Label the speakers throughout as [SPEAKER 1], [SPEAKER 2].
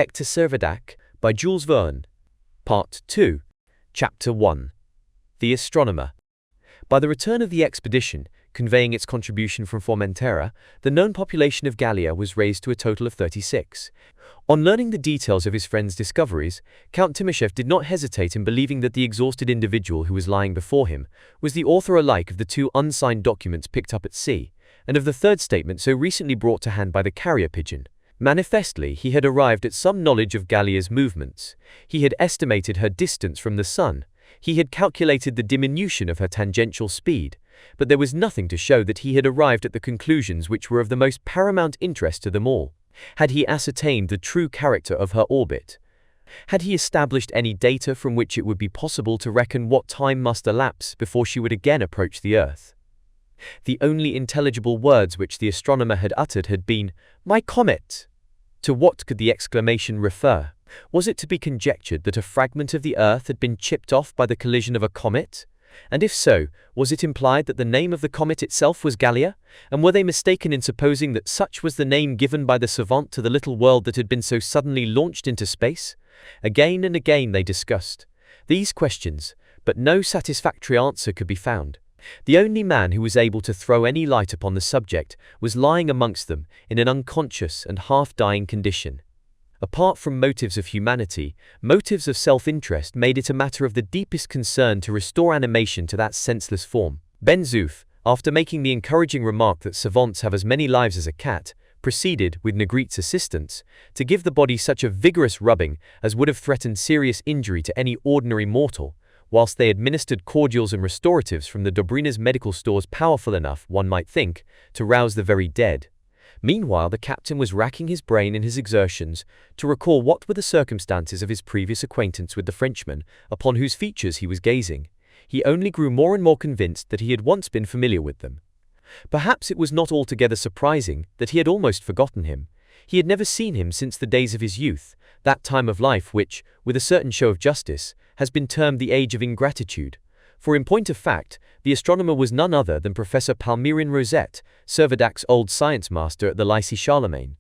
[SPEAKER 1] Hector Servadac, by Jules Verne. Part 2. Chapter 1. The Astronomer. By the return of the expedition, conveying its contribution from Formentera, the known population of Gallia was raised to a total of 36. On learning the details of his friend's discoveries, Count Timoshev did not hesitate in believing that the exhausted individual who was lying before him was the author alike of the two unsigned documents picked up at sea, and of the third statement so recently brought to hand by the carrier pigeon. Manifestly, he had arrived at some knowledge of Gallia's movements. He had estimated her distance from the sun. He had calculated the diminution of her tangential speed, but there was nothing to show that he had arrived at the conclusions which were of the most paramount interest to them all. Had he ascertained the true character of her orbit? Had he established any data from which it would be possible to reckon what time must elapse before she would again approach the Earth? The only intelligible words which the astronomer had uttered had been, "My comet!" To what could the exclamation refer? Was it to be conjectured that a fragment of the Earth had been chipped off by the collision of a comet? And if so, was it implied that the name of the comet itself was Gallia? And were they mistaken in supposing that such was the name given by the savant to the little world that had been so suddenly launched into space? Again and again they discussed these questions, but no satisfactory answer could be found. The only man who was able to throw any light upon the subject was lying amongst them in an unconscious and half-dying condition. Apart from motives of humanity, motives of self-interest made it a matter of the deepest concern to restore animation to that senseless form. Ben Zoof, after making the encouraging remark that savants have as many lives as a cat, proceeded, with Negrit's assistance, to give the body such a vigorous rubbing as would have threatened serious injury to any ordinary mortal, whilst they administered cordials and restoratives from the Dobrina's medical stores powerful enough, one might think, to rouse the very dead. Meanwhile the captain was racking his brain in his exertions to recall what were the circumstances of his previous acquaintance with the Frenchman upon whose features he was gazing. He only grew more and more convinced that he had once been familiar with them. Perhaps it was not altogether surprising that he had almost forgotten him. He had never seen him since the days of his youth, that time of life which, with a certain show of justice, has been termed the age of ingratitude. For in point of fact, the astronomer was none other than Professor Palmyrin Rosette, Servadac's old science master at the Lycée Charlemagne.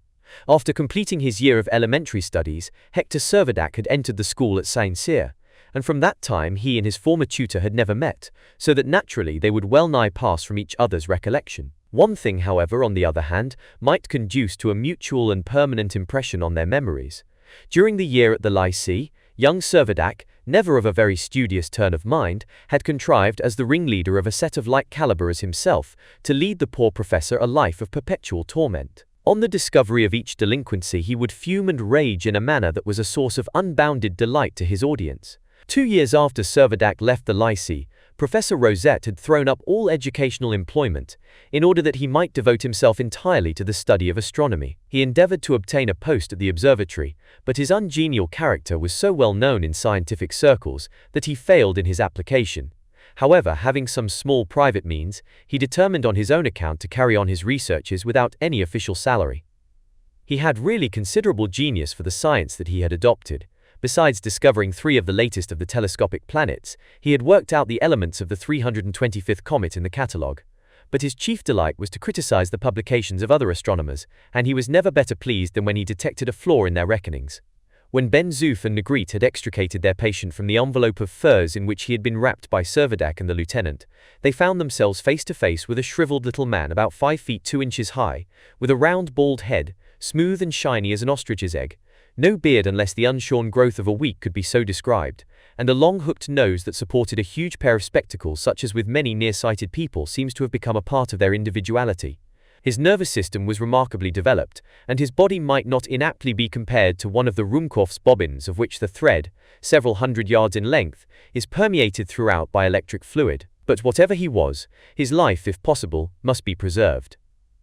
[SPEAKER 1] After completing his year of elementary studies, Hector Servadac had entered the school at Saint-Cyr, and from that time he and his former tutor had never met, so that naturally they would well nigh pass from each other's recollection. One thing, however, on the other hand, might conduce to a mutual and permanent impression on their memories. During the year at the Lycée, young Servadac, never of a very studious turn of mind, had contrived, as the ringleader of a set of like caliber as himself, to lead the poor professor a life of perpetual torment. On the discovery of each delinquency he would fume and rage in a manner that was a source of unbounded delight to his audience. 2 years after Servadac left the Lycée, Professor Rosette had thrown up all educational employment, in order that he might devote himself entirely to the study of astronomy. He endeavored to obtain a post at the observatory, but his ungenial character was so well known in scientific circles that he failed in his application. However, having some small private means, he determined on his own account to carry on his researches without any official salary. He had really considerable genius for the science that he had adopted. Besides discovering 3 of the latest of the telescopic planets, he had worked out the elements of the 325th comet in the catalogue. But his chief delight was to criticize the publications of other astronomers, and he was never better pleased than when he detected a flaw in their reckonings. When Ben Zoof and Negrit had extricated their patient from the envelope of furs in which he had been wrapped by Servadac and the lieutenant, they found themselves face to face with a shriveled little man about 5 feet 2 inches high, with a round bald head, smooth and shiny as an ostrich's egg, no beard unless the unshorn growth of a week could be so described, and a long hooked nose that supported a huge pair of spectacles such as with many nearsighted people seems to have become a part of their individuality. His nervous system was remarkably developed, and his body might not inaptly be compared to one of the Ruhmkorff's bobbins of which the thread, several hundred yards in length, is permeated throughout by electric fluid. But whatever he was, his life, if possible, must be preserved.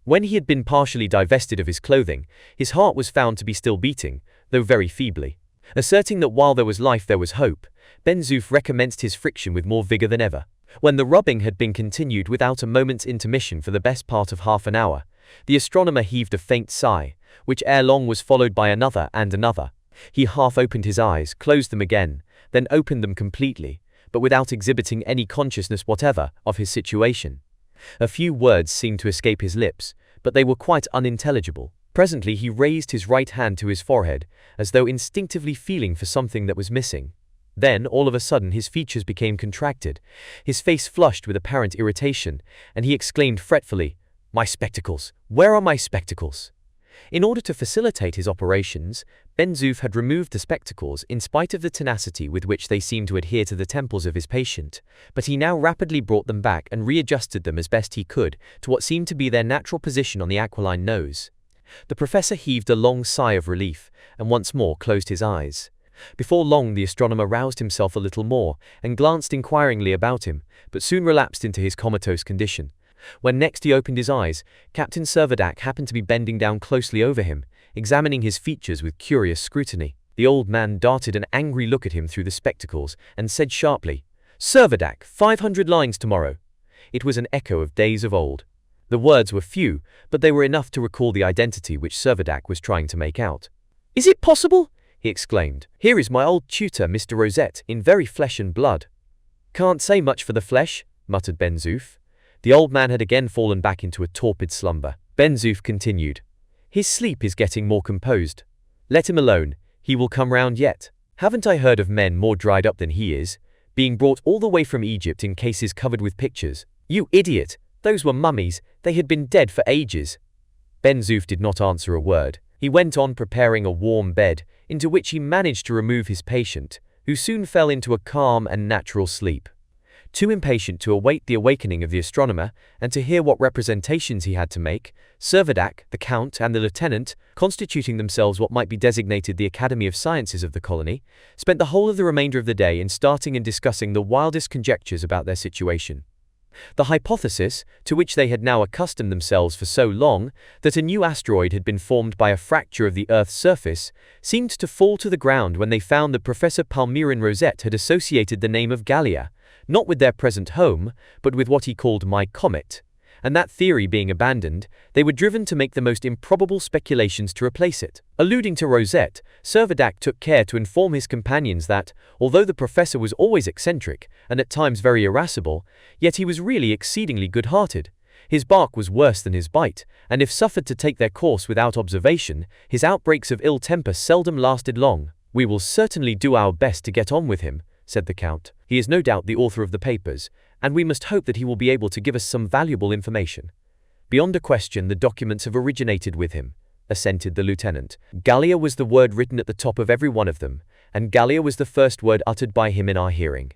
[SPEAKER 1] When he had been partially divested of his clothing, his heart was found to be still beating, though very feebly. Asserting that while there was life there was hope, Ben Zoof recommenced his friction with more vigor than ever. When the rubbing had been continued without a moment's intermission for the best part of half an hour, the astronomer heaved a faint sigh, which ere long was followed by another and another. He half opened his eyes, closed them again, then opened them completely, but without exhibiting any consciousness whatever of his situation. A few words seemed to escape his lips, but they were quite unintelligible. Presently he raised his right hand to his forehead, as though instinctively feeling for something that was missing. Then, all of a sudden, his features became contracted, his face flushed with apparent irritation, and he exclaimed fretfully, "My spectacles! Where are my spectacles?" In order to facilitate his operations, Ben-Zoof had removed the spectacles in spite of the tenacity with which they seemed to adhere to the temples of his patient, but he now rapidly brought them back and readjusted them as best he could to what seemed to be their natural position on the aquiline nose. The professor heaved a long sigh of relief, and once more closed his eyes. Before long the astronomer roused himself a little more, and glanced inquiringly about him, but soon relapsed into his comatose condition. When next he opened his eyes, Captain Servadac happened to be bending down closely over him, examining his features with curious scrutiny. The old man darted an angry look at him through the spectacles, and said sharply, "Servadac, 500 lines tomorrow." It was an echo of days of old. The words were few, but they were enough to recall the identity which Servadac was trying to make out. "Is it possible?" he exclaimed. "Here is my old tutor, Mr. Rosette, in very flesh and blood." "Can't say much for the flesh," muttered Ben-Zoof. The old man had again fallen back into a torpid slumber. Ben-Zoof continued, "His sleep is getting more composed. Let him alone, he will come round yet. Haven't I heard of men more dried up than he is, being brought all the way from Egypt in cases covered with pictures? You idiot! Those were mummies, they had been dead for ages." Ben-Zoof did not answer a word. He went on preparing a warm bed, into which he managed to remove his patient, who soon fell into a calm and natural sleep. Too impatient to await the awakening of the astronomer, and to hear what representations he had to make, Servadac, the Count, and the Lieutenant, constituting themselves what might be designated the Academy of Sciences of the colony, spent the whole of the remainder of the day in starting and discussing the wildest conjectures about their situation. The hypothesis, to which they had now accustomed themselves for so long, that a new asteroid had been formed by a fracture of the Earth's surface, seemed to fall to the ground when they found that Professor Palmyrin Rosette had associated the name of Gallia, not with their present home, but with what he called my comet, and that theory being abandoned, they were driven to make the most improbable speculations to replace it. Alluding to Rosette, Servadac took care to inform his companions that, although the professor was always eccentric, and at times very irascible, yet he was really exceedingly good-hearted. His bark was worse than his bite, and if suffered to take their course without observation, his outbreaks of ill temper seldom lasted long. "We will certainly do our best to get on with him," said the Count. "He is no doubt the author of the papers, and we must hope that he will be able to give us some valuable information." "Beyond a question the documents have originated with him," assented the lieutenant. "Gallia was the word written at the top of every one of them, and Gallia was the first word uttered by him in our hearing."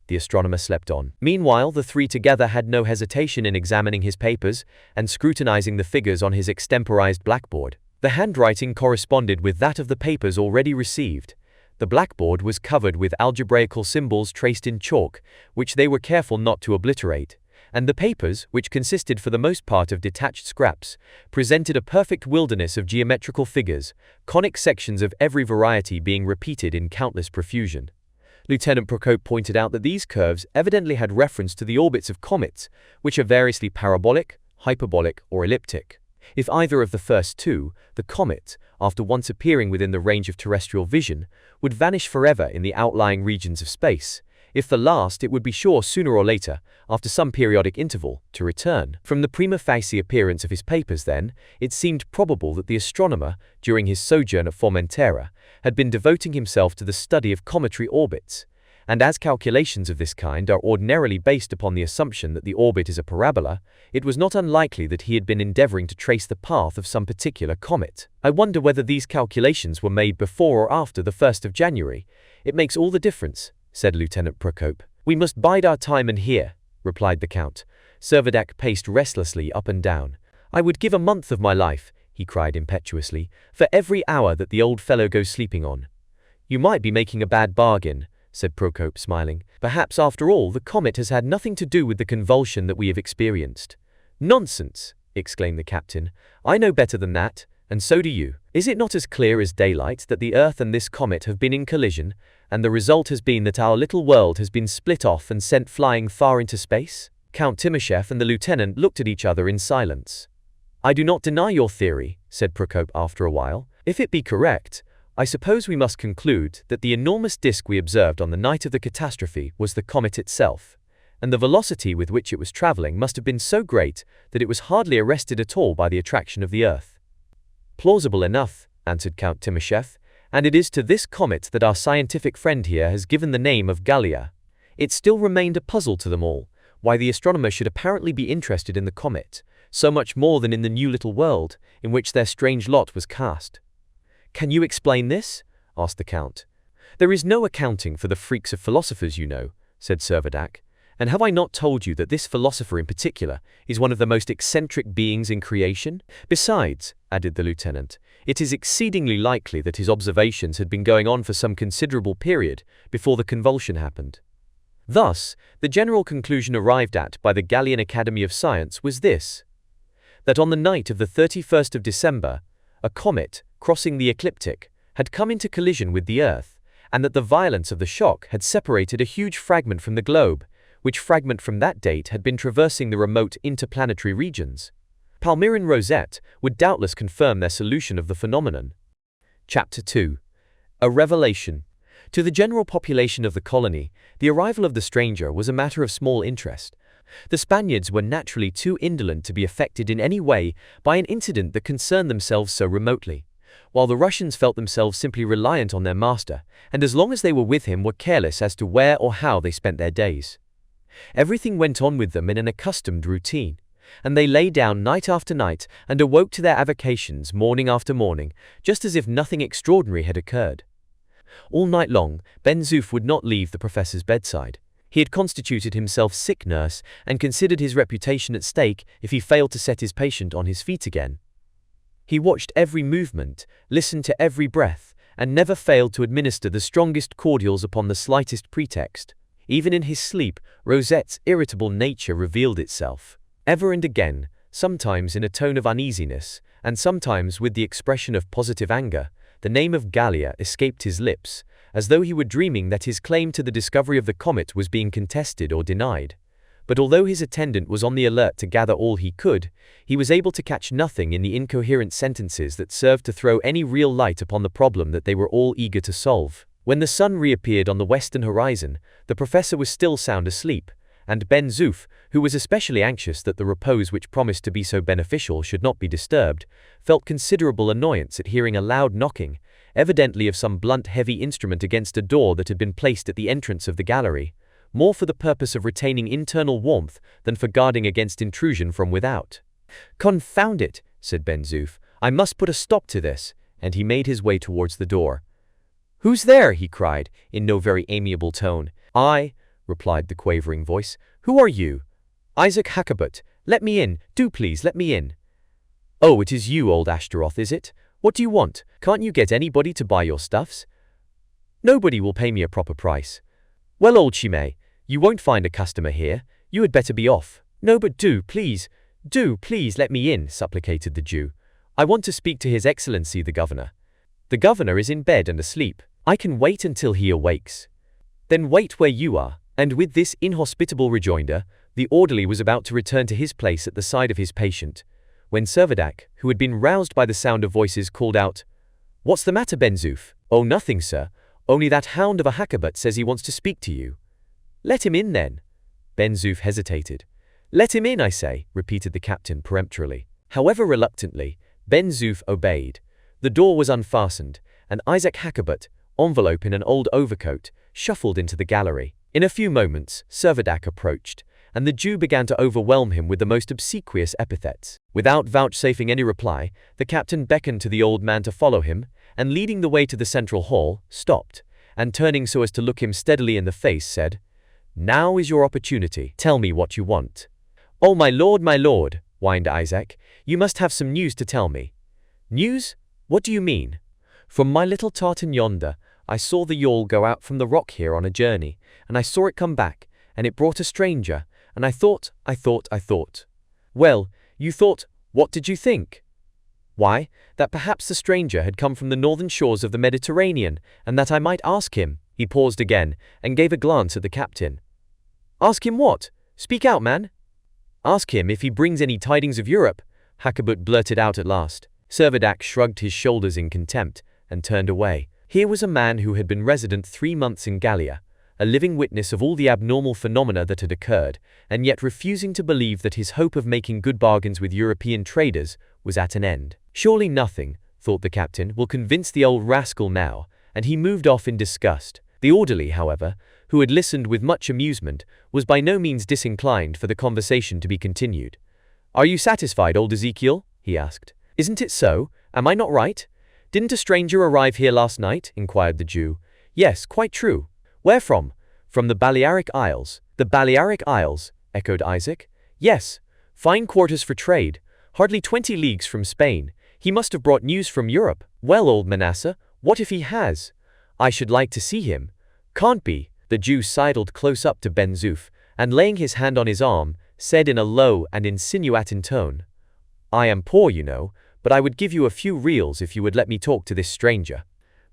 [SPEAKER 1] The astronomer slept on. Meanwhile, the three together had no hesitation in examining his papers and scrutinizing the figures on his extemporized blackboard. The handwriting corresponded with that of the papers already received. The blackboard was covered with algebraical symbols traced in chalk, which they were careful not to obliterate, and the papers, which consisted for the most part of detached scraps, presented a perfect wilderness of geometrical figures, conic sections of every variety being repeated in countless profusion. Lieutenant Procope pointed out that these curves evidently had reference to the orbits of comets, which are variously parabolic, hyperbolic, or elliptic. If either of the first two, the comet, after once appearing within the range of terrestrial vision, would vanish forever in the outlying regions of space. If the last, it would be sure sooner or later, after some periodic interval, to return. From the prima facie appearance of his papers, then, it seemed probable that the astronomer, during his sojourn at Formentera, had been devoting himself to the study of cometary orbits, and as calculations of this kind are ordinarily based upon the assumption that the orbit is a parabola, it was not unlikely that he had been endeavoring to trace the path of some particular comet. "I wonder whether these calculations were made before or after the 1st of January. It makes all the difference," said Lieutenant Procope. "We must bide our time and hear," replied the Count. Servadac paced restlessly up and down. "I would give a month of my life," he cried impetuously, "for every hour that the old fellow goes sleeping on." "You might be making a bad bargain," said Procope, smiling. "Perhaps, after all, the comet has had nothing to do with the convulsion that we have experienced." "Nonsense!" exclaimed the captain. "I know better than that, and so do you. Is it not as clear as daylight that the Earth and this comet have been in collision, and the result has been that our little world has been split off and sent flying far into space?" Count Timoshev and the lieutenant looked at each other in silence. "I do not deny your theory," said Procope after a while. "If it be correct, I suppose we must conclude that the enormous disk we observed on the night of the catastrophe was the comet itself, and the velocity with which it was traveling must have been so great that it was hardly arrested at all by the attraction of the Earth." Plausible enough, answered Count Timoshev, and it is to this comet that our scientific friend here has given the name of Gallia. It still remained a puzzle to them all, why the astronomer should apparently be interested in the comet, so much more than in the new little world, in which their strange lot was cast. "Can you explain this?" asked the Count. "There is no accounting for the freaks of philosophers, you know," said Servadac. "And have I not told you that this philosopher in particular is one of the most eccentric beings in creation? Besides," added the lieutenant, "it is exceedingly likely that his observations had been going on for some considerable period before the convulsion happened." Thus, the general conclusion arrived at by the Gallian Academy of Science was this: that on the night of the 31st of December, a comet, crossing the ecliptic, had come into collision with the Earth, and that the violence of the shock had separated a huge fragment from the globe, which fragment from that date had been traversing the remote interplanetary regions. Palmyrin Rosette would doubtless confirm their solution of the phenomenon. Chapter 2. A Revelation. To the general population of the colony, the arrival of the stranger was a matter of small interest. The Spaniards were naturally too indolent to be affected in any way by an incident that concerned themselves so remotely, while the Russians felt themselves simply reliant on their master, and as long as they were with him were careless as to where or how they spent their days. Everything went on with them in an accustomed routine, and they lay down night after night and awoke to their avocations morning after morning, just as if nothing extraordinary had occurred. All night long, Ben Zoof would not leave the professor's bedside. He had constituted himself sick nurse and considered his reputation at stake if he failed to set his patient on his feet again. He watched every movement, listened to every breath, and never failed to administer the strongest cordials upon the slightest pretext. Even in his sleep, Rosette's irritable nature revealed itself. Ever and again, sometimes in a tone of uneasiness, and sometimes with the expression of positive anger, the name of Gallia escaped his lips, as though he were dreaming that his claim to the discovery of the comet was being contested or denied. But although his attendant was on the alert to gather all he could, he was able to catch nothing in the incoherent sentences that served to throw any real light upon the problem that they were all eager to solve. When the sun reappeared on the western horizon, the professor was still sound asleep, and Ben Zoof, who was especially anxious that the repose which promised to be so beneficial should not be disturbed, felt considerable annoyance at hearing a loud knocking, evidently of some blunt heavy instrument against a door that had been placed at the entrance of the gallery, more for the purpose of retaining internal warmth than for guarding against intrusion from without. "Confound it," said Ben Zoof, "I must put a stop to this," and he made his way towards the door. "Who's there?" he cried, in no very amiable tone. "I," replied the quavering voice. "Who are you?" "Isaac Hakkabut. Let me in, do please let me in." "Oh, it is you, old Ashtaroth, is it? What do you want? Can't you get anybody to buy your stuffs?" "Nobody will pay me a proper price." "Well, old Chimay, you won't find a customer here. You had better be off." "No, but do please let me in," supplicated the Jew. "I want to speak to His Excellency the Governor." "The Governor is in bed and asleep. I can wait until he awakes." "Then wait where you are." And with this inhospitable rejoinder, the orderly was about to return to his place at the side of his patient, when Servadac, who had been roused by the sound of voices, called out, "What's the matter, Ben Zoof?" "Oh, nothing, sir. Only that hound of a Hakkabut says he wants to speak to you." "Let him in, then." Ben Zoof hesitated. "Let him in, I say," repeated the captain peremptorily. However reluctantly, Ben Zoof obeyed. The door was unfastened, and Isaac Hakkabut, envelope in an old overcoat, shuffled into the gallery. In a few moments, Servadac approached, and the Jew began to overwhelm him with the most obsequious epithets. Without vouchsafing any reply, the captain beckoned to the old man to follow him, and leading the way to the central hall, stopped, and turning so as to look him steadily in the face, said, "Now is your opportunity. Tell me what you want." "Oh, my lord," whined Isaac, "you must have some news to tell me." "News? What do you mean?" "From my little tartan yonder, I saw the yawl go out from the rock here on a journey, and I saw it come back, and it brought a stranger, and I thought. "Well, you thought, what did you think?" "Why, that perhaps the stranger had come from the northern shores of the Mediterranean, and that I might ask him." He paused again, and gave a glance at the captain. "Ask him what? Speak out, man." "Ask him if he brings any tidings of Europe," Hakkabut blurted out at last. Servadac shrugged his shoulders in contempt, and turned away. Here was a man who had been resident 3 months in Gallia, a living witness of all the abnormal phenomena that had occurred, and yet refusing to believe that his hope of making good bargains with European traders was at an end. Surely nothing, thought the captain, will convince the old rascal now, and he moved off in disgust. The orderly, however, who had listened with much amusement, was by no means disinclined for the conversation to be continued. "Are you satisfied, old Ezekiel?" he asked. "Isn't it so? Am I not right? Didn't a stranger arrive here last night?" inquired the Jew. "Yes, quite true." "Where from?" "From the Balearic Isles." "The Balearic Isles?" echoed Isaac. "Yes. Fine quarters for trade. Hardly 20 leagues from Spain. He must have brought news from Europe." "Well, old Manasseh, what if he has? I should like to see him." "Can't be." The Jew sidled close up to Ben Zoof, and laying his hand on his arm, said in a low and insinuating tone, "I am poor, you know, but I would give you a few reals if you would let me talk to this stranger."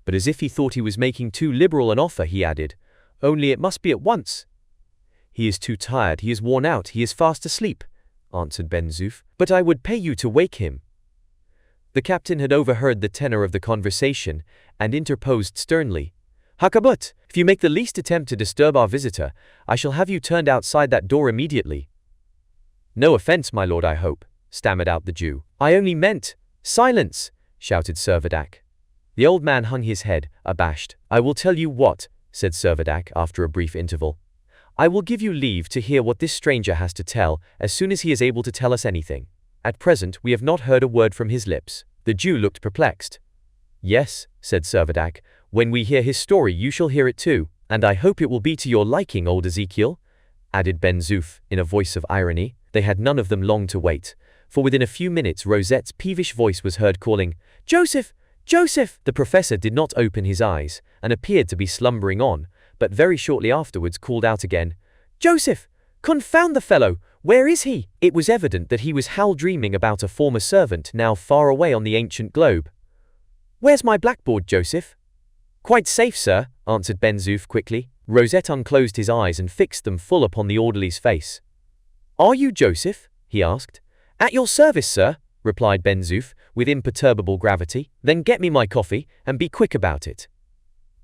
[SPEAKER 1] But as if he thought he was making too liberal an offer, he added, "Only it must be at once." "He is too tired, he is worn out, he is fast asleep," answered Ben Zoof. "But I would pay you to wake him." The captain had overheard the tenor of the conversation, and interposed sternly, "Hakkabut, if you make the least attempt to disturb our visitor, I shall have you turned outside that door immediately." "No offense, my lord, I hope," stammered out the Jew. "I only meant—" "Silence!" shouted Servadac. The old man hung his head, abashed. "I will tell you what," said Servadac after a brief interval. "I will give you leave to hear what this stranger has to tell as soon as he is able to tell us anything. At present we have not heard a word from his lips." The Jew looked perplexed. "Yes," said Servadac, "when we hear his story you shall hear it too, and I hope it will be to your liking, old Ezekiel," added Ben Zoof in a voice of irony. They had none of them long to wait, for within a few minutes Rosette's peevish voice was heard calling, "Joseph! Joseph!" The professor did not open his eyes, and appeared to be slumbering on, but very shortly afterwards called out again, "Joseph! Confound the fellow! Where is he?" It was evident that he was hal-dreaming about a former servant now far away on the ancient globe. "Where's my blackboard, Joseph?" "Quite safe, sir," answered Ben Zoof quickly. Rosette unclosed his eyes and fixed them full upon the orderly's face. "Are you Joseph?" he asked. "At your service, sir," replied Ben Zoof, with imperturbable gravity. "Then get me my coffee, and be quick about it."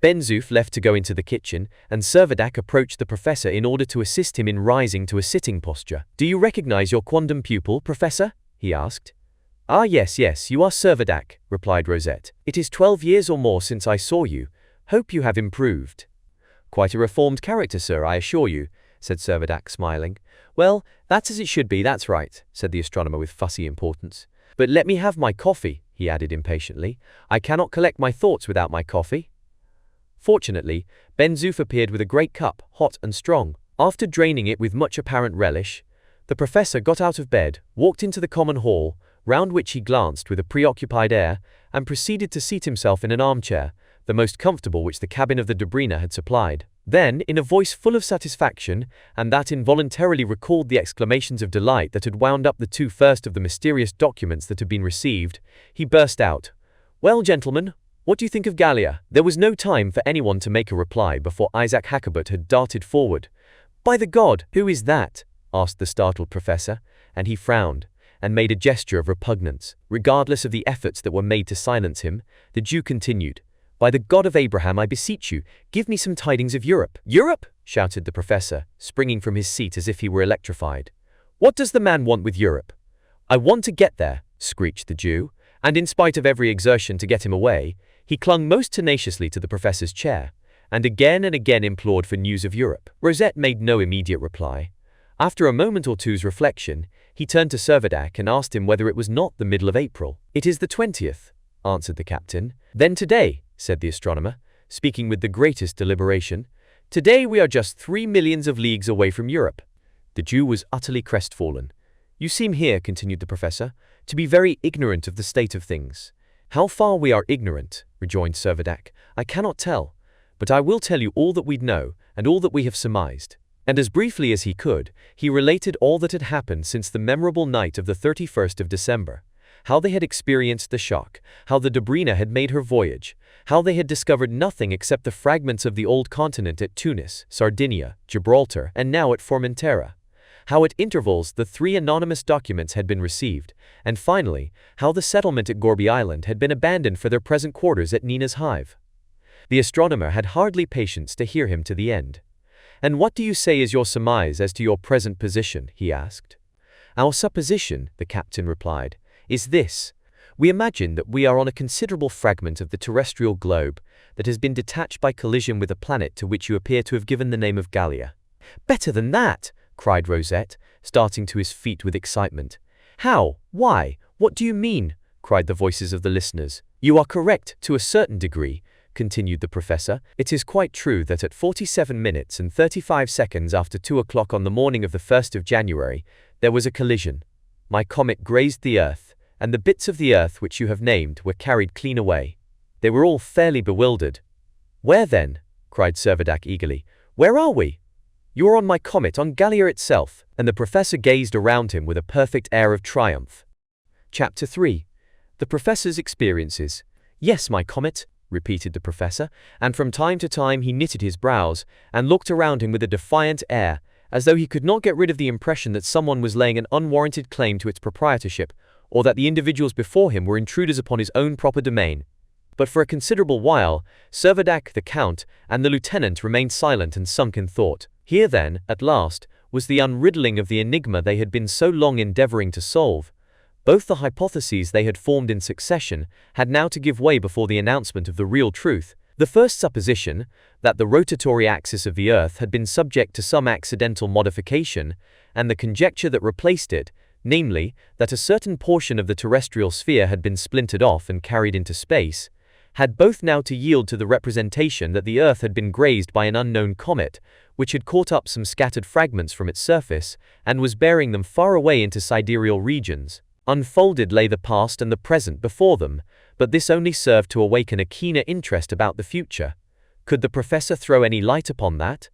[SPEAKER 1] Ben Zoof left to go into the kitchen, and Servadac approached the professor in order to assist him in rising to a sitting posture. "Do you recognize your quondam pupil, professor?" he asked. "Ah, yes, you are Servadac," replied Rosette. "It is 12 years or more since I saw you. Hope you have improved." "Quite a reformed character, sir, I assure you," said Servadac, smiling. "Well, that's as it should be, that's right," said the astronomer with fussy importance. "But let me have my coffee," he added impatiently. "I cannot collect my thoughts without my coffee." Fortunately, Ben Zoof appeared with a great cup, hot and strong. After draining it with much apparent relish, the professor got out of bed, walked into the common hall, round which he glanced with a preoccupied air, and proceeded to seat himself in an armchair, the most comfortable which the cabin of the Dobryna had supplied. Then, in a voice full of satisfaction, and that involuntarily recalled the exclamations of delight that had wound up the two first of the mysterious documents that had been received, he burst out, "Well, gentlemen, what do you think of Gallia?" There was no time for anyone to make a reply before Isaac Hakkabut had darted forward. "By the God, who is that?" asked the startled professor, and he frowned, and made a gesture of repugnance. Regardless of the efforts that were made to silence him, the Jew continued, "By the God of Abraham, I beseech you, give me some tidings of Europe." "Europe?" shouted the professor, springing from his seat as if he were electrified. "What does the man want with Europe?" "I want to get there," screeched the Jew, and in spite of every exertion to get him away, he clung most tenaciously to the professor's chair, and again implored for news of Europe. Rosette made no immediate reply. After a moment or two's reflection, he turned to Servadac and asked him whether it was not the middle of April. "It is the 20th, answered the captain. "Then today," said the astronomer, speaking with the greatest deliberation, "today we are just 3 millions of leagues away from Europe." The Jew was utterly crestfallen. "You seem here," continued the professor, "to be very ignorant of the state of things." "How far we are ignorant," rejoined Servadac, "I cannot tell, but I will tell you all that we know and all that we have surmised." And as briefly as he could, he related all that had happened since the memorable night of the 31st of December, how they had experienced the shock, how the Dobryna had made her voyage, how they had discovered nothing except the fragments of the old continent at Tunis, Sardinia, Gibraltar, and now at Formentera, how at intervals the 3 anonymous documents had been received, and finally, how the settlement at Gourbi Island had been abandoned for their present quarters at Nina's Hive. The astronomer had hardly patience to hear him to the end. "And what do you say is your surmise as to your present position?" he asked. "Our supposition," the captain replied, "is this. We imagine that we are on a considerable fragment of the terrestrial globe that has been detached by collision with a planet to which you appear to have given the name of Gallia." "Better than that!" cried Rosette, starting to his feet with excitement. "How? Why? What do you mean?" cried the voices of the listeners. "You are correct to a certain degree," continued the professor. "It is quite true that at 47 minutes and 35 seconds after 2 o'clock on the morning of the 1st of January, there was a collision. My comet grazed the Earth, and the bits of the Earth which you have named were carried clean away." They were all fairly bewildered. "Where then?" cried Servadac eagerly. "Where are we?" "You are on my comet, on Gallia itself," and the professor gazed around him with a perfect air of triumph. Chapter 3. The Professor's Experiences. "Yes, my comet," repeated the professor, and from time to time he knitted his brows and looked around him with a defiant air, as though he could not get rid of the impression that someone was laying an unwarranted claim to its proprietorship, or that the individuals before him were intruders upon his own proper domain. But for a considerable while, Servadac, the Count, and the lieutenant remained silent and sunk in thought. Here then, at last, was the unriddling of the enigma they had been so long endeavoring to solve. Both the hypotheses they had formed in succession had now to give way before the announcement of the real truth. The first supposition, that the rotatory axis of the Earth had been subject to some accidental modification, and the conjecture that replaced it, namely, that a certain portion of the terrestrial sphere had been splintered off and carried into space, had both now to yield to the representation that the Earth had been grazed by an unknown comet, which had caught up some scattered fragments from its surface, and was bearing them far away into sidereal regions. Unfolded lay the past and the present before them, but this only served to awaken a keener interest about the future. Could the professor throw any light upon that?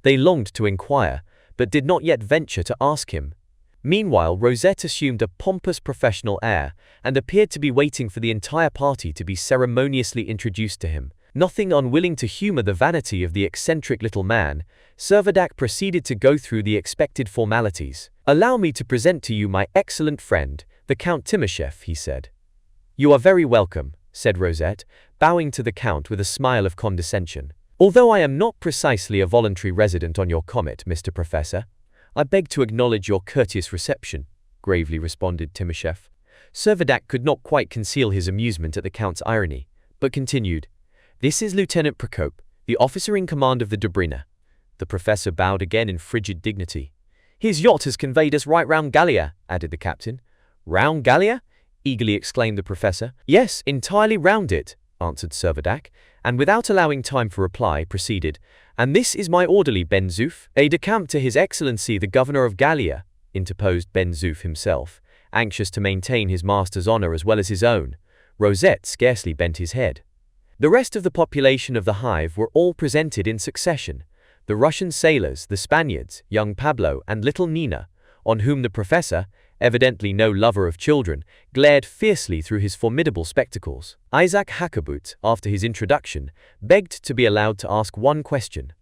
[SPEAKER 1] They longed to inquire, but did not yet venture to ask him. Meanwhile, Rosette assumed a pompous professional air, and appeared to be waiting for the entire party to be ceremoniously introduced to him. Nothing unwilling to humor the vanity of the eccentric little man, Servadac proceeded to go through the expected formalities. "Allow me to present to you my excellent friend, the Count Timosheff," he said. "You are very welcome," said Rosette, bowing to the Count with a smile of condescension. "Although I am not precisely a voluntary resident on your comet, Mr. Professor, I beg to acknowledge your courteous reception," gravely responded Timosheff. Servadac could not quite conceal his amusement at the Count's irony, but continued, "This is Lieutenant Procope, the officer in command of the Dobryna." The professor bowed again in frigid dignity. "His yacht has conveyed us right round Gallia," added the captain. "Round Gallia?" eagerly exclaimed the professor. "Yes, entirely round it," answered Servadac, and without allowing time for reply, proceeded, "And this is my orderly Ben Zoof." "Aide-de-camp to His Excellency the Governor of Gallia," interposed Ben Zoof himself, anxious to maintain his master's honor as well as his own. Rosette scarcely bent his head. The rest of the population of the hive were all presented in succession. The Russian sailors, the Spaniards, young Pablo, and little Nina, on whom the professor, evidently no lover of children, glared fiercely through his formidable spectacles. Isaac Hakkabut, after his introduction, begged to be allowed to ask one question.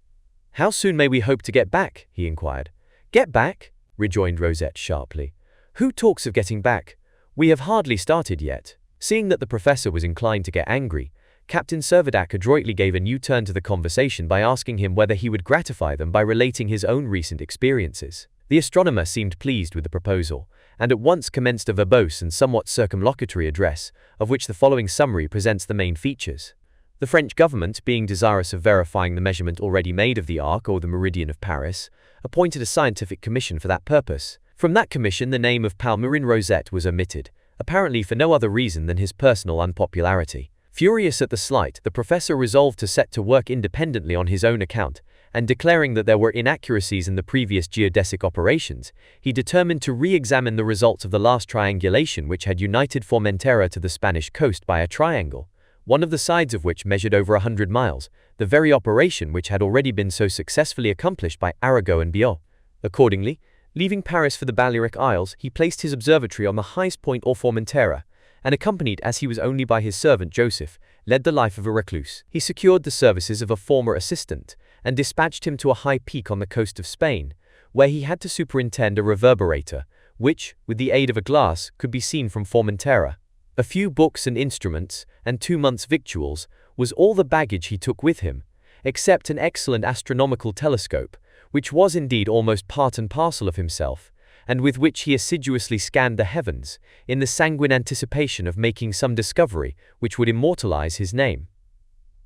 [SPEAKER 1] "How soon may we hope to get back?" he inquired. "Get back?" rejoined Rosette sharply. "Who talks of getting back? We have hardly started yet." Seeing that the professor was inclined to get angry, Captain Servadac adroitly gave a new turn to the conversation by asking him whether he would gratify them by relating his own recent experiences. The astronomer seemed pleased with the proposal, and at once commenced a verbose and somewhat circumlocutory address, of which the following summary presents the main features. The French government, being desirous of verifying the measurement already made of the arc or the meridian of Paris, appointed a scientific commission for that purpose. From that commission the name of Palmyrin Rosette was omitted, apparently for no other reason than his personal unpopularity. Furious at the slight, the professor resolved to set to work independently on his own account, and declaring that there were inaccuracies in the previous geodesic operations, he determined to re-examine the results of the last triangulation which had united Formentera to the Spanish coast by a triangle, one of the sides of which measured over 100 miles, the very operation which had already been so successfully accomplished by Arago and Biot. Accordingly, leaving Paris for the Balearic Isles, he placed his observatory on the highest point of Formentera, and accompanied as he was only by his servant Joseph, led the life of a recluse. He secured the services of a former assistant, and dispatched him to a high peak on the coast of Spain, where he had to superintend a reverberator, which, with the aid of a glass, could be seen from Formentera. A few books and instruments, and 2 months' victuals, was all the baggage he took with him, except an excellent astronomical telescope, which was indeed almost part and parcel of himself, and with which he assiduously scanned the heavens, in the sanguine anticipation of making some discovery which would immortalize his name.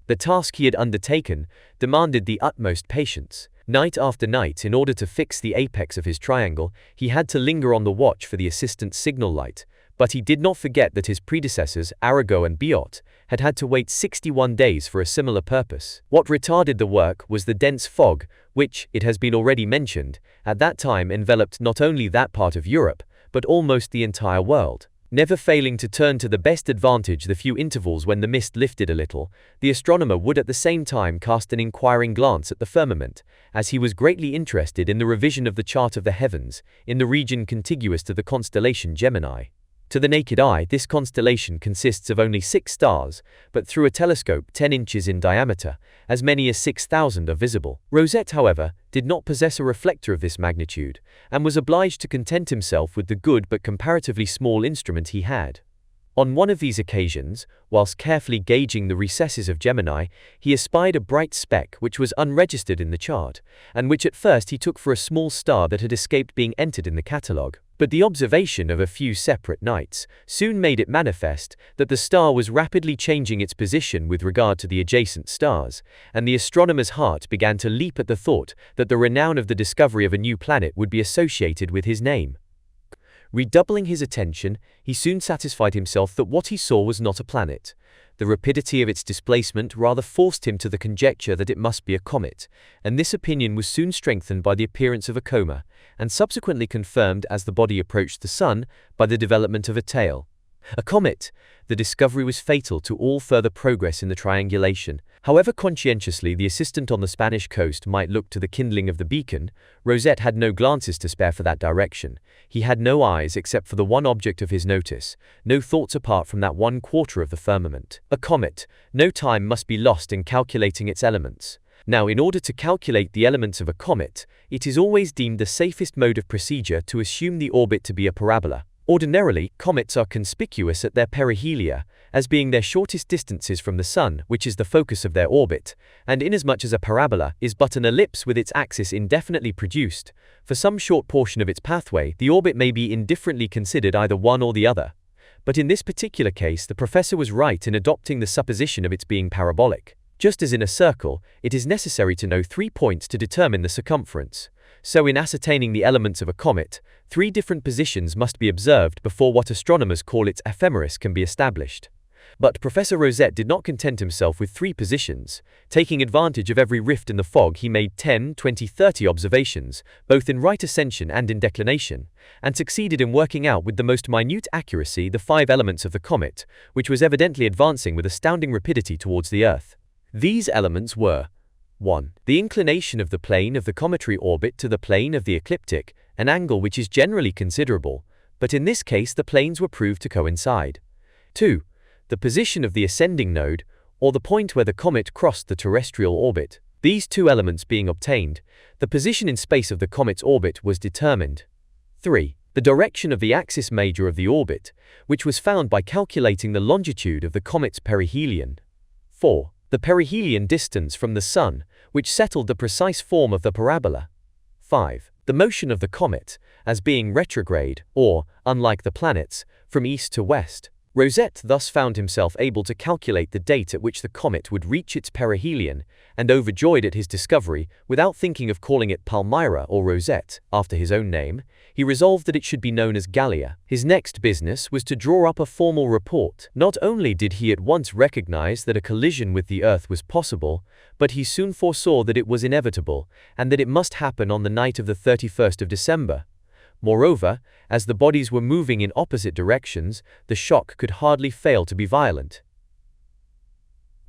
[SPEAKER 1] The task he had undertaken demanded the utmost patience. Night after night, in order to fix the apex of his triangle, he had to linger on the watch for the assistant signal light, but he did not forget that his predecessors, Arago and Biot, had to wait 61 days for a similar purpose. What retarded the work was the dense fog, which, it has been already mentioned, at that time enveloped not only that part of Europe, but almost the entire world. Never failing to turn to the best advantage the few intervals when the mist lifted a little, the astronomer would at the same time cast an inquiring glance at the firmament, as he was greatly interested in the revision of the chart of the heavens, in the region contiguous to the constellation Gemini. To the naked eye, this constellation consists of only 6 stars, but through a telescope 10 inches in diameter, as many as 6,000 are visible. Rosette, however, did not possess a reflector of this magnitude, and was obliged to content himself with the good but comparatively small instrument he had. On one of these occasions, whilst carefully gauging the recesses of Gemini, he espied a bright speck which was unregistered in the chart, and which at first he took for a small star that had escaped being entered in the catalogue. But the observation of a few separate nights soon made it manifest that the star was rapidly changing its position with regard to the adjacent stars, and the astronomer's heart began to leap at the thought that the renown of the discovery of a new planet would be associated with his name. Redoubling his attention, he soon satisfied himself that what he saw was not a planet. The rapidity of its displacement rather forced him to the conjecture that it must be a comet, and this opinion was soon strengthened by the appearance of a coma, and subsequently confirmed as the body approached the sun by the development of a tail. A comet! The discovery was fatal to all further progress in the triangulation. However conscientiously the assistant on the Spanish coast might look to the kindling of the beacon, Rosette had no glances to spare for that direction. He had no eyes except for the one object of his notice, no thoughts apart from that one quarter of the firmament. A comet! No time must be lost in calculating its elements. Now, in order to calculate the elements of a comet, it is always deemed the safest mode of procedure to assume the orbit to be a parabola. Ordinarily, comets are conspicuous at their perihelia, as being their shortest distances from the Sun, which is the focus of their orbit, and inasmuch as a parabola is but an ellipse with its axis indefinitely produced, for some short portion of its pathway the orbit may be indifferently considered either one or the other. But in this particular case the professor was right in adopting the supposition of its being parabolic. Just as in a circle, it is necessary to know 3 points to determine the circumference. So in ascertaining the elements of a comet, 3 different positions must be observed before what astronomers call its ephemeris can be established. But Professor Rosette did not content himself with 3 positions. Taking advantage of every rift in the fog, he made 10, 20, 30 observations, both in right ascension and in declination, and succeeded in working out with the most minute accuracy the 5 elements of the comet, which was evidently advancing with astounding rapidity towards the Earth. These elements were: 1. The inclination of the plane of the cometary orbit to the plane of the ecliptic, an angle which is generally considerable, but in this case the planes were proved to coincide. 2. The position of the ascending node, or the point where the comet crossed the terrestrial orbit. These 2 elements being obtained, the position in space of the comet's orbit was determined. 3. The direction of the axis major of the orbit, which was found by calculating the longitude of the comet's perihelion. 4. The perihelion distance from the Sun, which settled the precise form of the parabola. 5. The motion of the comet, as being retrograde, or, unlike the planets, from east to west. Rosette thus found himself able to calculate the date at which the comet would reach its perihelion, and overjoyed at his discovery, without thinking of calling it Palmyra or Rosette, after his own name, he resolved that it should be known as Gallia. His next business was to draw up a formal report. Not only did he at once recognize that a collision with the Earth was possible, but he soon foresaw that it was inevitable, and that it must happen on the night of the 31st of December. Moreover, as the bodies were moving in opposite directions, the shock could hardly fail to be violent.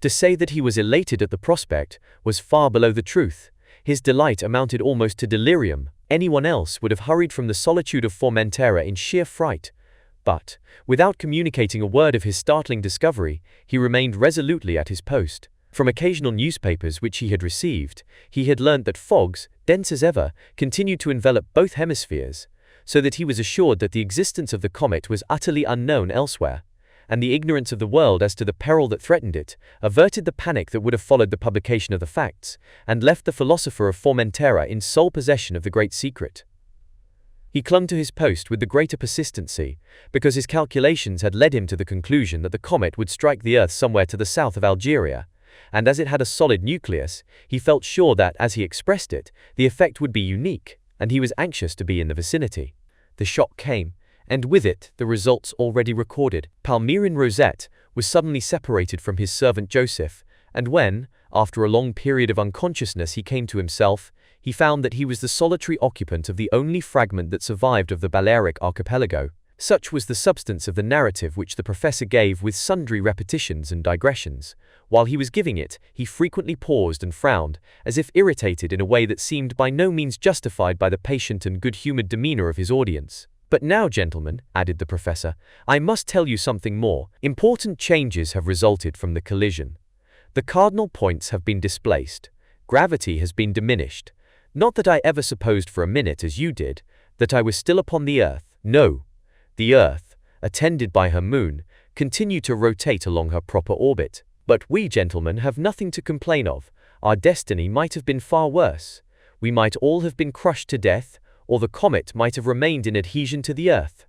[SPEAKER 1] To say that he was elated at the prospect was far below the truth. His delight amounted almost to delirium. Anyone else would have hurried from the solitude of Formentera in sheer fright. But, without communicating a word of his startling discovery, he remained resolutely at his post. From occasional newspapers which he had received, he had learnt that fogs, dense as ever, continued to envelop both hemispheres, so that he was assured that the existence of the comet was utterly unknown elsewhere, and the ignorance of the world as to the peril that threatened it averted the panic that would have followed the publication of the facts, and left the philosopher of Formentera in sole possession of the great secret. He clung to his post with the greater persistency, because his calculations had led him to the conclusion that the comet would strike the Earth somewhere to the south of Algeria, and as it had a solid nucleus, he felt sure that, as he expressed it, the effect would be unique, and he was anxious to be in the vicinity. The shock came, and with it, the results already recorded. Palmyrin Rosette was suddenly separated from his servant Joseph, and when, after a long period of unconsciousness, he came to himself, he found that he was the solitary occupant of the only fragment that survived of the Balearic archipelago. Such was the substance of the narrative which the professor gave with sundry repetitions and digressions. While he was giving it, he frequently paused and frowned, as if irritated in a way that seemed by no means justified by the patient and good-humored demeanor of his audience. "But now, gentlemen," added the professor, "I must tell you something more. Important changes have resulted from the collision. The cardinal points have been displaced. Gravity has been diminished. Not that I ever supposed for a minute, as you did, that I was still upon the Earth. No. The Earth, attended by her moon, continued to rotate along her proper orbit. But we, gentlemen, have nothing to complain of. Our destiny might have been far worse. We might all have been crushed to death, or the comet might have remained in adhesion to the Earth.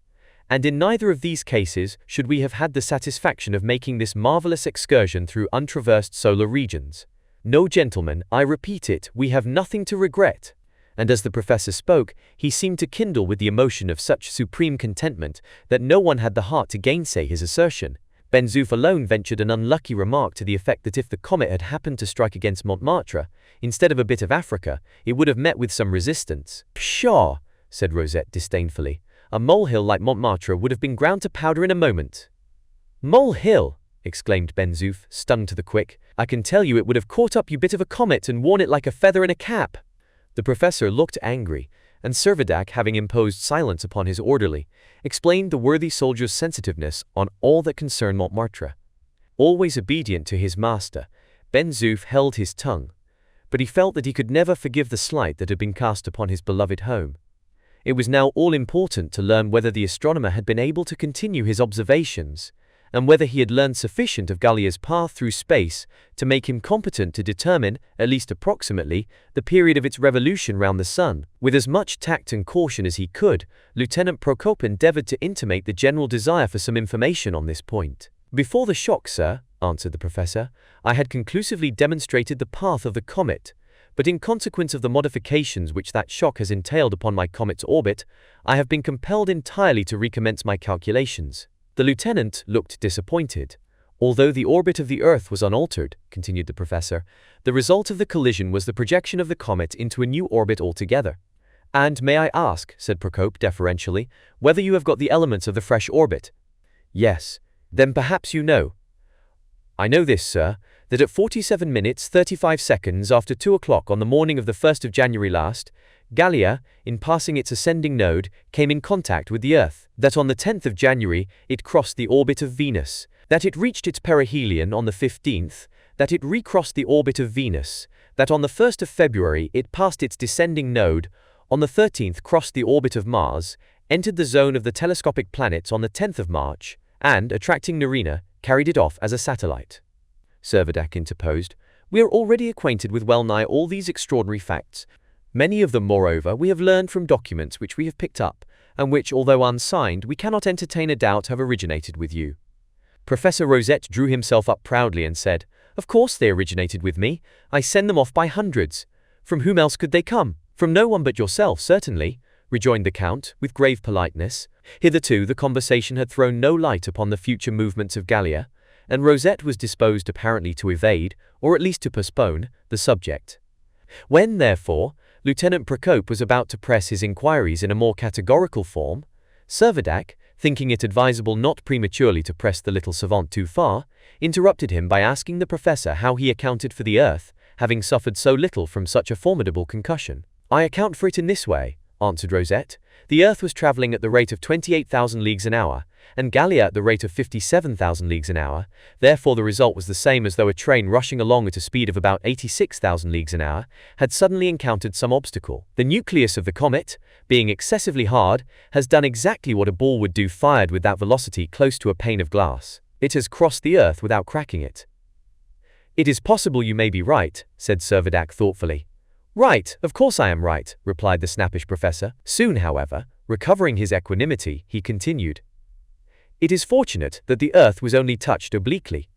[SPEAKER 1] And in neither of these cases should we have had the satisfaction of making this marvelous excursion through untraversed solar regions. No, gentlemen, I repeat it, we have nothing to regret." And as the professor spoke, he seemed to kindle with the emotion of such supreme contentment that no one had the heart to gainsay his assertion. Ben-Zoof alone ventured an unlucky remark to the effect that if the comet had happened to strike against Montmartre, instead of a bit of Africa, it would have met with some resistance. "Pshaw!" said Rosette disdainfully. "A molehill like Montmartre would have been ground to powder in a moment." "Molehill!" exclaimed Ben-Zoof, stung to the quick. "I can tell you it would have caught up you bit of a comet and worn it like a feather in a cap." The professor looked angry, and Servadac, having imposed silence upon his orderly, explained the worthy soldier's sensitiveness on all that concerned Montmartre. Always obedient to his master, Ben-Zoof held his tongue, but he felt that he could never forgive the slight that had been cast upon his beloved home. It was now all important to learn whether the astronomer had been able to continue his observations, and whether he had learned sufficient of Gallia's path through space to make him competent to determine, at least approximately, the period of its revolution round the sun. With as much tact and caution as he could, Lieutenant Procope endeavored to intimate the general desire for some information on this point. "Before the shock, sir," answered the professor, "I had conclusively demonstrated the path of the comet, but in consequence of the modifications which that shock has entailed upon my comet's orbit, I have been compelled entirely to recommence my calculations." The lieutenant looked disappointed. "Although the orbit of the Earth was unaltered," continued the professor, "the result of the collision was the projection of the comet into a new orbit altogether." "And may I ask," said Procope deferentially, "whether you have got the elements of the fresh orbit?" "Yes." "Then perhaps you know." "I know this, sir, that at 47 minutes 35 seconds after 2 o'clock on the morning of the 1st of January last, Gallia, in passing its ascending node, came in contact with the Earth, that on the 10th of January it crossed the orbit of Venus, that it reached its perihelion on the 15th, that it recrossed the orbit of Venus, that on the 1st of February it passed its descending node, on the 13th crossed the orbit of Mars, entered the zone of the telescopic planets on the 10th of March, and, attracting Nerina, carried it off as a satellite." Servadac interposed. "We are already acquainted with well-nigh all these extraordinary facts. Many of them, moreover, we have learned from documents which we have picked up, and which, although unsigned, we cannot entertain a doubt have originated with you." Professor Rosette drew himself up proudly and said, "Of course they originated with me. I send them off by hundreds. From whom else could they come?" "From no one but yourself, certainly," rejoined the Count, with grave politeness. Hitherto the conversation had thrown no light upon the future movements of Gallia, and Rosette was disposed apparently to evade, or at least to postpone, the subject. When, therefore, Lieutenant Procope was about to press his inquiries in a more categorical form, Servadac, thinking it advisable not prematurely to press the little savant too far, interrupted him by asking the professor how he accounted for the Earth, having suffered so little from such a formidable concussion. "I account for it in this way," answered Rosette. "The Earth was traveling at the rate of 28,000 leagues an hour, and Gallia at the rate of 57,000 leagues an hour, therefore the result was the same as though a train rushing along at a speed of about 86,000 leagues an hour had suddenly encountered some obstacle. The nucleus of the comet, being excessively hard, has done exactly what a ball would do fired with that velocity close to a pane of glass. It has crossed the Earth without cracking it." "It is possible you may be right," said Servadac thoughtfully. "Right, of course I am right," replied the snappish professor. "Soon, however, Recovering his equanimity, he continued, "It is fortunate that the Earth was only touched obliquely.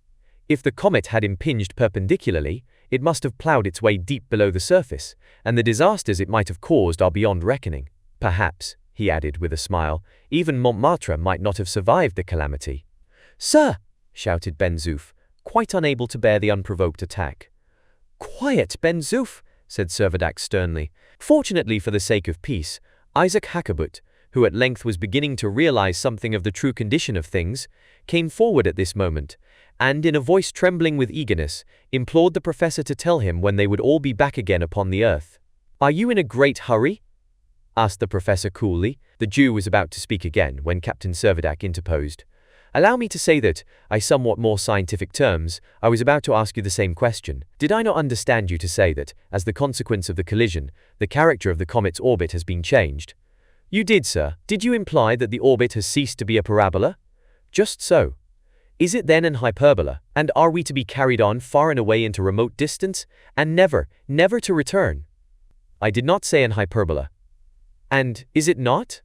[SPEAKER 1] If the comet had impinged perpendicularly, it must have plowed its way deep below the surface, and the disasters it might have caused are beyond reckoning. Perhaps," he added with a smile, "even Montmartre might not have survived the calamity." "Sir!" shouted Ben Zoof, quite unable to bear the unprovoked attack. "Quiet, Ben Zoof," said Servadac sternly. Fortunately for the sake of peace, Isaac Hakkabut, who at length was beginning to realize something of the true condition of things, came forward at this moment, and in a voice trembling with eagerness, implored the professor to tell him when they would all be back again upon the earth. "Are you in a great hurry?" asked the professor coolly. The Jew was about to speak again when Captain Servadac interposed. "Allow me to say that, in somewhat more scientific terms, I was about to ask you the same question. Did I not understand you to say that, as the consequence of the collision, the character of the comet's orbit has been changed?" "You did, sir. Did you imply that the orbit has ceased to be a parabola?" "Just so. Is it then an hyperbola, and are we to be carried on far and away into remote distance, and never, never to return?" "I did not say an hyperbola." "And is it not?"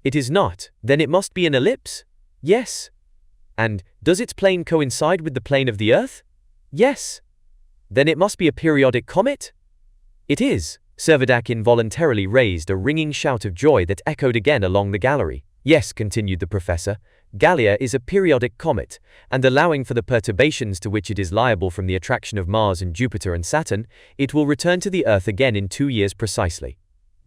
[SPEAKER 1] "It is not. Then it must be an ellipse?" "Yes." "And does its plane coincide with the plane of the Earth?" "Yes." "Then it must be a periodic comet?" "It is." Servadac involuntarily raised a ringing shout of joy that echoed again along the gallery. "Yes," continued the professor, "Gallia is a periodic comet, and allowing for the perturbations to which it is liable from the attraction of Mars and Jupiter and Saturn, it will return to the Earth again in 2 years precisely."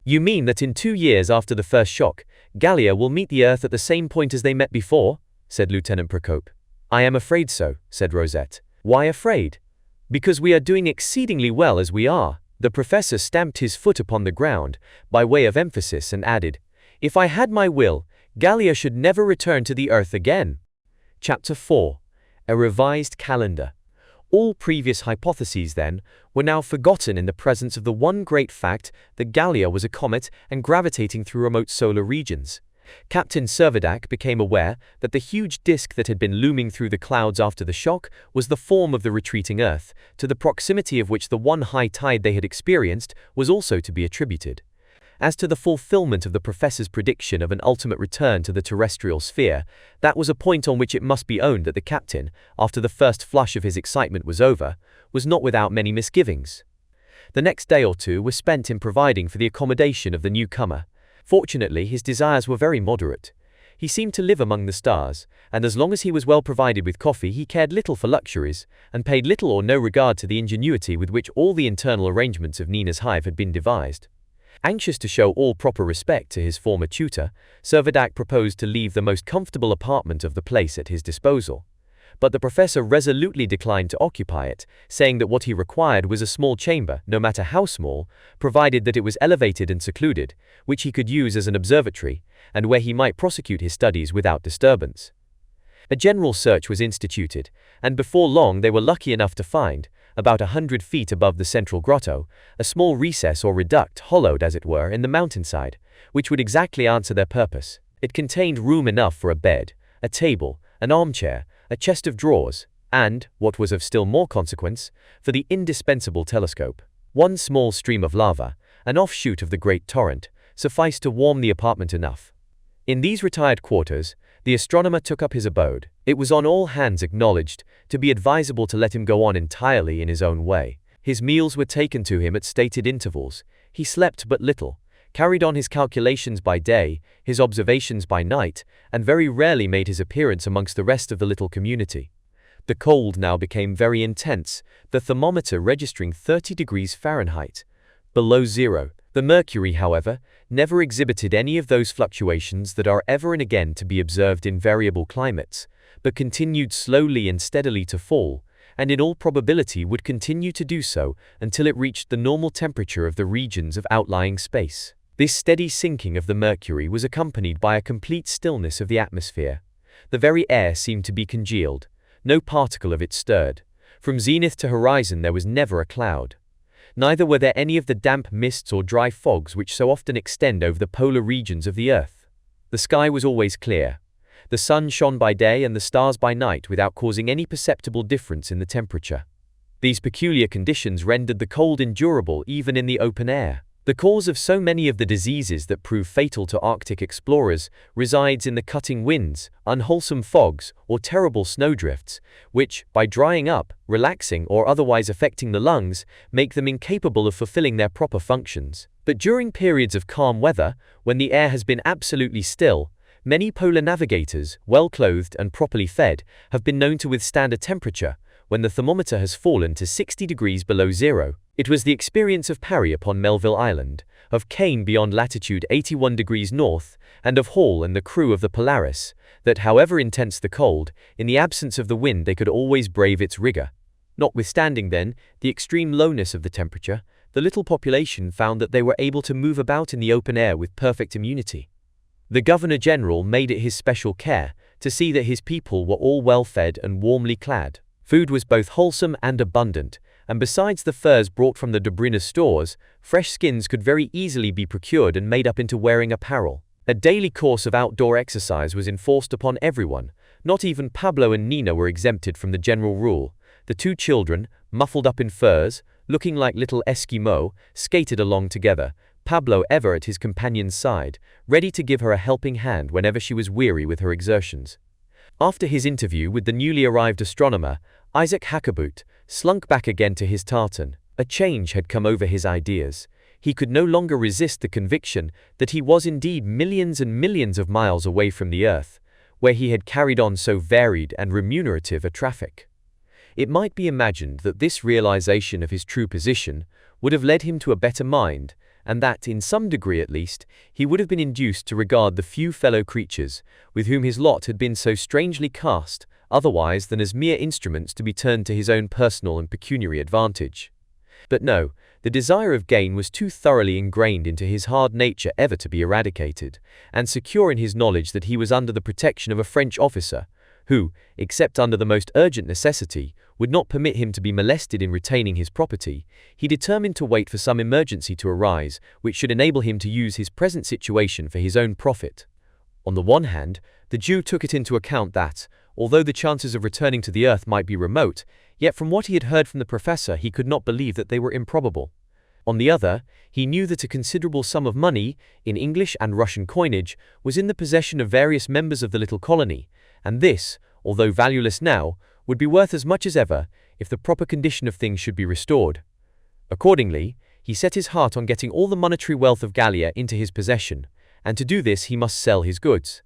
[SPEAKER 1] "You mean that in 2 years after the first shock, Gallia will meet the Earth at the same point as they met before?" said Lieutenant Procope. "I am afraid so," said Rosette. "Why afraid?" "Because we are doing exceedingly well as we are." The professor stamped his foot upon the ground, by way of emphasis, and added, "If I had my will, Gallia should never return to the Earth again." Chapter 4. A Revised Calendar. All previous hypotheses, then, were now forgotten in the presence of the one great fact that Gallia was a comet and gravitating through remote solar regions. Captain Servadac became aware that the huge disk that had been looming through the clouds after the shock was the form of the retreating Earth, to the proximity of which the one high tide they had experienced was also to be attributed. As to the fulfillment of the professor's prediction of an ultimate return to the terrestrial sphere, that was a point on which it must be owned that the captain, after the first flush of his excitement was over, was not without many misgivings. The next day or two were spent in providing for the accommodation of the newcomer. Fortunately, his desires were very moderate. He seemed to live among the stars, and as long as he was well provided with coffee he cared little for luxuries, and paid little or no regard to the ingenuity with which all the internal arrangements of Nina's hive had been devised. Anxious to show all proper respect to his former tutor, Servadac proposed to leave the most comfortable apartment of the place at his disposal. But the professor resolutely declined to occupy it, saying that what he required was a small chamber, no matter how small, provided that it was elevated and secluded, which he could use as an observatory, and where he might prosecute his studies without disturbance. A general search was instituted, and before long they were lucky enough to find, about 100 feet above the central grotto, a small recess or reduct hollowed as it were in the mountainside, which would exactly answer their purpose. It contained room enough for a bed, a table, an armchair, a chest of drawers, and, what was of still more consequence, for the indispensable telescope. One small stream of lava, an offshoot of the great torrent, sufficed to warm the apartment enough. In these retired quarters, the astronomer took up his abode. It was on all hands acknowledged to be advisable to let him go on entirely in his own way. His meals were taken to him at stated intervals. He slept but little, carried on his calculations by day, his observations by night, and very rarely made his appearance amongst the rest of the little community. The cold now became very intense, the thermometer registering 30 degrees Fahrenheit, below zero. The mercury, however, never exhibited any of those fluctuations that are ever and again to be observed in variable climates, but continued slowly and steadily to fall, and in all probability would continue to do so until it reached the normal temperature of the regions of outlying space. This steady sinking of the mercury was accompanied by a complete stillness of the atmosphere. The very air seemed to be congealed. No particle of it stirred. From zenith to horizon there was never a cloud. Neither were there any of the damp mists or dry fogs which so often extend over the polar regions of the earth. The sky was always clear. The sun shone by day and the stars by night without causing any perceptible difference in the temperature. These peculiar conditions rendered the cold endurable even in the open air. The cause of so many of the diseases that prove fatal to Arctic explorers resides in the cutting winds, unwholesome fogs, or terrible snowdrifts, which, by drying up, relaxing, or otherwise affecting the lungs, make them incapable of fulfilling their proper functions. But during periods of calm weather, when the air has been absolutely still, many polar navigators, well-clothed and properly fed, have been known to withstand a temperature when the thermometer has fallen to 60 degrees below zero. It was the experience of Parry upon Melville Island, of Kane beyond latitude 81 degrees north, and of Hall and the crew of the Polaris, that however intense the cold, in the absence of the wind they could always brave its rigor. Notwithstanding, then, the extreme lowness of the temperature, the little population found that they were able to move about in the open air with perfect immunity. The Governor-General made it his special care to see that his people were all well fed and warmly clad. Food was both wholesome and abundant, and besides the furs brought from the Dobryna stores, fresh skins could very easily be procured and made up into wearing apparel. A daily course of outdoor exercise was enforced upon everyone. Not even Pablo and Nina were exempted from the general rule. The two children, muffled up in furs, looking like little Eskimo, skated along together, Pablo ever at his companion's side, ready to give her a helping hand whenever she was weary with her exertions. After his interview with the newly arrived astronomer, Isaac Hakkabut slunk back again to his tartan. A change had come over his ideas. He could no longer resist the conviction that he was indeed millions and millions of miles away from the Earth, where he had carried on so varied and remunerative a traffic. It might be imagined that this realization of his true position would have led him to a better mind, and that, in some degree at least, he would have been induced to regard the few fellow creatures with whom his lot had been so strangely cast, otherwise than as mere instruments to be turned to his own personal and pecuniary advantage. But no, the desire of gain was too thoroughly ingrained into his hard nature ever to be eradicated, and secure in his knowledge that he was under the protection of a French officer, who, except under the most urgent necessity, would not permit him to be molested in retaining his property, he determined to wait for some emergency to arise which should enable him to use his present situation for his own profit. On the one hand, the Jew took it into account that, although the chances of returning to the earth might be remote, yet from what he had heard from the professor he could not believe that they were improbable. On the other, he knew that a considerable sum of money, in English and Russian coinage, was in the possession of various members of the little colony, and this, although valueless now, would be worth as much as ever if the proper condition of things should be restored. Accordingly, he set his heart on getting all the monetary wealth of Gallia into his possession, and to do this he must sell his goods.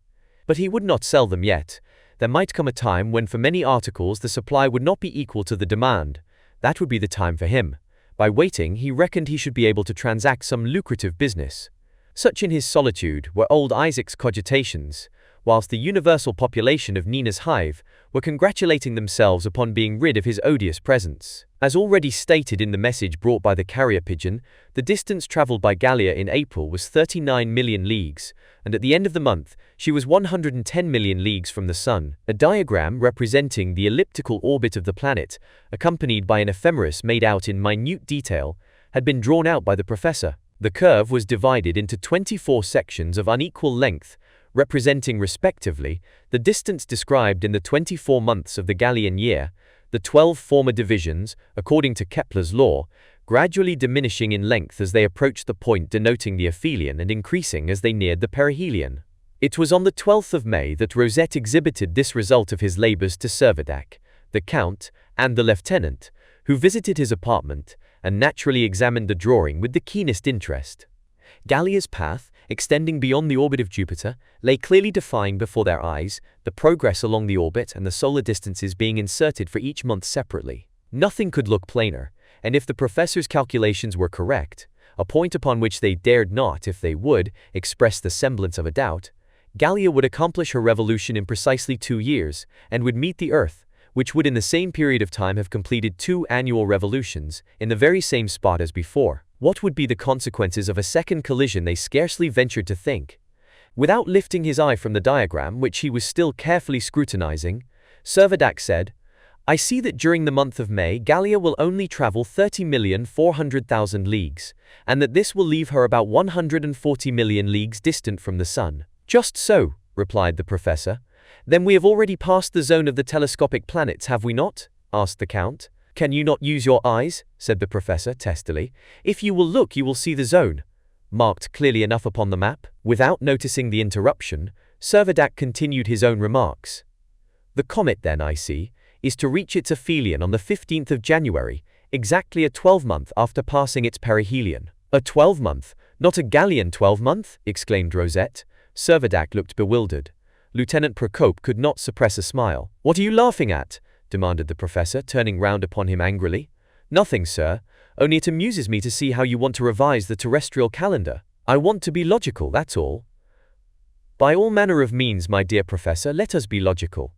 [SPEAKER 1] But he would not sell them yet. There might come a time when for many articles the supply would not be equal to the demand. That would be the time for him. By waiting, he reckoned he should be able to transact some lucrative business. Such in his solitude were old Isaac's cogitations, whilst the universal population of Nina's hive were congratulating themselves upon being rid of his odious presence. As already stated in the message brought by the carrier pigeon, the distance travelled by Gallia in April was 39 million leagues, and at the end of the month she was 110 million leagues from the Sun. A diagram representing the elliptical orbit of the planet, accompanied by an ephemeris made out in minute detail, had been drawn out by the professor. The curve was divided into 24 sections of unequal length, representing respectively the distance described in the 24 months of the Gallian year, the 12 former divisions, according to Kepler's law, gradually diminishing in length as they approached the point denoting the aphelion and increasing as they neared the perihelion. It was on the 12th of May that Rosette exhibited this result of his labors to Servadac, the Count, and the Lieutenant, who visited his apartment and naturally examined the drawing with the keenest interest. Gallia's path, extending beyond the orbit of Jupiter, lay clearly defined before their eyes, the progress along the orbit and the solar distances being inserted for each month separately. Nothing could look plainer, and if the professor's calculations were correct, a point upon which they dared not, if they would, express the semblance of a doubt, Gallia would accomplish her revolution in precisely 2 years, and would meet the Earth, which would in the same period of time have completed 2 annual revolutions, in the very same spot as before. What would be the consequences of a second collision they scarcely ventured to think. Without lifting his eye from the diagram, which he was still carefully scrutinizing, Servadac said, "I see that during the month of May Gallia will only travel 30,400,000 leagues, and that this will leave her about 140 million leagues distant from the Sun." "Just so," replied the professor. "Then we have already passed the zone of the telescopic planets, have we not?" asked the Count. "Can you not use your eyes?" said the professor testily. "If you will look you will see the zone." marked clearly enough upon the map. Without noticing the interruption, Servadac continued his own remarks. The comet, then, I see, is to reach its aphelion on the 15th of January, exactly a 12-month after passing its perihelion. A 12-month, not a Gallian 12-month? Exclaimed Rosette. Servadac looked bewildered. Lieutenant Procope could not suppress a smile. What are you laughing at? Demanded the professor, turning round upon him angrily. Nothing, sir. Only it amuses me to see how you want to revise the terrestrial calendar. I want to be logical, that's all. By all manner of means, my dear professor, let us be logical.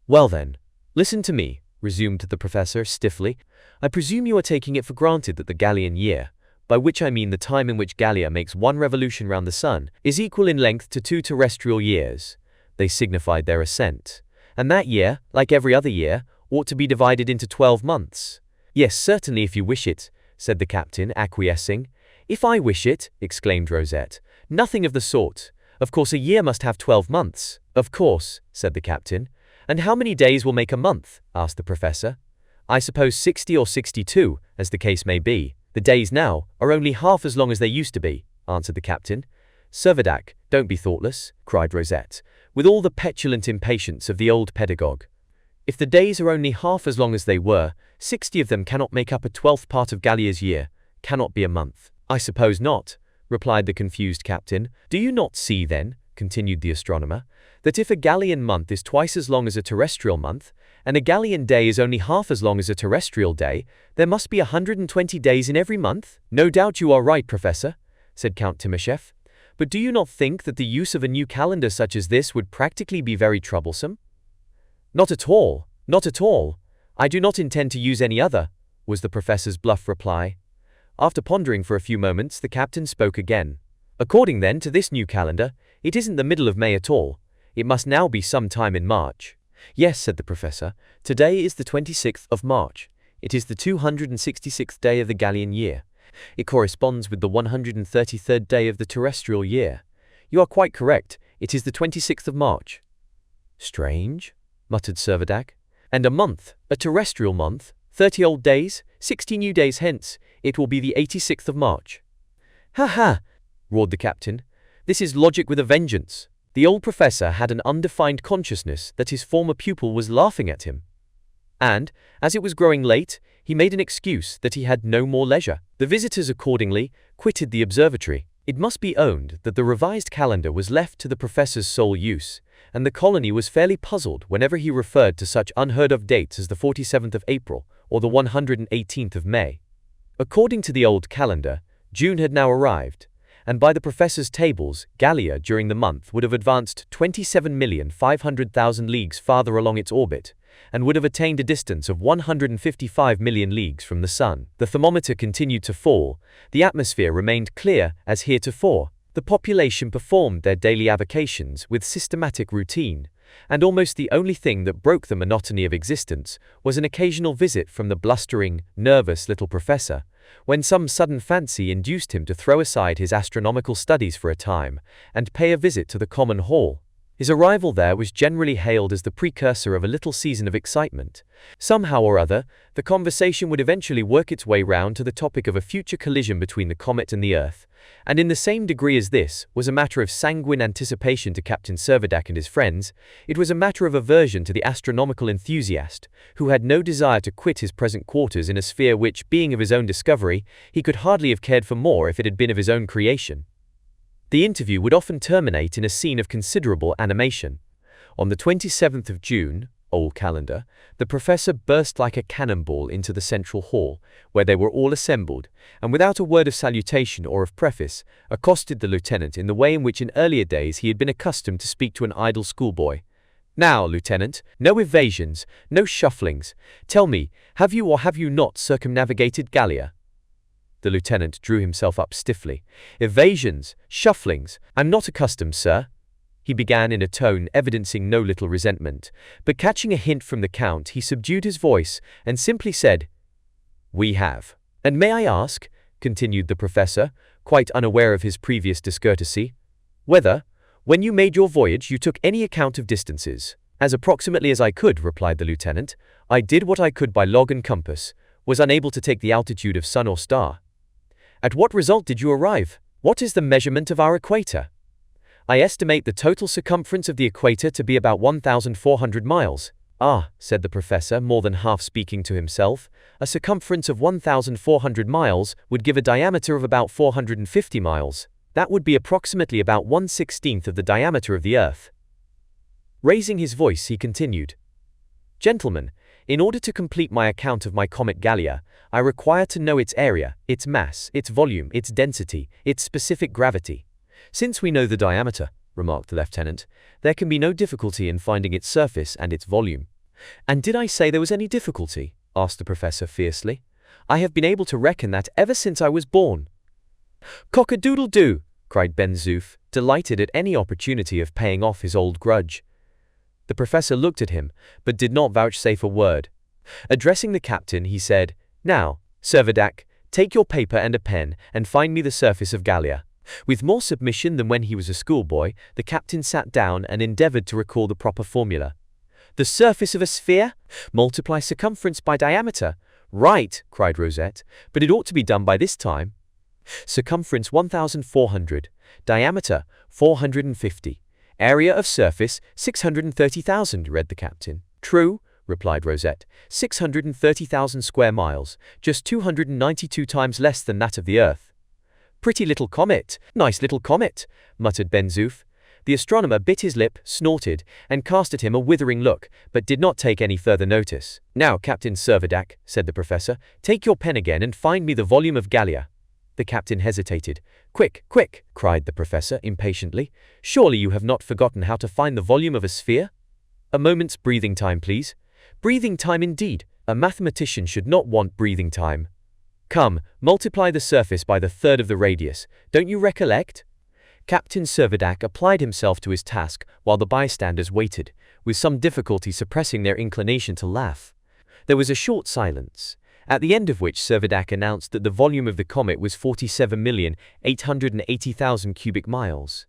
[SPEAKER 1] Well then, listen to me, resumed the professor stiffly. I presume you are taking it for granted that the Gallian year, by which I mean the time in which Gallia makes one revolution round the sun, is equal in length to 2 terrestrial years. They signified their assent. And that year, like every other year, ought to be divided into 12 months. Yes, certainly, if you wish it, said the captain, acquiescing. If I wish it, exclaimed Rosette. Nothing of the sort. Of course a year must have 12 months. Of course, said the captain. And how many days will make a month? Asked the professor. I suppose 60 or 62, as the case may be. The days now are only half as long as they used to be, answered the captain. Servadac, don't be thoughtless, cried Rosette, with all the petulant impatience of the old pedagogue. If the days are only half as long as they were, 60 of them cannot make up a 12th part of Gallia's year, cannot be a month. I suppose not, replied the confused captain. Do you not see, then, continued the astronomer, that if a Gallian month is twice as long as a terrestrial month, and a Gallian day is only half as long as a terrestrial day, there must be 120 days in every month? No doubt you are right, Professor, said Count Timascheff. But do you not think that the use of a new calendar such as this would practically be very troublesome? Not at all, not at all. I do not intend to use any other, was the professor's bluff reply. After pondering for a few moments, the captain spoke again. According then to this new calendar, it isn't the middle of May at all. It must now be some time in March. Yes, said the professor. Today is the 26th of March. It is the 266th day of the Gallian year. It corresponds with the 133rd day of the terrestrial year. You are quite correct. It is the 26th of March. Strange, muttered Servadac. And a month, a terrestrial month, 30 old days, 60 new days hence, it will be the 86th of March. Ha ha, roared the captain. This is logic with a vengeance. The old professor had an undefined consciousness that his former pupil was laughing at him. And, as it was growing late, he made an excuse that he had no more leisure. The visitors accordingly quitted the observatory. It must be owned that the revised calendar was left to the professor's sole use, and the colony was fairly puzzled whenever he referred to such unheard-of dates as the 47th of April or the 118th of May. According to the old calendar, June had now arrived, and by the professor's tables, Gallia during the month would have advanced 27,500,000 leagues farther along its orbit, and would have attained a distance of 155 million leagues from the sun. The thermometer continued to fall, the atmosphere remained clear as heretofore, the population performed their daily avocations with systematic routine, and almost the only thing that broke the monotony of existence was an occasional visit from the blustering, nervous little professor, when some sudden fancy induced him to throw aside his astronomical studies for a time and pay a visit to the common hall. His arrival there was generally hailed as the precursor of a little season of excitement. Somehow or other, the conversation would eventually work its way round to the topic of a future collision between the comet and the Earth, and in the same degree as this was a matter of sanguine anticipation to Captain Servadac and his friends, it was a matter of aversion to the astronomical enthusiast, who had no desire to quit his present quarters in a sphere which, being of his own discovery, he could hardly have cared for more if it had been of his own creation. The interview would often terminate in a scene of considerable animation. On the 27th of June, old calendar, the professor burst like a cannonball into the central hall, where they were all assembled, and without a word of salutation or of preface, accosted the lieutenant in the way in which in earlier days he had been accustomed to speak to an idle schoolboy. Now, lieutenant, no evasions, no shufflings. Tell me, have you or have you not circumnavigated Gallia? The lieutenant drew himself up stiffly. Evasions, shufflings, I'm not accustomed, sir. He began in a tone evidencing no little resentment, but catching a hint from the count, he subdued his voice and simply said, "We have." And may I ask, continued the professor, quite unaware of his previous discourtesy, whether, when you made your voyage, you took any account of distances? As approximately as I could, replied the lieutenant. I did what I could by log and compass, was unable to take the altitude of sun or star. At what result did you arrive? What is the measurement of our equator? I estimate the total circumference of the equator to be about 1,400 miles. Ah, said the professor, more than half speaking to himself, a circumference of 1,400 miles would give a diameter of about 450 miles. That would be approximately about 1/16 of the diameter of the Earth. Raising his voice, he continued, Gentlemen, in order to complete my account of my comet Gallia, I require to know its area, its mass, its volume, its density, its specific gravity. Since we know the diameter, remarked the lieutenant, there can be no difficulty in finding its surface and its volume. And did I say there was any difficulty? Asked the professor fiercely. I have been able to reckon that ever since I was born. Cock-a-doodle-doo, cried Ben Zoof, delighted at any opportunity of paying off his old grudge. The professor looked at him, but did not vouchsafe a word. Addressing the captain, he said, Now, Servadac, take your paper and a pen, and find me the surface of Gallia. With more submission than when he was a schoolboy, the captain sat down and endeavored to recall the proper formula. The surface of a sphere? Multiply circumference by diameter. Right, cried Rosette, but it ought to be done by this time. Circumference 1,400, diameter 450, area of surface 630,000, read the captain. True, replied Rosette, 630,000 square miles, just 292 times less than that of the Earth. Pretty little comet, nice little comet, muttered Ben Zoof. The astronomer bit his lip, snorted, and cast at him a withering look, but did not take any further notice. Now, Captain Servadac, said the professor, take your pen again and find me the volume of Gallia. The captain hesitated. Quick, quick, cried the professor impatiently. Surely you have not forgotten how to find the volume of a sphere? A moment's breathing time, please. Breathing time indeed. A mathematician should not want breathing time. Come, multiply the surface by the third of the radius. Don't you recollect? Captain Servadac applied himself to his task while the bystanders waited, with some difficulty suppressing their inclination to laugh. There was a short silence, at the end of which Servadac announced that the volume of the comet was 47,880,000 cubic miles.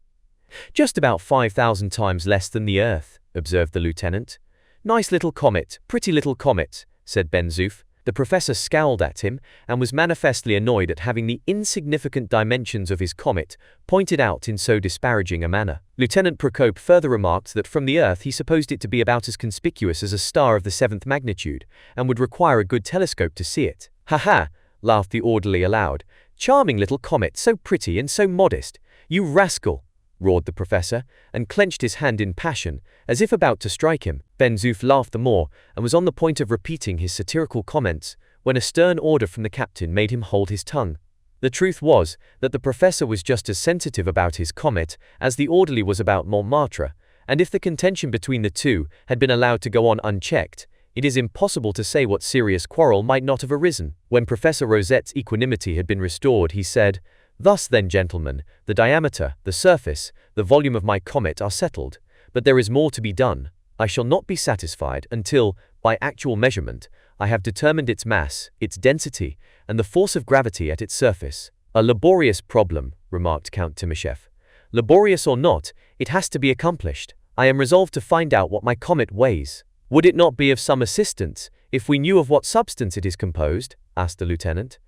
[SPEAKER 1] Just about 5,000 times less than the Earth, observed the lieutenant. Nice little comet, pretty little comet, said Ben Zoof. The professor scowled at him and was manifestly annoyed at having the insignificant dimensions of his comet pointed out in so disparaging a manner. Lieutenant Procope further remarked that from the Earth he supposed it to be about as conspicuous as a star of the 7th magnitude, and would require a good telescope to see it. Ha ha, laughed the orderly aloud. Charming little comet, so pretty and so modest. You rascal, roared the professor, and clenched his hand in passion, as if about to strike him. Ben Zoof laughed the more, and was on the point of repeating his satirical comments, when a stern order from the captain made him hold his tongue. The truth was that the professor was just as sensitive about his comet as the orderly was about Montmartre, and if the contention between the two had been allowed to go on unchecked, it is impossible to say what serious quarrel might not have arisen. When Professor Rosette's equanimity had been restored, he said, Thus then, gentlemen, the diameter, the surface, the volume of my comet are settled, but there is more to be done. I shall not be satisfied until, by actual measurement, I have determined its mass, its density, and the force of gravity at its surface. A laborious problem, remarked Count Timascheff. Laborious or not, it has to be accomplished. I am resolved to find out what my comet weighs. Would it not be of some assistance if we knew of what substance it is composed? Asked the lieutenant.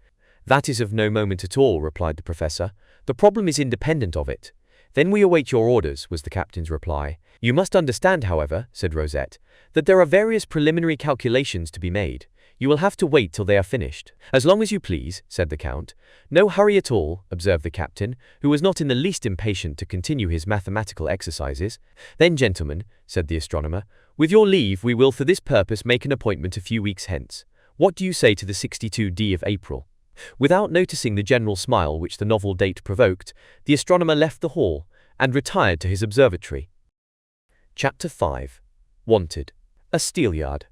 [SPEAKER 1] That is of no moment at all, replied the professor. The problem is independent of it. Then we await your orders, was the captain's reply. You must understand, however, said Rosette, that there are various preliminary calculations to be made. You will have to wait till they are finished. As long as you please, said the count. No hurry at all, observed the captain, who was not in the least impatient to continue his mathematical exercises. Then, gentlemen, said the astronomer, with your leave we will for this purpose make an appointment a few weeks hence. What do you say to the 62d of April? Without noticing the general smile which the novel date provoked, the astronomer left the hall and retired to his observatory. Chapter 5. Wanted. A steelyard.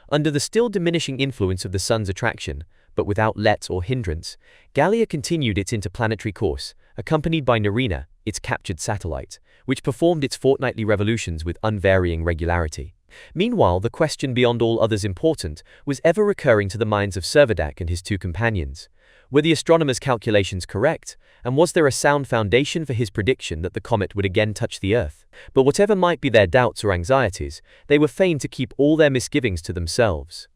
[SPEAKER 1] Under the still diminishing influence of the sun's attraction, but without let or hindrance, Gallia continued its interplanetary course, accompanied by Nerina, its captured satellite, which performed its fortnightly revolutions with unvarying regularity. Meanwhile, the question beyond all others important was ever recurring to the minds of Servadac and his two companions. Were the astronomer's calculations correct, and was there a sound foundation for his prediction that the comet would again touch the Earth? But whatever might be their doubts or anxieties, they were fain to keep all their misgivings to themselves.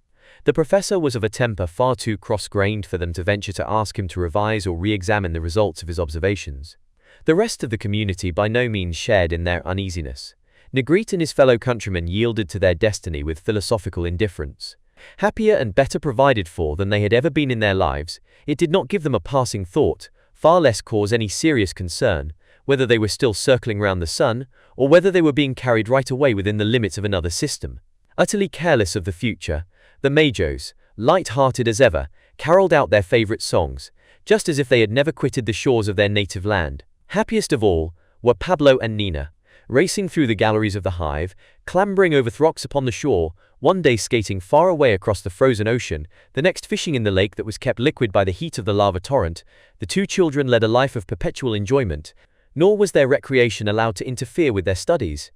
[SPEAKER 1] The professor was of a temper far too cross-grained for them to venture to ask him to revise or re-examine the results of his observations. The rest of the community by no means shared in their uneasiness. Negrete and his fellow countrymen yielded to their destiny with philosophical indifference. Happier and better provided for than they had ever been in their lives, it did not give them a passing thought, far less cause any serious concern, whether they were still circling round the sun, or whether they were being carried right away within the limits of another system. Utterly careless of the future, the Majos, light-hearted as ever, caroled out their favorite songs, just as if they had never quitted the shores of their native land. Happiest of all were Pablo and Nina, racing through the galleries of the hive, clambering over rocks upon the shore, one day skating far away across the frozen ocean, the next fishing in the lake that was kept liquid by the heat of the lava torrent. The two children led a life of perpetual enjoyment, nor was their recreation allowed to interfere with their studies.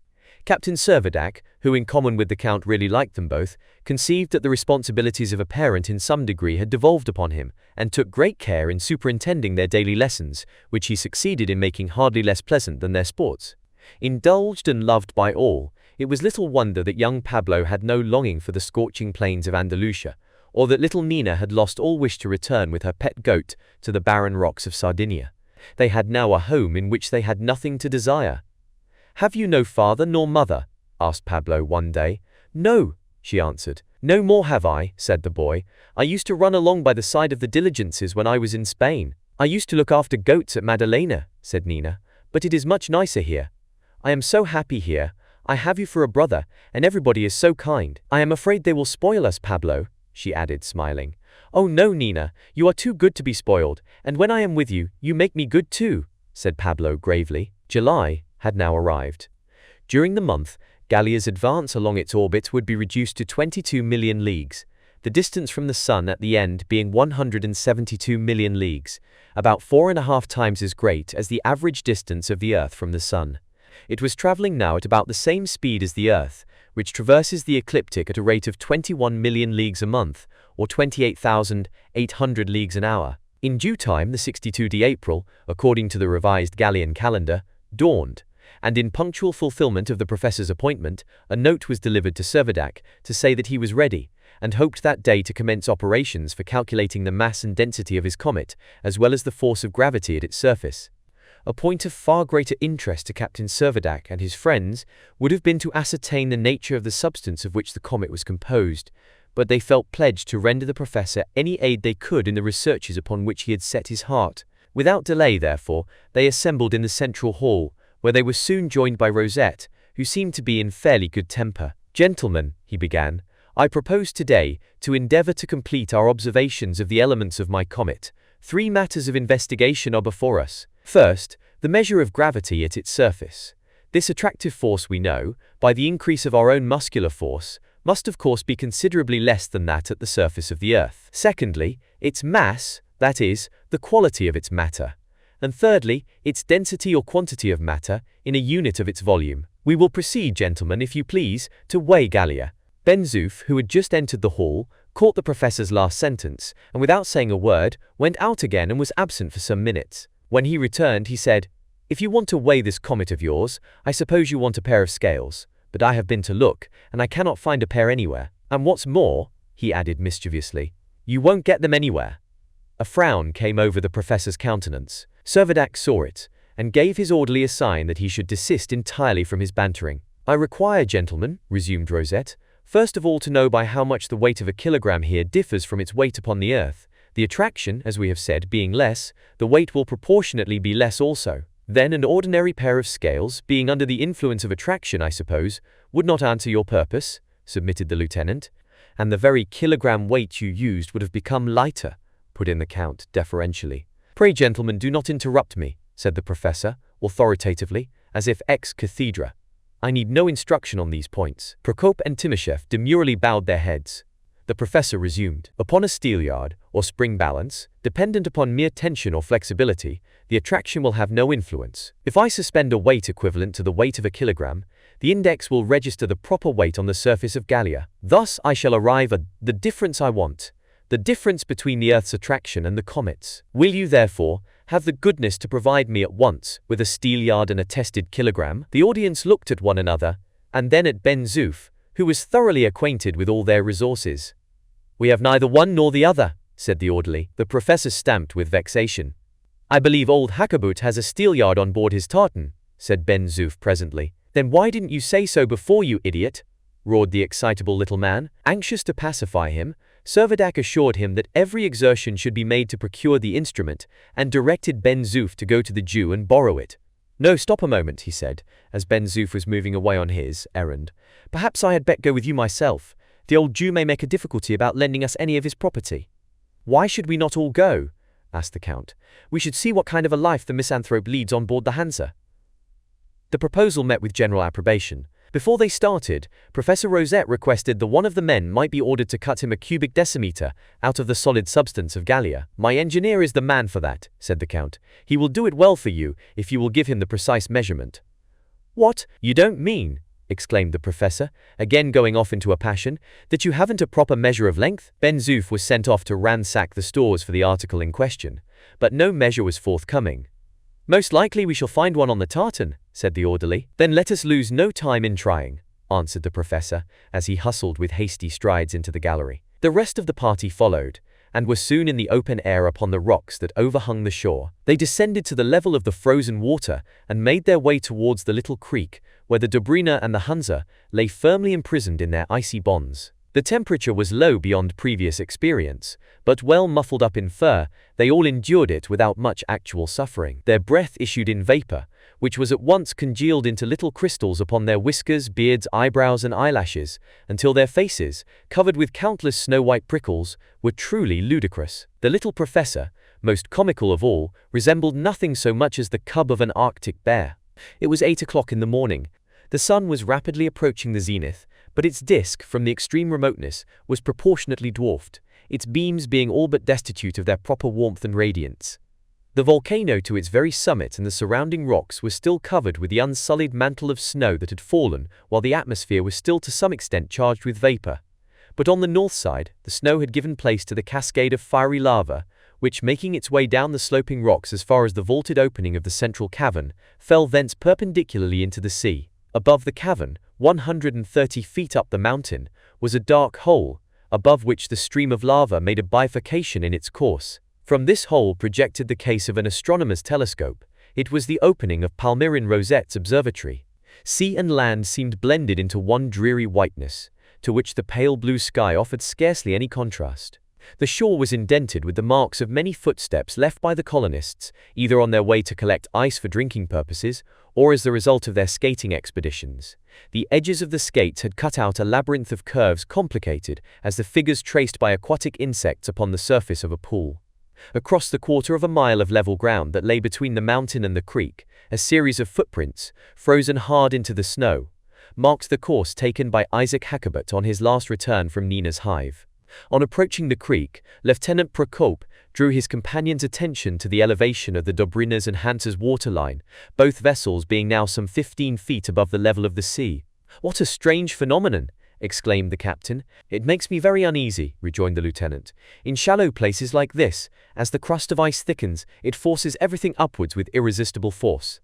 [SPEAKER 1] Captain Servadac, who in common with the Count really liked them both, conceived that the responsibilities of a parent in some degree had devolved upon him, and took great care in superintending their daily lessons, which he succeeded in making hardly less pleasant than their sports. Indulged and loved by all, it was little wonder that young Pablo had no longing for the scorching plains of Andalusia, or that little Nina had lost all wish to return with her pet goat to the barren rocks of Sardinia. They had now a home in which they had nothing to desire. "Have you no father nor mother?" asked Pablo one day. "No," she answered. "No more have I," said the boy. "I used to run along by the side of the diligences when I was in Spain. I used to look after goats at Madalena," said Nina. "But it is much nicer here. I am so happy here. I have you for a brother, and everybody is so kind. I am afraid they will spoil us, Pablo," she added, smiling. "Oh no, Nina, you are too good to be spoiled, and when I am with you, you make me good too," said Pablo gravely. July had now arrived. During the month, Gallia's advance along its orbit would be reduced to 22 million leagues, the distance from the Sun at the end being 172 million leagues, about 4.5 times as great as the average distance of the Earth from the Sun. It was traveling now at about the same speed as the Earth, which traverses the ecliptic at a rate of 21 million leagues a month, or 28,800 leagues an hour. In due time, the 62nd April, according to the revised Gallian calendar, dawned, and in punctual fulfillment of the professor's appointment, a note was delivered to Servadac to say that he was ready, and hoped that day to commence operations for calculating the mass and density of his comet, as well as the force of gravity at its surface. A point of far greater interest to Captain Servadac and his friends would have been to ascertain the nature of the substance of which the comet was composed, but they felt pledged to render the professor any aid they could in the researches upon which he had set his heart. Without delay, therefore, they assembled in the central hall, where they were soon joined by Rosette, who seemed to be in fairly good temper. "Gentlemen," he began, "I propose today to endeavor to complete our observations of the elements of my comet. 3 matters of investigation are before us. First, the measure of gravity at its surface. This attractive force, we know, by the increase of our own muscular force, must of course be considerably less than that at the surface of the Earth. Secondly, its mass, that is, the quality of its matter. And thirdly, its density or quantity of matter in a unit of its volume. We will proceed, gentlemen, if you please, to weigh Gallia." Ben-Zoof, who had just entered the hall, caught the professor's last sentence, and without saying a word, went out again and was absent for some minutes. When he returned, he said, "If you want to weigh this comet of yours, I suppose you want a pair of scales, but I have been to look, and I cannot find a pair anywhere. And what's more," he added mischievously, "you won't get them anywhere." A frown came over the professor's countenance. Servadac saw it, and gave his orderly a sign that he should desist entirely from his bantering. "I require, gentlemen," resumed Rosette, "first of all to know by how much the weight of a kilogram here differs from its weight upon the Earth. The attraction, as we have said, being less, the weight will proportionately be less also. Then an ordinary pair of scales, being under the influence of attraction, I suppose, would not answer your purpose," submitted the lieutenant. "And the very kilogram weight you used would have become lighter," put in the Count deferentially. "Pray, gentlemen, do not interrupt me," said the professor, authoritatively, as if ex cathedra. "I need no instruction on these points." Prokop and Timoshev demurely bowed their heads. The professor resumed. "Upon a steelyard, or spring balance, dependent upon mere tension or flexibility, the attraction will have no influence. If I suspend a weight equivalent to the weight of a kilogram, the index will register the proper weight on the surface of Gallia. Thus I shall arrive at the difference I want, the difference between the Earth's attraction and the comet's. Will you, therefore, have the goodness to provide me at once with a steelyard and a tested kilogram?" The audience looked at one another, and then at Ben-Zoof, who was thoroughly acquainted with all their resources. "We have neither one nor the other," said the orderly. The professor stamped with vexation. "I believe old Hakkabut has a steelyard on board his tartan," said Ben Zoof presently. "Then why didn't you say so before, you idiot?" roared the excitable little man. Anxious to pacify him, Servadac assured him that every exertion should be made to procure the instrument, and directed Ben Zoof to go to the Jew and borrow it. "No, stop a moment," he said, as Ben Zoof was moving away on his errand. "Perhaps I had better go with you myself. The old Jew may make a difficulty about lending us any of his property." "Why should we not all go?" asked the Count. "We should see what kind of a life the misanthrope leads on board the Hansa." The proposal met with general approbation. Before they started, Professor Rosette requested that one of the men might be ordered to cut him a cubic decimeter out of the solid substance of Gallia. "My engineer is the man for that," said the Count. "He will do it well for you, if you will give him the precise measurement." "What, you don't mean," exclaimed the professor, again going off into a passion, "that you haven't a proper measure of length?" Ben Zoof was sent off to ransack the stores for the article in question, but no measure was forthcoming. "Most likely we shall find one on the tartan," said the orderly. "Then let us lose no time in trying," answered the professor, as he hustled with hasty strides into the gallery. The rest of the party followed, and were soon in the open air upon the rocks that overhung the shore. They descended to the level of the frozen water and made their way towards the little creek, where the Dobryna and the Hansa lay firmly imprisoned in their icy bonds. The temperature was low beyond previous experience, but well muffled up in fur, they all endured it without much actual suffering. Their breath issued in vapor, which was at once congealed into little crystals upon their whiskers, beards, eyebrows, and eyelashes, until their faces, covered with countless snow-white prickles, were truly ludicrous. The little professor, most comical of all, resembled nothing so much as the cub of an Arctic bear. It was 8 o'clock in the morning. The sun was rapidly approaching the zenith, but its disk, from the extreme remoteness, was proportionately dwarfed, its beams being all but destitute of their proper warmth and radiance. The volcano to its very summit and the surrounding rocks were still covered with the unsullied mantle of snow that had fallen, while the atmosphere was still to some extent charged with vapor. But on the north side, the snow had given place to the cascade of fiery lava, which, making its way down the sloping rocks as far as the vaulted opening of the central cavern, fell thence perpendicularly into the sea. Above the cavern, 130 feet up the mountain, was a dark hole, above which the stream of lava made a bifurcation in its course. From this hole projected the case of an astronomer's telescope. It was the opening of Palmyrin Rosette's observatory. Sea and land seemed blended into one dreary whiteness, to which the pale blue sky offered scarcely any contrast. The shore was indented with the marks of many footsteps left by the colonists, either on their way to collect ice for drinking purposes, or as the result of their skating expeditions. The edges of the skates had cut out a labyrinth of curves complicated as the figures traced by aquatic insects upon the surface of a pool. Across the quarter of a mile of level ground that lay between the mountain and the creek, a series of footprints, frozen hard into the snow, marked the course taken by Isaac Hakkabut on his last return from Nina's hive. On approaching the creek, Lieutenant Procope drew his companion's attention to the elevation of the Dobryna's and Hansa's waterline, both vessels being now some 15 feet above the level of the sea. "What a strange phenomenon!" exclaimed the captain. "It makes me very uneasy," rejoined the lieutenant. "In shallow places like this, as the crust of ice thickens, it forces everything upwards with irresistible force."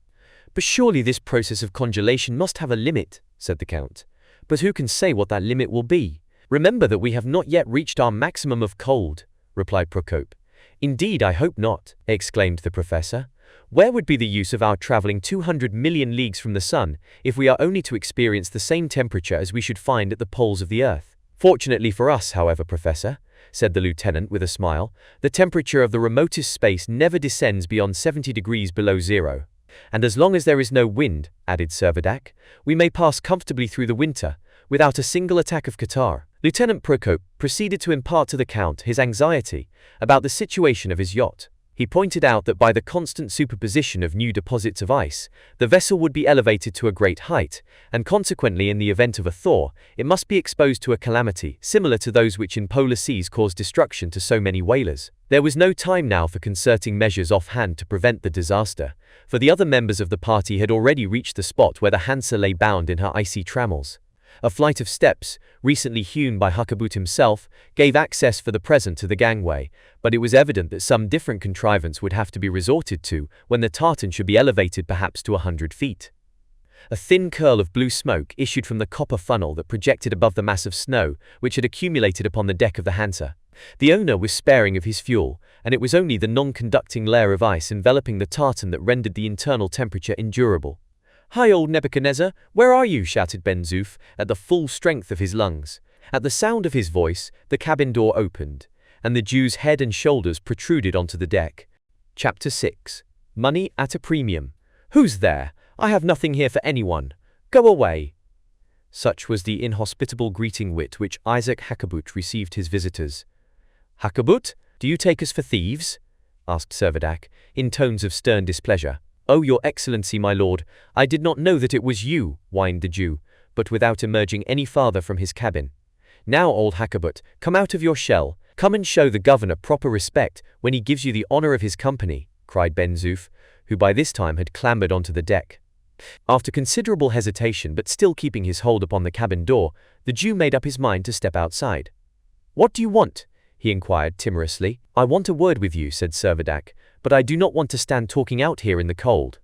[SPEAKER 1] "But surely this process of congelation must have a limit," said the count. "But who can say what that limit will be?" "Remember that we have not yet reached our maximum of cold," replied Procope. "Indeed, I hope not," exclaimed the professor. "Where would be the use of our traveling 200 million leagues from the sun, if we are only to experience the same temperature as we should find at the poles of the earth?" "Fortunately for us, however, Professor," said the lieutenant with a smile, "the temperature of the remotest space never descends beyond 70 degrees below zero. And as long as there is no wind," added Servadac, "we may pass comfortably through the winter, without a single attack of catarrh." Lieutenant Procope proceeded to impart to the Count his anxiety about the situation of his yacht. He pointed out that by the constant superposition of new deposits of ice, the vessel would be elevated to a great height, and consequently in the event of a thaw, it must be exposed to a calamity similar to those which in polar seas cause destruction to so many whalers. There was no time now for concerting measures off-hand to prevent the disaster, for the other members of the party had already reached the spot where the Hansa lay bound in her icy trammels. A flight of steps, recently hewn by Hakkabut himself, gave access for the present to the gangway, but it was evident that some different contrivance would have to be resorted to when the tartan should be elevated perhaps to 100 feet. A thin curl of blue smoke issued from the copper funnel that projected above the mass of snow which had accumulated upon the deck of the Hansa. The owner was sparing of his fuel, and it was only the non-conducting layer of ice enveloping the tartan that rendered the internal temperature endurable. "Hi, old Nebuchadnezzar, where are you?" shouted Ben Zoof, at the full strength of his lungs. At the sound of his voice, the cabin door opened, and the Jew's head and shoulders protruded onto the deck. Chapter 6. Money at a Premium. "Who's there? I have nothing here for anyone. Go away." Such was the inhospitable greeting with which Isaac Hakkabut received his visitors. "Hakkabut, do you take us for thieves?" asked Servadac, in tones of stern displeasure. "Oh, your excellency, my lord, I did not know that it was you," whined the Jew, but without emerging any farther from his cabin. "Now, old Hakkabut, come out of your shell. Come and show the governor proper respect when he gives you the honor of his company," cried Ben Zoof, who by this time had clambered onto the deck. After considerable hesitation but still keeping his hold upon the cabin door, the Jew made up his mind to step outside. "What do you want?" he inquired timorously. "I want a word with you," said Servadac, "but I do not want to stand talking out here in the cold."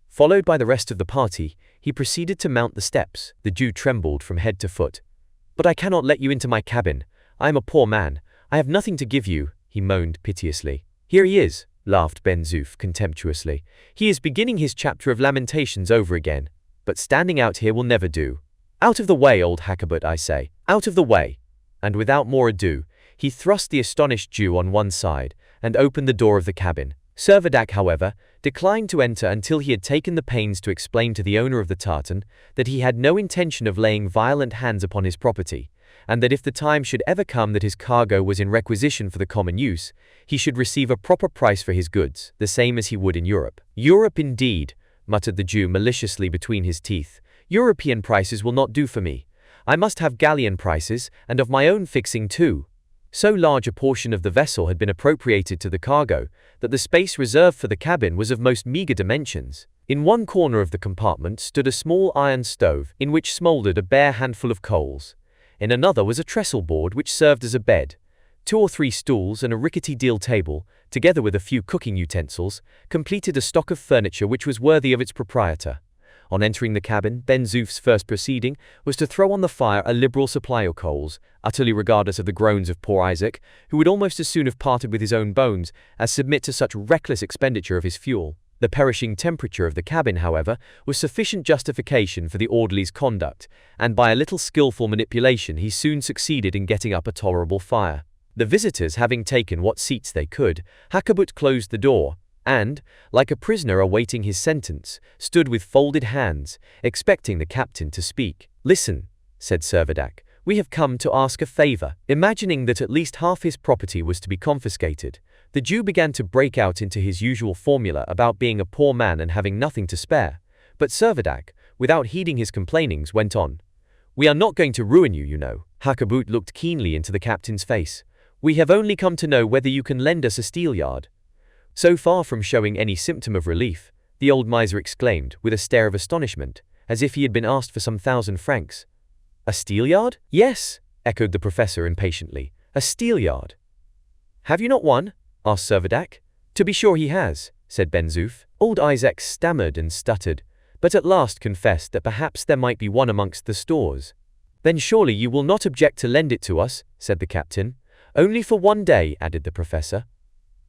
[SPEAKER 1] Followed by the rest of the party, he proceeded to mount the steps. The Jew trembled from head to foot. "But I cannot let you into my cabin. I am a poor man. I have nothing to give you," he moaned piteously. "Here he is," laughed Ben Zoof contemptuously. "He is beginning his chapter of lamentations over again. But standing out here will never do. Out of the way, old Hakkabut, I say. Out of the way." And without more ado, he thrust the astonished Jew on one side and opened the door of the cabin. Servadac, however, declined to enter until he had taken the pains to explain to the owner of the tartan that he had no intention of laying violent hands upon his property, and that if the time should ever come that his cargo was in requisition for the common use, he should receive a proper price for his goods, the same as he would in Europe. "Europe indeed," muttered the Jew maliciously between his teeth. "European prices will not do for me. I must have galleon prices, and of my own fixing too." So large a portion of the vessel had been appropriated to the cargo that the space reserved for the cabin was of most meager dimensions. In one corner of the compartment stood a small iron stove in which smoldered a bare handful of coals. In another was a trestle board which served as a bed. 2 or 3 stools and a rickety deal table, together with a few cooking utensils, completed a stock of furniture which was worthy of its proprietor. On entering the cabin, Ben Zoof's first proceeding was to throw on the fire a liberal supply of coals, utterly regardless of the groans of poor Isaac, who would almost as soon have parted with his own bones as submit to such reckless expenditure of his fuel. The perishing temperature of the cabin, however, was sufficient justification for the orderly's conduct, and by a little skillful manipulation he soon succeeded in getting up a tolerable fire. The visitors having taken what seats they could, Hakkabut closed the door, and, like a prisoner awaiting his sentence, stood with folded hands, expecting the captain to speak. "Listen," said Servadac, "we have come to ask a favor." Imagining that at least half his property was to be confiscated, the Jew began to break out into his usual formula about being a poor man and having nothing to spare, but Servadac, without heeding his complainings, went on. "We are not going to ruin you, you know." Hakkabut looked keenly into the captain's face. "We have only come to know whether you can lend us a steelyard." So far from showing any symptom of relief, the old miser exclaimed, with a stare of astonishment, as if he had been asked for some 1,000 francs. "A steelyard?" "Yes," echoed the professor impatiently. "A steelyard." "Have you not one?" asked Servadac. "To be sure he has," said Ben Zoof. Old Isaac stammered and stuttered, but at last confessed that perhaps there might be one amongst the stores. "Then surely you will not object to lend it to us," said the captain. "Only for one day," added the professor.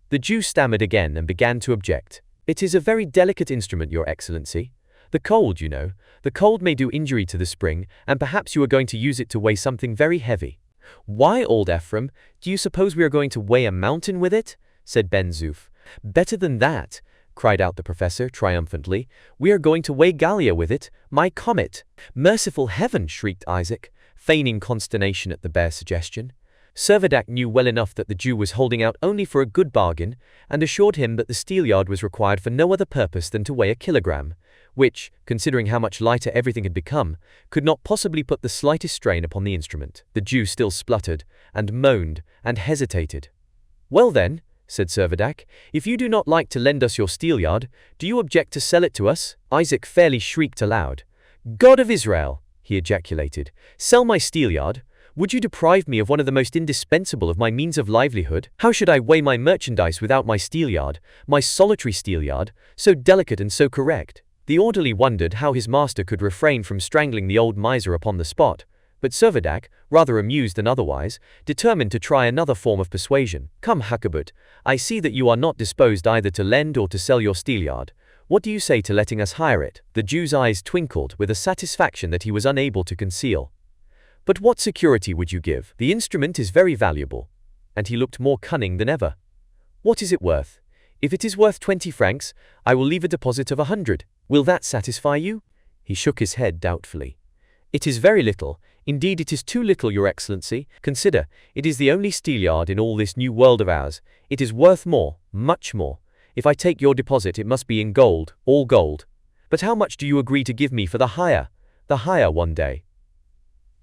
[SPEAKER 1] The Jew stammered again and began to object. "It is a very delicate instrument, your excellency. The cold, you know, the cold may do injury to the spring, and perhaps you are going to use it to weigh something very heavy." "Why, old Ephraim, do you suppose we are going to weigh a mountain with it?" said Ben Zoof. "Better than that," cried out the professor triumphantly. "We are going to weigh Gallia with it, my comet." "Merciful heaven!" shrieked Isaac, feigning consternation at the bare suggestion. Servadac knew well enough that the Jew was holding out only for a good bargain, and assured him that the steelyard was required for no other purpose than to weigh a kilogram, which, considering how much lighter everything had become, could not possibly put the slightest strain upon the instrument. The Jew still spluttered, and moaned, and hesitated. "Well then," said Servadac, "if you do not like to lend us your steelyard, do you object to sell it to us?" Isaac fairly shrieked aloud. "God of Israel!" he ejaculated. "Sell my steelyard? Would you deprive me of one of the most indispensable of my means of livelihood? How should I weigh my merchandise without my steelyard, my solitary steelyard, so delicate and so correct?" The orderly wondered how his master could refrain from strangling the old miser upon the spot, but Servadac, rather amused than otherwise, determined to try another form of persuasion. "Come, Hakkabut, I see that you are not disposed either to lend or to sell your steelyard. What do you say to letting us hire it?" The Jew's eyes twinkled with a satisfaction that he was unable to conceal. "But what security would you give? The instrument is very valuable." And he looked more cunning than ever. "What is it worth? If it is worth 20 francs, I will leave a deposit of 100. Will that satisfy you?" He shook his head doubtfully. "It is very little. Indeed, it is too little, Your Excellency. Consider, it is the only steelyard in all this new world of ours. It is worth more, much more. If I take your deposit, it must be in gold, all gold. But how much do you agree to give me for the hire? The hire one day."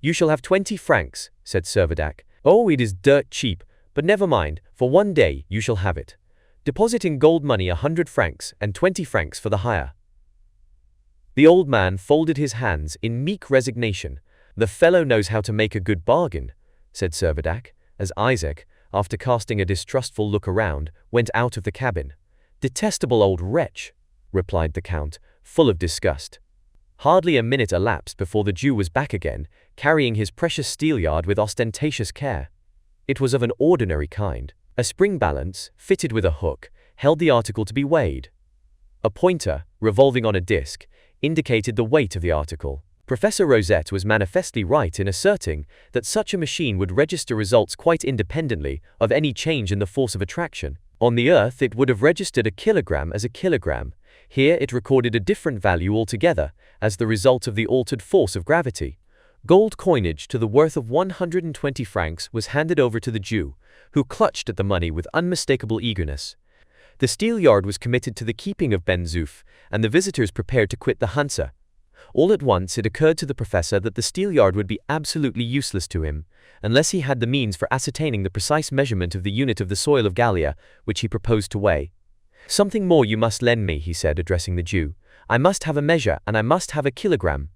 [SPEAKER 1] "You shall have 20 francs, said Servadac. "Oh, it is dirt cheap, but never mind, for one day you shall have it. Deposit in gold money 100 francs and 20 francs for the hire." The old man folded his hands in meek resignation. "The fellow knows how to make a good bargain," said Servadac, as Isaac, after casting a distrustful look around, went out of the cabin. "Detestable old wretch," replied the Count, full of disgust. Hardly a minute elapsed before the Jew was back again, carrying his precious steelyard with ostentatious care. It was of an ordinary kind. A spring balance, fitted with a hook, held the article to be weighed. A pointer, revolving on a disc, indicated the weight of the article. Professor Rosette was manifestly right in asserting that such a machine would register results quite independently of any change in the force of attraction. On the Earth, it would have registered a kilogram as a kilogram. Here it recorded a different value altogether, as the result of the altered force of gravity. Gold coinage to the worth of 120 francs was handed over to the Jew, who clutched at the money with unmistakable eagerness. The steelyard was committed to the keeping of Ben Zoof, and the visitors prepared to quit the Hansa. All at once it occurred to the professor that the steelyard would be absolutely useless to him, unless he had the means for ascertaining the precise measurement of the unit of the soil of Gallia, which he proposed to weigh. "Something more you must lend me," he said, addressing the Jew. "I must have a measure, and I must have a kilogram."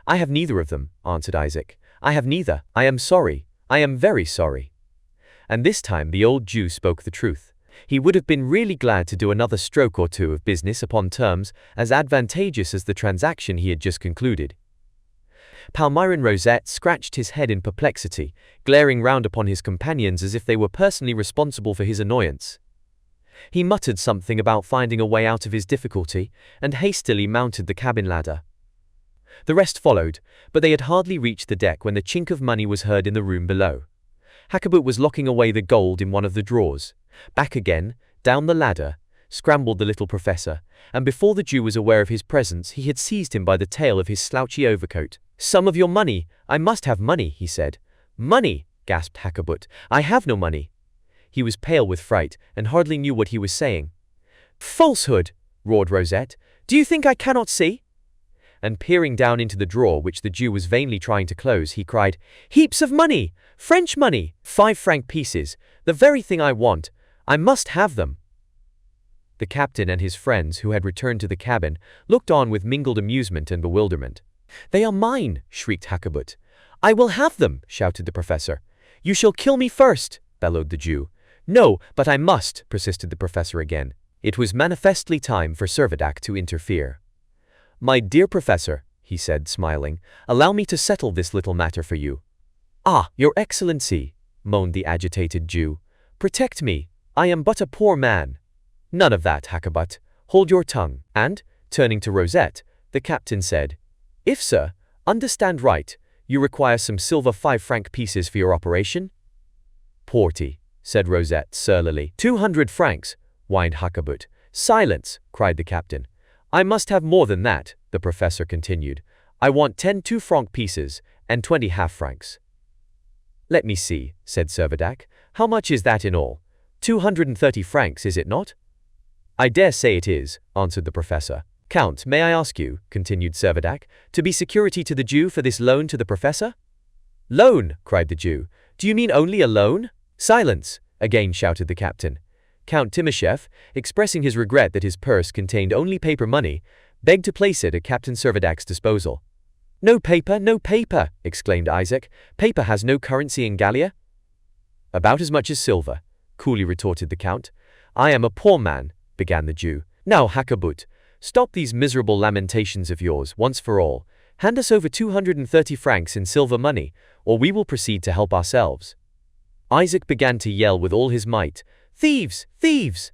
[SPEAKER 1] "I have neither of them," answered Isaac. "I have neither. I am sorry. I am very sorry." And this time the old Jew spoke the truth. He would have been really glad to do another stroke or two of business upon terms as advantageous as the transaction he had just concluded. Palmyrin Rosette scratched his head in perplexity, glaring round upon his companions as if they were personally responsible for his annoyance. He muttered something about finding a way out of his difficulty, and hastily mounted the cabin ladder. The rest followed, but they had hardly reached the deck when the chink of money was heard in the room below. Hakkabut was locking away the gold in one of the drawers. Back again, down the ladder, scrambled the little professor, and before the Jew was aware of his presence, he had seized him by the tail of his slouchy overcoat. "Some of your money! I must have money," he said. "Money!" gasped Hakkabut. "I have no money." He was pale with fright, and hardly knew what he was saying. "Falsehood!" roared Rosette. "Do you think I cannot see?" And peering down into the drawer which the Jew was vainly trying to close, he cried, "Heaps of money! French money! 5-franc pieces! The very thing I want! I must have them!" The captain and his friends, who had returned to the cabin, looked on with mingled amusement and bewilderment. "They are mine!" shrieked Hakkabut. "I will have them!" shouted the professor. "You shall kill me first!" bellowed the Jew. "No, but I must!" persisted the professor again. It was manifestly time for Servadac to interfere. "My dear professor," he said, smiling, "allow me to settle this little matter for you." "Ah, Your Excellency!" moaned the agitated Jew. "Protect me! I am but a poor man." "None of that, Hakkabut. Hold your tongue." And, turning to Rosette, the captain said, "If, sir, understand right, you require some silver 5-franc pieces for your operation?" "Porty," said Rosette surlily. 200 francs, whined Hakkabut. "Silence!" cried the captain. "I must have more than that," the professor continued. "I want 10 2-franc pieces, and 20 half-francs." "Let me see," said Servadac. "How much is that in all? 230 francs, is it not?" "I dare say it is," answered the professor. "Count, may I ask you," continued Servadac, "to be security to the Jew for this loan to the professor?" "Loan!" cried the Jew. "Do you mean only a loan?" "Silence!" again shouted the captain. Count Timascheff, expressing his regret that his purse contained only paper money, begged to place it at Captain Servadac's disposal. "No paper, no paper!" exclaimed Isaac. "Paper has no currency in Gallia." "About as much as silver," coolly retorted the Count. "I am a poor man," began the Jew. "Now, Hakkabut, Stop these miserable lamentations of yours, once for all. Hand us over 230 francs in silver money, or we will proceed to help ourselves." Isaac began to yell with all his might, "Thieves! Thieves!"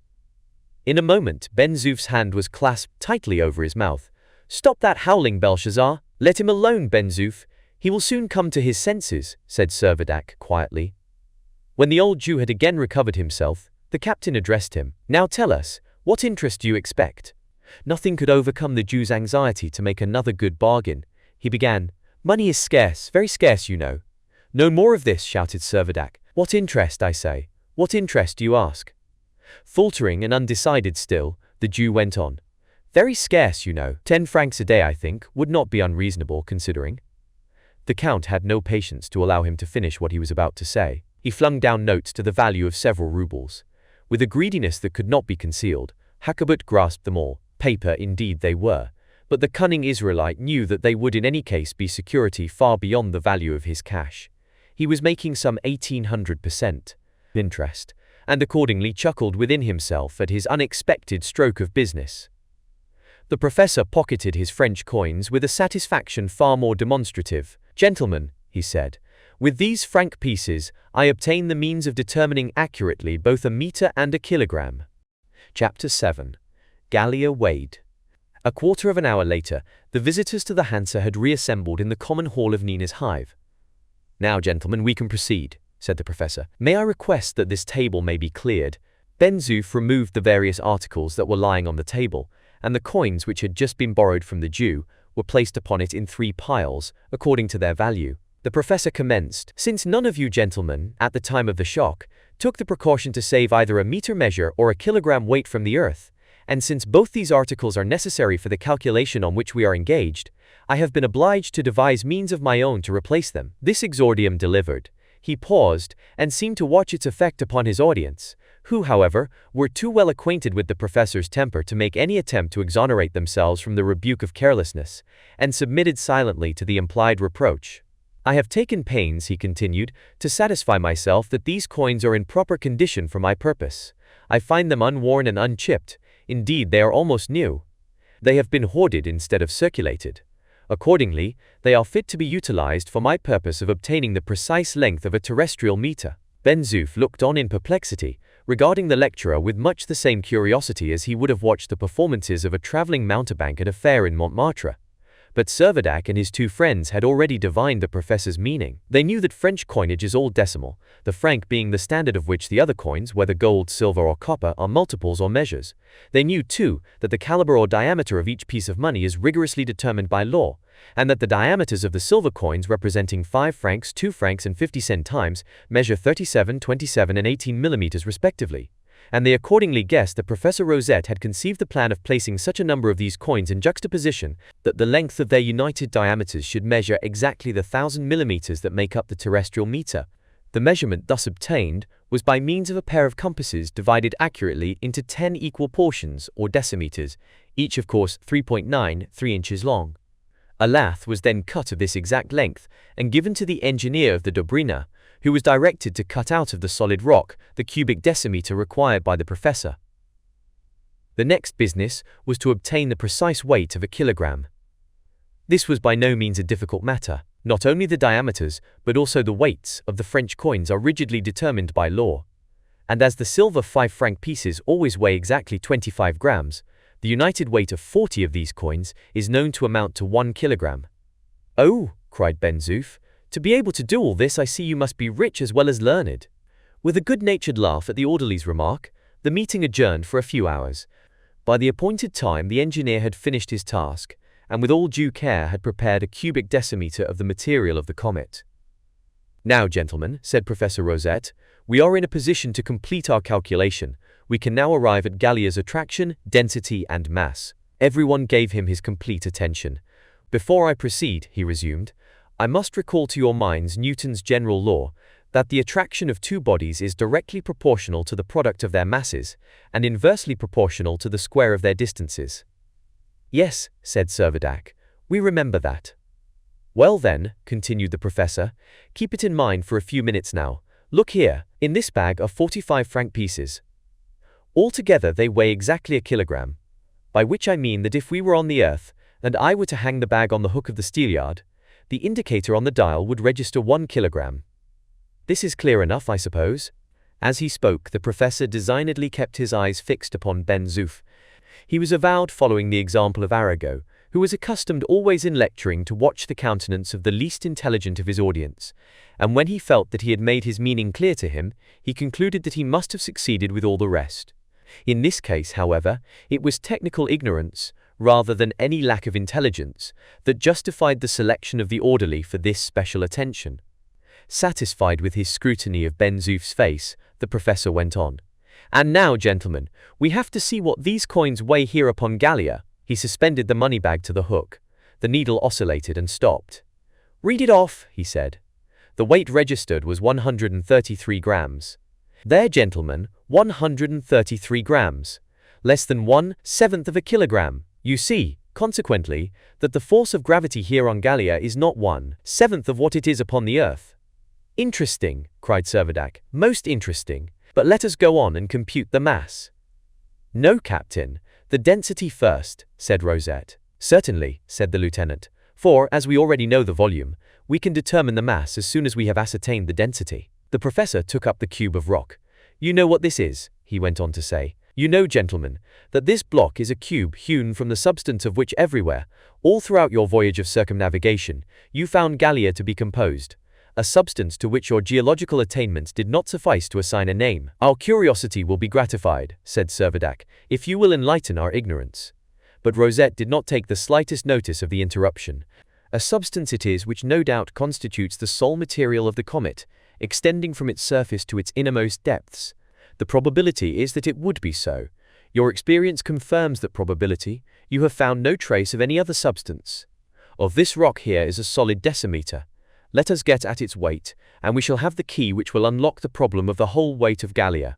[SPEAKER 1] In a moment, Ben-Zoof's hand was clasped tightly over his mouth. "Stop that howling, Belshazzar! Let him alone, Ben-Zoof. He will soon come to his senses," said Servadac quietly. When the old Jew had again recovered himself, the captain addressed him. "Now tell us, what interest do you expect?" Nothing could overcome the Jew's anxiety to make another good bargain. He began, "Money is scarce, very scarce, you know." "No more of this," shouted Servadac. "What interest, I say? What interest do you ask?" Faltering and undecided still, the Jew went on. "Very scarce, you know. 10 francs a day, I think, would not be unreasonable, considering." The Count had no patience to allow him to finish what he was about to say. He flung down notes to the value of several rubles. With a greediness that could not be concealed, Hakkabut grasped them all. Paper indeed they were, but the cunning Israelite knew that they would in any case be security far beyond the value of his cash. He was making some 1800% interest, and accordingly chuckled within himself at his unexpected stroke of business. The professor pocketed his French coins with a satisfaction far more demonstrative. "Gentlemen," he said, "with these franc pieces, I obtain the means of determining accurately both a meter and a kilogram." Chapter 7. Gallia weighed. A quarter of an hour later, the visitors to the Hansa had reassembled in the common hall of Nina's hive. "Now, gentlemen, we can proceed," said the professor. "May I request that this table may be cleared?" Ben-Zoof removed the various articles that were lying on the table, and the coins which had just been borrowed from the Jew were placed upon it in 3 piles, according to their value. The professor commenced, "Since none of you gentlemen, at the time of the shock, took the precaution to save either a meter measure or a kilogram weight from the earth, and since both these articles are necessary for the calculation on which we are engaged, I have been obliged to devise means of my own to replace them." This exordium delivered, he paused, and seemed to watch its effect upon his audience, who, however, were too well acquainted with the professor's temper to make any attempt to exonerate themselves from the rebuke of carelessness, and submitted silently to the implied reproach. "I have taken pains," he continued, "to satisfy myself that these coins are in proper condition for my purpose. I find them unworn and unchipped. Indeed, they are almost new. They have been hoarded instead of circulated. Accordingly, they are fit to be utilized for my purpose of obtaining the precise length of a terrestrial meter." Ben-Zoof looked on in perplexity, regarding the lecturer with much the same curiosity as he would have watched the performances of a traveling mountebank at a fair in Montmartre. But Servadac and his 2 friends had already divined the professor's meaning. They knew that French coinage is all decimal, the franc being the standard of which the other coins, whether gold, silver, or copper, are multiples or measures. They knew, too, that the caliber or diameter of each piece of money is rigorously determined by law, and that the diameters of the silver coins representing 5 francs, 2 francs, and 50 centimes measure 37, 27, and 18 millimeters respectively. And they accordingly guessed that Professor Rosette had conceived the plan of placing such a number of these coins in juxtaposition that the length of their united diameters should measure exactly the 1,000 millimeters that make up the terrestrial meter. The measurement thus obtained was by means of a pair of compasses divided accurately into 10 equal portions or decimeters, each of course 3.93 inches long. A lath was then cut of this exact length and given to the engineer of the Dobrina, who was directed to cut out of the solid rock the cubic decimeter required by the professor. The next business was to obtain the precise weight of a kilogram. This was by no means a difficult matter. Not only the diameters, but also the weights of the French coins are rigidly determined by law. And as the silver 5-franc pieces always weigh exactly 25 grams, the united weight of 40 of these coins is known to amount to 1 kilogram. "Oh," cried Ben-Zoof, "to be able to do all this, I see you must be rich as well as learned." With a good-natured laugh at the orderly's remark, the meeting adjourned for a few hours. By the appointed time, the engineer had finished his task, and with all due care had prepared a cubic decimeter of the material of the comet. "Now, gentlemen," said Professor Rosette, "we are in a position to complete our calculation. We can now arrive at Gallia's attraction, density, and mass." Everyone gave him his complete attention. "Before I proceed," he resumed, "I must recall to your minds Newton's general law, that the attraction of 2 bodies is directly proportional to the product of their masses, and inversely proportional to the square of their distances." "Yes," said Servadac, "we remember that." "Well then," continued the professor, "keep it in mind for a few minutes now. Look here, in this bag are 45 franc pieces. Altogether they weigh exactly a kilogram. by which I mean that if we were on the Earth, and I were to hang the bag on the hook of the steelyard, the indicator on the dial would register 1 kilogram. This is clear enough, I suppose?" As he spoke, the professor designedly kept his eyes fixed upon Ben Zoof. He was avowed following the example of Arago, who was accustomed always in lecturing to watch the countenance of the least intelligent of his audience, and when he felt that he had made his meaning clear to him, he concluded that he must have succeeded with all the rest. In this case, however, it was technical ignorance, rather than any lack of intelligence, that justified the selection of the orderly for this special attention. Satisfied with his scrutiny of Ben Zoof's face, the professor went on. "And now, gentlemen, we have to see what these coins weigh here upon Gallia." He suspended the money bag to the hook. The needle oscillated and stopped. "Read it off," he said. The weight registered was 133 grams. "There, gentlemen, 133 grams. Less than 1/7 of a kilogram. You see, consequently, that the force of gravity here on Gallia is not 1/7 of what it is upon the Earth." "Interesting," cried Servadac, "most interesting. But let us go on and compute the mass." "No, Captain, the density first," said Rosette. "Certainly," said the lieutenant, "for, as we already know the volume, we can determine the mass as soon as we have ascertained the density." The professor took up the cube of rock. "You know what this is," he went on to say. "You know, gentlemen, that this block is a cube hewn from the substance of which everywhere, all throughout your voyage of circumnavigation, you found Gallia to be composed, a substance to which your geological attainments did not suffice to assign a name." "Our curiosity will be gratified," said Servadac, "if you will enlighten our ignorance." But Rosette did not take the slightest notice of the interruption. "A substance it is which no doubt constitutes the sole material of the comet, extending from its surface to its innermost depths. The probability is that it would be so. Your experience confirms that probability. You have found no trace of any other substance. Of this rock here is a solid decimeter. Let us get at its weight, and we shall have the key which will unlock the problem of the whole weight of Gallia.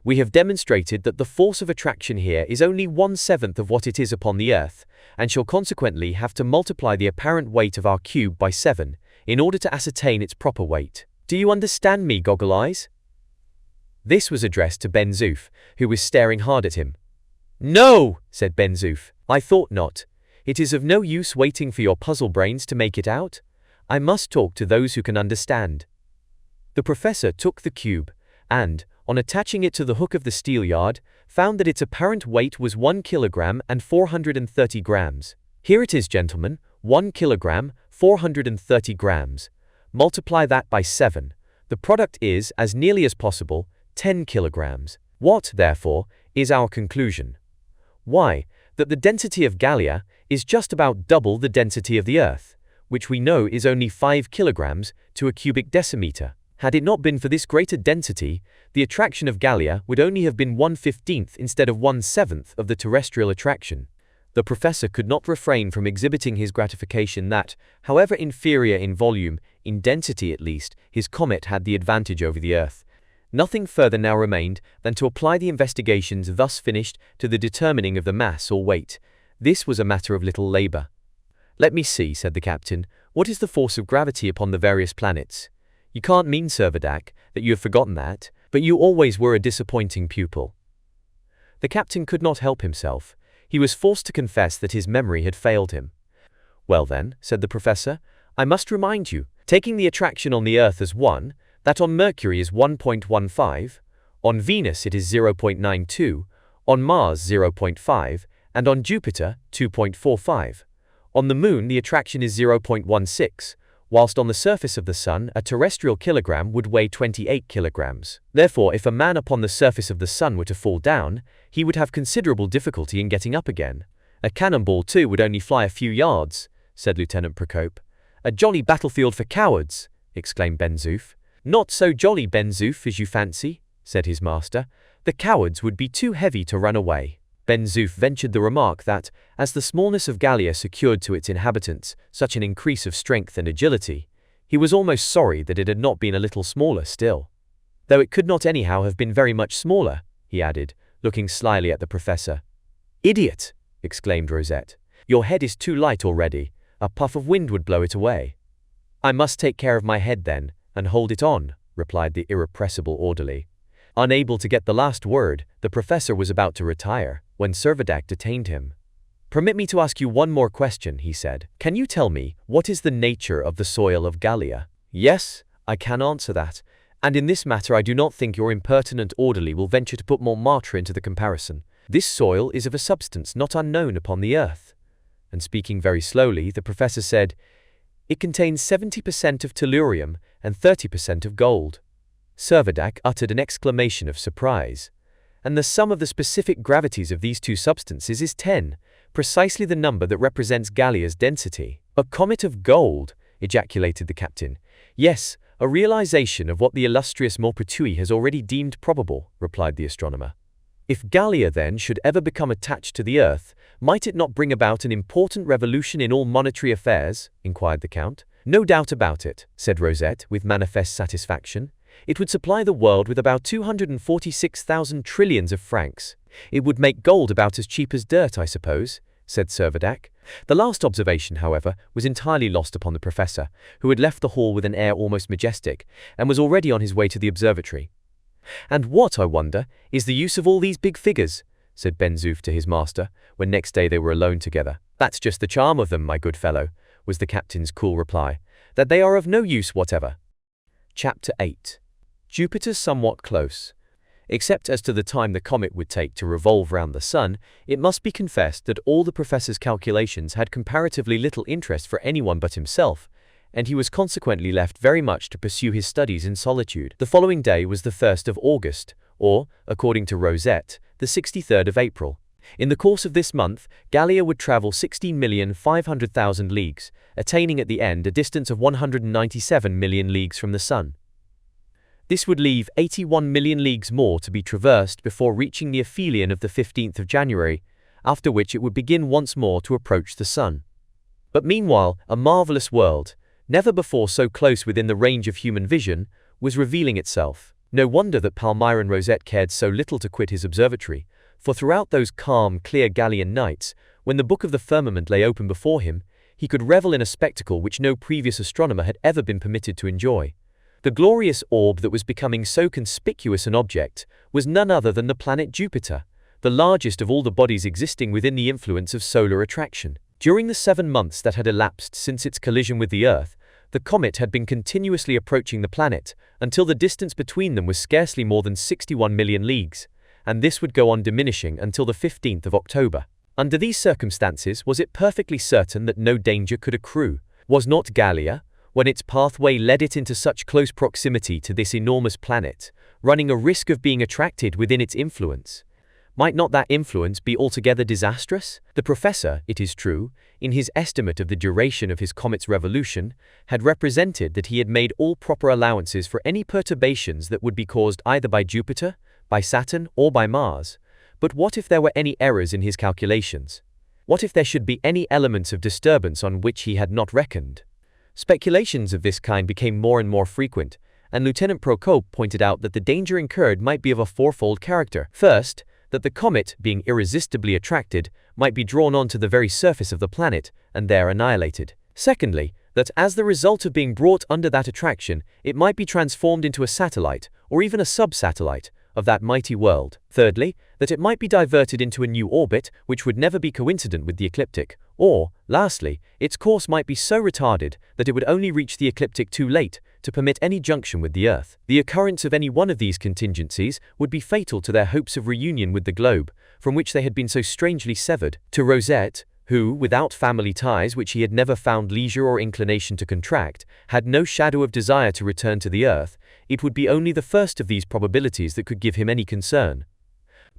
[SPEAKER 1] We have demonstrated that the force of attraction here is only 1/7 of what it is upon the Earth, and shall consequently have to multiply the apparent weight of our cube by 7, in order to ascertain its proper weight. Do you understand me, Goggle Eyes?" This was addressed to Ben Zoof, who was staring hard at him. "No," said Ben Zoof, "I thought not. It is of no use waiting for your puzzle brains to make it out. I must talk to those who can understand." The professor took the cube, and, on attaching it to the hook of the steelyard, found that its apparent weight was 1 kilogram and 430 grams. "Here it is, gentlemen, 1 kilogram, 430 grams. Multiply that by 7. The product is, as nearly as possible, 10 kilograms. What, therefore, is our conclusion? Why, that the density of Gallia is just about double the density of the Earth, which we know is only 5 kilograms to a cubic decimeter. Had it not been for this greater density, the attraction of Gallia would only have been 1/15 instead of 1/7 of the terrestrial attraction." The professor could not refrain from exhibiting his gratification that, however inferior in volume, in density at least, his comet had the advantage over the Earth. Nothing further now remained than to apply the investigations thus finished to the determining of the mass or weight. This was a matter of little labor. "Let me see," said the captain, "what is the force of gravity upon the various planets? You can't mean, Servadac, that you have forgotten that, but you always were a disappointing pupil." The captain could not help himself. He was forced to confess that his memory had failed him. "Well then," said the professor, "I must remind you, taking the attraction on the Earth as 1, that on Mercury is 1.15, on Venus it is 0.92, on Mars 0.5, and on Jupiter 2.45. On the Moon the attraction is 0.16, whilst on the surface of the Sun a terrestrial kilogram would weigh 28 kilograms. Therefore, if a man upon the surface of the Sun were to fall down, he would have considerable difficulty in getting up again. A cannonball too would only fly a few yards," said Lieutenant Procope. "A jolly battlefield for cowards," exclaimed Ben Zoof. "Not so jolly, Ben Zoof, as you fancy," said his master. "The cowards would be too heavy to run away." Ben Zoof ventured the remark that, as the smallness of Gallia secured to its inhabitants such an increase of strength and agility, he was almost sorry that it had not been a little smaller still. "Though it could not anyhow have been very much smaller," he added, looking slyly at the professor. "Idiot!" exclaimed Rosette. "Your head is too light already. A puff of wind would blow it away." "I must take care of my head then, and hold it on," replied the irrepressible orderly. Unable to get the last word, the professor was about to retire. when Servadac detained him. "Permit me to ask you one more question," he said. "Can you tell me what is the nature of the soil of Gallia?" "Yes, I can answer that, and in this matter I do not think your impertinent orderly will venture to put Montmartre into the comparison. This soil is of a substance not unknown upon the earth." And speaking very slowly, the professor said, "It contains 70% of tellurium and 30% of gold." Servadac uttered an exclamation of surprise. "And the sum of the specific gravities of these two substances is 10, precisely the number that represents Gallia's density." "A comet of gold!" ejaculated the captain. "Yes, a realization of what the illustrious Maupertuis has already deemed probable," replied the astronomer. "If Gallia, then, should ever become attached to the Earth, might it not bring about an important revolution in all monetary affairs?" inquired the Count. "No doubt about it," said Rosette, with manifest satisfaction. "It would supply the world with about 246,000 trillions of francs. It would make gold about as cheap as dirt, I suppose," said Servadac. The last observation, however, was entirely lost upon the professor, who had left the hall with an air almost majestic, and was already on his way to the observatory. "And what, I wonder, is the use of all these big figures?" said Ben Zoof to his master, when next day they were alone together. "That's just the charm of them, my good fellow," was the captain's cool reply, "that they are of no use whatever." Chapter 8. Jupiter somewhat close. Except as to the time the comet would take to revolve round the Sun, it must be confessed that all the professor's calculations had comparatively little interest for anyone but himself, and he was consequently left very much to pursue his studies in solitude. The following day was the 1st of August, or, according to Rosette, the 63rd of April. In the course of this month, Gallia would travel 16,500,000 leagues, attaining at the end a distance of 197 million leagues from the Sun. This would leave 81 million leagues more to be traversed before reaching the aphelion of the 15th of January, after which it would begin once more to approach the Sun. But meanwhile, a marvelous world, never before so close within the range of human vision, was revealing itself. No wonder that Palmyrin Rosette cared so little to quit his observatory, for throughout those calm, clear Gallian nights, when the book of the firmament lay open before him, he could revel in a spectacle which no previous astronomer had ever been permitted to enjoy. The glorious orb that was becoming so conspicuous an object was none other than the planet Jupiter, the largest of all the bodies existing within the influence of solar attraction. During the 7 months that had elapsed since its collision with the Earth, the comet had been continuously approaching the planet, until the distance between them was scarcely more than 61 million leagues, and this would go on diminishing until the 15th of October. Under these circumstances, was it perfectly certain that no danger could accrue? Was not Gallia, when its pathway led it into such close proximity to this enormous planet, running a risk of being attracted within its influence? Might not that influence be altogether disastrous? The professor, it is true, in his estimate of the duration of his comet's revolution, had represented that he had made all proper allowances for any perturbations that would be caused either by Jupiter, by Saturn, or by Mars. But what if there were any errors in his calculations? What if there should be any elements of disturbance on which he had not reckoned? Speculations of this kind became more and more frequent, and Lieutenant Procope pointed out that the danger incurred might be of a fourfold character. First, that the comet, being irresistibly attracted, might be drawn onto the very surface of the planet and there annihilated. Secondly, that as the result of being brought under that attraction, it might be transformed into a satellite, or even a sub-satellite, of that mighty world. Thirdly, that it might be diverted into a new orbit, which would never be coincident with the ecliptic, or, lastly, its course might be so retarded that it would only reach the ecliptic too late to permit any junction with the Earth. The occurrence of any one of these contingencies would be fatal to their hopes of reunion with the globe, from which they had been so strangely severed. To Rosette, who, without family ties which he had never found leisure or inclination to contract, had no shadow of desire to return to the Earth, it would be only the first of these probabilities that could give him any concern.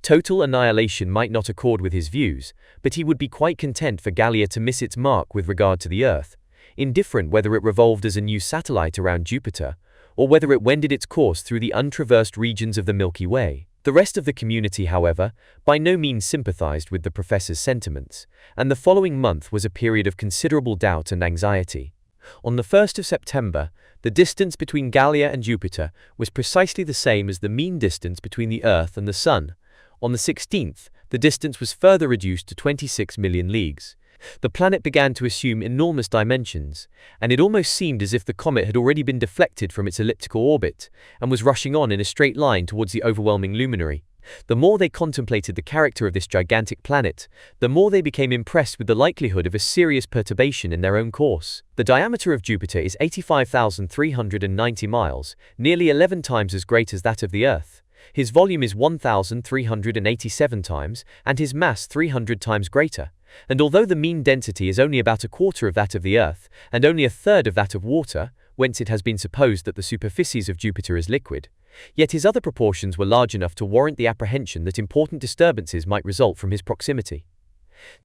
[SPEAKER 1] Total annihilation might not accord with his views, but he would be quite content for Gallia to miss its mark with regard to the Earth, indifferent whether it revolved as a new satellite around Jupiter, or whether it wended its course through the untraversed regions of the Milky Way. The rest of the community, however, by no means sympathized with the professor's sentiments, and the following month was a period of considerable doubt and anxiety. On the 1st of September, the distance between Gallia and Jupiter was precisely the same as the mean distance between the Earth and the Sun. On the 16th, the distance was further reduced to 26 million leagues. The planet began to assume enormous dimensions, and it almost seemed as if the comet had already been deflected from its elliptical orbit, and was rushing on in a straight line towards the overwhelming luminary. The more they contemplated the character of this gigantic planet, the more they became impressed with the likelihood of a serious perturbation in their own course. The diameter of Jupiter is 85,390 miles, nearly 11 times as great as that of the Earth. His volume is 1,387 times, and his mass 300 times greater. And although the mean density is only about a quarter of that of the Earth, and only a third of that of water, whence it has been supposed that the superficies of Jupiter is liquid, yet his other proportions were large enough to warrant the apprehension that important disturbances might result from his proximity.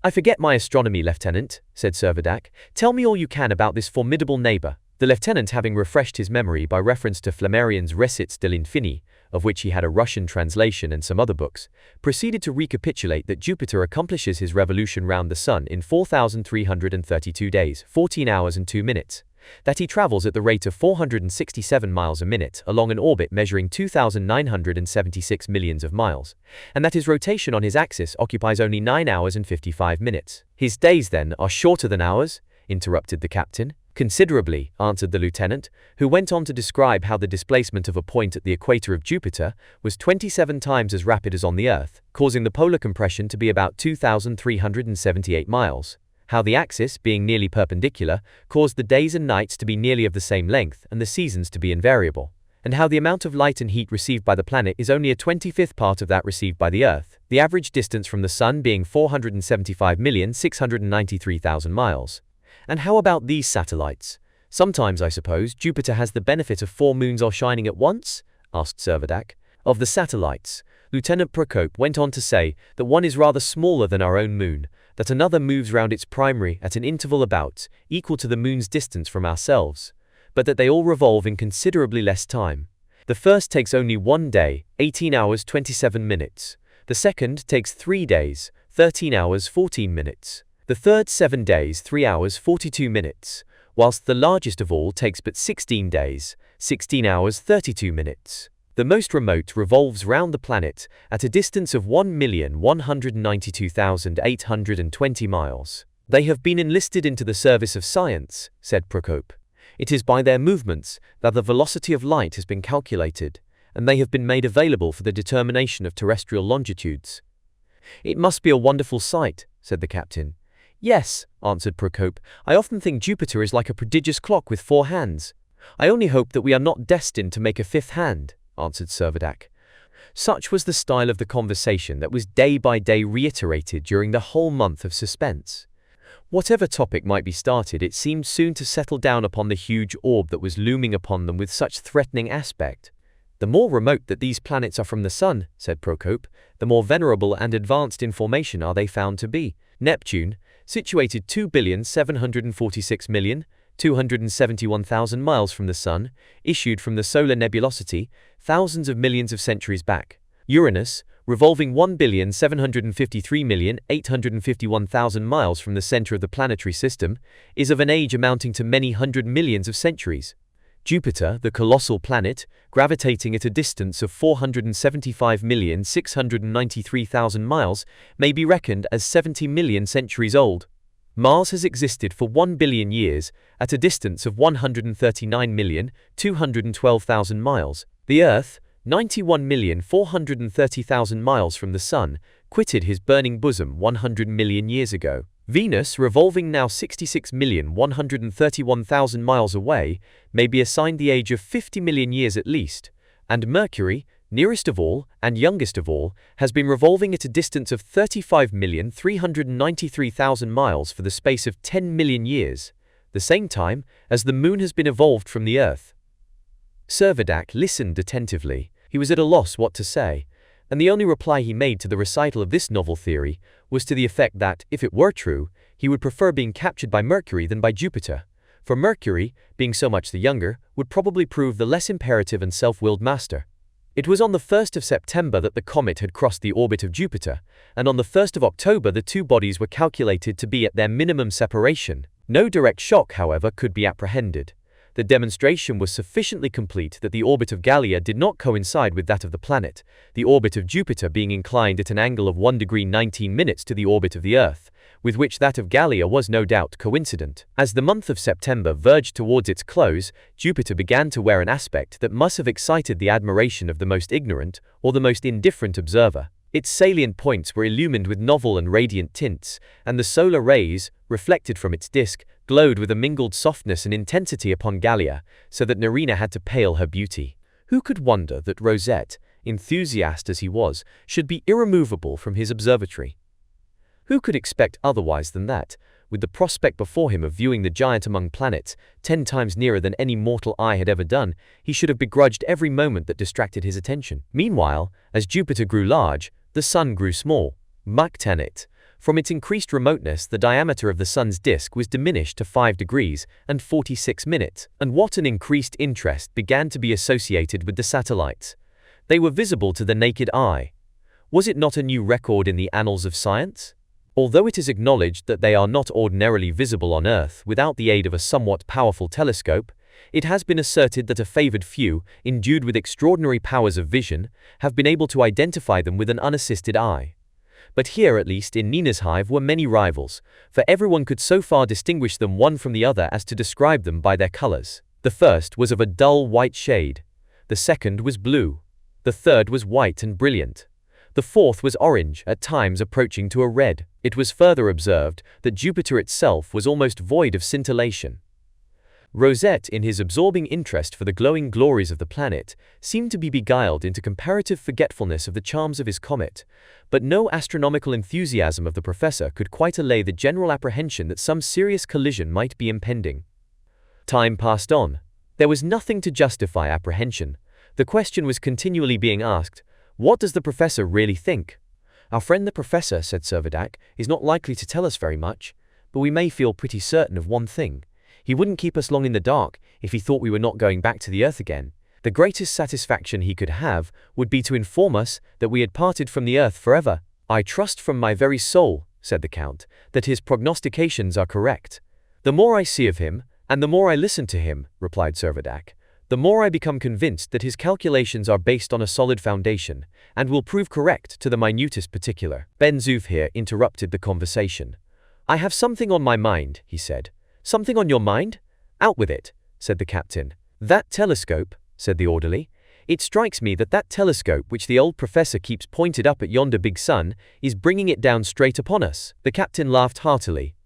[SPEAKER 1] "I forget my astronomy, Lieutenant," said Servadac. "Tell me all you can about this formidable neighbor." The lieutenant, having refreshed his memory by reference to Flammarion's Récits de l'Infini, of which he had a Russian translation and some other books, proceeded to recapitulate that Jupiter accomplishes his revolution round the Sun in 4,332 days, 14 hours and 2 minutes. That he travels at the rate of 467 miles a minute along an orbit measuring 2,976 millions of miles, and that his rotation on his axis occupies only 9 hours and 55 minutes. "His days, then, are shorter than ours?" interrupted the captain. "Considerably," answered the lieutenant, who went on to describe how the displacement of a point at the equator of Jupiter was 27 times as rapid as on the Earth, causing the polar compression to be about 2,378 miles. How the axis, being nearly perpendicular, caused the days and nights to be nearly of the same length and the seasons to be invariable, and how the amount of light and heat received by the planet is only a 25th part of that received by the Earth, the average distance from the Sun being 475,693,000 miles. "And how about these satellites? Sometimes, I suppose, Jupiter has the benefit of 4 moons all shining at once?" asked Servadac. Of the satellites, Lieutenant Procope went on to say that one is rather smaller than our own moon, that another moves round its primary at an interval about equal to the moon's distance from ourselves, but that they all revolve in considerably less time. The first takes only 1 day, 18 hours 27 minutes. The second takes 3 days, 13 hours 14 minutes. The third 7 days, 3 hours 42 minutes, whilst the largest of all takes but 16 days, 16 hours 32 minutes. The most remote revolves round the planet at a distance of 1,192,820 miles. "They have been enlisted into the service of science," said Procope. "It is by their movements that the velocity of light has been calculated, and they have been made available for the determination of terrestrial longitudes." "It must be a wonderful sight," said the captain. "Yes," answered Procope. "I often think Jupiter is like a prodigious clock with 4 hands. I only hope that we are not destined to make a 5th hand," answered Servadac. Such was the style of the conversation that was day by day reiterated during the whole month of suspense. Whatever topic might be started, it seemed soon to settle down upon the huge orb that was looming upon them with such threatening aspect. "The more remote that these planets are from the Sun," said Procope, "the more venerable and advanced in formation are they found to be. Neptune, situated 2,746,271,000 miles from the Sun, issued from the solar nebulosity thousands of millions of centuries back. Uranus, revolving 1,753,851,000 miles from the center of the planetary system, is of an age amounting to many hundred millions of centuries. Jupiter, the colossal planet, gravitating at a distance of 475,693,000 miles, may be reckoned as 70 million centuries old. Mars has existed for 1 billion years at a distance of 139,212,000 miles. The Earth, 91,430,000 miles from the Sun, quitted his burning bosom 100 million years ago. Venus, revolving now 66,131,000 miles away, may be assigned the age of 50 million years at least, and Mercury, nearest of all and youngest of all, has been revolving at a distance of 35,393,000 miles for the space of 10 million years, the same time as the Moon has been evolved from the Earth. Servadac listened attentively. He was at a loss what to say, and the only reply he made to the recital of this novel theory was to the effect that, if it were true, he would prefer being captured by Mercury than by Jupiter, for Mercury, being so much the younger, would probably prove the less imperative and self-willed master. It was on the 1st of September that the comet had crossed the orbit of Jupiter, and on the 1st of October the two bodies were calculated to be at their minimum separation. No direct shock, however, could be apprehended. The demonstration was sufficiently complete that the orbit of Gallia did not coincide with that of the planet, the orbit of Jupiter being inclined at an angle of 1 degree 19 minutes to the orbit of the Earth, with which that of Gallia was no doubt coincident. As the month of September verged towards its close, Jupiter began to wear an aspect that must have excited the admiration of the most ignorant or the most indifferent observer. Its salient points were illumined with novel and radiant tints, and the solar rays, reflected from its disk, glowed with a mingled softness and intensity upon Gallia, so that Nerina had to pale her beauty. Who could wonder that Rosette, enthusiast as he was, should be irremovable from his observatory? Who could expect otherwise than that, with the prospect before him of viewing the giant among planets, 10 times nearer than any mortal eye had ever done, he should have begrudged every moment that distracted his attention. Meanwhile, as Jupiter grew large, the Sun grew small. Mach 10. From its increased remoteness, the diameter of the Sun's disk was diminished to 5 degrees and 46 minutes, and what an increased interest began to be associated with the satellites. They were visible to the naked eye. Was it not a new record in the annals of science? Although it is acknowledged that they are not ordinarily visible on Earth without the aid of a somewhat powerful telescope, it has been asserted that a favored few, endued with extraordinary powers of vision, have been able to identify them with an unassisted eye. But here, at least in Nina's hive, were many rivals, for everyone could so far distinguish them one from the other as to describe them by their colors. The first was of a dull white shade. The second was blue. The third was white and brilliant. The fourth was orange, at times approaching to a red. It was further observed that Jupiter itself was almost void of scintillation. Rosette, in his absorbing interest for the glowing glories of the planet, seemed to be beguiled into comparative forgetfulness of the charms of his comet, but no astronomical enthusiasm of the professor could quite allay the general apprehension that some serious collision might be impending. Time passed on. There was nothing to justify apprehension. The question was continually being asked, what does the professor really think? Our friend the professor, said Servadac, is not likely to tell us very much, but we may feel pretty certain of one thing. He wouldn't keep us long in the dark if he thought we were not going back to the Earth again. The greatest satisfaction he could have would be to inform us that we had parted from the Earth forever. I trust from my very soul, said the Count, that his prognostications are correct. The more I see of him, and the more I listen to him, replied Servadac, the more I become convinced that his calculations are based on a solid foundation, and will prove correct to the minutest particular. Ben Zoof here interrupted the conversation. I have something on my mind, he said. Something on your mind? Out with it, said the captain. That telescope, said the orderly. It strikes me that that telescope which the old professor keeps pointed up at yonder big sun is bringing it down straight upon us. The captain laughed heartily.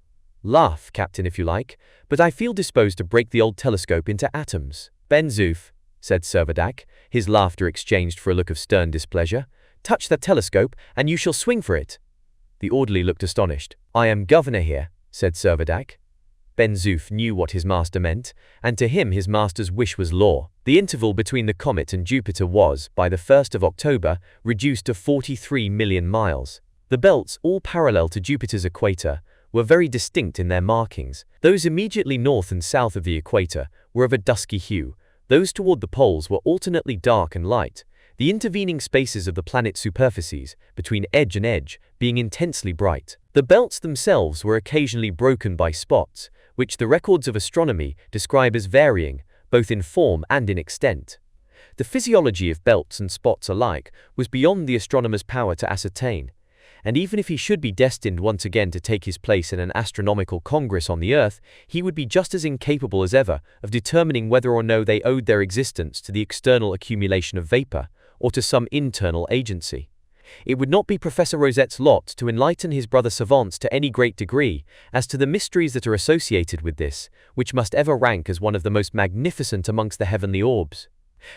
[SPEAKER 1] Laugh, captain, if you like, but I feel disposed to break the old telescope into atoms. Ben Zoof, said Servadac, his laughter exchanged for a look of stern displeasure, touch that telescope, and you shall swing for it. The orderly looked astonished. I am governor here, said Servadac. Ben Zoof knew what his master meant, and to him his master's wish was law. The interval between the comet and Jupiter was, by the 1st of October, reduced to 43 million miles. The belts, all parallel to Jupiter's equator, were very distinct in their markings. Those immediately north and south of the equator were of a dusky hue. Those toward the poles were alternately dark and light, the intervening spaces of the planet's superficies, between edge and edge, being intensely bright. The belts themselves were occasionally broken by spots, which the records of astronomy describe as varying, both in form and in extent. The physiology of belts and spots alike was beyond the astronomer's power to ascertain, and even if he should be destined once again to take his place in an astronomical congress on the Earth, he would be just as incapable as ever of determining whether or no they owed their existence to the external accumulation of vapor, or to some internal agency. It would not be Professor Rosette's lot to enlighten his brother savants to any great degree as to the mysteries that are associated with this, which must ever rank as one of the most magnificent amongst the heavenly orbs.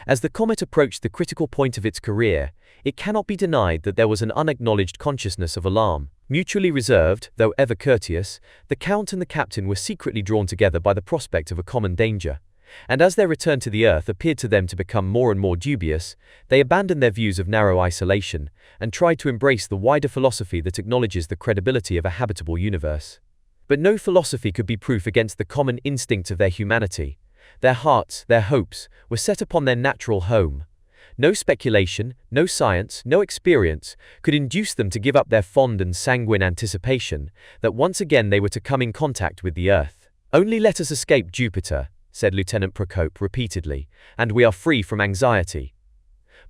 [SPEAKER 1] As the comet approached the critical point of its career, it cannot be denied that there was an unacknowledged consciousness of alarm. Mutually reserved, though ever courteous, the Count and the Captain were secretly drawn together by the prospect of a common danger, and as their return to the Earth appeared to them to become more and more dubious, they abandoned their views of narrow isolation and tried to embrace the wider philosophy that acknowledges the credibility of a habitable universe. But no philosophy could be proof against the common instincts of their humanity. Their hearts, their hopes, were set upon their natural home. No speculation, no science, no experience could induce them to give up their fond and sanguine anticipation that once again they were to come in contact with the Earth. Only let us escape Jupiter, said Lieutenant Procope repeatedly, and we are free from anxiety.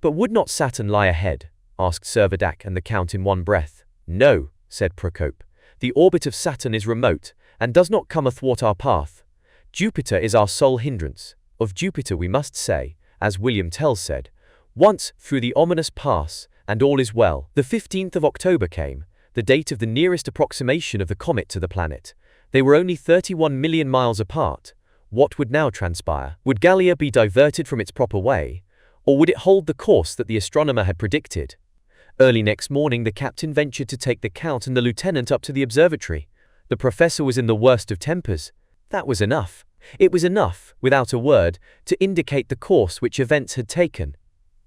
[SPEAKER 1] But would not Saturn lie ahead? Asked Servadac and the Count in one breath. No, said Procope. The orbit of Saturn is remote, and does not come athwart our path. Jupiter is our sole hindrance. Of Jupiter we must say, as William Tell said, once through the ominous pass, and all is well. The 15th of October came, the date of the nearest approximation of the comet to the planet. They were only 31 million miles apart. What would now transpire? Would Gallia be diverted from its proper way, or would it hold the course that the astronomer had predicted? Early next morning the captain ventured to take the count and the lieutenant up to the observatory. The professor was in the worst of tempers. That was enough. It was enough, without a word, to indicate the course which events had taken.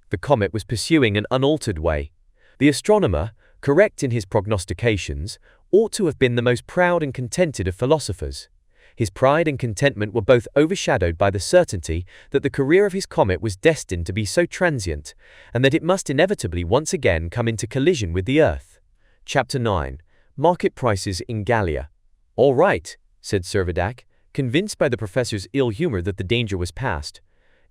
[SPEAKER 1] The comet was pursuing an unaltered way. The astronomer, correct in his prognostications, ought to have been the most proud and contented of philosophers. His pride and contentment were both overshadowed by the certainty that the career of his comet was destined to be so transient, and that it must inevitably once again come into collision with the Earth. Chapter 9. Market Prices in Gallia. "All right," said Servadac, convinced by the professor's ill humor that the danger was past.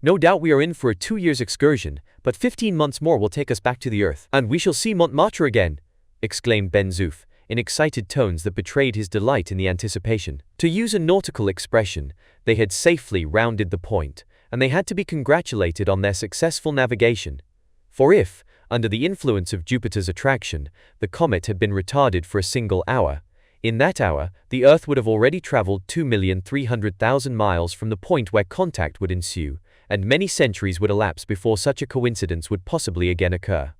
[SPEAKER 1] "No doubt we are in for a 2 years' excursion, but 15 months more will take us back to the Earth, and we shall see Montmartre again," exclaimed Ben Zoof, in excited tones that betrayed his delight in the anticipation. To use a nautical expression, they had safely rounded the point, and they had to be congratulated on their successful navigation. For if, under the influence of Jupiter's attraction, the comet had been retarded for a single hour, in that hour the Earth would have already traveled 2,300,000 miles from the point where contact would ensue, and many centuries would elapse before such a coincidence would possibly again occur.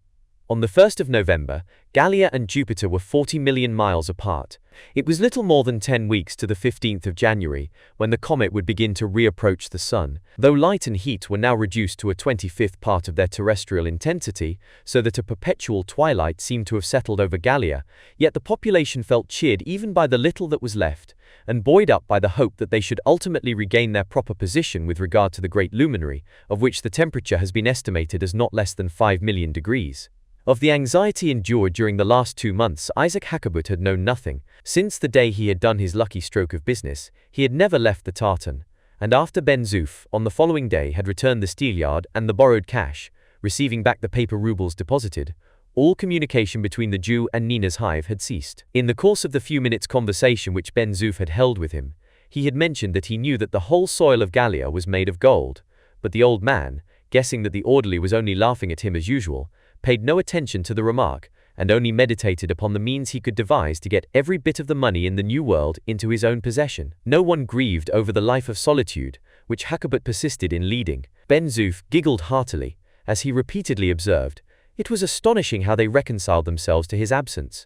[SPEAKER 1] On the 1st of November, Gallia and Jupiter were 40 million miles apart. It was little more than 10 weeks to the 15th of January, when the comet would begin to reapproach the Sun. Though light and heat were now reduced to a 25th part of their terrestrial intensity, so that a perpetual twilight seemed to have settled over Gallia, yet the population felt cheered even by the little that was left, and buoyed up by the hope that they should ultimately regain their proper position with regard to the great luminary, of which the temperature has been estimated as not less than 5 million degrees. Of the anxiety endured during the last 2 months Isaac Hakkabut had known nothing. Since the day he had done his lucky stroke of business, he had never left the tartan, and after Ben Zoof, on the following day, had returned the steelyard and the borrowed cash, receiving back the paper rubles deposited, all communication between the Jew and Nina's hive had ceased. In the course of the few minutes' conversation which Ben Zoof had held with him, he had mentioned that he knew that the whole soil of Gallia was made of gold, but the old man, guessing that the orderly was only laughing at him as usual, paid no attention to the remark, and only meditated upon the means he could devise to get every bit of the money in the New World into his own possession. No one grieved over the life of solitude, which Hakkabut persisted in leading. Ben Zoof giggled heartily, as he repeatedly observed, it was astonishing how they reconciled themselves to his absence.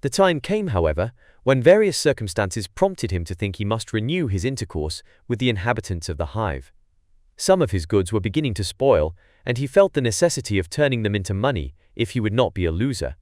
[SPEAKER 1] The time came, however, when various circumstances prompted him to think he must renew his intercourse with the inhabitants of the hive. Some of his goods were beginning to spoil, and he felt the necessity of turning them into money if he would not be a loser.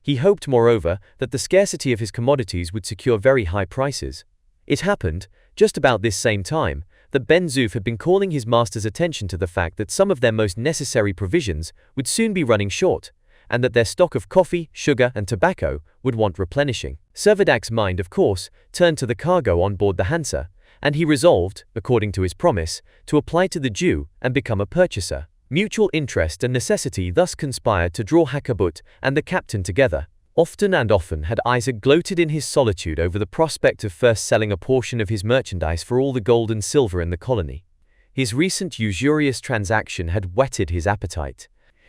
[SPEAKER 1] He hoped, moreover, that the scarcity of his commodities would secure very high prices. It happened, just about this same time, that Ben Zoof had been calling his master's attention to the fact that some of their most necessary provisions would soon be running short, and that their stock of coffee, sugar, and tobacco would want replenishing. Servadac's mind, of course, turned to the cargo on board the Hansa, and he resolved, according to his promise, to apply to the Jew and become a purchaser. Mutual interest and necessity thus conspired to draw Hakkabut and the captain together. Often and often had Isaac gloated in his solitude over the prospect of first selling a portion of his merchandise for all the gold and silver in the colony. His recent usurious transaction had whetted his appetite.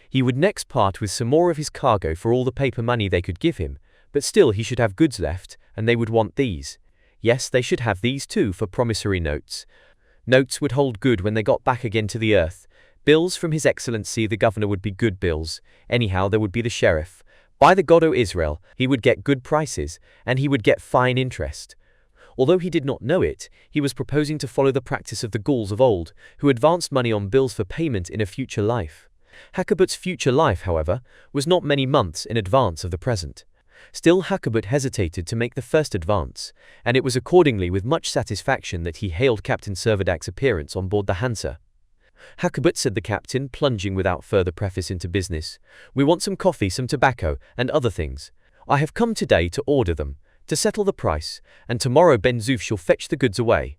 [SPEAKER 1] He would next part with some more of his cargo for all the paper money they could give him, but still he should have goods left, and they would want these. Yes, they should have these too for promissory notes. Notes would hold good when they got back again to the Earth. Bills from His Excellency the Governor would be good bills. Anyhow, there would be the sheriff. By the God o' Israel, he would get good prices, and he would get fine interest. Although he did not know it, he was proposing to follow the practice of the Gauls of old, who advanced money on bills for payment in a future life. Hakkabut's future life, however, was not many months in advance of the present. Still Hakkabut hesitated to make the first advance, and it was accordingly with much satisfaction that he hailed Captain Servadac's appearance on board the Hansa. "Hakkabut," said the captain, plunging without further preface into business, "we want some coffee, some tobacco, and other things. I have come today to order them, to settle the price, and tomorrow Ben Zoof shall fetch the goods away."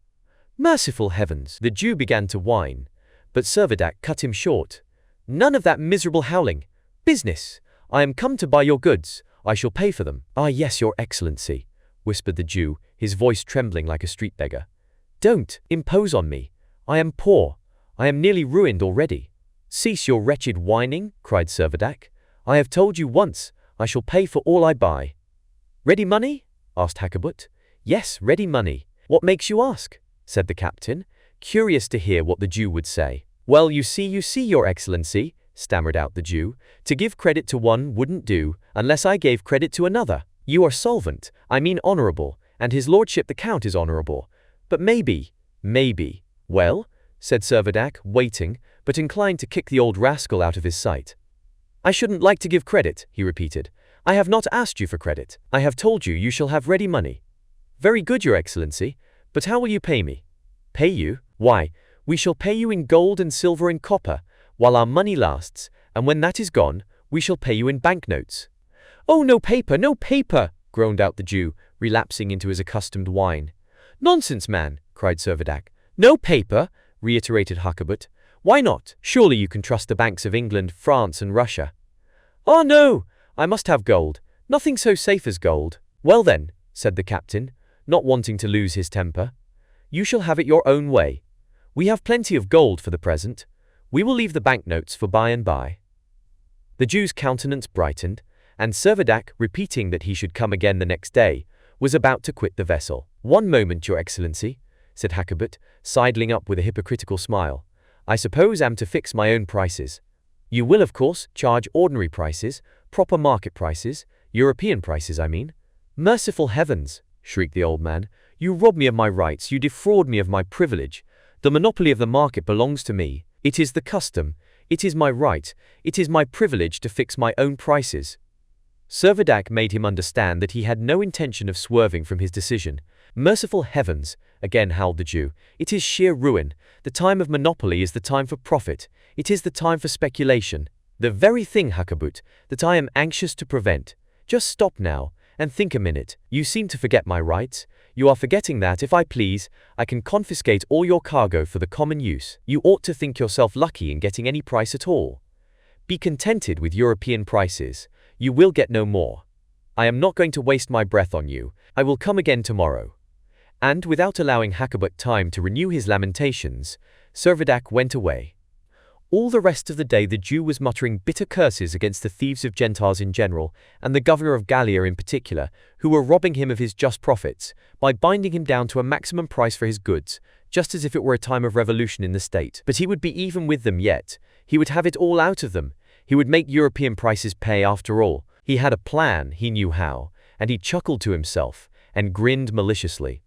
[SPEAKER 1] "Merciful heavens!" The Jew began to whine, but Servadac cut him short. "None of that miserable howling. Business! I am come to buy your goods. I shall pay for them." "Ah, yes, your excellency. whispered the Jew, his voice trembling like a street beggar. "Don't impose on me. I am poor. I am nearly ruined already." "Cease your wretched whining," cried Servadac. "I have told you once, I shall pay for all I buy." "Ready money?" asked Hakkabut. "Yes, ready money." "What makes you ask?" said the captain, curious to hear what the Jew would say. "Well, you see, your excellency," stammered out the Jew. "To give credit to one wouldn't do, unless I gave credit to another. You are solvent, I mean honorable, and his lordship the count is honorable. But maybe. Well?" said Servadac, waiting, but inclined to kick the old rascal out of his sight. "I shouldn't like to give credit," he repeated. "I have not asked you for credit. I have told you you shall have ready money." "Very good, your excellency, but how will you pay me?" "Pay you? Why, we shall pay you in gold and silver and copper, while our money lasts, and when that is gone, we shall pay you in banknotes." "Oh, no paper," groaned out the Jew, relapsing into his accustomed whine. "Nonsense, man," cried Servadac. "No paper?" reiterated Hakkabut. "Why not? Surely you can trust the banks of England, France, and Russia." "Ah, no, I must have gold. Nothing so safe as gold." "Well then," said the captain, not wanting to lose his temper, "you shall have it your own way. We have plenty of gold for the present. We will leave the banknotes for by and by." The Jew's countenance brightened, and Servadac, repeating that he should come again the next day, was about to quit the vessel. "One moment, your excellency," said Hakkabut, sidling up with a hypocritical smile. "I suppose I'm to fix my own prices. You will, of course, charge ordinary prices, proper market prices, European prices, I mean." "Merciful heavens!" shrieked the old man. "You rob me of my rights, you defraud me of my privilege. The monopoly of the market belongs to me. It is the custom, it is my right, it is my privilege to fix my own prices." Servadac made him understand that he had no intention of swerving from his decision. "Merciful heavens!" again howled the Jew. "It is sheer ruin. The time of monopoly is the time for profit. It is the time for speculation. The very thing, Hakkabut, that I am anxious to prevent. Just stop now, and think a minute. You seem to forget my rights. You are forgetting that, if I please, I can confiscate all your cargo for the common use. You ought to think yourself lucky in getting any price at all. Be contented with European prices. You will get no more. I am not going to waste my breath on you. I will come again tomorrow." And without allowing Hakkabut time to renew his lamentations, Servadac went away. All the rest of the day the Jew was muttering bitter curses against the thieves of Gentiles in general, and the governor of Gallia in particular, who were robbing him of his just profits, by binding him down to a maximum price for his goods, just as if it were a time of revolution in the state. But he would be even with them yet. He would have it all out of them. He would make European prices pay after all. He had a plan, he knew how, and he chuckled to himself, and grinned maliciously.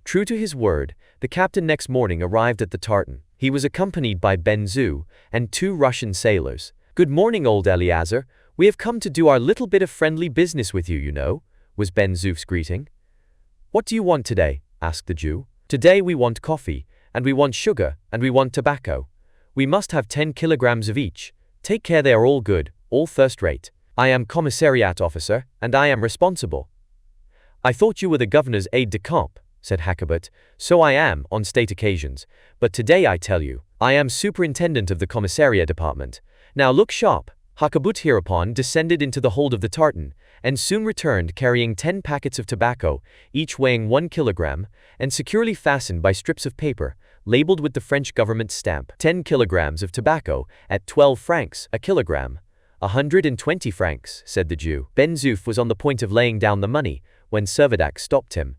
[SPEAKER 1] True to his word, the captain next morning arrived at the tartan. He was accompanied by Ben-Zoof and 2 Russian sailors. "Good morning, old Eleazar. We have come to do our little bit of friendly business with you, you know," was Ben-Zoof's greeting. "What do you want today?" asked the Jew. "Today we want coffee, and we want sugar, and we want tobacco. We must have 10 kilograms of each. Take care they are all good, all first-rate. I am commissariat officer, and I am responsible." "I thought you were the governor's aide-de-camp," said Hakkabut. "So I am, on state occasions, but today I tell you, I am superintendent of the commissariat department. Now look sharp." Hakkabut hereupon descended into the hold of the tartan, and soon returned carrying 10 packets of tobacco, each weighing 1 kilogram, and securely fastened by strips of paper, labeled with the French government stamp. 10 kilograms of tobacco, at 12 francs a kilogram. 120 francs, said the Jew. Ben-Zoof was on the point of laying down the money, when Servadac stopped him.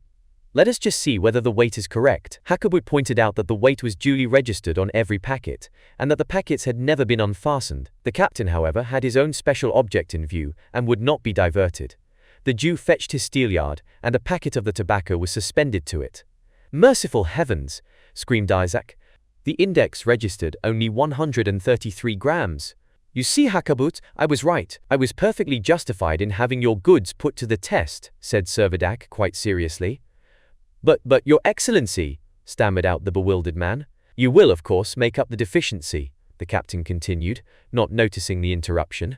[SPEAKER 1] "Let us just see whether the weight is correct." Hakkabut pointed out that the weight was duly registered on every packet, and that the packets had never been unfastened. The captain, however, had his own special object in view, and would not be diverted. The Jew fetched his steelyard, and a packet of the tobacco was suspended to it. "Merciful heavens!" screamed Isaac. "The index registered only 133 grams. You see, Hakkabut, I was right. I was perfectly justified in having your goods put to the test," said Servadac quite seriously. But, your excellency," stammered out the bewildered man. "You will, of course, make up the deficiency," the captain continued, not noticing the interruption.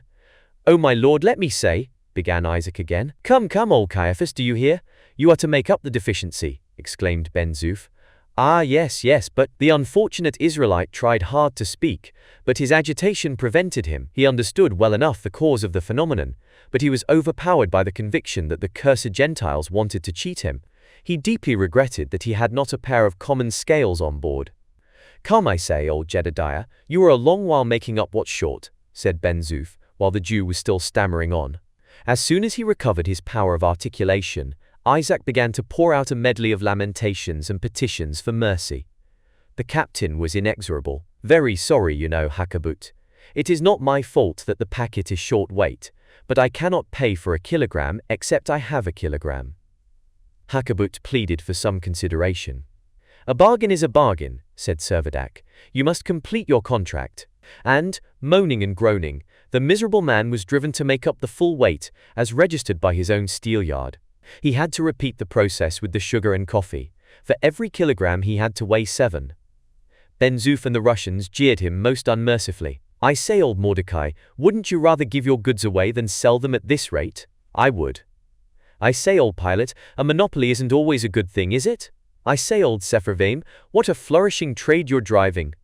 [SPEAKER 1] "Oh, my lord, let me say," began Isaac again. "Come, old Caiaphas, do you hear? You are to make up the deficiency," exclaimed Ben-Zoof. Ah, yes, but the unfortunate Israelite tried hard to speak, but his agitation prevented him. He understood well enough the cause of the phenomenon, but he was overpowered by the conviction that the cursed Gentiles wanted to cheat him. He deeply regretted that he had not a pair of common scales on board. "Come, I say, old Jedediah, you are a long while making up what's short," said Ben Zoof, while the Jew was still stammering on. As soon as he recovered his power of articulation, Isaac began to pour out a medley of lamentations and petitions for mercy. The captain was inexorable. "Very sorry, you know, Hakkabut. It is not my fault that the packet is short weight, but I cannot pay for a kilogram except I have a kilogram." Hakkabut pleaded for some consideration. "A bargain is a bargain," said Servadac. "You must complete your contract." And, moaning and groaning, the miserable man was driven to make up the full weight, as registered by his own steelyard. He had to repeat the process with the sugar and coffee. For every kilogram he had to weigh 7. Ben Zoof and the Russians jeered him most unmercifully. "I say, old Mordecai, wouldn't you rather give your goods away than sell them at this rate?" "I would." "I say, old pilot, a monopoly isn't always a good thing, is it?" "I say, old Sepharvaim, what a flourishing trade you're driving."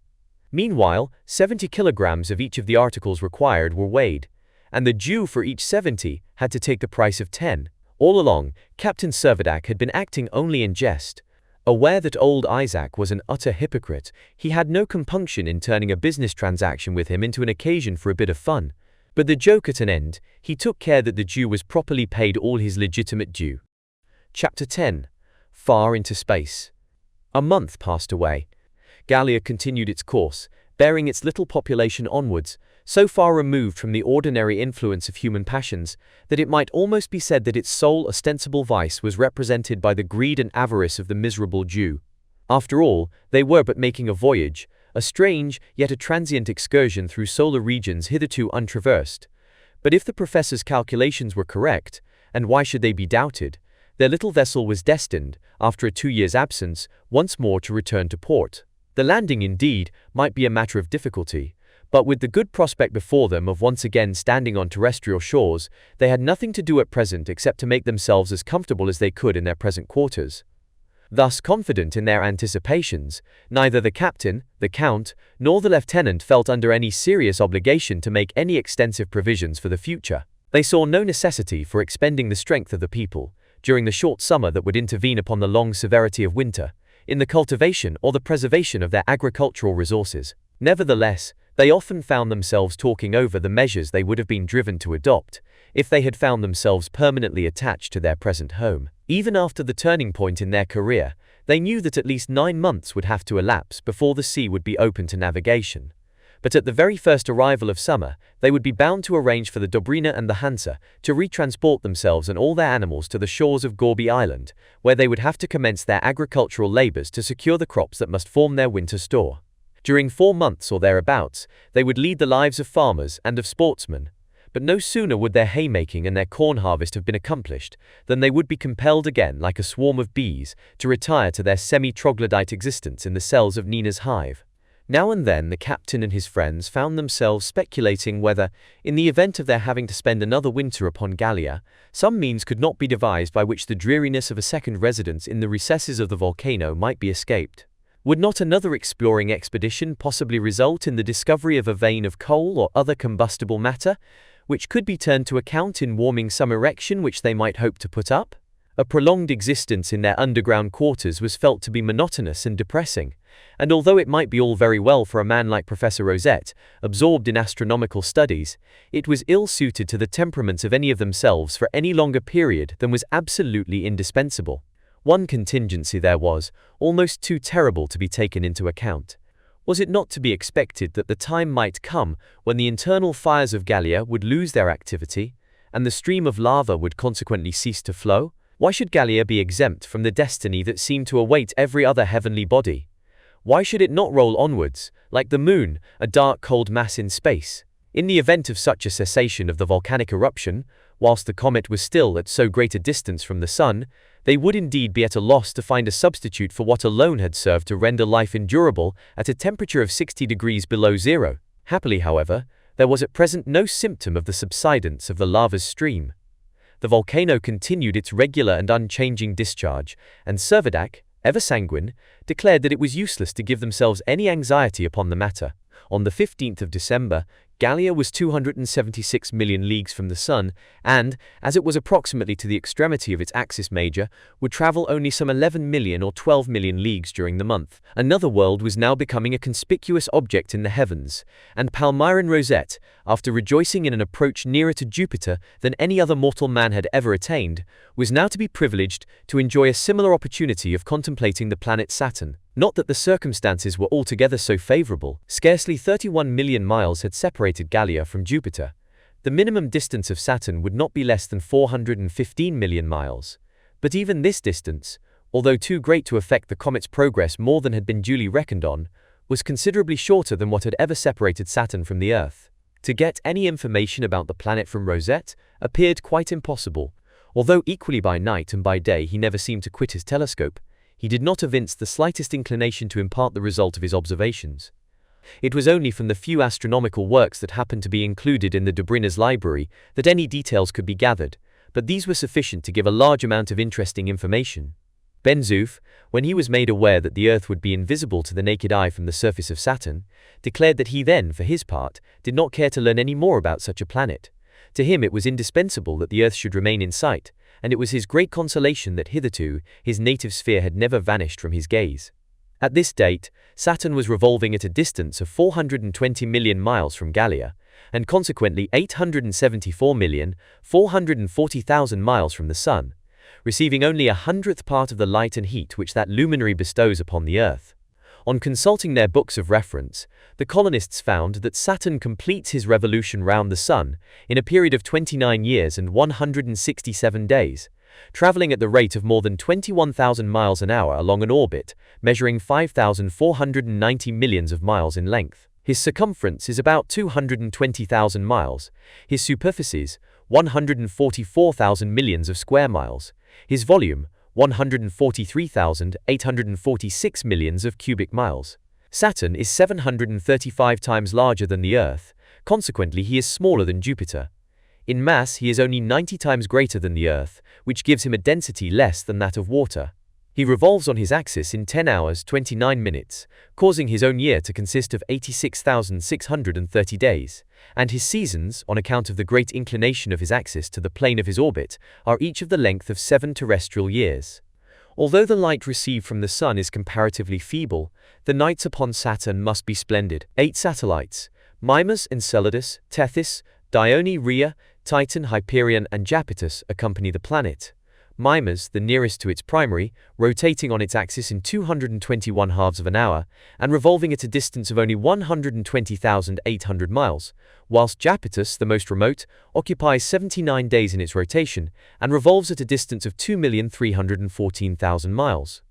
[SPEAKER 1] Meanwhile, 70 kilograms of each of the articles required were weighed, and the Jew for each 70 had to take the price of 10. All along, Captain Servadac had been acting only in jest. Aware that old Isaac was an utter hypocrite, he had no compunction in turning a business transaction with him into an occasion for a bit of fun. But the joke at an end, he took care that the Jew was properly paid all his legitimate due. Chapter 10. Far into Space. A month passed away. Gallia continued its course, bearing its little population onwards, so far removed from the ordinary influence of human passions, that it might almost be said that its sole ostensible vice was represented by the greed and avarice of the miserable Jew. After all, they were but making a voyage, a strange, yet a transient excursion through solar regions hitherto untraversed. But if the professor's calculations were correct, and why should they be doubted, their little vessel was destined, after a 2 years' absence, once more to return to port. The landing, indeed, might be a matter of difficulty, but with the good prospect before them of once again standing on terrestrial shores, they had nothing to do at present except to make themselves as comfortable as they could in their present quarters. Thus confident in their anticipations, neither the captain, the count, nor the lieutenant felt under any serious obligation to make any extensive provisions for the future. They saw no necessity for expending the strength of the people, during the short summer that would intervene upon the long severity of winter, in the cultivation or the preservation of their agricultural resources. Nevertheless, they often found themselves talking over the measures they would have been driven to adopt, if they had found themselves permanently attached to their present home. Even after the turning point in their career, they knew that at least 9 months would have to elapse before the sea would be open to navigation. But at the very first arrival of summer, they would be bound to arrange for the Dobrina and the Hansa to retransport themselves and all their animals to the shores of Gorby Island, where they would have to commence their agricultural labors to secure the crops that must form their winter store. During 4 months or thereabouts, they would lead the lives of farmers and of sportsmen. But no sooner would their haymaking and their corn harvest have been accomplished, than they would be compelled again, like a swarm of bees, to retire to their semi-troglodyte existence in the cells of Nina's hive. Now and then the captain and his friends found themselves speculating whether, in the event of their having to spend another winter upon Gallia, some means could not be devised by which the dreariness of a second residence in the recesses of the volcano might be escaped. Would not another exploring expedition possibly result in the discovery of a vein of coal or other combustible matter, which could be turned to account in warming some erection which they might hope to put up? A prolonged existence in their underground quarters was felt to be monotonous and depressing, and although it might be all very well for a man like Professor Rosette, absorbed in astronomical studies, it was ill-suited to the temperaments of any of themselves for any longer period than was absolutely indispensable. One contingency there was, almost too terrible to be taken into account. Was it not to be expected that the time might come when the internal fires of Gallia would lose their activity, and the stream of lava would consequently cease to flow? Why should Gallia be exempt from the destiny that seemed to await every other heavenly body? Why should it not roll onwards, like the moon, a dark cold mass in space? In the event of such a cessation of the volcanic eruption, whilst the comet was still at so great a distance from the sun, they would indeed be at a loss to find a substitute for what alone had served to render life endurable at a temperature of 60 degrees below zero. Happily, however, there was at present no symptom of the subsidence of the lava's stream. The volcano continued its regular and unchanging discharge, and Servadac, ever sanguine, declared that it was useless to give themselves any anxiety upon the matter. On the 15th of December, Gallia was 276 million leagues from the Sun, and, as it was approximately to the extremity of its axis major, would travel only some 11 million or 12 million leagues during the month. Another world was now becoming a conspicuous object in the heavens, and Palmyrin Rosette, after rejoicing in an approach nearer to Jupiter than any other mortal man had ever attained, was now to be privileged to enjoy a similar opportunity of contemplating the planet Saturn. Not that the circumstances were altogether so favorable. Scarcely 31 million miles had separated Gallia from Jupiter. The minimum distance of Saturn would not be less than 415 million miles. But even this distance, although too great to affect the comet's progress more than had been duly reckoned on, was considerably shorter than what had ever separated Saturn from the Earth. To get any information about the planet from Rosette appeared quite impossible. Although equally by night and by day he never seemed to quit his telescope, he did not evince the slightest inclination to impart the result of his observations. It was only from the few astronomical works that happened to be included in the de Brinner's library that any details could be gathered, but these were sufficient to give a large amount of interesting information. Ben Zoof, when he was made aware that the Earth would be invisible to the naked eye from the surface of Saturn, declared that he then, for his part, did not care to learn any more about such a planet. To him it was indispensable that the Earth should remain in sight, and it was his great consolation that hitherto his native sphere had never vanished from his gaze. At this date, Saturn was revolving at a distance of 420 million miles from Gallia, and consequently 874,440,000 miles from the Sun, receiving only 1/100th part of the light and heat which that luminary bestows upon the Earth. On consulting their books of reference, the colonists found that Saturn completes his revolution round the Sun in a period of 29 years and 167 days, traveling at the rate of more than 21,000 miles an hour along an orbit measuring 5,490 millions of miles in length. His circumference is about 220,000 miles, his superficies 144,000 millions of square miles, his volume 143,846 millions of cubic miles. Saturn is 735 times larger than the Earth, consequently he is smaller than Jupiter. In mass he is only 90 times greater than the Earth, which gives him a density less than that of water. He revolves on his axis in 10 hours 29 minutes, causing his own year to consist of 86,630 days, and his seasons, on account of the great inclination of his axis to the plane of his orbit, are each of the length of 7 terrestrial years. Although the light received from the Sun is comparatively feeble, the nights upon Saturn must be splendid. 8 satellites, Mimas, Enceladus, Tethys, Dione, Rhea, Titan, Hyperion, and Japetus, accompany the planet. Mimas, the nearest to its primary, rotating on its axis in 221 halves of an hour, and revolving at a distance of only 120,800 miles, whilst Japetus, the most remote, occupies 79 days in its rotation, and revolves at a distance of 2,314,000 miles.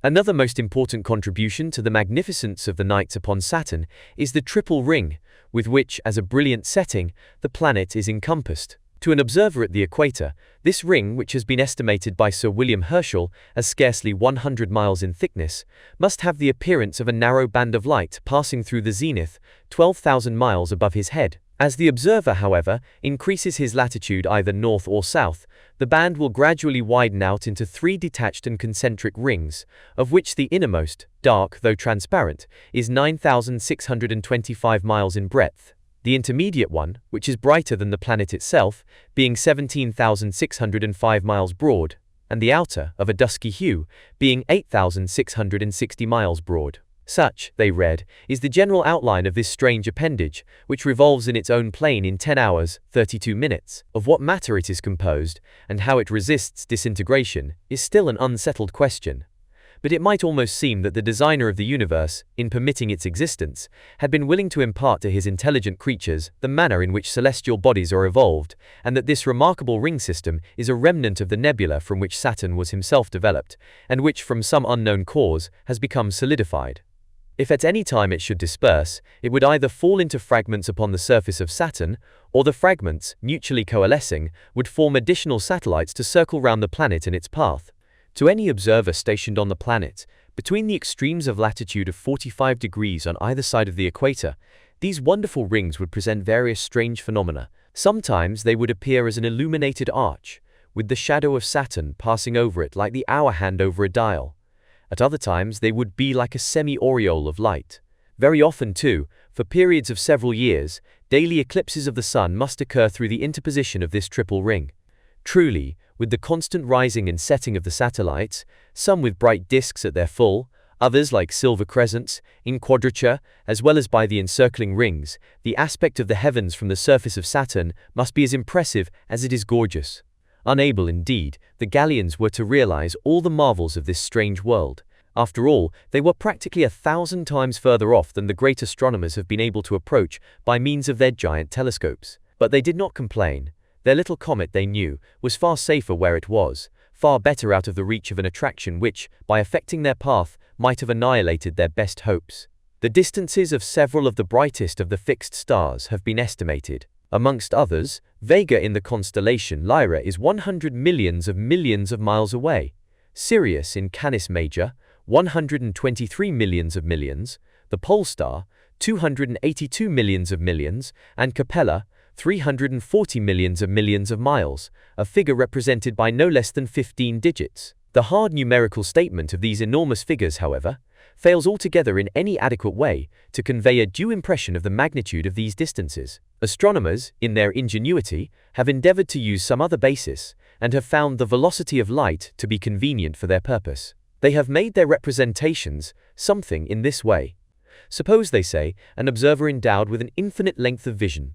[SPEAKER 1] Another most important contribution to the magnificence of the nights upon Saturn is the triple ring, with which, as a brilliant setting, the planet is encompassed. To an observer at the equator, this ring, which has been estimated by Sir William Herschel as scarcely 100 miles in thickness, must have the appearance of a narrow band of light passing through the zenith, 12,000 miles above his head. As the observer, however, increases his latitude either north or south, the band will gradually widen out into 3 detached and concentric rings, of which the innermost, dark though transparent, is 9,625 miles in breadth. The intermediate one, which is brighter than the planet itself, being 17,605 miles broad, and the outer, of a dusky hue, being 8,660 miles broad. Such, they read, is the general outline of this strange appendage, which revolves in its own plane in 10 hours, 32 minutes. Of what matter it is composed, and how it resists disintegration, is still an unsettled question. But it might almost seem that the designer of the universe, in permitting its existence, had been willing to impart to his intelligent creatures the manner in which celestial bodies are evolved, and that this remarkable ring system is a remnant of the nebula from which Saturn was himself developed, and which from some unknown cause has become solidified. If at any time it should disperse, it would either fall into fragments upon the surface of Saturn, or the fragments, mutually coalescing, would form additional satellites to circle round the planet in its path. To any observer stationed on the planet, between the extremes of latitude of 45 degrees on either side of the equator, these wonderful rings would present various strange phenomena. Sometimes they would appear as an illuminated arch, with the shadow of Saturn passing over it like the hour hand over a dial. At other times they would be like a semi-aureole of light. Very often too, for periods of several years, daily eclipses of the sun must occur through the interposition of this triple ring. Truly, with the constant rising and setting of the satellites, some with bright disks at their full, others like silver crescents, in quadrature, as well as by the encircling rings, the aspect of the heavens from the surface of Saturn must be as impressive as it is gorgeous. Unable, indeed, the Gallians were to realize all the marvels of this strange world. After all, they were practically 1,000 times further off than the great astronomers have been able to approach by means of their giant telescopes. But they did not complain. Their little comet, they knew, was far safer where it was, far better out of the reach of an attraction which, by affecting their path, might have annihilated their best hopes. The distances of several of the brightest of the fixed stars have been estimated. Amongst others, Vega in the constellation Lyra is 100 millions of miles away. Sirius in Canis Major, 123 millions, the Pole Star, 282 millions, and Capella, 340 millions of miles, a figure represented by no less than 15 digits. The hard numerical statement of these enormous figures, however, fails altogether in any adequate way to convey a due impression of the magnitude of these distances. Astronomers, in their ingenuity, have endeavored to use some other basis, and have found the velocity of light to be convenient for their purpose. They have made their representations something in this way. Suppose, they say, an observer endowed with an infinite length of vision.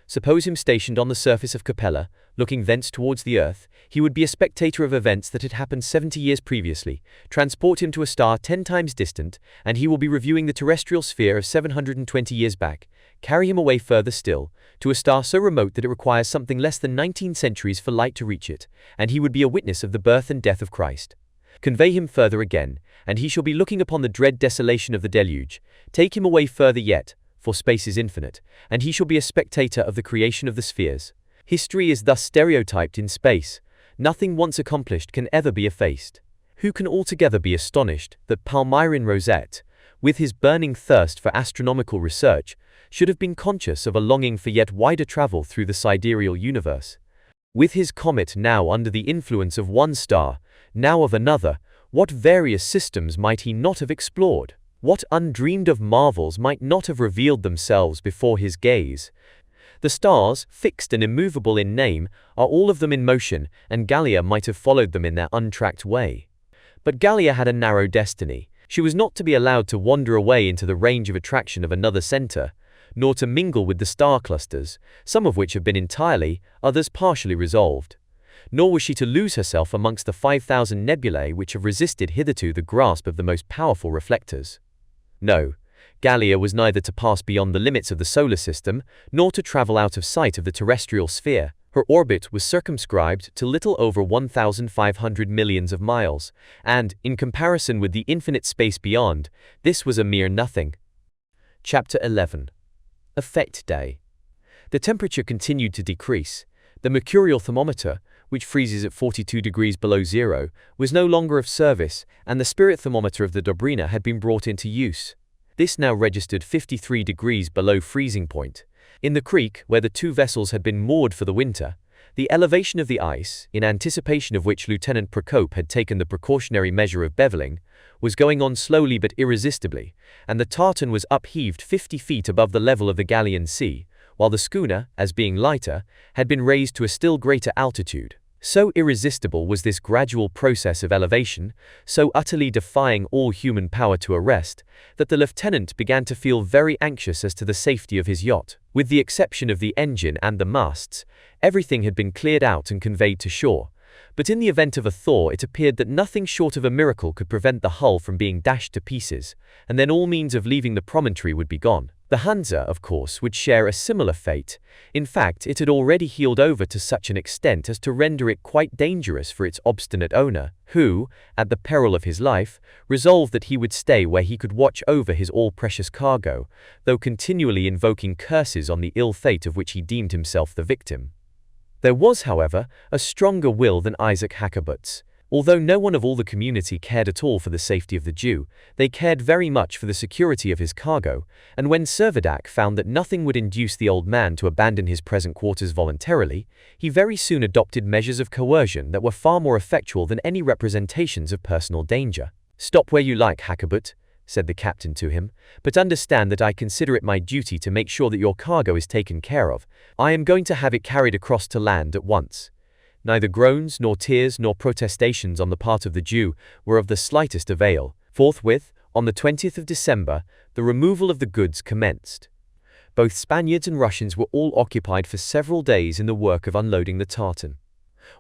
[SPEAKER 1] Suppose him stationed on the surface of Capella, looking thence towards the earth, he would be a spectator of events that had happened 70 years previously. Transport him to a star 10 times distant, and he will be reviewing the terrestrial sphere of 720 years back. Carry him away further still, to a star so remote that it requires something less than 19 centuries for light to reach it, and he would be a witness of the birth and death of Christ. Convey him further again, and he shall be looking upon the dread desolation of the deluge. Take him away further yet, for space is infinite, and he shall be a spectator of the creation of the spheres. History is thus stereotyped in space. Nothing once accomplished can ever be effaced. Who can altogether be astonished that Palmyrin Rosette, with his burning thirst for astronomical research, should have been conscious of a longing for yet wider travel through the sidereal universe? With his comet now under the influence of one star, now of another, what various systems might he not have explored? What undreamed-of marvels might not have revealed themselves before his gaze? The stars, fixed and immovable in name, are all of them in motion, and Gallia might have followed them in their untracked way. But Gallia had a narrow destiny. She was not to be allowed to wander away into the range of attraction of another center, nor to mingle with the star clusters, some of which have been entirely, others partially resolved. Nor was she to lose herself amongst the 5,000 nebulae which have resisted hitherto the grasp of the most powerful reflectors. No, Gallia was neither to pass beyond the limits of the solar system, nor to travel out of sight of the terrestrial sphere. Her orbit was circumscribed to little over 1,500 millions of miles, and, in comparison with the infinite space beyond, this was a mere nothing. Chapter 11. A fête day. The temperature continued to decrease. The mercurial thermometer, which freezes at 42 degrees below zero, was no longer of service, and the spirit thermometer of the Dobrina had been brought into use. This now registered 53 degrees below freezing point. In the creek, where the two vessels had been moored for the winter, the elevation of the ice, in anticipation of which Lieutenant Procope had taken the precautionary measure of beveling, was going on slowly but irresistibly, and the tartan was upheaved 50 feet above the level of the Gallian Sea, while the schooner, as being lighter, had been raised to a still greater altitude. So irresistible was this gradual process of elevation, so utterly defying all human power to arrest, that the lieutenant began to feel very anxious as to the safety of his yacht. With the exception of the engine and the masts, everything had been cleared out and conveyed to shore. But in the event of a thaw, it appeared that nothing short of a miracle could prevent the hull from being dashed to pieces, and then all means of leaving the promontory would be gone. The Hansa, of course, would share a similar fate. In fact, it had already heeled over to such an extent as to render it quite dangerous for its obstinate owner, who, at the peril of his life, resolved that he would stay where he could watch over his all-precious cargo, though continually invoking curses on the ill fate of which he deemed himself the victim. There was, however, a stronger will than Isaac Hakkabut's. Although no one of all the community cared at all for the safety of the Jew, they cared very much for the security of his cargo, and when Servadac found that nothing would induce the old man to abandon his present quarters voluntarily, he very soon adopted measures of coercion that were far more effectual than any representations of personal danger. "Stop where you like, Hakkabut," said the captain to him, "but understand that I consider it my duty to make sure that your cargo is taken care of. I am going to have it carried across to land at once." Neither groans, nor tears, nor protestations on the part of the Jew were of the slightest avail. Forthwith, on the 20th of December, the removal of the goods commenced. Both Spaniards and Russians were all occupied for several days in the work of unloading the tartan.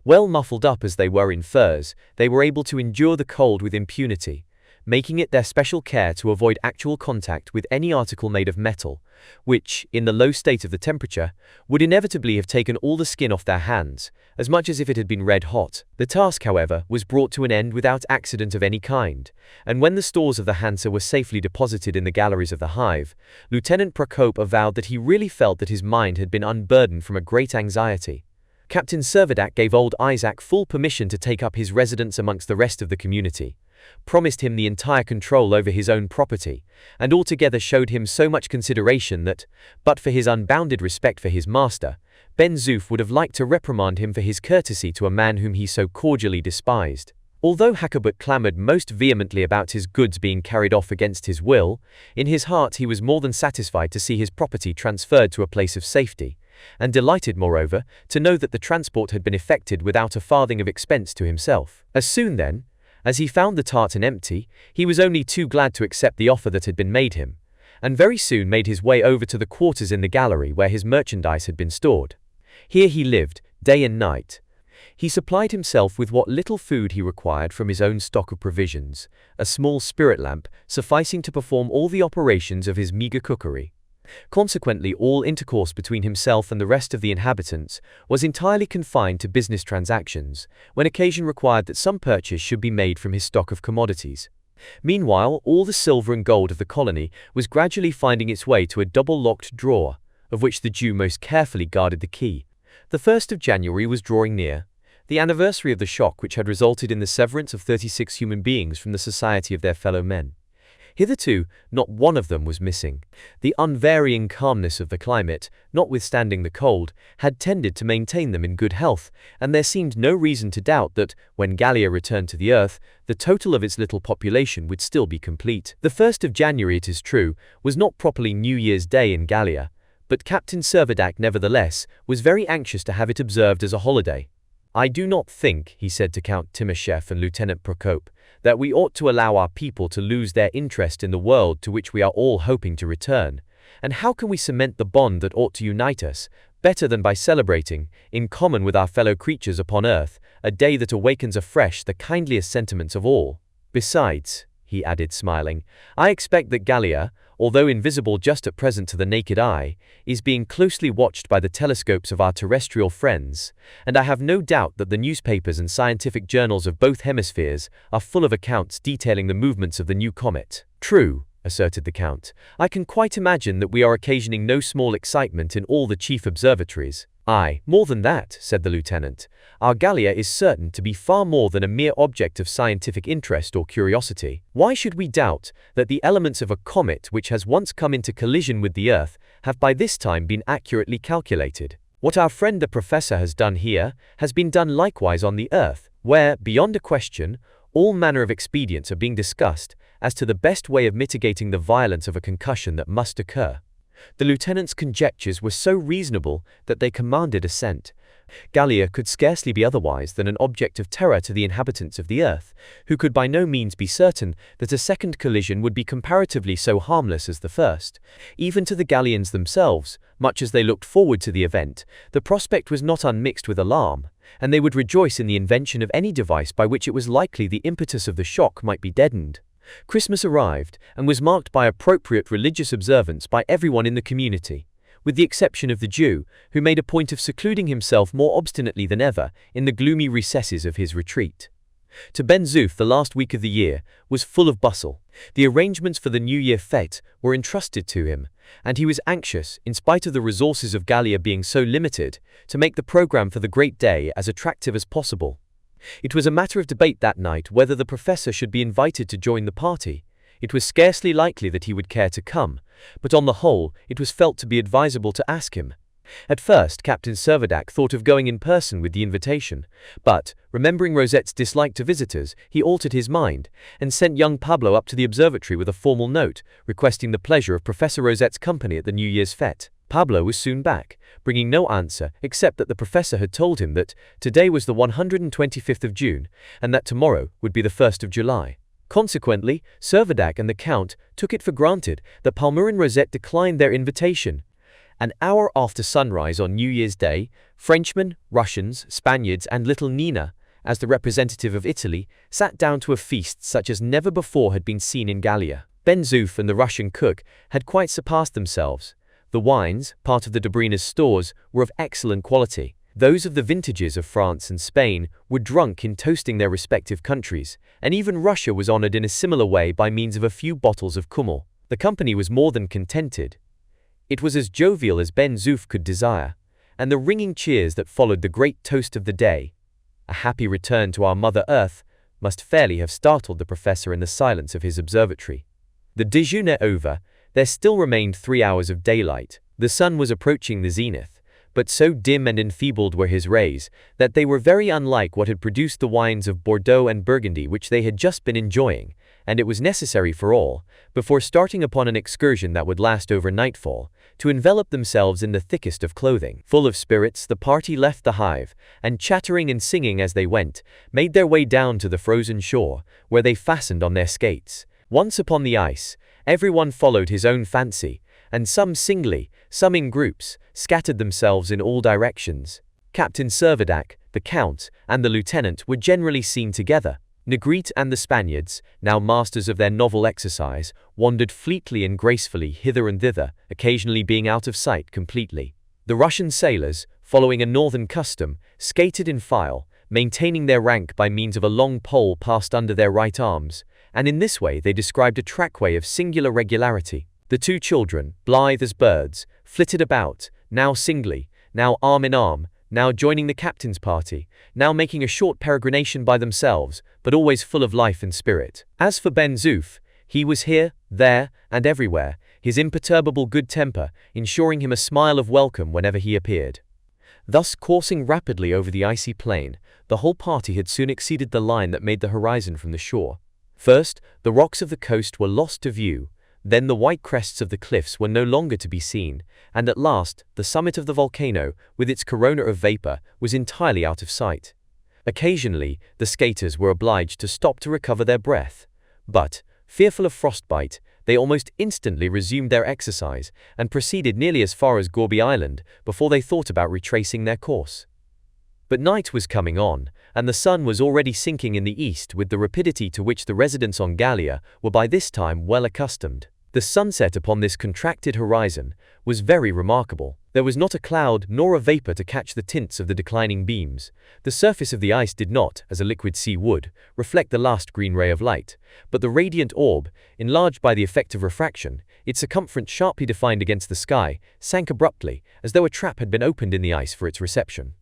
[SPEAKER 1] Well muffled up as they were in furs, they were able to endure the cold with impunity, making it their special care to avoid actual contact with any article made of metal, which, in the low state of the temperature, would inevitably have taken all the skin off their hands, as much as if it had been red hot. The task, however, was brought to an end without accident of any kind, and when the stores of the Hansa were safely deposited in the galleries of the hive, Lieutenant Procope avowed that he really felt that his mind had been unburdened from a great anxiety. Captain Servadac gave old Isaac full permission to take up his residence amongst the rest of the community, promised him the entire control over his own property, and altogether showed him so much consideration that, but for his unbounded respect for his master, Ben Zoof would have liked to reprimand him for his courtesy to a man whom he so cordially despised. Although Hakkabut clamored most vehemently about his goods being carried off against his will, in his heart he was more than satisfied to see his property transferred to a place of safety, and delighted, moreover, to know that the transport had been effected without a farthing of expense to himself. As soon then, as he found the tartan empty, he was only too glad to accept the offer that had been made him, and very soon made his way over to the quarters in the gallery where his merchandise had been stored. Here he lived, day and night. He supplied himself with what little food he required from his own stock of provisions, a small spirit lamp sufficing to perform all the operations of his meagre cookery. Consequently, all intercourse between himself and the rest of the inhabitants was entirely confined to business transactions, when occasion required that some purchase should be made from his stock of commodities. Meanwhile, all the silver and gold of the colony was gradually finding its way to a double-locked drawer, of which the Jew most carefully guarded the key. The 1st of January was drawing near, the anniversary of the shock which had resulted in the severance of 36 human beings from the society of their fellow men. Hitherto, not one of them was missing. The unvarying calmness of the climate, notwithstanding the cold, had tended to maintain them in good health, and there seemed no reason to doubt that, when Gallia returned to the earth, the total of its little population would still be complete. The 1st of January, it is true, was not properly New Year's Day in Gallia, but Captain Servadac nevertheless was very anxious to have it observed as a holiday. "I do not think," he said to Count Timosheff and Lieutenant Procope, "that we ought to allow our people to lose their interest in the world to which we are all hoping to return. And how can we cement the bond that ought to unite us, better than by celebrating, in common with our fellow creatures upon earth, a day that awakens afresh the kindliest sentiments of all? Besides," he added smiling, "I expect that Gallia, although invisible just at present to the naked eye, is being closely watched by the telescopes of our terrestrial friends, and I have no doubt that the newspapers and scientific journals of both hemispheres are full of accounts detailing the movements of the new comet." "True," asserted the Count. "I can quite imagine that we are occasioning no small excitement in all the chief observatories." "Aye, more than that," said the lieutenant. "Our Gallia is certain to be far more than a mere object of scientific interest or curiosity. Why should we doubt that the elements of a comet which has once come into collision with the Earth have by this time been accurately calculated? What our friend the professor has done here has been done likewise on the Earth, where, beyond a question, all manner of expedients are being discussed as to the best way of mitigating the violence of a concussion that must occur." The lieutenant's conjectures were so reasonable that they commanded assent. Gallia could scarcely be otherwise than an object of terror to the inhabitants of the earth, who could by no means be certain that a second collision would be comparatively so harmless as the first. Even to the Gallians themselves, much as they looked forward to the event, the prospect was not unmixed with alarm, and they would rejoice in the invention of any device by which it was likely the impetus of the shock might be deadened. Christmas arrived, and was marked by appropriate religious observance by everyone in the community, with the exception of the Jew, who made a point of secluding himself more obstinately than ever in the gloomy recesses of his retreat. To Ben Zoof the last week of the year was full of bustle. The arrangements for the New Year fête were entrusted to him, and he was anxious, in spite of the resources of Gallia being so limited, to make the programme for the great day as attractive as possible. It was a matter of debate that night whether the professor should be invited to join the party. It was scarcely likely that he would care to come, but on the whole, it was felt to be advisable to ask him. At first, Captain Servadac thought of going in person with the invitation, but, remembering Rosette's dislike to visitors, he altered his mind, and sent young Pablo up to the observatory with a formal note, requesting the pleasure of Professor Rosette's company at the New Year's fete. Pablo was soon back, bringing no answer except that the professor had told him that today was the 125th of June, and that tomorrow would be the 1st of July. Consequently, Servadac and the Count took it for granted that Palmer and Rosette declined their invitation. An hour after sunrise on New Year's Day, Frenchmen, Russians, Spaniards, and little Nina, as the representative of Italy, sat down to a feast such as never before had been seen in Gallia. Ben Zoof and the Russian cook had quite surpassed themselves. The wines, part of the Dobrina's stores, were of excellent quality. Those of the vintages of France and Spain were drunk in toasting their respective countries, and even Russia was honored in a similar way by means of a few bottles of Kummel. The company was more than contented. It was as jovial as Ben Zoof could desire, and the ringing cheers that followed the great toast of the day, "A happy return to our Mother Earth," must fairly have startled the professor in the silence of his observatory. The déjeuner over, there still remained 3 hours of daylight. The sun was approaching the zenith, but so dim and enfeebled were his rays that they were very unlike what had produced the wines of Bordeaux and Burgundy which they had just been enjoying, and it was necessary for all, before starting upon an excursion that would last over nightfall, to envelop themselves in the thickest of clothing. Full of spirits, the party left the hive, and chattering and singing as they went, made their way down to the frozen shore, where they fastened on their skates. Once upon the ice, everyone followed his own fancy, and some singly, some in groups, scattered themselves in all directions. Captain Servadac, the Count, and the Lieutenant were generally seen together. Negrete and the Spaniards, now masters of their novel exercise, wandered fleetly and gracefully hither and thither, occasionally being out of sight completely. The Russian sailors, following a northern custom, skated in file, maintaining their rank by means of a long pole passed under their right arms, and in this way they described a trackway of singular regularity. The two children, blithe as birds, flitted about, now singly, now arm in arm, now joining the captain's party, now making a short peregrination by themselves, but always full of life and spirit. As for Ben Zoof, he was here, there, and everywhere, his imperturbable good temper ensuring him a smile of welcome whenever he appeared. Thus, coursing rapidly over the icy plain, the whole party had soon exceeded the line that made the horizon from the shore. First, the rocks of the coast were lost to view, then the white crests of the cliffs were no longer to be seen, and at last, the summit of the volcano, with its corona of vapor, was entirely out of sight. Occasionally, the skaters were obliged to stop to recover their breath, but, fearful of frostbite, they almost instantly resumed their exercise and proceeded nearly as far as Gourbi Island before they thought about retracing their course. But night was coming on, and the sun was already sinking in the east with the rapidity to which the residents on Gallia were by this time well accustomed. The sunset upon this contracted horizon was very remarkable. There was not a cloud nor a vapor to catch the tints of the declining beams. The surface of the ice did not, as a liquid sea would, reflect the last green ray of light, but the radiant orb, enlarged by the effect of refraction, its circumference sharply defined against the sky, sank abruptly, as though a trap had been opened in the ice for its reception.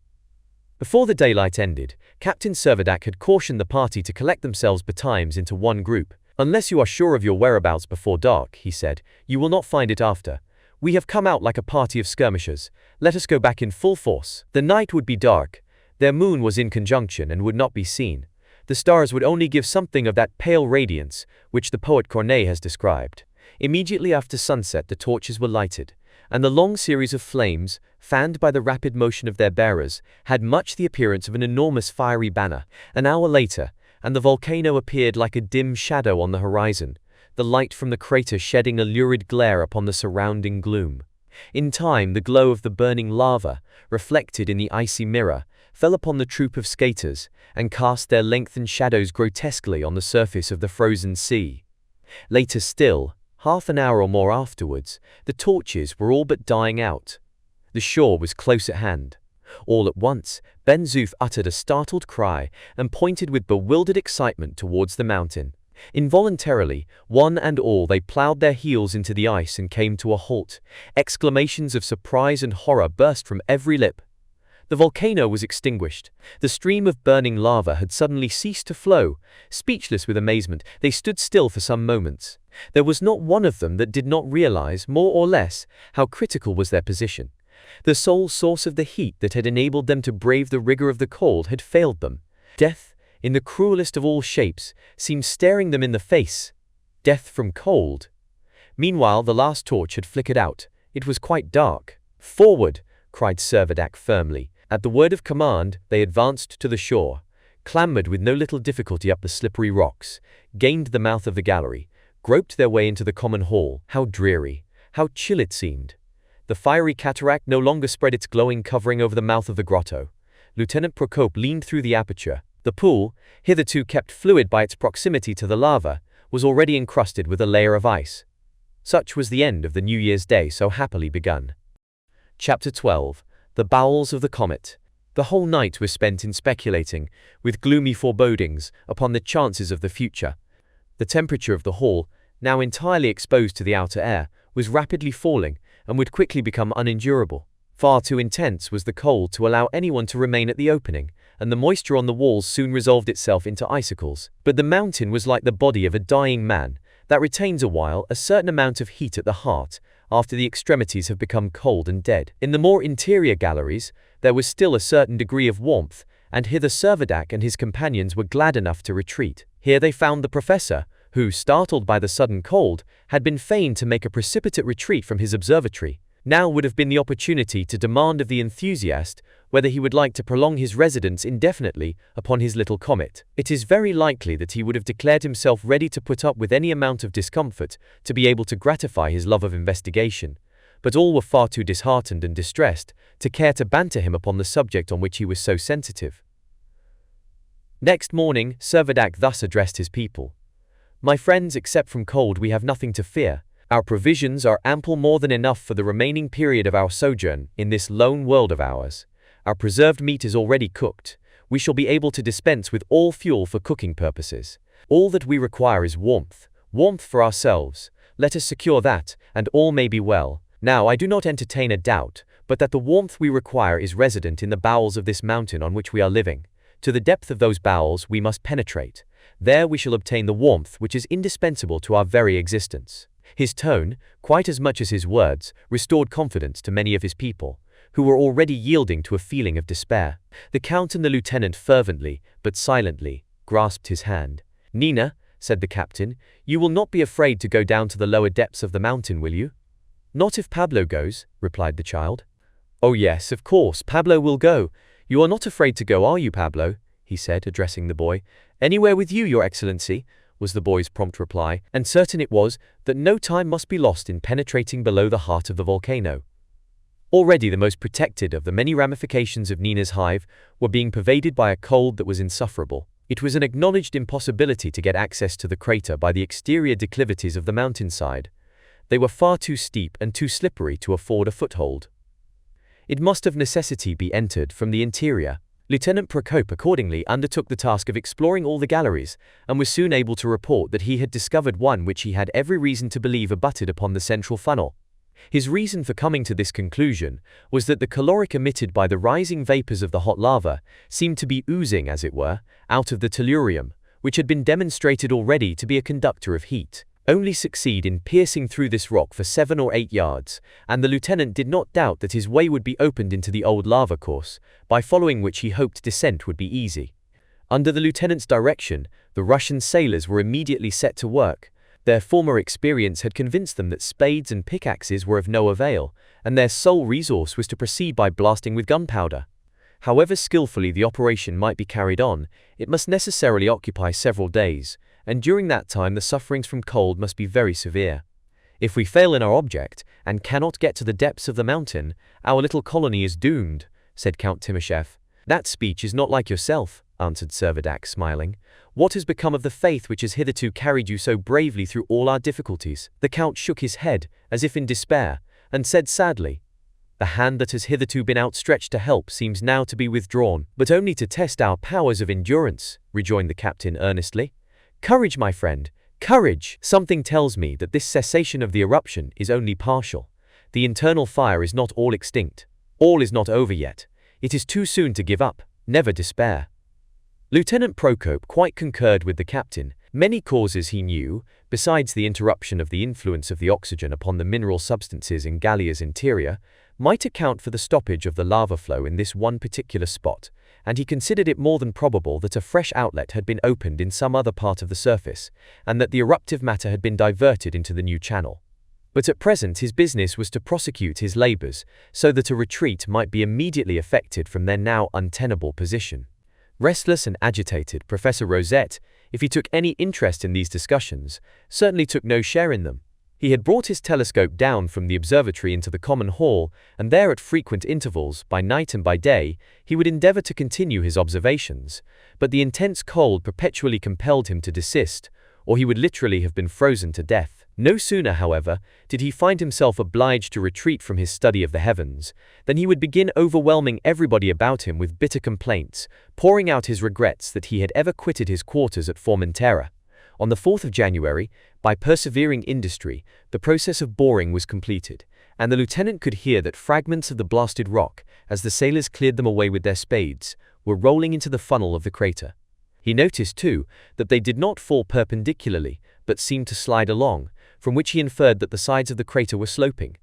[SPEAKER 1] Before the daylight ended, Captain Servadac had cautioned the party to collect themselves betimes into one group. "Unless you are sure of your whereabouts before dark," he said, "you will not find it after. We have come out like a party of skirmishers. Let us go back in full force." The night would be dark. Their moon was in conjunction and would not be seen. The stars would only give something of that pale radiance which the poet Corneille has described. Immediately after sunset the torches were lighted, and the long series of flames, fanned by the rapid motion of their bearers, had much the appearance of an enormous fiery banner. An hour later, and the volcano appeared like a dim shadow on the horizon, the light from the crater shedding a lurid glare upon the surrounding gloom. In time, the glow of the burning lava, reflected in the icy mirror, fell upon the troop of skaters, and cast their lengthened shadows grotesquely on the surface of the frozen sea. Later still, half an hour or more afterwards, the torches were all but dying out. The shore was close at hand. All at once, Ben Zoof uttered a startled cry and pointed with bewildered excitement towards the mountain. Involuntarily, one and all they plowed their heels into the ice and came to a halt. Exclamations of surprise and horror burst from every lip. The volcano was extinguished. The stream of burning lava had suddenly ceased to flow. Speechless with amazement, they stood still for some moments. There was not one of them that did not realize, more or less, how critical was their position. The sole source of the heat that had enabled them to brave the rigor of the cold had failed them. Death, in the cruelest of all shapes, seemed staring them in the face. Death from cold. Meanwhile, the last torch had flickered out. It was quite dark. "Forward!" cried Servadac firmly. At the word of command, they advanced to the shore, clambered with no little difficulty up the slippery rocks, gained the mouth of the gallery, groped their way into the common hall. How dreary, how chill it seemed. The fiery cataract no longer spread its glowing covering over the mouth of the grotto. Lieutenant Procope leaned through the aperture. The pool, hitherto kept fluid by its proximity to the lava, was already encrusted with a layer of ice. Such was the end of the New Year's Day so happily begun. Chapter 12. The Bowels of the Comet. The whole night was spent in speculating, with gloomy forebodings, upon the chances of the future. The temperature of the hall, now entirely exposed to the outer air, was rapidly falling, and would quickly become unendurable. Far too intense was the cold to allow anyone to remain at the opening, and the moisture on the walls soon resolved itself into icicles. But the mountain was like the body of a dying man, that retains a while a certain amount of heat at the heart, after the extremities have become cold and dead. In the more interior galleries, there was still a certain degree of warmth, and hither Servadac and his companions were glad enough to retreat. Here they found the professor, who, startled by the sudden cold, had been fain to make a precipitate retreat from his observatory. Now would have been the opportunity to demand of the enthusiast whether he would like to prolong his residence indefinitely upon his little comet. It is very likely that he would have declared himself ready to put up with any amount of discomfort to be able to gratify his love of investigation, but all were far too disheartened and distressed to care to banter him upon the subject on which he was so sensitive. Next morning, Servadac thus addressed his people. "My friends, except from cold we have nothing to fear. Our provisions are ample, more than enough for the remaining period of our sojourn in this lone world of ours. Our preserved meat is already cooked. We shall be able to dispense with all fuel for cooking purposes. All that we require is warmth. Warmth for ourselves. Let us secure that, and all may be well. Now I do not entertain a doubt, but that the warmth we require is resident in the bowels of this mountain on which we are living. To the depth of those bowels we must penetrate. There we shall obtain the warmth which is indispensable to our very existence." His tone, quite as much as his words, restored confidence to many of his people, who were already yielding to a feeling of despair. The Count and the Lieutenant fervently, but silently, grasped his hand. "Nina," said the captain, "you will not be afraid to go down to the lower depths of the mountain, will you?" "Not if Pablo goes," replied the child. "Oh yes, of course, Pablo will go. You are not afraid to go, are you, Pablo?" he said, addressing the boy. "Anywhere with you, Your Excellency," was the boy's prompt reply, and certain it was that no time must be lost in penetrating below the heart of the volcano. Already the most protected of the many ramifications of Nina's hive were being pervaded by a cold that was insufferable. It was an acknowledged impossibility to get access to the crater by the exterior declivities of the mountainside. They were far too steep and too slippery to afford a foothold. It must of necessity be entered from the interior. Lieutenant Procope accordingly undertook the task of exploring all the galleries, and was soon able to report that he had discovered one which he had every reason to believe abutted upon the central funnel. His reason for coming to this conclusion was that the caloric emitted by the rising vapors of the hot lava seemed to be oozing, as it were, out of the tellurium, which had been demonstrated already to be a conductor of heat. Only succeed in piercing through this rock for 7 or 8 yards, and the lieutenant did not doubt that his way would be opened into the old lava course, by following which he hoped descent would be easy. Under the lieutenant's direction, the Russian sailors were immediately set to work. Their former experience had convinced them that spades and pickaxes were of no avail, and their sole resource was to proceed by blasting with gunpowder. However skillfully the operation might be carried on, it must necessarily occupy several days, and during that time the sufferings from cold must be very severe. If we fail in our object, and cannot get to the depths of the mountain, our little colony is doomed, said Count Timoshev. That speech is not like yourself, answered Servadac, smiling. What has become of the faith which has hitherto carried you so bravely through all our difficulties? The Count shook his head, as if in despair, and said sadly, The hand that has hitherto been outstretched to help seems now to be withdrawn. But only to test our powers of endurance, rejoined the captain earnestly. Courage, my friend, courage! Something tells me that this cessation of the eruption is only partial. The internal fire is not all extinct. All is not over yet. It is too soon to give up, never despair. Lieutenant Procope quite concurred with the captain. Many causes he knew, besides the interruption of the influence of the oxygen upon the mineral substances in Gallia's interior, might account for the stoppage of the lava flow in this one particular spot, and he considered it more than probable that a fresh outlet had been opened in some other part of the surface, and that the eruptive matter had been diverted into the new channel. But at present his business was to prosecute his labors, so that a retreat might be immediately effected from their now untenable position. Restless and agitated, Professor Rosette, if he took any interest in these discussions, certainly took no share in them. He had brought his telescope down from the observatory into the common hall, and there at frequent intervals, by night and by day, he would endeavor to continue his observations, but the intense cold perpetually compelled him to desist, or he would literally have been frozen to death. No sooner, however, did he find himself obliged to retreat from his study of the heavens, than he would begin overwhelming everybody about him with bitter complaints, pouring out his regrets that he had ever quitted his quarters at Formentera. On the 4th of January, by persevering industry, the process of boring was completed, and the lieutenant could hear that fragments of the blasted rock, as the sailors cleared them away with their spades, were rolling into the funnel of the crater. He noticed, too, that they did not fall perpendicularly, but seemed to slide along, from which he inferred that the sides of the crater were sloping.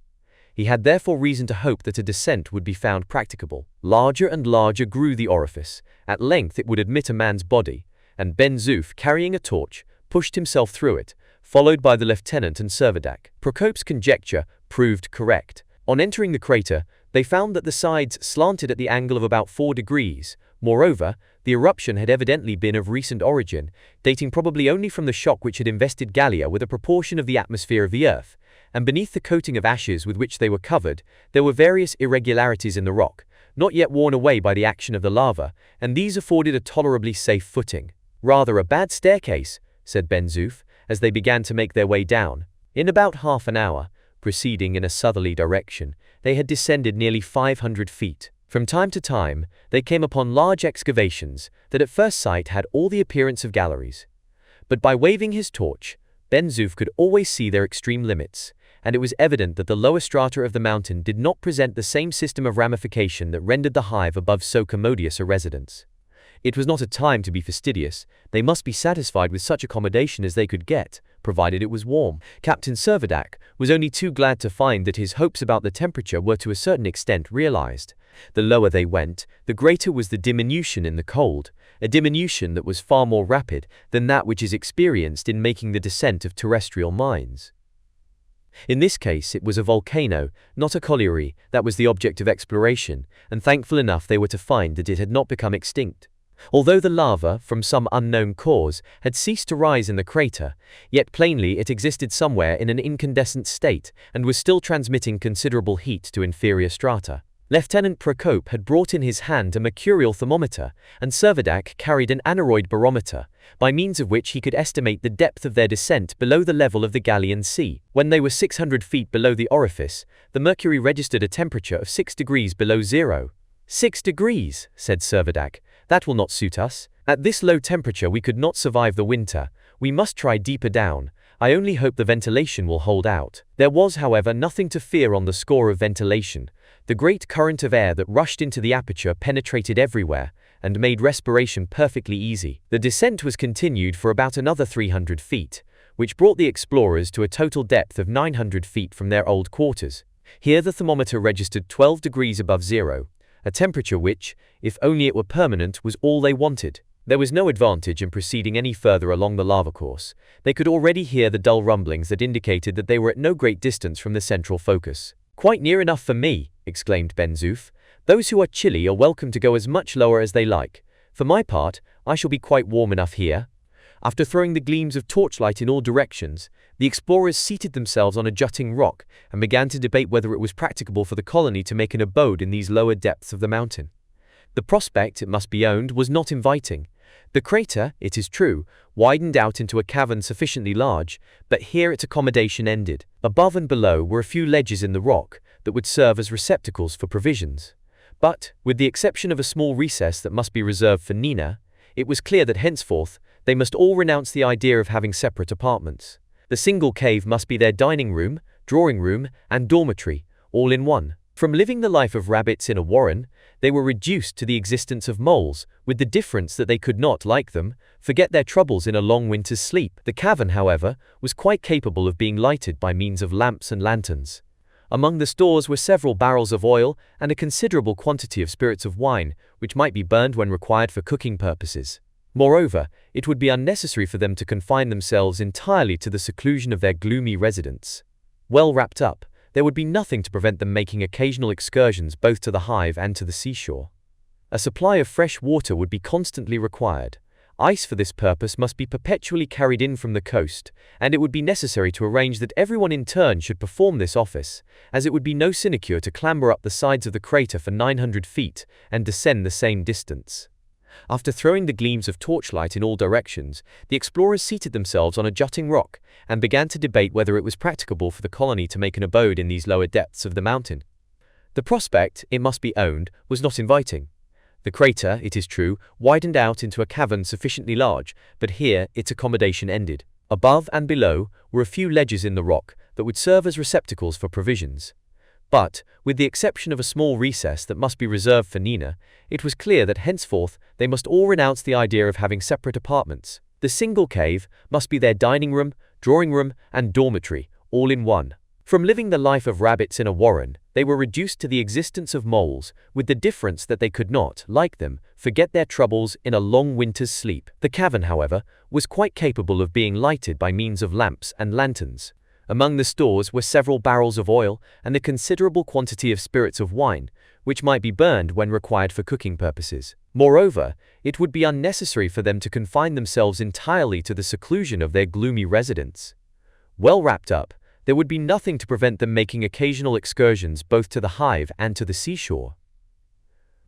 [SPEAKER 1] He had therefore reason to hope that a descent would be found practicable. Larger and larger grew the orifice. At length it would admit a man's body, and Ben Zoof, carrying a torch, pushed himself through it, followed by the lieutenant and Servadac. Procope's conjecture proved correct. On entering the crater, they found that the sides slanted at the angle of about 4 degrees. Moreover, the eruption had evidently been of recent origin, dating probably only from the shock which had invested Gallia with a proportion of the atmosphere of the Earth, and beneath the coating of ashes with which they were covered, there were various irregularities in the rock, not yet worn away by the action of the lava, and these afforded a tolerably safe footing. "Rather a bad staircase," said Ben Zoof, as they began to make their way down. In about half an hour, proceeding in a southerly direction, they had descended nearly 500 feet. From time to time, they came upon large excavations that at first sight had all the appearance of galleries. But by waving his torch, Ben Zoof could always see their extreme limits, and it was evident that the lower strata of the mountain did not present the same system of ramification that rendered the hive above so commodious a residence. It was not a time to be fastidious. They must be satisfied with such accommodation as they could get, provided it was warm. Captain Servadac was only too glad to find that his hopes about the temperature were to a certain extent realized. The lower they went, the greater was the diminution in the cold, a diminution that was far more rapid than that which is experienced in making the descent of terrestrial mines. In this case it was a volcano, not a colliery, that was the object of exploration, and thankful enough they were to find that it had not become extinct. Although the lava, from some unknown cause, had ceased to rise in the crater, yet plainly it existed somewhere in an incandescent state, and was still transmitting considerable heat to inferior strata. Lieutenant Procope had brought in his hand a mercurial thermometer, and Servadac carried an aneroid barometer, by means of which he could estimate the depth of their descent below the level of the Gallian Sea. When they were 600 feet below the orifice, the mercury registered a temperature of 6 degrees below zero. 6 degrees, said Servadac. That will not suit us. At this low temperature we could not survive the winter. We must try deeper down. I only hope the ventilation will hold out. There was, however, nothing to fear on the score of ventilation. The great current of air that rushed into the aperture penetrated everywhere, and made respiration perfectly easy. The descent was continued for about another 300 feet, which brought the explorers to a total depth of 900 feet from their old quarters. Here the thermometer registered 12 degrees above zero, a temperature which, if only it were permanent, was all they wanted. There was no advantage in proceeding any further along the lava course. They could already hear the dull rumblings that indicated that they were at no great distance from the central focus. "Quite near enough for me," exclaimed Ben Zoof. "Those who are chilly are welcome to go as much lower as they like. For my part, I shall be quite warm enough here." After throwing the gleams of torchlight in all directions, the explorers seated themselves on a jutting rock and began to debate whether it was practicable for the colony to make an abode in these lower depths of the mountain. The prospect, it must be owned, was not inviting. The crater, it is true, widened out into a cavern sufficiently large, but here its accommodation ended. Above and below were a few ledges in the rock that would serve as receptacles for provisions. But, with the exception of a small recess that must be reserved for Nina, it was clear that henceforth they must all renounce the idea of having separate apartments. The single cave must be their dining room, drawing room, and dormitory, all in one. From living the life of rabbits in a warren, they were reduced to the existence of moles, with the difference that they could not, like them, forget their troubles in a long winter's sleep. The cavern, however, was quite capable of being lighted by means of lamps and lanterns. Among the stores were several barrels of oil and a considerable quantity of spirits of wine, which might be burned when required for cooking purposes. Moreover, it would be unnecessary for them to confine themselves entirely to the seclusion of their gloomy residence. Well wrapped up, there would be nothing to prevent them making occasional excursions both to the hive and to the seashore. A supply of fresh water would be constantly required. Ice for this purpose must be perpetually carried in from the coast, and it would be necessary to arrange that everyone in turn should perform this office, as it would be no sinecure to clamber up the sides of the crater for 900 feet and descend the same distance. After throwing the gleams of torchlight in all directions, the explorers seated themselves on a jutting rock and began to debate whether it was practicable for the colony to make an abode in these lower depths of the mountain. The prospect, it must be owned, was not inviting. The crater, it is true, widened out into a cavern sufficiently large, but here its accommodation ended. Above and below were a few ledges in the rock that would serve as receptacles for provisions. But, with the exception of a small recess that must be reserved for Nina, it was clear that henceforth they must all renounce the idea of having separate apartments. The single cave must be their dining room, drawing room, and dormitory, all in one. From living the life of rabbits in a warren, they were reduced to the existence of moles, with the difference that they could not, like them, forget their troubles in a long winter's sleep. The cavern, however, was quite capable of being lighted by means of lamps and lanterns. Among the stores were several barrels of oil and a considerable quantity of spirits of wine, which might be burned when required for cooking purposes. Moreover, it would be unnecessary for them to confine themselves entirely to the seclusion of their gloomy residence. Well wrapped up, there would be nothing to prevent them making occasional excursions both to the hive and to the seashore.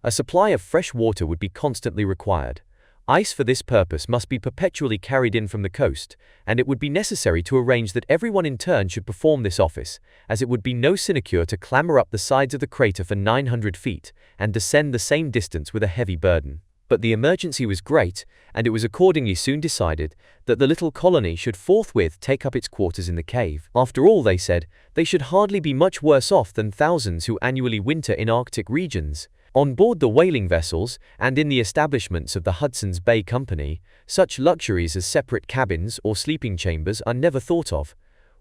[SPEAKER 1] A supply of fresh water would be constantly required. Ice for this purpose must be perpetually carried in from the coast, and it would be necessary to arrange that everyone in turn should perform this office, as it would be no sinecure to clamber up the sides of the crater for 900 feet and descend the same distance with a heavy burden. But the emergency was great, and it was accordingly soon decided that the little colony should forthwith take up its quarters in the cave. After all, they said, they should hardly be much worse off than thousands who annually winter in Arctic regions. On board the whaling vessels and in the establishments of the Hudson's Bay Company, such luxuries as separate cabins or sleeping chambers are never thought of.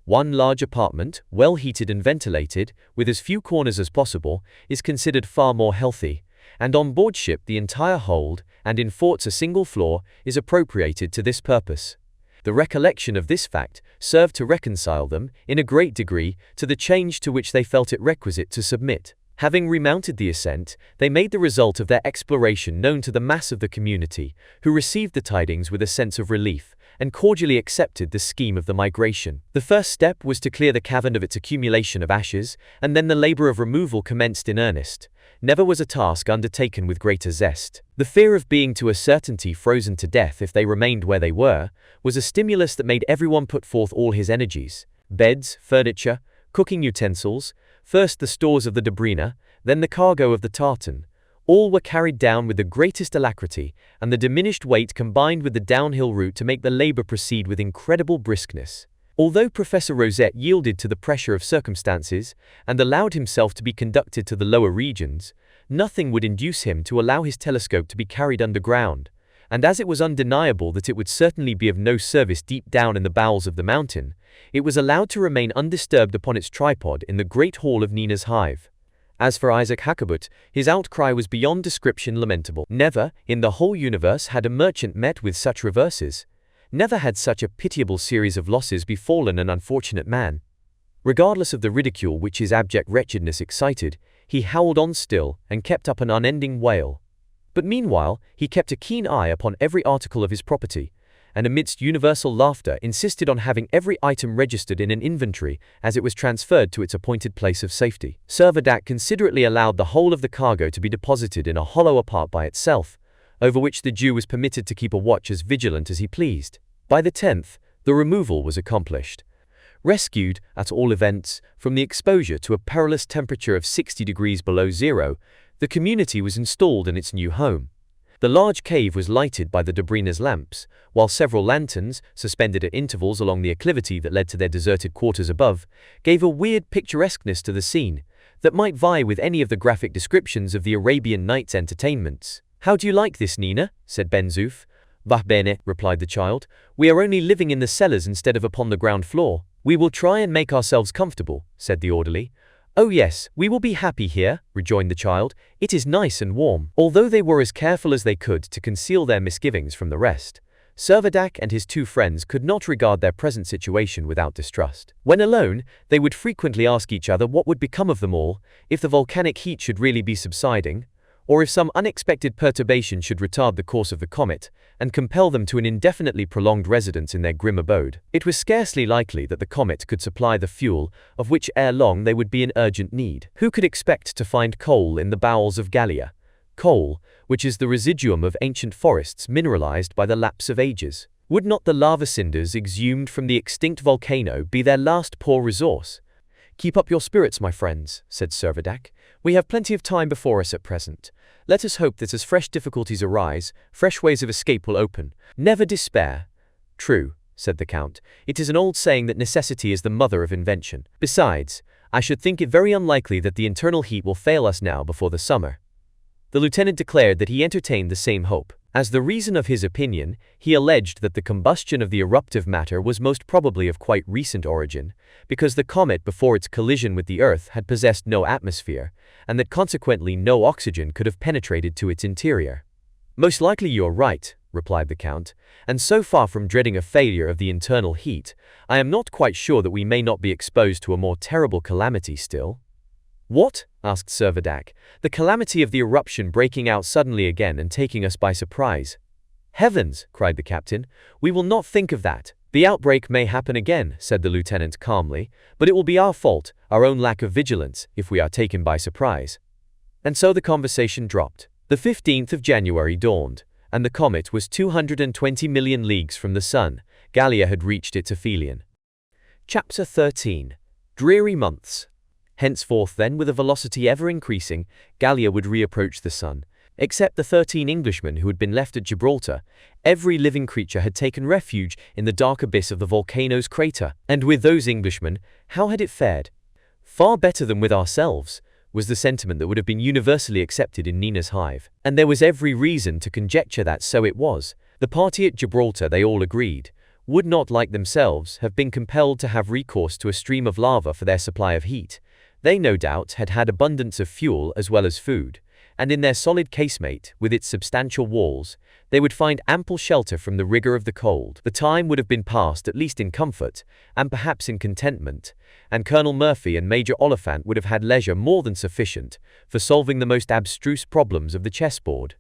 [SPEAKER 1] One large apartment, well heated and ventilated, with as few corners as possible, is considered far more healthy, and on board ship the entire hold, and in forts a single floor, is appropriated to this purpose. The recollection of this fact served to reconcile them, in a great degree, to the change to which they felt it requisite to submit. Having remounted the ascent, they made the result of their exploration known to the mass of the community, who received the tidings with a sense of relief, and cordially accepted the scheme of the migration. The first step was to clear the cavern of its accumulation of ashes, and then the labor of removal commenced in earnest. Never was a task undertaken with greater zest. The fear of being to a certainty frozen to death if they remained where they were, was a stimulus that made everyone put forth all his energies. Beds, furniture, cooking utensils, first the stores of the Dobryna, then the cargo of the Tartan, all were carried down with the greatest alacrity, and the diminished weight combined with the downhill route to make the labor proceed with incredible briskness. Although Professor Rosette yielded to the pressure of circumstances, and allowed himself to be conducted to the lower regions, nothing would induce him to allow his telescope to be carried underground, and as it was undeniable that it would certainly be of no service deep down in the bowels of the mountain, it was allowed to remain undisturbed upon its tripod in the great hall of Nina's hive. As for Isaac Hakkabut, his outcry was beyond description lamentable. Never, in the whole universe, had a merchant met with such reverses. Never had such a pitiable series of losses befallen an unfortunate man. Regardless of the ridicule which his abject wretchedness excited, he howled on still and kept up an unending wail. But meanwhile, he kept a keen eye upon every article of his property, and amidst universal laughter insisted on having every item registered in an inventory as it was transferred to its appointed place of safety. Servadac considerately allowed the whole of the cargo to be deposited in a hollow apart by itself, over which the Jew was permitted to keep a watch as vigilant as he pleased. By the 10th, the removal was accomplished. Rescued, at all events, from the exposure to a perilous temperature of 60 degrees below zero, the community was installed in its new home. The large cave was lighted by the Dobryna's lamps, while several lanterns, suspended at intervals along the acclivity that led to their deserted quarters above, gave a weird picturesqueness to the scene, that might vie with any of the graphic descriptions of the Arabian Nights entertainments. "How do you like this, Nina?" said Ben Zoof. "Va bene," replied the child. "We are only living in the cellars instead of upon the ground floor." "We will try and make ourselves comfortable," said the orderly. "Oh yes, we will be happy here," rejoined the child. "It is nice and warm." Although they were as careful as they could to conceal their misgivings from the rest, Servadac and his two friends could not regard their present situation without distrust. When alone, they would frequently ask each other what would become of them all if the volcanic heat should really be subsiding, or if some unexpected perturbation should retard the course of the comet and compel them to an indefinitely prolonged residence in their grim abode. It was scarcely likely that the comet could supply the fuel of which ere long they would be in urgent need. Who could expect to find coal in the bowels of Gallia? Coal, which is the residuum of ancient forests mineralized by the lapse of ages. Would not the lava cinders exhumed from the extinct volcano be their last poor resource? "Keep up your spirits, my friends," said Servadac. "We have plenty of time before us at present. Let us hope that as fresh difficulties arise, fresh ways of escape will open. Never despair." "True," said the Count. "It is an old saying that necessity is the mother of invention. Besides, I should think it very unlikely that the internal heat will fail us now before the summer." The lieutenant declared that he entertained the same hope. As the reason of his opinion, he alleged that the combustion of the eruptive matter was most probably of quite recent origin, because the comet before its collision with the Earth had possessed no atmosphere, and that consequently no oxygen could have penetrated to its interior. "Most likely you are right," replied the Count, "and so far from dreading a failure of the internal heat, I am not quite sure that we may not be exposed to a more terrible calamity still." "What?" asked Servadac. "The calamity of the eruption breaking out suddenly again and taking us by surprise." "Heavens!" cried the captain. "We will not think of that." "The outbreak may happen again," said the lieutenant calmly, "but it will be our fault, our own lack of vigilance, if we are taken by surprise." And so the conversation dropped. The 15th of January dawned, and the comet was 220 million leagues from the sun. Gallia had reached its aphelion. Chapter 13. Dreary Months. Henceforth then, with a velocity ever increasing, Gallia would reapproach the sun. Except the 13 Englishmen who had been left at Gibraltar, every living creature had taken refuge in the dark abyss of the volcano's crater. And with those Englishmen, how had it fared? "Far better than with ourselves," was the sentiment that would have been universally accepted in Nina's hive. And there was every reason to conjecture that so it was. The party at Gibraltar, they all agreed, would not, like themselves, have been compelled to have recourse to a stream of lava for their supply of heat. They, no doubt, had had abundance of fuel as well as food, and in their solid casemate, with its substantial walls, they would find ample shelter from the rigor of the cold. The time would have been passed at least in comfort, and perhaps in contentment, and Colonel Murphy and Major Oliphant would have had leisure more than sufficient for solving the most abstruse problems of the chessboard.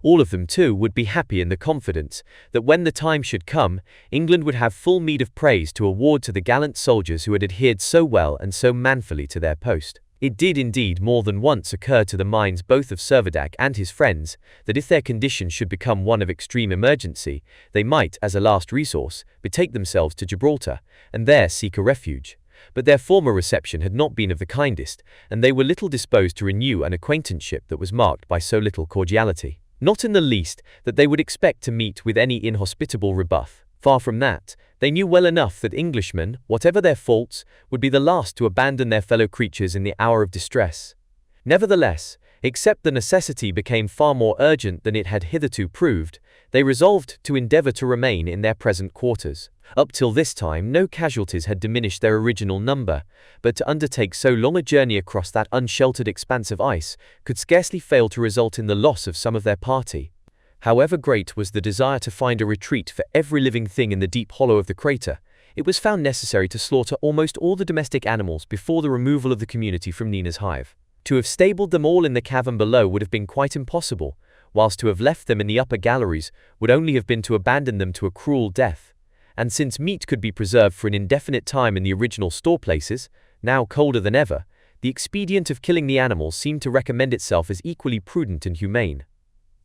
[SPEAKER 1] All of them, too, would be happy in the confidence that when the time should come, England would have full meed of praise to award to the gallant soldiers who had adhered so well and so manfully to their post. It did indeed more than once occur to the minds both of Servadac and his friends that if their condition should become one of extreme emergency, they might, as a last resource, betake themselves to Gibraltar, and there seek a refuge. But their former reception had not been of the kindest, and they were little disposed to renew an acquaintanceship that was marked by so little cordiality. Not in the least that they would expect to meet with any inhospitable rebuff. Far from that, they knew well enough that Englishmen, whatever their faults, would be the last to abandon their fellow creatures in the hour of distress. Nevertheless, except the necessity became far more urgent than it had hitherto proved, they resolved to endeavor to remain in their present quarters. Up till this time no casualties had diminished their original number, but to undertake so long a journey across that unsheltered expanse of ice could scarcely fail to result in the loss of some of their party. However great was the desire to find a retreat for every living thing in the deep hollow of the crater, it was found necessary to slaughter almost all the domestic animals before the removal of the community from Nina's hive. To have stabled them all in the cavern below would have been quite impossible, whilst to have left them in the upper galleries would only have been to abandon them to a cruel death. And since meat could be preserved for an indefinite time in the original store places, now colder than ever, the expedient of killing the animals seemed to recommend itself as equally prudent and humane.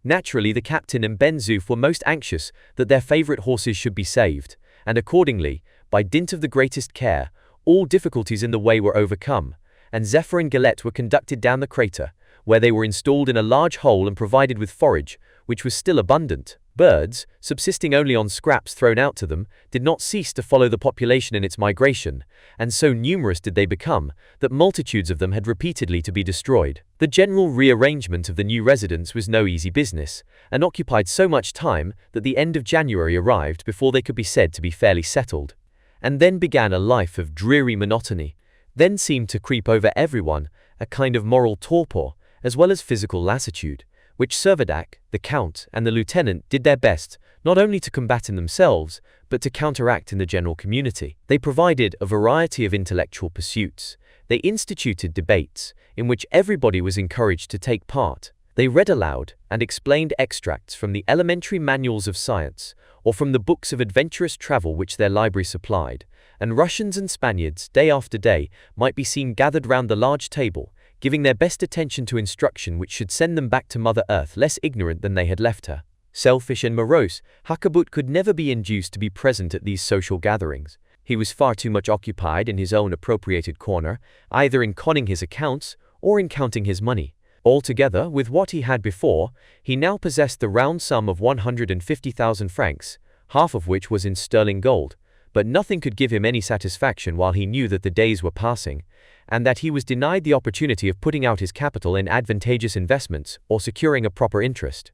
[SPEAKER 1] Naturally, the captain and Ben Zoof were most anxious that their favorite horses should be saved, and accordingly, by dint of the greatest care, all difficulties in the way were overcome, and Zephyr and Galette were conducted down the crater, where they were installed in a large hole and provided with forage, which was still abundant. Birds, subsisting only on scraps thrown out to them, did not cease to follow the population in its migration, and so numerous did they become, that multitudes of them had repeatedly to be destroyed. The general rearrangement of the new residents was no easy business, and occupied so much time that the end of January arrived before they could be said to be fairly settled. And then began a life of dreary monotony. Then seemed to creep over everyone a kind of moral torpor, as well as physical lassitude, which Servadac, the Count, and the Lieutenant did their best not only to combat in themselves, but to counteract in the general community. They provided a variety of intellectual pursuits. They instituted debates, in which everybody was encouraged to take part. They read aloud and explained extracts from the elementary manuals of science, or from the books of adventurous travel which their library supplied, and Russians and Spaniards, day after day, might be seen gathered round the large table, giving their best attention to instruction which should send them back to Mother Earth less ignorant than they had left her. Selfish and morose, Hakkabut could never be induced to be present at these social gatherings. He was far too much occupied in his own appropriated corner, either in conning his accounts or in counting his money. Altogether, with what he had before, he now possessed the round sum of 150,000 francs, half of which was in sterling gold, but nothing could give him any satisfaction while he knew that the days were passing, and that he was denied the opportunity of putting out his capital in advantageous investments or securing a proper interest.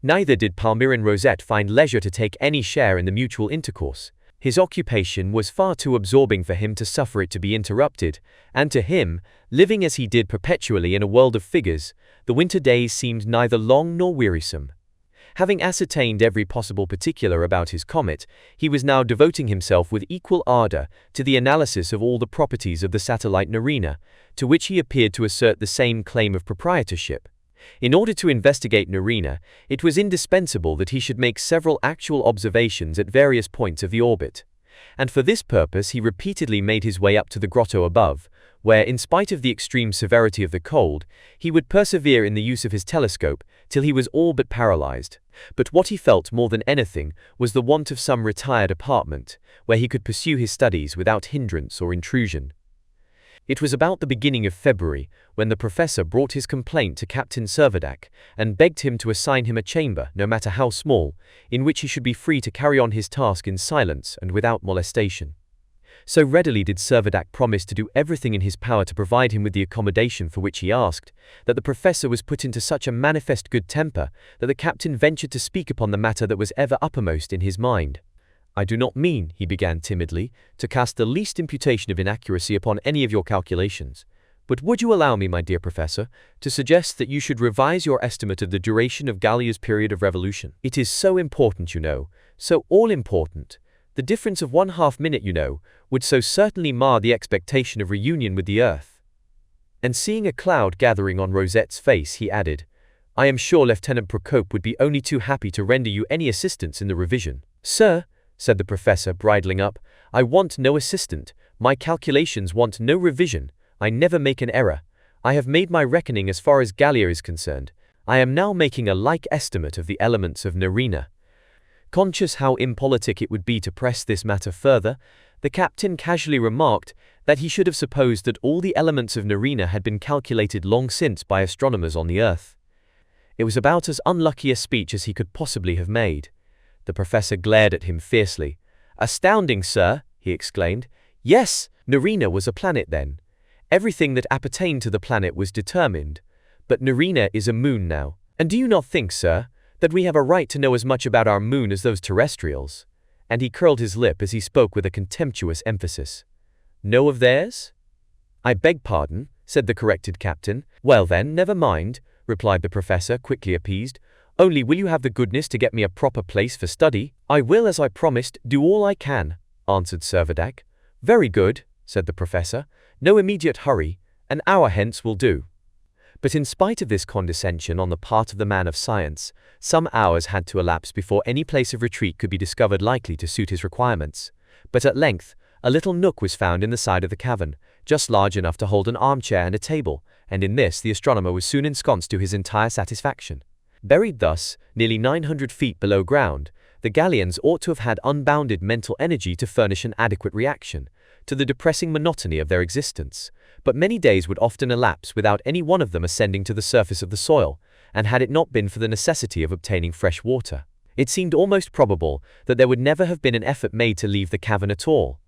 [SPEAKER 1] Neither did Palmyrin Rosette find leisure to take any share in the mutual intercourse. His occupation was far too absorbing for him to suffer it to be interrupted, and to him, living as he did perpetually in a world of figures, the winter days seemed neither long nor wearisome. Having ascertained every possible particular about his comet, he was now devoting himself with equal ardor to the analysis of all the properties of the satellite Nerina, to which he appeared to assert the same claim of proprietorship. In order to investigate Nerina, it was indispensable that he should make several actual observations at various points of the orbit. And for this purpose he repeatedly made his way up to the grotto above, where, in spite of the extreme severity of the cold, he would persevere in the use of his telescope till he was all but paralyzed. But what he felt more than anything was the want of some retired apartment, where he could pursue his studies without hindrance or intrusion. It was about the beginning of February when the professor brought his complaint to Captain Servadac and begged him to assign him a chamber, no matter how small, in which he should be free to carry on his task in silence and without molestation. So readily did Servadac promise to do everything in his power to provide him with the accommodation for which he asked, that the professor was put into such a manifest good temper that the captain ventured to speak upon the matter that was ever uppermost in his mind. "I do not mean," he began timidly, "to cast the least imputation of inaccuracy upon any of your calculations, but would you allow me, my dear professor, to suggest that you should revise your estimate of the duration of Gallia's period of revolution? It is so important, you know, so all-important. The difference of 1/2 minute, you know, would so certainly mar the expectation of reunion with the earth." And seeing a cloud gathering on Rosette's face, he added, "I am sure Lieutenant Procope would be only too happy to render you any assistance in the revision." "Sir," said the professor, bridling up, "I want no assistant, my calculations want no revision, I never make an error. I have made my reckoning as far as Gallia is concerned. I am now making a like estimate of the elements of Nerina." Conscious how impolitic it would be to press this matter further, the captain casually remarked that he should have supposed that all the elements of Nerina had been calculated long since by astronomers on the earth. It was about as unlucky a speech as he could possibly have made. The professor glared at him fiercely. "Astounding, sir!" he exclaimed. "Yes, Nerina was a planet then. Everything that appertained to the planet was determined. But Nerina is a moon now. And do you not think, sir, that we have a right to know as much about our moon as those terrestrials?" And he curled his lip as he spoke with a contemptuous emphasis. "Know of theirs?" "I beg pardon," said the corrected captain. "Well then, never mind," replied the professor, quickly appeased. "Only will you have the goodness to get me a proper place for study?" "I will, as I promised, do all I can," answered Servadac. "Very good," said the professor. "No immediate hurry. An hour hence will do." But in spite of this condescension on the part of the man of science, some hours had to elapse before any place of retreat could be discovered likely to suit his requirements. But at length, a little nook was found in the side of the cavern, just large enough to hold an armchair and a table, and in this the astronomer was soon ensconced to his entire satisfaction. Buried thus, nearly 900 feet below ground, the Gallians ought to have had unbounded mental energy to furnish an adequate reaction to the depressing monotony of their existence, but many days would often elapse without any one of them ascending to the surface of the soil, and had it not been for the necessity of obtaining fresh water, It seemed almost probable that there would never have been an effort made to leave the cavern at all.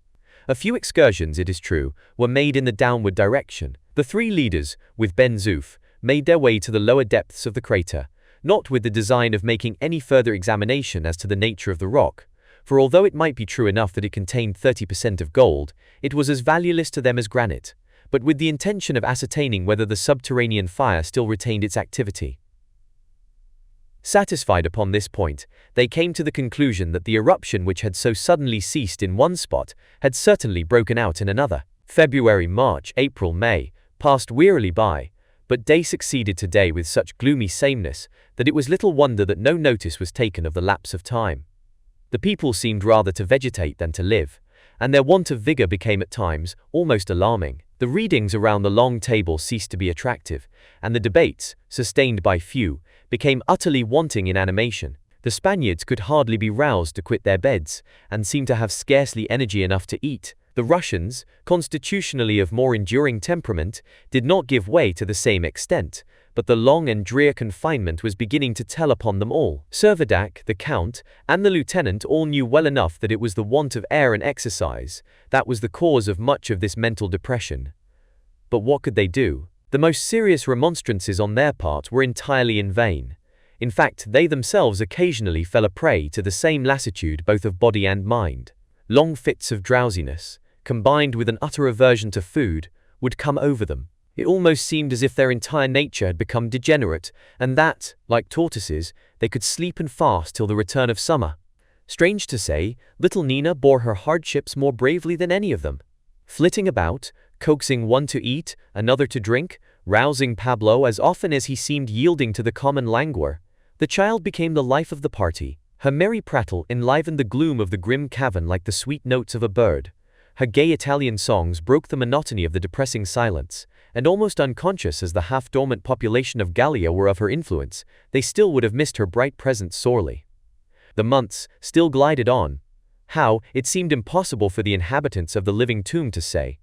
[SPEAKER 1] A few excursions, it is true, were made in the downward direction. The three leaders, with Ben Zoof, made their way to the lower depths of the crater, not with the design of making any further examination as to the nature of the rock, for although it might be true enough that it contained 30% of gold, it was as valueless to them as granite, but with the intention of ascertaining whether the subterranean fire still retained its activity. Satisfied upon this point, they came to the conclusion that the eruption which had so suddenly ceased in one spot had certainly broken out in another. February, March, April, May passed wearily by, but day succeeded to day with such gloomy sameness that it was little wonder that no notice was taken of the lapse of time. The people seemed rather to vegetate than to live, and their want of vigor became at times almost alarming. The readings around the long table ceased to be attractive, and the debates, sustained by few, became utterly wanting in animation. The Spaniards could hardly be roused to quit their beds, and seemed to have scarcely energy enough to eat. The Russians, constitutionally of more enduring temperament, did not give way to the same extent, but the long and drear confinement was beginning to tell upon them all. Servadac, the Count, and the Lieutenant all knew well enough that it was the want of air and exercise that was the cause of much of this mental depression. But what could they do? The most serious remonstrances on their part were entirely in vain. In fact, they themselves occasionally fell a prey to the same lassitude both of body and mind. Long fits of drowsiness, combined with an utter aversion to food, would come over them. It almost seemed as if their entire nature had become degenerate, and that, like tortoises, they could sleep and fast till the return of summer. Strange to say, little Nina bore her hardships more bravely than any of them. Flitting about, coaxing one to eat, another to drink, rousing Pablo as often as he seemed yielding to the common languor, the child became the life of the party. Her merry prattle enlivened the gloom of the grim cavern like the sweet notes of a bird. Her gay Italian songs broke the monotony of the depressing silence, and almost unconscious as the half-dormant population of Gallia were of her influence, they still would have missed her bright presence sorely. The months still glided on. How, it seemed impossible for the inhabitants of the living tomb to say.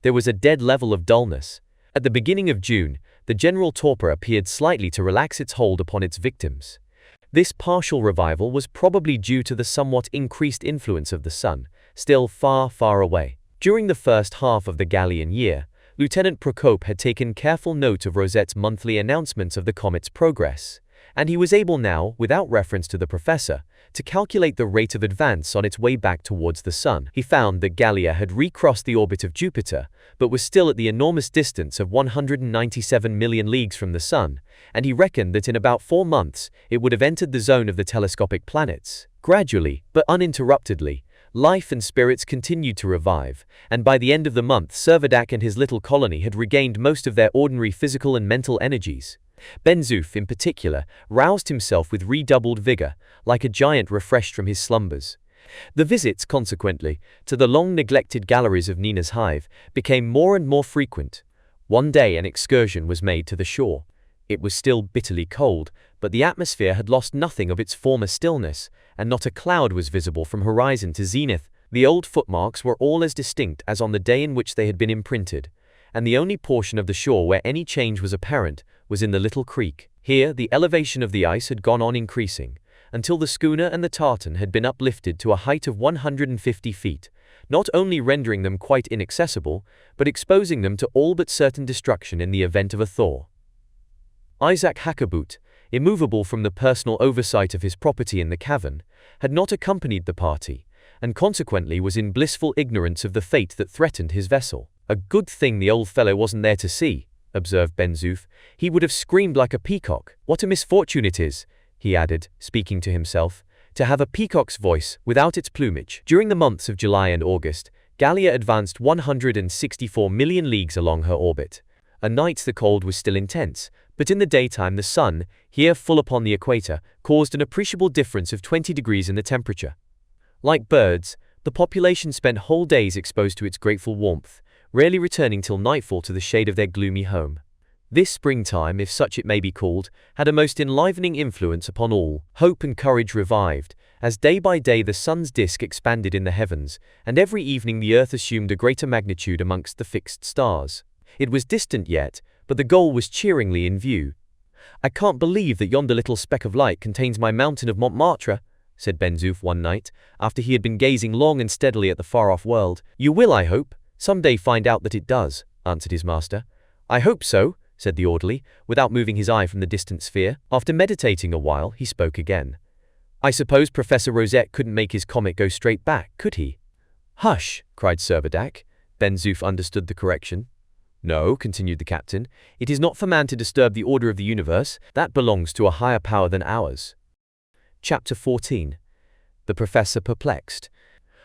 [SPEAKER 1] There was a dead level of dullness. At the beginning of June, the general torpor appeared slightly to relax its hold upon its victims. This partial revival was probably due to the somewhat increased influence of the sun, still far, far away. During the first half of the Gallian year, Lieutenant Procope had taken careful note of Rosette's monthly announcements of the comet's progress, and he was able now, without reference to the professor, to calculate the rate of advance on its way back towards the sun. He found that Gallia had recrossed the orbit of Jupiter, but was still at the enormous distance of 197 million leagues from the sun, and he reckoned that in about 4 months it would have entered the zone of the telescopic planets. Gradually, but uninterruptedly, life and spirits continued to revive, and by the end of the month Servadac and his little colony had regained most of their ordinary physical and mental energies. Ben Zoof, in particular, roused himself with redoubled vigor, like a giant refreshed from his slumbers. The visits, consequently, to the long-neglected galleries of Nina's hive became more and more frequent. One day an excursion was made to the shore. It was still bitterly cold, but the atmosphere had lost nothing of its former stillness, and not a cloud was visible from horizon to zenith. The old footmarks were all as distinct as on the day in which they had been imprinted, and the only portion of the shore where any change was apparent was in the little creek. Here the elevation of the ice had gone on increasing, until the schooner and the tartan had been uplifted to a height of 150 feet, not only rendering them quite inaccessible, but exposing them to all but certain destruction in the event of a thaw. Isaac Hakkabut, immovable from the personal oversight of his property in the cavern, had not accompanied the party, and consequently was in blissful ignorance of the fate that threatened his vessel. "A good thing the old fellow wasn't there to see," observed Ben Zoof. "He would have screamed like a peacock. What a misfortune it is," he added, speaking to himself, "to have a peacock's voice without its plumage." During the months of July and August, Gallia advanced 164 million leagues along her orbit. At night the cold was still intense, but in the daytime the sun, here full upon the equator, caused an appreciable difference of 20 degrees in the temperature. Like birds, the population spent whole days exposed to its grateful warmth, rarely returning till nightfall to the shade of their gloomy home. This springtime, if such it may be called, had a most enlivening influence upon all. Hope and courage revived, as day by day the sun's disk expanded in the heavens, and every evening the earth assumed a greater magnitude amongst the fixed stars. It was distant yet, but the goal was cheeringly in view. "I can't believe that yonder little speck of light contains my mountain of Montmartre," said Ben-Zoof one night, after he had been gazing long and steadily at the far-off world. "You will, I hope, some day find out that it does," answered his master. "I hope so," said the orderly, without moving his eye from the distant sphere. After meditating a while, he spoke again. "I suppose Professor Rosette couldn't make his comet go straight back, could he?" "Hush!" cried Servadac. Ben-Zoof understood the correction. "No," continued the captain, "it is not for man to disturb the order of the universe. That belongs to a higher power than ours." Chapter 14. The Professor Perplexed.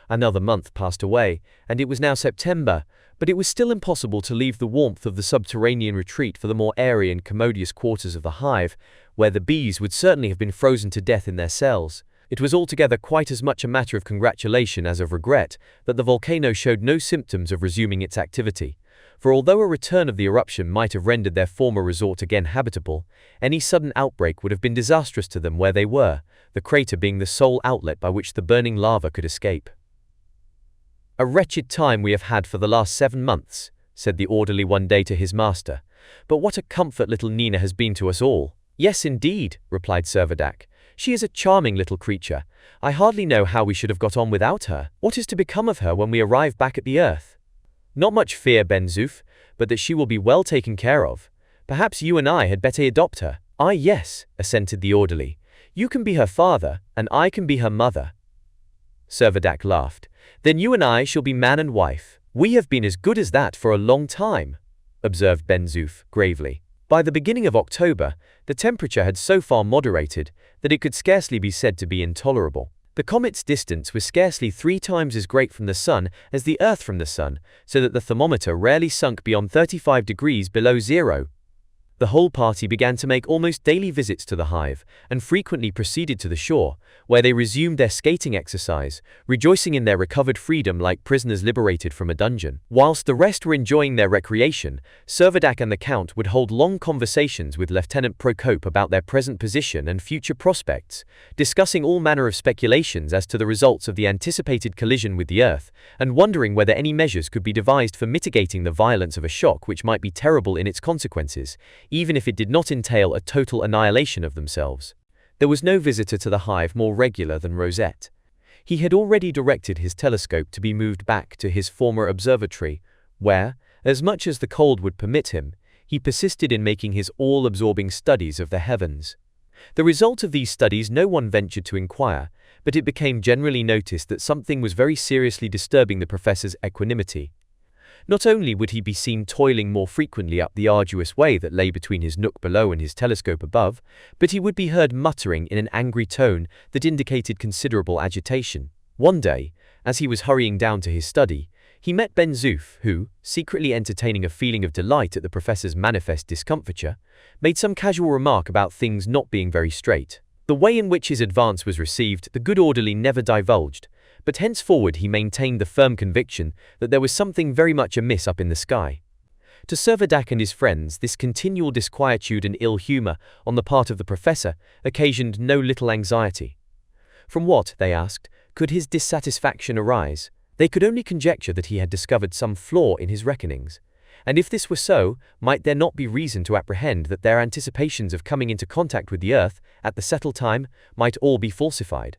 [SPEAKER 1] Another month passed away, and it was now September, but it was still impossible to leave the warmth of the subterranean retreat for the more airy and commodious quarters of the hive, where the bees would certainly have been frozen to death in their cells. It was altogether quite as much a matter of congratulation as of regret that the volcano showed no symptoms of resuming its activity, for although a return of the eruption might have rendered their former resort again habitable, any sudden outbreak would have been disastrous to them where they were, the crater being the sole outlet by which the burning lava could escape. "A wretched time we have had for the last 7 months," said the orderly one day to his master, "but what a comfort little Nina has been to us all." "Yes, indeed," replied Servadac. "She is a charming little creature. I hardly know how we should have got on without her. What is to become of her when we arrive back at the earth?" "Not much fear, Ben-Zoof, but that she will be well taken care of. Perhaps you and I had better adopt her." "Ah, yes," assented the orderly. "You can be her father, and I can be her mother." Servadac laughed. "Then you and I shall be man and wife." "We have been as good as that for a long time," observed Ben-Zoof gravely. By the beginning of October, the temperature had so far moderated that it could scarcely be said to be intolerable. The comet's distance was scarcely 3 times as great from the sun as the Earth from the sun, so that the thermometer rarely sunk beyond 35 degrees below zero. The whole party began to make almost daily visits to the hive, and frequently proceeded to the shore, where they resumed their skating exercise, rejoicing in their recovered freedom like prisoners liberated from a dungeon. Whilst the rest were enjoying their recreation, Servadac and the Count would hold long conversations with Lieutenant Procope about their present position and future prospects, discussing all manner of speculations as to the results of the anticipated collision with the Earth, and wondering whether any measures could be devised for mitigating the violence of a shock which might be terrible in its consequences, even if it did not entail a total annihilation of themselves. There was no visitor to the hive more regular than Rosette. He had already directed his telescope to be moved back to his former observatory, where, as much as the cold would permit him, he persisted in making his all-absorbing studies of the heavens. The result of these studies no one ventured to inquire, but it became generally noticed that something was very seriously disturbing the professor's equanimity. Not only would he be seen toiling more frequently up the arduous way that lay between his nook below and his telescope above, but he would be heard muttering in an angry tone that indicated considerable agitation. One day, as he was hurrying down to his study, he met Ben-Zoof, who, secretly entertaining a feeling of delight at the professor's manifest discomfiture, made some casual remark about things not being very straight. The way in which his advance was received the good orderly never divulged, but henceforward he maintained the firm conviction that there was something very much amiss up in the sky. To Servadac and his friends, this continual disquietude and ill humor on the part of the professor occasioned no little anxiety. From what, they asked, could his dissatisfaction arise? They could only conjecture that he had discovered some flaw in his reckonings, and if this were so, might there not be reason to apprehend that their anticipations of coming into contact with the Earth at the settled time might all be falsified?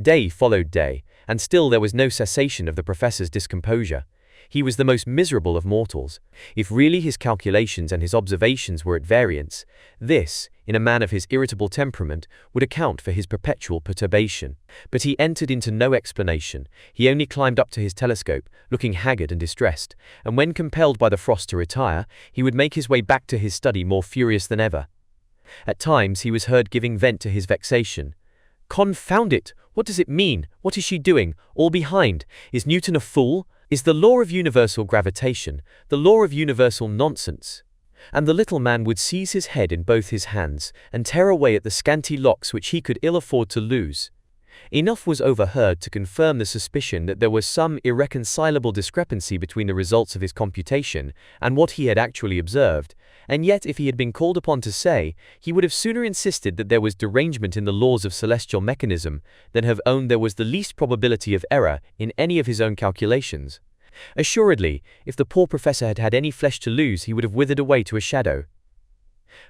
[SPEAKER 1] Day followed day, and still there was no cessation of the professor's discomposure. He was the most miserable of mortals. If really his calculations and his observations were at variance, this, in a man of his irritable temperament, would account for his perpetual perturbation. But he entered into no explanation. He only climbed up to his telescope, looking haggard and distressed, and when compelled by the frost to retire, he would make his way back to his study more furious than ever. At times he was heard giving vent to his vexation. "Confound it! What does it mean? What is she doing? All behind? Is Newton a fool? Is the law of universal gravitation, the law of universal nonsense?" And the little man would seize his head in both his hands, and tear away at the scanty locks which he could ill afford to lose. Enough was overheard to confirm the suspicion that there was some irreconcilable discrepancy between the results of his computation and what he had actually observed, and yet if he had been called upon to say, he would have sooner insisted that there was derangement in the laws of celestial mechanism than have owned there was the least probability of error in any of his own calculations. Assuredly, if the poor professor had had any flesh to lose, he would have withered away to a shadow.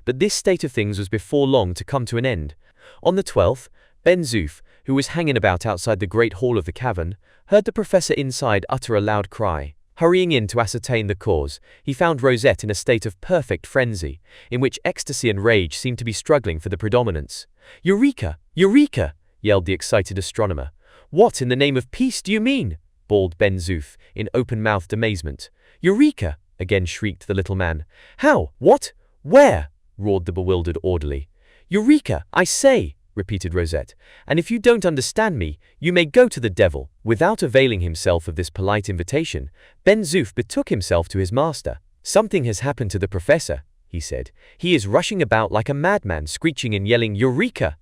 [SPEAKER 1] But this state of things was before long to come to an end. On the 12th, Ben-Zoof, who was hanging about outside the great hall of the cavern, heard the professor inside utter a loud cry. Hurrying in to ascertain the cause, he found Rosette in a state of perfect frenzy, in which ecstasy and rage seemed to be struggling for the predominance. "Eureka! Eureka!" yelled the excited astronomer. "What in the name of peace do you mean?" bawled Ben-Zoof, in open-mouthed amazement. "Eureka!" again shrieked the little man. "How? What? Where?" roared the bewildered orderly. "Eureka, I say!" repeated Rosette, "and if you don't understand me, you may go to the devil." Without availing himself of this polite invitation, Ben-Zoof betook himself to his master. "Something has happened to the professor," he said. "He is rushing about like a madman, screeching and yelling, 'Eureka!'"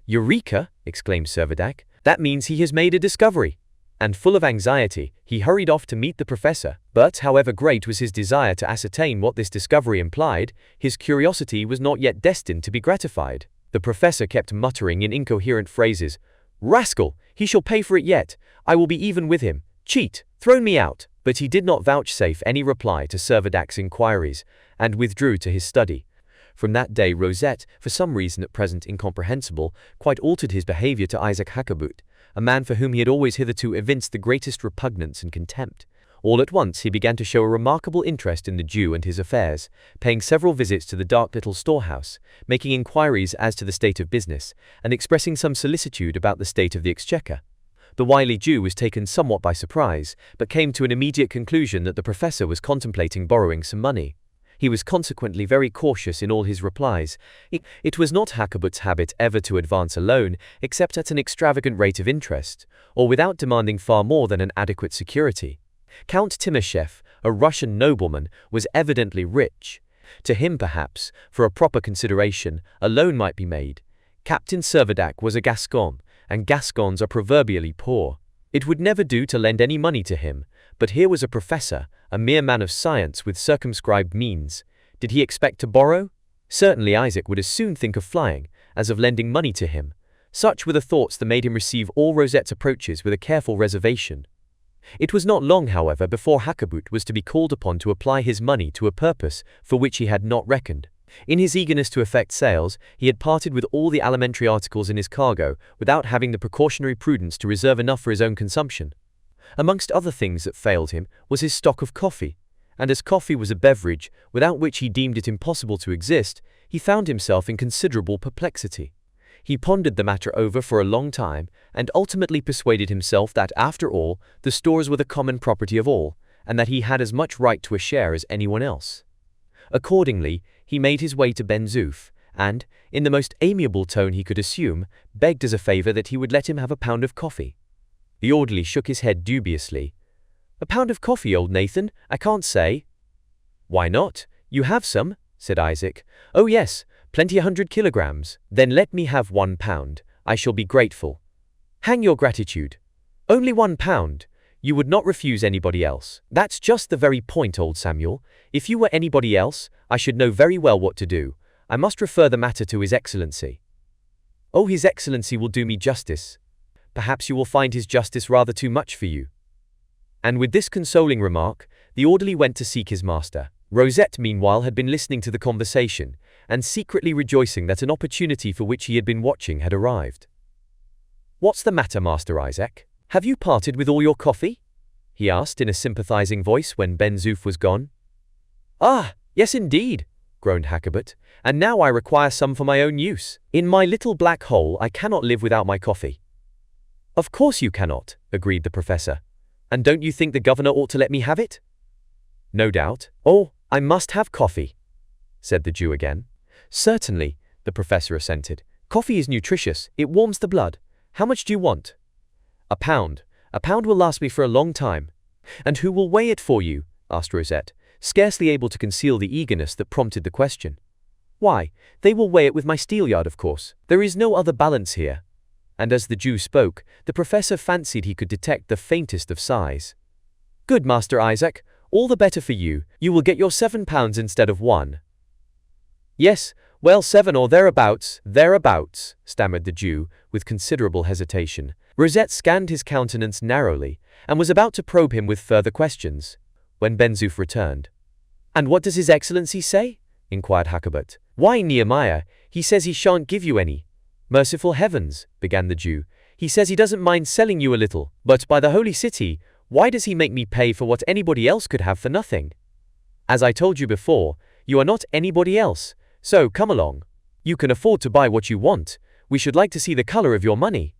[SPEAKER 1] "Eureka!" exclaimed Servadac. "That means he has made a discovery." And full of anxiety, he hurried off to meet the professor. But however great was his desire to ascertain what this discovery implied, his curiosity was not yet destined to be gratified. The professor kept muttering in incoherent phrases, "Rascal! He shall pay for it yet! I will be even with him! Cheat! Thrown me out!" But he did not vouchsafe any reply to Servadac's inquiries, and withdrew to his study. From that day Rosette, for some reason at present incomprehensible, quite altered his behavior to Isaac Hakkabut, a man for whom he had always hitherto evinced the greatest repugnance and contempt. All at once he began to show a remarkable interest in the Jew and his affairs, paying several visits to the dark little storehouse, making inquiries as to the state of business, and expressing some solicitude about the state of the exchequer. The wily Jew was taken somewhat by surprise, but came to an immediate conclusion that the professor was contemplating borrowing some money. He was consequently very cautious in all his replies. It was not Hakkabut's habit ever to advance a loan except at an extravagant rate of interest, or without demanding far more than an adequate security. Count Timoshev, a Russian nobleman, was evidently rich. To him, perhaps, for a proper consideration, a loan might be made. Captain Servadac was a Gascon, and Gascons are proverbially poor. It would never do to lend any money to him, but here was a professor, a mere man of science with circumscribed means. Did he expect to borrow? Certainly Isaac would as soon think of flying, as of lending money to him. Such were the thoughts that made him receive all Rosette's approaches with a careful reservation. It was not long, however, before Hakkabut was to be called upon to apply his money to a purpose for which he had not reckoned. In his eagerness to effect sales, he had parted with all the alimentary articles in his cargo without having the precautionary prudence to reserve enough for his own consumption. Amongst other things that failed him was his stock of coffee, and as coffee was a beverage without which he deemed it impossible to exist, he found himself in considerable perplexity. He pondered the matter over for a long time, and ultimately persuaded himself that, after all, the stores were the common property of all, and that he had as much right to a share as anyone else. Accordingly, he made his way to Ben-Zoof, and, in the most amiable tone he could assume, begged as a favor that he would let him have a pound of coffee. The orderly shook his head dubiously. "A pound of coffee, old Nathan? I can't say." "Why not? You have some," said Isaac. "Oh yes, plenty 100 kilograms. Then let me have 1 pound. I shall be grateful." "Hang your gratitude. Only 1 pound. You would not refuse anybody else." "That's just the very point, old Samuel. If you were anybody else, I should know very well what to do. I must refer the matter to His Excellency." "Oh, His Excellency will do me justice." "Perhaps you will find his justice rather too much for you." And with this consoling remark, the orderly went to seek his master. Rosette, meanwhile, had been listening to the conversation, and secretly rejoicing that an opportunity for which he had been watching had arrived. "What's the matter, Master Isaac? Have you parted with all your coffee?" he asked in a sympathizing voice when Ben-Zoof was gone. "Ah, yes indeed," groaned Hakkabut, "and now I require some for my own use. In my little black hole I cannot live without my coffee." "Of course you cannot," agreed the professor. "And don't you think the governor ought to let me have it?" "No doubt." "Oh, I must have coffee," said the Jew again. "Certainly," the professor assented. "Coffee is nutritious, it warms the blood. How much do you want?" "A pound. A pound will last me for a long time." "And who will weigh it for you?" asked Rosette, scarcely able to conceal the eagerness that prompted the question. "Why, they will weigh it with my steelyard, of course. There is no other balance here." And as the Jew spoke, the professor fancied he could detect the faintest of sighs. "Good, Master Isaac, all the better for you. You will get your 7 pounds instead of 1. "Yes, well, 7 or thereabouts, stammered the Jew, with considerable hesitation. Rosette scanned his countenance narrowly, and was about to probe him with further questions, when Ben-Zoof returned. "And what does His Excellency say?" inquired Hakkabut. "Why, Nehemiah, he says he shan't give you any." Merciful heavens, began the Jew. He says he doesn't mind selling you a little, but by the holy city, why does he make me pay for what anybody else could have for nothing? As I told you before, you are not anybody else, so come along. You can afford to buy what you want. We should like to see the color of your money.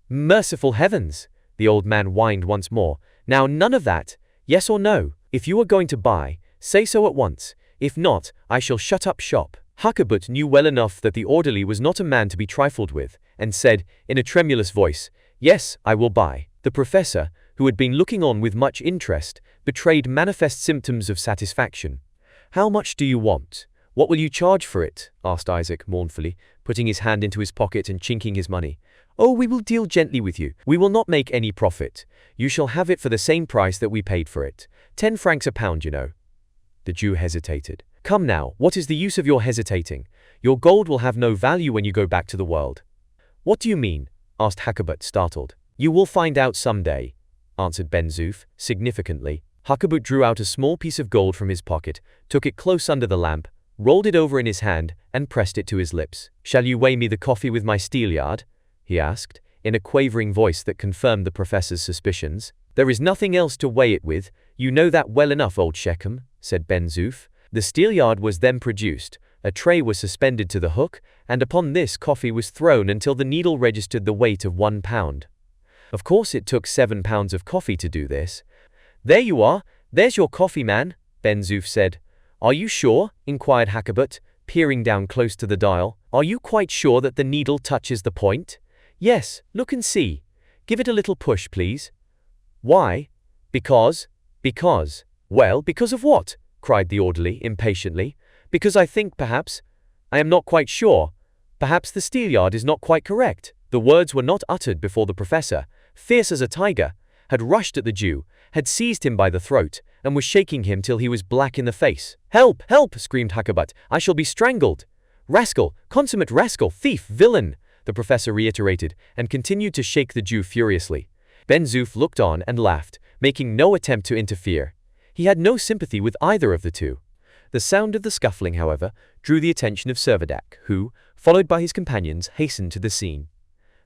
[SPEAKER 1] Merciful heavens, the old man whined once more. Now none of that, yes or no. If you are going to buy, say so at once. If not, I shall shut up shop. Huckabut knew well enough that the orderly was not a man to be trifled with, and said, in a tremulous voice, Yes, I will buy. The professor, who had been looking on with much interest, betrayed manifest symptoms of satisfaction. How much do you want? What will you charge for it? Asked Isaac mournfully, putting his hand into his pocket and chinking his money. Oh, we will deal gently with you. We will not make any profit. You shall have it for the same price that we paid for it. 10 francs a pound, you know. The Jew hesitated. Come now, what is the use of your hesitating? Your gold will have no value when you go back to the world. What do you mean? Asked Huckabut, startled. You will find out some day, answered Ben-Zoof, significantly. Huckabut drew out a small piece of gold from his pocket, took it close under the lamp, rolled it over in his hand, and pressed it to his lips. Shall you weigh me the coffee with my steelyard? He asked, in a quavering voice that confirmed the professor's suspicions. There is nothing else to weigh it with, you know that well enough, old Shechem, said Ben-Zoof. The steelyard was then produced, a tray was suspended to the hook, and upon this coffee was thrown until the needle registered the weight of 1 pound. Of course it took 7 pounds of coffee to do this. There you are, there's your coffee, man, Ben-Zoof said. Are you sure? Inquired Huckabut, peering down close to the dial. Are you quite sure that the needle touches the point? Yes, look and see. Give it a little push, please. Why? Because. Well, because of what? Cried the orderly impatiently. Because I think, perhaps, I am not quite sure. Perhaps the steelyard is not quite correct. The words were not uttered before the professor, fierce as a tiger, had rushed at the Jew, had seized him by the throat, and was shaking him till he was black in the face. Help! Help! Screamed Huckabut. I shall be strangled. Rascal! Consummate rascal! Thief! Villain! The professor reiterated, and continued to shake the Jew furiously. Ben-Zoof looked on and laughed, making no attempt to interfere. He had no sympathy with either of the two. The sound of the scuffling, however, drew the attention of Servadac, who, followed by his companions, hastened to the scene.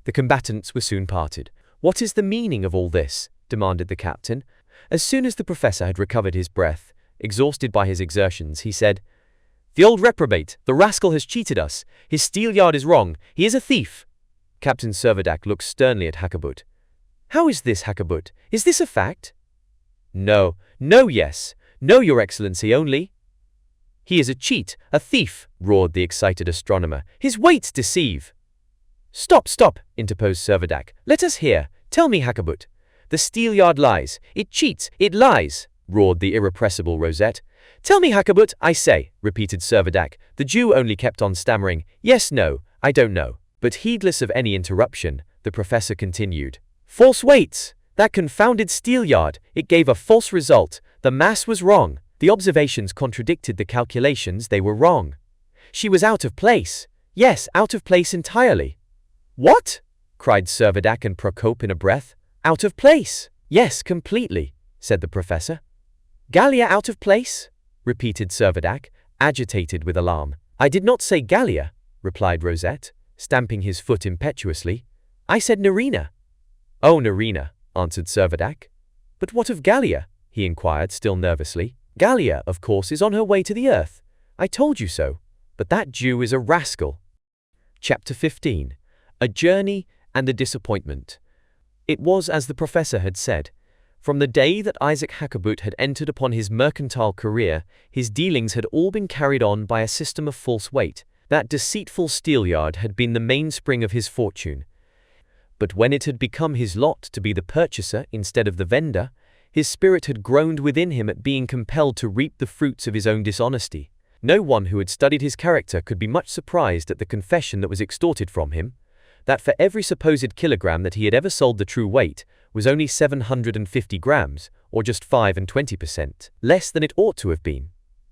[SPEAKER 1] The combatants were soon parted. What is the meaning of all this? Demanded the captain. As soon as the professor had recovered his breath, exhausted by his exertions, he said, The old reprobate, the rascal has cheated us. His steelyard is wrong. He is a thief. Captain Servadac looked sternly at Huckabut. How is this, Huckabut? Is this a fact? No, yes. No, Your Excellency, only. He is a cheat, a thief, roared the excited astronomer. His weights deceive. Stop, interposed Servadac. Let us hear. Tell me, Huckabut. The steelyard lies. It cheats. It lies, roared the irrepressible Rosette. Tell me, Huckabut, I say, repeated Servadac. The Jew only kept on stammering. Yes, no, I don't know. But heedless of any interruption, the professor continued. False weights! That confounded steelyard! It gave a false result. The mass was wrong. The observations contradicted the calculations. They were wrong. She was out of place. Yes, out of place entirely. What? Cried Servadac and Procope in a breath. Out of place? Yes, completely, said the professor. Gallia out of place? Repeated Servadac, agitated with alarm. I did not say Gallia, replied Rosette, stamping his foot impetuously. I said Nerina. Oh, Nerina, answered Servadac. But what of Gallia? He inquired, still nervously. Gallia, of course, is on her way to the earth. I told you so. But that Jew is a rascal. Chapter 15. A Journey and a Disappointment. It was as the professor had said. From the day that Isaac Huckabut had entered upon his mercantile career, his dealings had all been carried on by a system of false weight. That deceitful steelyard had been the mainspring of his fortune. But when it had become his lot to be the purchaser instead of the vendor, his spirit had groaned within him at being compelled to reap the fruits of his own dishonesty. No one who had studied his character could be much surprised at the confession that was extorted from him, that for every supposed kilogram that he had ever sold the true weight was only 750 grams, or just 25% less than it ought to have been.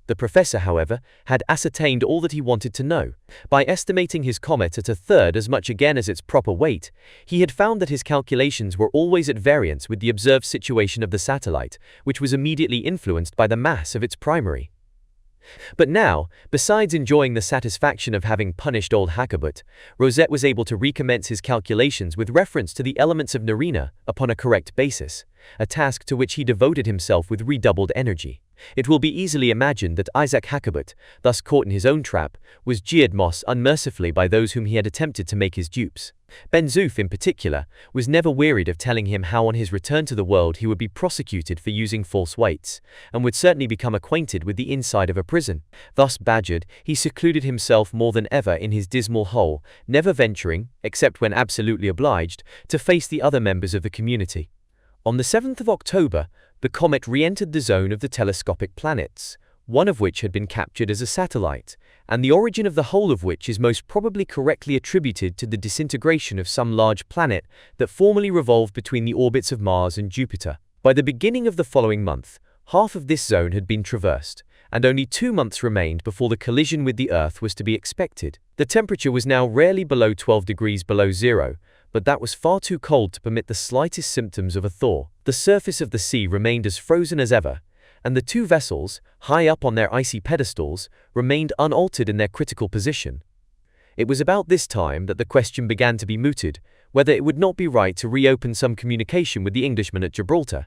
[SPEAKER 1] The professor, however, had ascertained all that he wanted to know. By estimating his comet at a third as much again as its proper weight, he had found that his calculations were always at variance with the observed situation of the satellite, which was immediately influenced by the mass of its primary. But now, besides enjoying the satisfaction of having punished old Hakkabut, Rosette was able to recommence his calculations with reference to the elements of Narina upon a correct basis, a task to which he devoted himself with redoubled energy. It will be easily imagined that Isaac Hakkabut, thus caught in his own trap, was jeered most unmercifully by those whom he had attempted to make his dupes. Ben-Zoof, in particular, was never wearied of telling him how on his return to the world he would be prosecuted for using false weights, and would certainly become acquainted with the inside of a prison. Thus badgered, he secluded himself more than ever in his dismal hole, never venturing, except when absolutely obliged, to face the other members of the community. On the 7th of October, the comet re-entered the zone of the telescopic planets, one of which had been captured as a satellite, and the origin of the whole of which is most probably correctly attributed to the disintegration of some large planet that formerly revolved between the orbits of Mars and Jupiter. By the beginning of the following month, half of this zone had been traversed, and only 2 months remained before the collision with the Earth was to be expected. The temperature was now rarely below 12 degrees below zero, but that was far too cold to permit the slightest symptoms of a thaw. The surface of the sea remained as frozen as ever, and the two vessels, high up on their icy pedestals, remained unaltered in their critical position. It was about this time that the question began to be mooted, whether it would not be right to reopen some communication with the Englishmen at Gibraltar.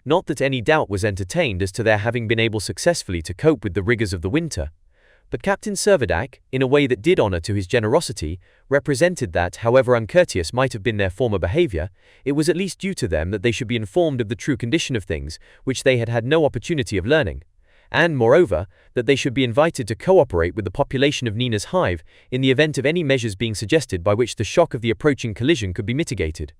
[SPEAKER 1] Not that any doubt was entertained as to their having been able successfully to cope with the rigors of the winter, but Captain Servadac, in a way that did honor to his generosity, represented that, however uncourteous might have been their former behavior, it was at least due to them that they should be informed of the true condition of things, which they had had no opportunity of learning, and, moreover, that they should be invited to cooperate with the population of Nina's hive in the event of any measures being suggested by which the shock of the approaching collision could be mitigated.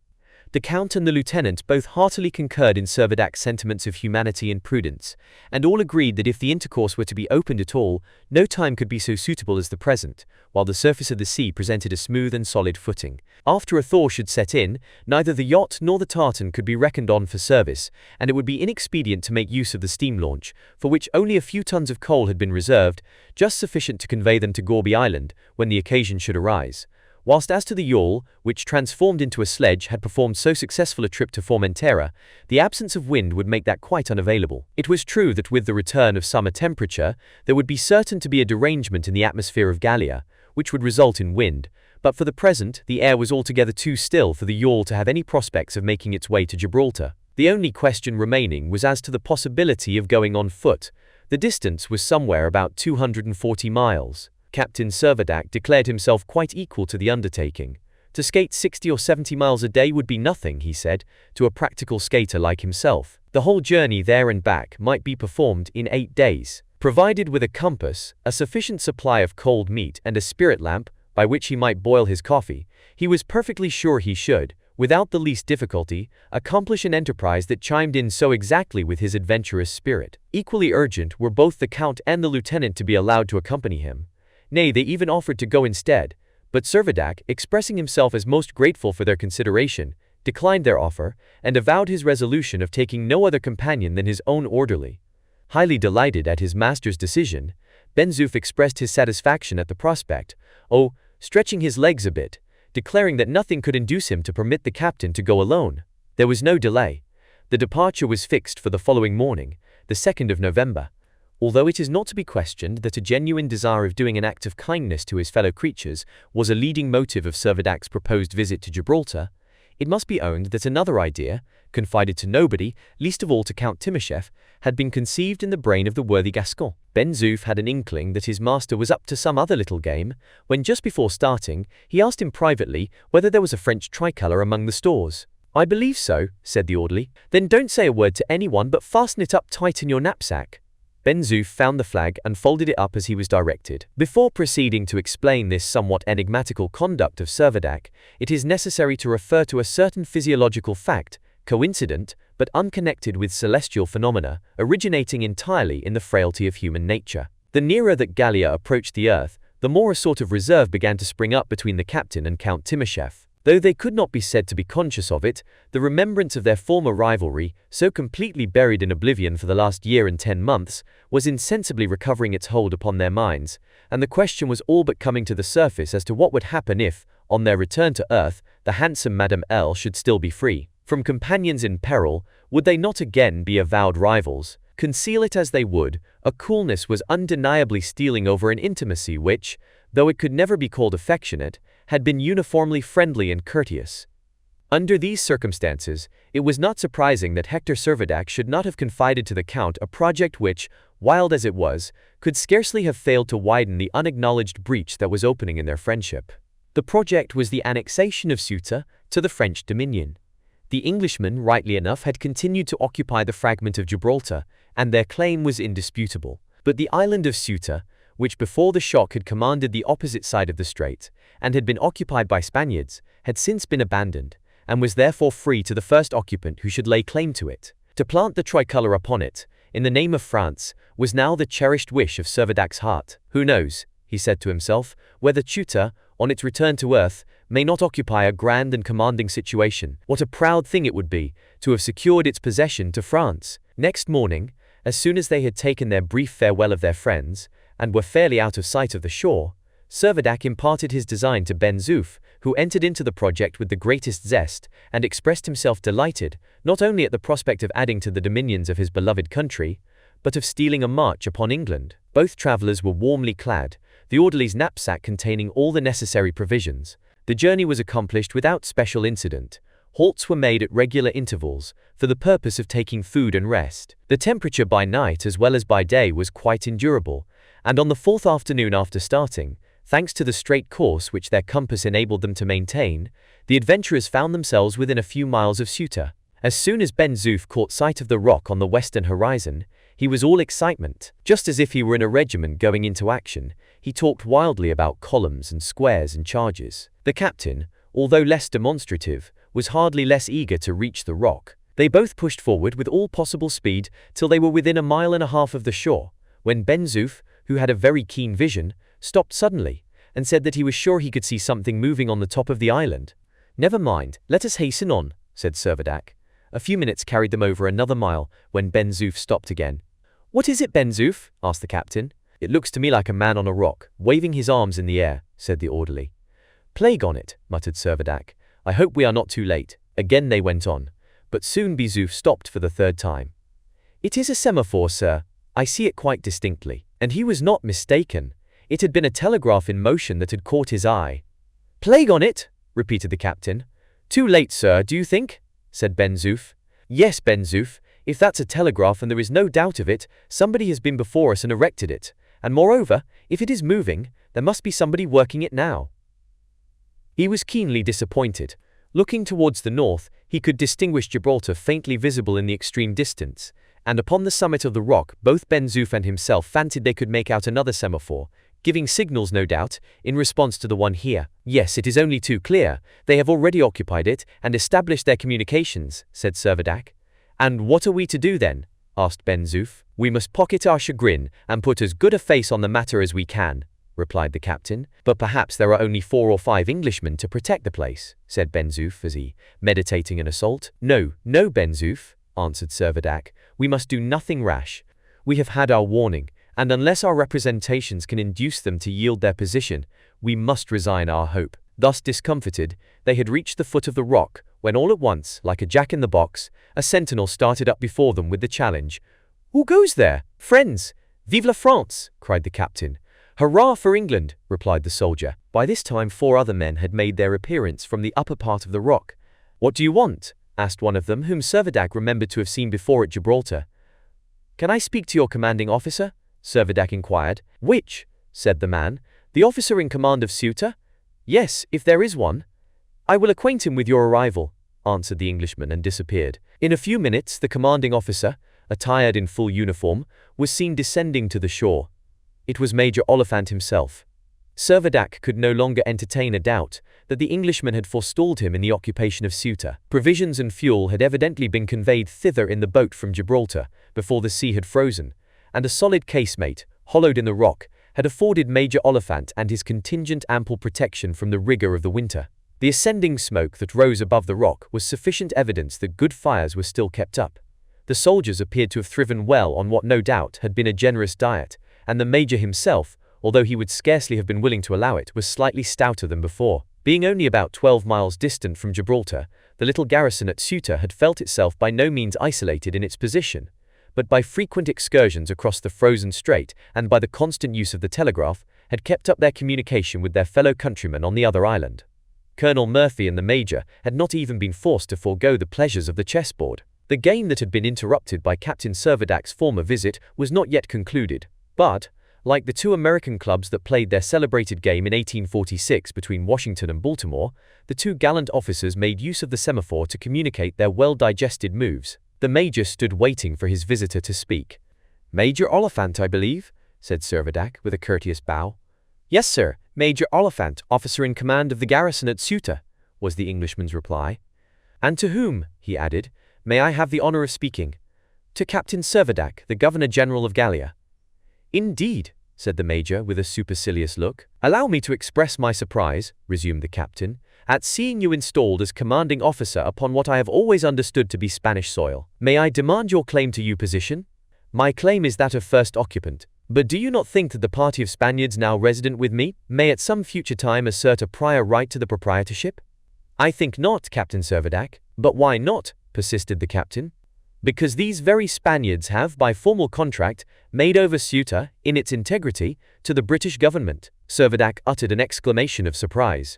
[SPEAKER 1] The Count and the Lieutenant both heartily concurred in Servadac's sentiments of humanity and prudence, and all agreed that if the intercourse were to be opened at all, no time could be so suitable as the present, while the surface of the sea presented a smooth and solid footing. After a thaw should set in, neither the yacht nor the tartan could be reckoned on for service, and it would be inexpedient to make use of the steam launch, for which only a few tons of coal had been reserved, just sufficient to convey them to Gorby Island, when the occasion should arise. Whilst as to the yawl, which transformed into a sledge had performed so successful a trip to Formentera, the absence of wind would make that quite unavailable. It was true that with the return of summer temperature, there would be certain to be a derangement in the atmosphere of Gallia, which would result in wind, but for the present the air was altogether too still for the yawl to have any prospects of making its way to Gibraltar. The only question remaining was as to the possibility of going on foot. The distance was somewhere about 240 miles. Captain Servadac declared himself quite equal to the undertaking. To skate 60 or 70 miles a day would be nothing, he said, to a practical skater like himself. The whole journey there and back might be performed in 8 days. Provided with a compass, a sufficient supply of cold meat and a spirit lamp, by which he might boil his coffee, he was perfectly sure he should, without the least difficulty, accomplish an enterprise that chimed in so exactly with his adventurous spirit. Equally urgent were both the Count and the Lieutenant to be allowed to accompany him. Nay, they even offered to go instead, but Servadac, expressing himself as most grateful for their consideration, declined their offer, and avowed his resolution of taking no other companion than his own orderly. Highly delighted at his master's decision, Ben-Zoof expressed his satisfaction at the prospect, stretching his legs a bit, declaring that nothing could induce him to permit the captain to go alone. There was no delay. The departure was fixed for the following morning, the 2nd of November. Although it is not to be questioned that a genuine desire of doing an act of kindness to his fellow creatures was a leading motive of Servadac's proposed visit to Gibraltar, it must be owned that another idea, confided to nobody, least of all to Count Timascheff, had been conceived in the brain of the worthy Gascon. Ben-Zoof had an inkling that his master was up to some other little game, when just before starting, he asked him privately whether there was a French tricolour among the stores. "I believe so," said the orderly. "Then don't say a word to anyone but fasten it up tight in your knapsack." Ben-Zoof found the flag and folded it up as he was directed. Before proceeding to explain this somewhat enigmatical conduct of Servadac, it is necessary to refer to a certain physiological fact, coincident, but unconnected with celestial phenomena, originating entirely in the frailty of human nature. The nearer that Gallia approached the Earth, the more a sort of reserve began to spring up between the captain and Count Timascheff. Though they could not be said to be conscious of it, the remembrance of their former rivalry, so completely buried in oblivion for the last year and 10 months, was insensibly recovering its hold upon their minds, and the question was all but coming to the surface as to what would happen if, on their return to Earth, the handsome Madame L should still be free. From companions in peril, would they not again be avowed rivals? Conceal it as they would, a coolness was undeniably stealing over an intimacy which, though it could never be called affectionate, had been uniformly friendly and courteous. Under these circumstances, it was not surprising that Hector Servadac should not have confided to the Count a project which, wild as it was, could scarcely have failed to widen the unacknowledged breach that was opening in their friendship. The project was the annexation of Ceuta to the French dominion. The Englishmen, rightly enough, had continued to occupy the fragment of Gibraltar, and their claim was indisputable. But the island of Ceuta, which before the shock had commanded the opposite side of the strait, and had been occupied by Spaniards, had since been abandoned, and was therefore free to the first occupant who should lay claim to it. To plant the tricolour upon it, in the name of France, was now the cherished wish of Servadac's heart. Who knows, he said to himself, whether Ceuta, on its return to earth, may not occupy a grand and commanding situation. What a proud thing it would be, to have secured its possession to France. Next morning, as soon as they had taken their brief farewell of their friends, and were fairly out of sight of the shore, Servadac imparted his design to Ben Zoof, who entered into the project with the greatest zest, and expressed himself delighted, not only at the prospect of adding to the dominions of his beloved country, but of stealing a march upon England. Both travellers were warmly clad, the orderly's knapsack containing all the necessary provisions. The journey was accomplished without special incident. Halts were made at regular intervals, for the purpose of taking food and rest. The temperature by night as well as by day was quite endurable, and on the fourth afternoon after starting, thanks to the straight course which their compass enabled them to maintain, the adventurers found themselves within a few miles of Ceuta. As soon as Ben Zoof caught sight of the rock on the western horizon, he was all excitement. Just as if he were in a regiment going into action, he talked wildly about columns and squares and charges. The captain, although less demonstrative, was hardly less eager to reach the rock. They both pushed forward with all possible speed till they were within a mile and a half of the shore, when Ben Zoof, who had a very keen vision, stopped suddenly, and said that he was sure he could see something moving on the top of the island. "Never mind, let us hasten on," said Servadac. A few minutes carried them over another mile, when Ben Zoof stopped again. "What is it, Ben Zoof?" asked the captain. "It looks to me like a man on a rock, waving his arms in the air," said the orderly. "Plague on it," muttered Servadac. "I hope we are not too late." Again they went on, but soon Ben Zoof stopped for the third time. "It is a semaphore, sir. I see it quite distinctly." And he was not mistaken. It had been a telegraph in motion that had caught his eye. "Plague on it," repeated the captain. "Too late, sir, do you think?" said Ben Zoof. "Yes, Ben Zoof, if that's a telegraph and there is no doubt of it, somebody has been before us and erected it. And moreover, if it is moving, there must be somebody working it now." He was keenly disappointed. Looking towards the north, he could distinguish Gibraltar faintly visible in the extreme distance, and upon the summit of the rock both Ben Zoof and himself fancied they could make out another semaphore, giving signals no doubt, in response to the one here. "Yes, it is only too clear. They have already occupied it and established their communications," said Servadac. "And what are we to do then?" asked Ben Zoof. "We must pocket our chagrin and put as good a face on the matter as we can," replied the captain. "But perhaps there are only 4 or 5 Englishmen to protect the place," said Ben Zoof as he, meditating an assault. "No, no, Ben Zoof," answered Servadac. "We must do nothing rash. We have had our warning, and unless our representations can induce them to yield their position, we must resign our hope." Thus discomfited, they had reached the foot of the rock, when all at once, like a jack-in-the-box, a sentinel started up before them with the challenge. "Who goes there?" "Friends! Vive la France!" cried the captain. "Hurrah for England!" replied the soldier. By this time 4 other men had made their appearance from the upper part of the rock. "What do you want?" asked one of them, whom Servadac remembered to have seen before at Gibraltar. "Can I speak to your commanding officer?" Servadac inquired. "Which?" said the man. "The officer in command of Ceuta?" "Yes, if there is one." "I will acquaint him with your arrival," answered the Englishman and disappeared. In a few minutes the commanding officer, attired in full uniform, was seen descending to the shore. It was Major Oliphant himself. Servadac could no longer entertain a doubt that the Englishman had forestalled him in the occupation of Ceuta. Provisions and fuel had evidently been conveyed thither in the boat from Gibraltar before the sea had frozen, and a solid casemate, hollowed in the rock, had afforded Major Oliphant and his contingent ample protection from the rigor of the winter. The ascending smoke that rose above the rock was sufficient evidence that good fires were still kept up. The soldiers appeared to have thriven well on what no doubt had been a generous diet, and the Major himself, although he would scarcely have been willing to allow it, was slightly stouter than before. Being only about 12 miles distant from Gibraltar, the little garrison at Ceuta had felt itself by no means isolated in its position, but by frequent excursions across the frozen strait and by the constant use of the telegraph, had kept up their communication with their fellow countrymen on the other island. Colonel Murphy and the Major had not even been forced to forego the pleasures of the chessboard. The game that had been interrupted by Captain Servadac's former visit was not yet concluded, but, like the two American clubs that played their celebrated game in 1846 between Washington and Baltimore, the two gallant officers made use of the semaphore to communicate their well-digested moves. The Major stood waiting for his visitor to speak. "Major Oliphant, I believe?" said Servadac, with a courteous bow. "Yes, sir, Major Oliphant, officer in command of the garrison at Ceuta," was the Englishman's reply. "And to whom," he added, "may I have the honor of speaking?" "To Captain Servadac, the Governor-General of Gallia." "Indeed," said the Major with a supercilious look. "Allow me to express my surprise," resumed the captain, "at seeing you installed as commanding officer upon what I have always understood to be Spanish soil. May I demand your claim to your position?" "My claim is that of first occupant. But do you not think that the party of Spaniards now resident with me may at some future time assert a prior right to the proprietorship?" "I think not, Captain Servadac." "But why not?" persisted the captain. "Because these very Spaniards have, by formal contract, made over Ceuta, in its integrity, to the British government." Servadac uttered an exclamation of surprise.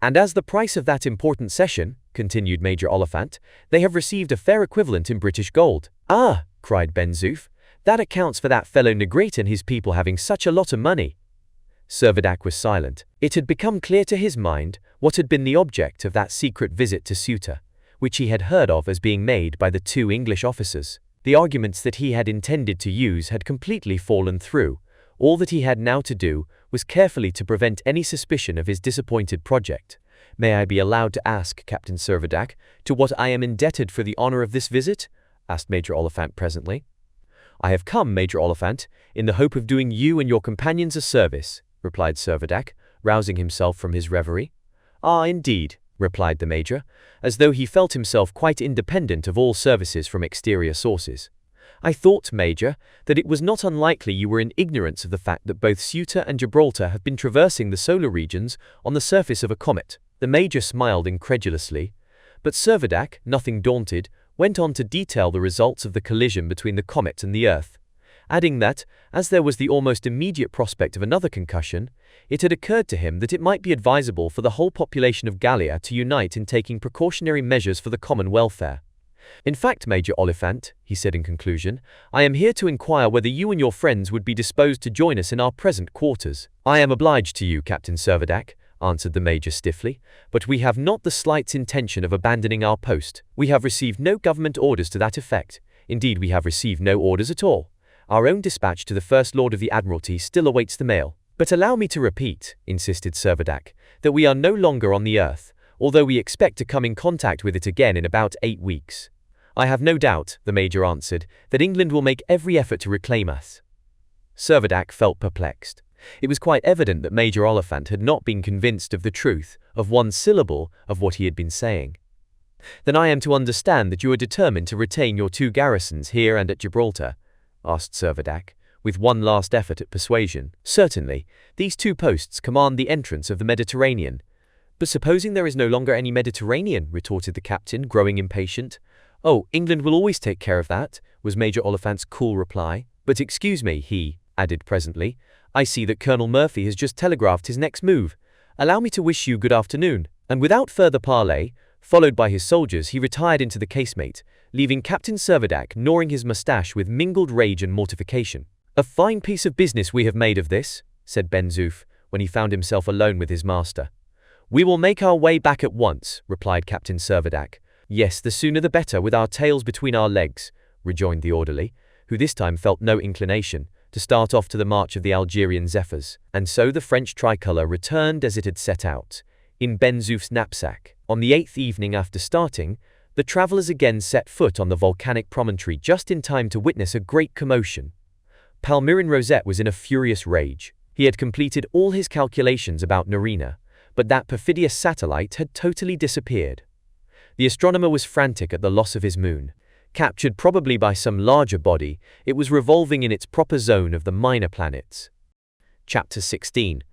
[SPEAKER 1] "And as the price of that important cession," continued Major Oliphant, "they have received a fair equivalent in British gold." "Ah!" cried Ben Zoof, "that accounts for that fellow Negrete and his people having such a lot of money." Servadac was silent. It had become clear to his mind what had been the object of that secret visit to Ceuta, which he had heard of as being made by the two English officers. The arguments that he had intended to use had completely fallen through. All that he had now to do was carefully to prevent any suspicion of his disappointed project. "May I be allowed to ask, Captain Servadac, to what I am indebted for the honor of this visit?" asked Major Oliphant presently. "I have come, Major Oliphant, in the hope of doing you and your companions a service," replied Servadac, rousing himself from his reverie. "Ah, indeed," replied the Major, as though he felt himself quite independent of all services from exterior sources. "I thought, Major, that it was not unlikely you were in ignorance of the fact that both Ceuta and Gibraltar have been traversing the solar regions on the surface of a comet." The Major smiled incredulously, but Servadac, nothing daunted, went on to detail the results of the collision between the comet and the Earth, adding that, as there was the almost immediate prospect of another concussion, it had occurred to him that it might be advisable for the whole population of Gallia to unite in taking precautionary measures for the common welfare. "In fact, Major Oliphant," he said in conclusion, "I am here to inquire whether you and your friends would be disposed to join us in our present quarters." "I am obliged to you, Captain Servadac," answered the Major stiffly, "but we have not the slightest intention of abandoning our post. We have received no government orders to that effect. Indeed, we have received no orders at all. Our own dispatch to the First Lord of the Admiralty still awaits the mail." "But allow me to repeat," insisted Servadac, "that we are no longer on the Earth, although we expect to come in contact with it again in about 8 weeks. "I have no doubt," the Major answered, "that England will make every effort to reclaim us." Servadac felt perplexed. It was quite evident that Major Oliphant had not been convinced of the truth of one syllable of what he had been saying. "Then I am to understand that you are determined to retain your two garrisons here and at Gibraltar?" asked Servadac, with one last effort at persuasion. "Certainly. These two posts command the entrance of the Mediterranean." "But supposing there is no longer any Mediterranean?" retorted the captain, growing impatient. "Oh, England will always take care of that," was Major Oliphant's cool reply. "But excuse me," he added presently, "I see that Colonel Murphy has just telegraphed his next move. Allow me to wish you good afternoon." And without further parley, followed by his soldiers, he retired into the casemate, leaving Captain Servadac gnawing his moustache with mingled rage and mortification. "A fine piece of business we have made of this," said Ben Zoof, when he found himself alone with his master. "We will make our way back at once," replied Captain Servadac. "Yes, the sooner the better, with our tails between our legs," rejoined the orderly, who this time felt no inclination to start off to the march of the Algerian zephyrs. And so the French tricolour returned as it had set out, in Ben Zoof's knapsack. On the 8th evening after starting, the travellers again set foot on the volcanic promontory just in time to witness a great commotion. Palmyrin Rosette was in a furious rage. He had completed all his calculations about Nerina, but that perfidious satellite had totally disappeared. The astronomer was frantic at the loss of his moon. Captured probably by some larger body, it was revolving in its proper zone of the minor planets. Chapter 16.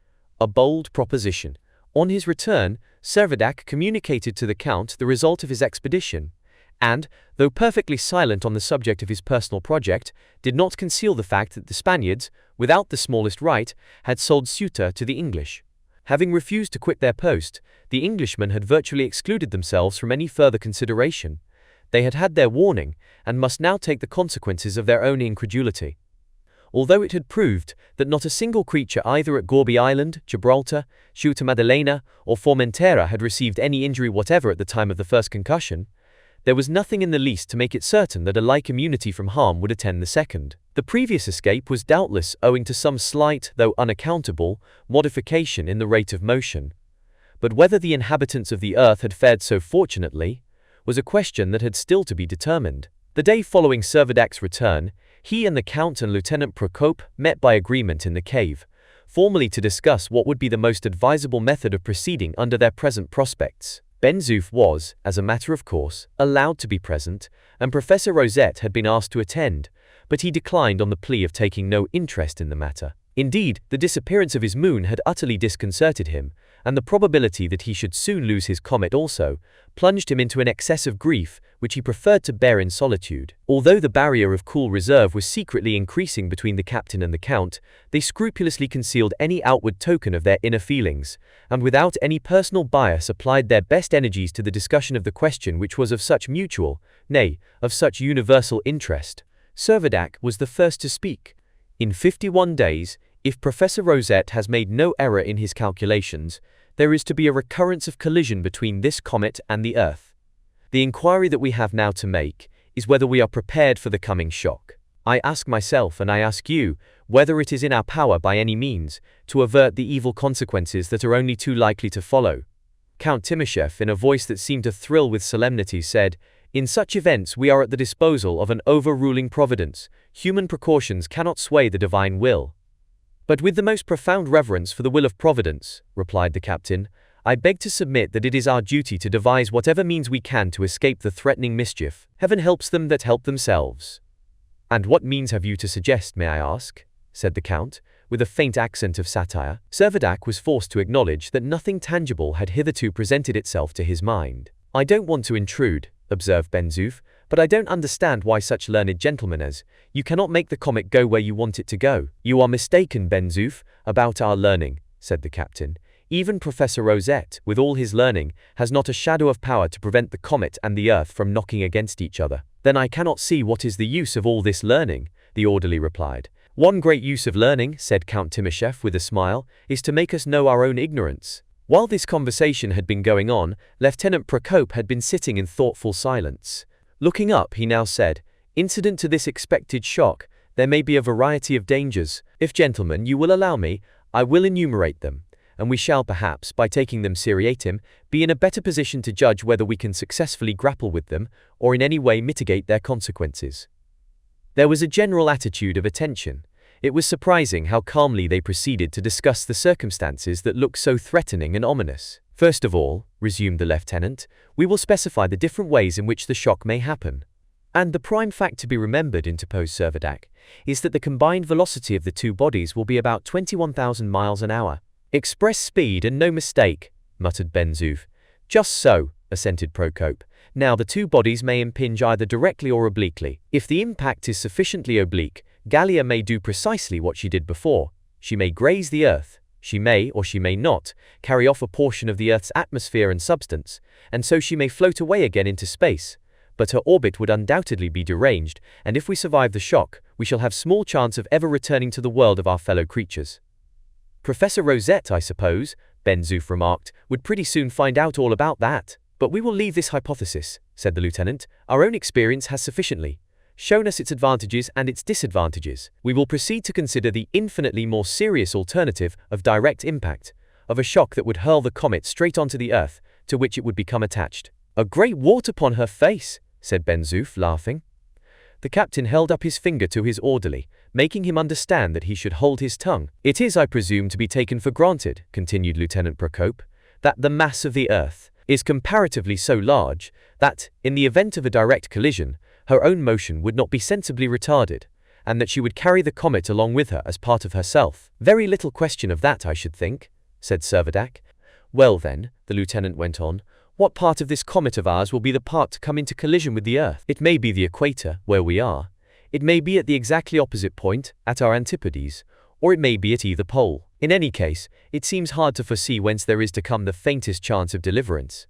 [SPEAKER 1] A bold proposition. On his return, Servadac communicated to the Count the result of his expedition, and, though perfectly silent on the subject of his personal project, did not conceal the fact that the Spaniards, without the smallest right, had sold Ceuta to the English. Having refused to quit their post, the Englishmen had virtually excluded themselves from any further consideration. They had had their warning, and must now take the consequences of their own incredulity. Although it had proved that not a single creature either at Gourbi Island, Gibraltar, Ceuta Madalena, or Formentera had received any injury whatever at the time of the first concussion, there was nothing in the least to make it certain that a like immunity from harm would attend the second. The previous escape was doubtless owing to some slight, though unaccountable, modification in the rate of motion. But whether the inhabitants of the earth had fared so fortunately was a question that had still to be determined. The day following Servadac's return, he and the Count and Lieutenant Procope met by agreement in the cave, formally to discuss what would be the most advisable method of proceeding under their present prospects. Ben-Zoof was, as a matter of course, allowed to be present, and Professor Rosette had been asked to attend, but he declined on the plea of taking no interest in the matter. Indeed, the disappearance of his moon had utterly disconcerted him, and the probability that he should soon lose his comet also plunged him into an excess of grief which he preferred to bear in solitude. Although the barrier of cool reserve was secretly increasing between the captain and the count, they scrupulously concealed any outward token of their inner feelings, and without any personal bias applied their best energies to the discussion of the question which was of such mutual, nay, of such universal interest. Servadac was the first to speak. In 51 days, if Professor Rosette has made no error in his calculations, there is to be a recurrence of collision between this comet and the Earth. The inquiry that we have now to make is whether we are prepared for the coming shock. I ask myself and I ask you whether it is in our power by any means to avert the evil consequences that are only too likely to follow. Count Timoshev, in a voice that seemed to thrill with solemnity, said, "In such events we are at the disposal of an overruling providence. Human precautions cannot sway the divine will." "But with the most profound reverence for the will of Providence," replied the captain, "I beg to submit that it is our duty to devise whatever means we can to escape the threatening mischief. Heaven helps them that help themselves." "And what means have you to suggest, may I ask?" said the count, with a faint accent of satire. Servadac was forced to acknowledge that nothing tangible had hitherto presented itself to his mind. "I don't want to intrude," observed Ben-Zoof, "but I don't understand why such learned gentlemen as you cannot make the comet go where you want it to go." "You are mistaken, Ben-Zoof, about our learning," said the captain. "Even Professor Rosette, with all his learning, has not a shadow of power to prevent the comet and the earth from knocking against each other." "Then I cannot see what is the use of all this learning," the orderly replied. "One great use of learning," said Count Timoshev with a smile, "is to make us know our own ignorance." While this conversation had been going on, Lieutenant Procope had been sitting in thoughtful silence. Looking up, he now said, "Incident to this expected shock, there may be a variety of dangers. If, gentlemen, you will allow me, I will enumerate them, and we shall perhaps, by taking them seriatim, be in a better position to judge whether we can successfully grapple with them, or in any way mitigate their consequences." There was a general attitude of attention. It was surprising how calmly they proceeded to discuss the circumstances that looked so threatening and ominous. "First of all," resumed the lieutenant, "we will specify the different ways in which the shock may happen." "And the prime fact to be remembered," interposed Servadac, "is that the combined velocity of the two bodies will be about 21,000 miles an hour." "Express speed and no mistake," muttered Ben-Zoof. "Just so," assented Procope. "Now the two bodies may impinge either directly or obliquely. If the impact is sufficiently oblique, Gallia may do precisely what she did before. She may graze the Earth. She may, or she may not, carry off a portion of the Earth's atmosphere and substance, and so she may float away again into space. But her orbit would undoubtedly be deranged, and if we survive the shock, we shall have small chance of ever returning to the world of our fellow creatures." "Professor Rosette, I suppose," Ben-Zoof remarked, "would pretty soon find out all about that." "But we will leave this hypothesis," said the lieutenant. "Our own experience has sufficiently shown us its advantages and its disadvantages. We will proceed to consider the infinitely more serious alternative of direct impact, of a shock that would hurl the comet straight onto the Earth, to which it would become attached." "A great wart upon her face," said Ben-Zoof, laughing. The captain held up his finger to his orderly, making him understand that he should hold his tongue. "It is, I presume, to be taken for granted," continued Lieutenant Procope, "that the mass of the Earth is comparatively so large that, in the event of a direct collision, her own motion would not be sensibly retarded, and that she would carry the comet along with her as part of herself." "Very little question of that, I should think," said Servadac. "Well then," the lieutenant went on, What part of this comet of ours will be the part to come into collision with the Earth? It may be the equator, where we are. It may be at the exactly opposite point, at our antipodes, or it may be at either pole. In any case, it seems hard to foresee whence there is to come the faintest chance of deliverance.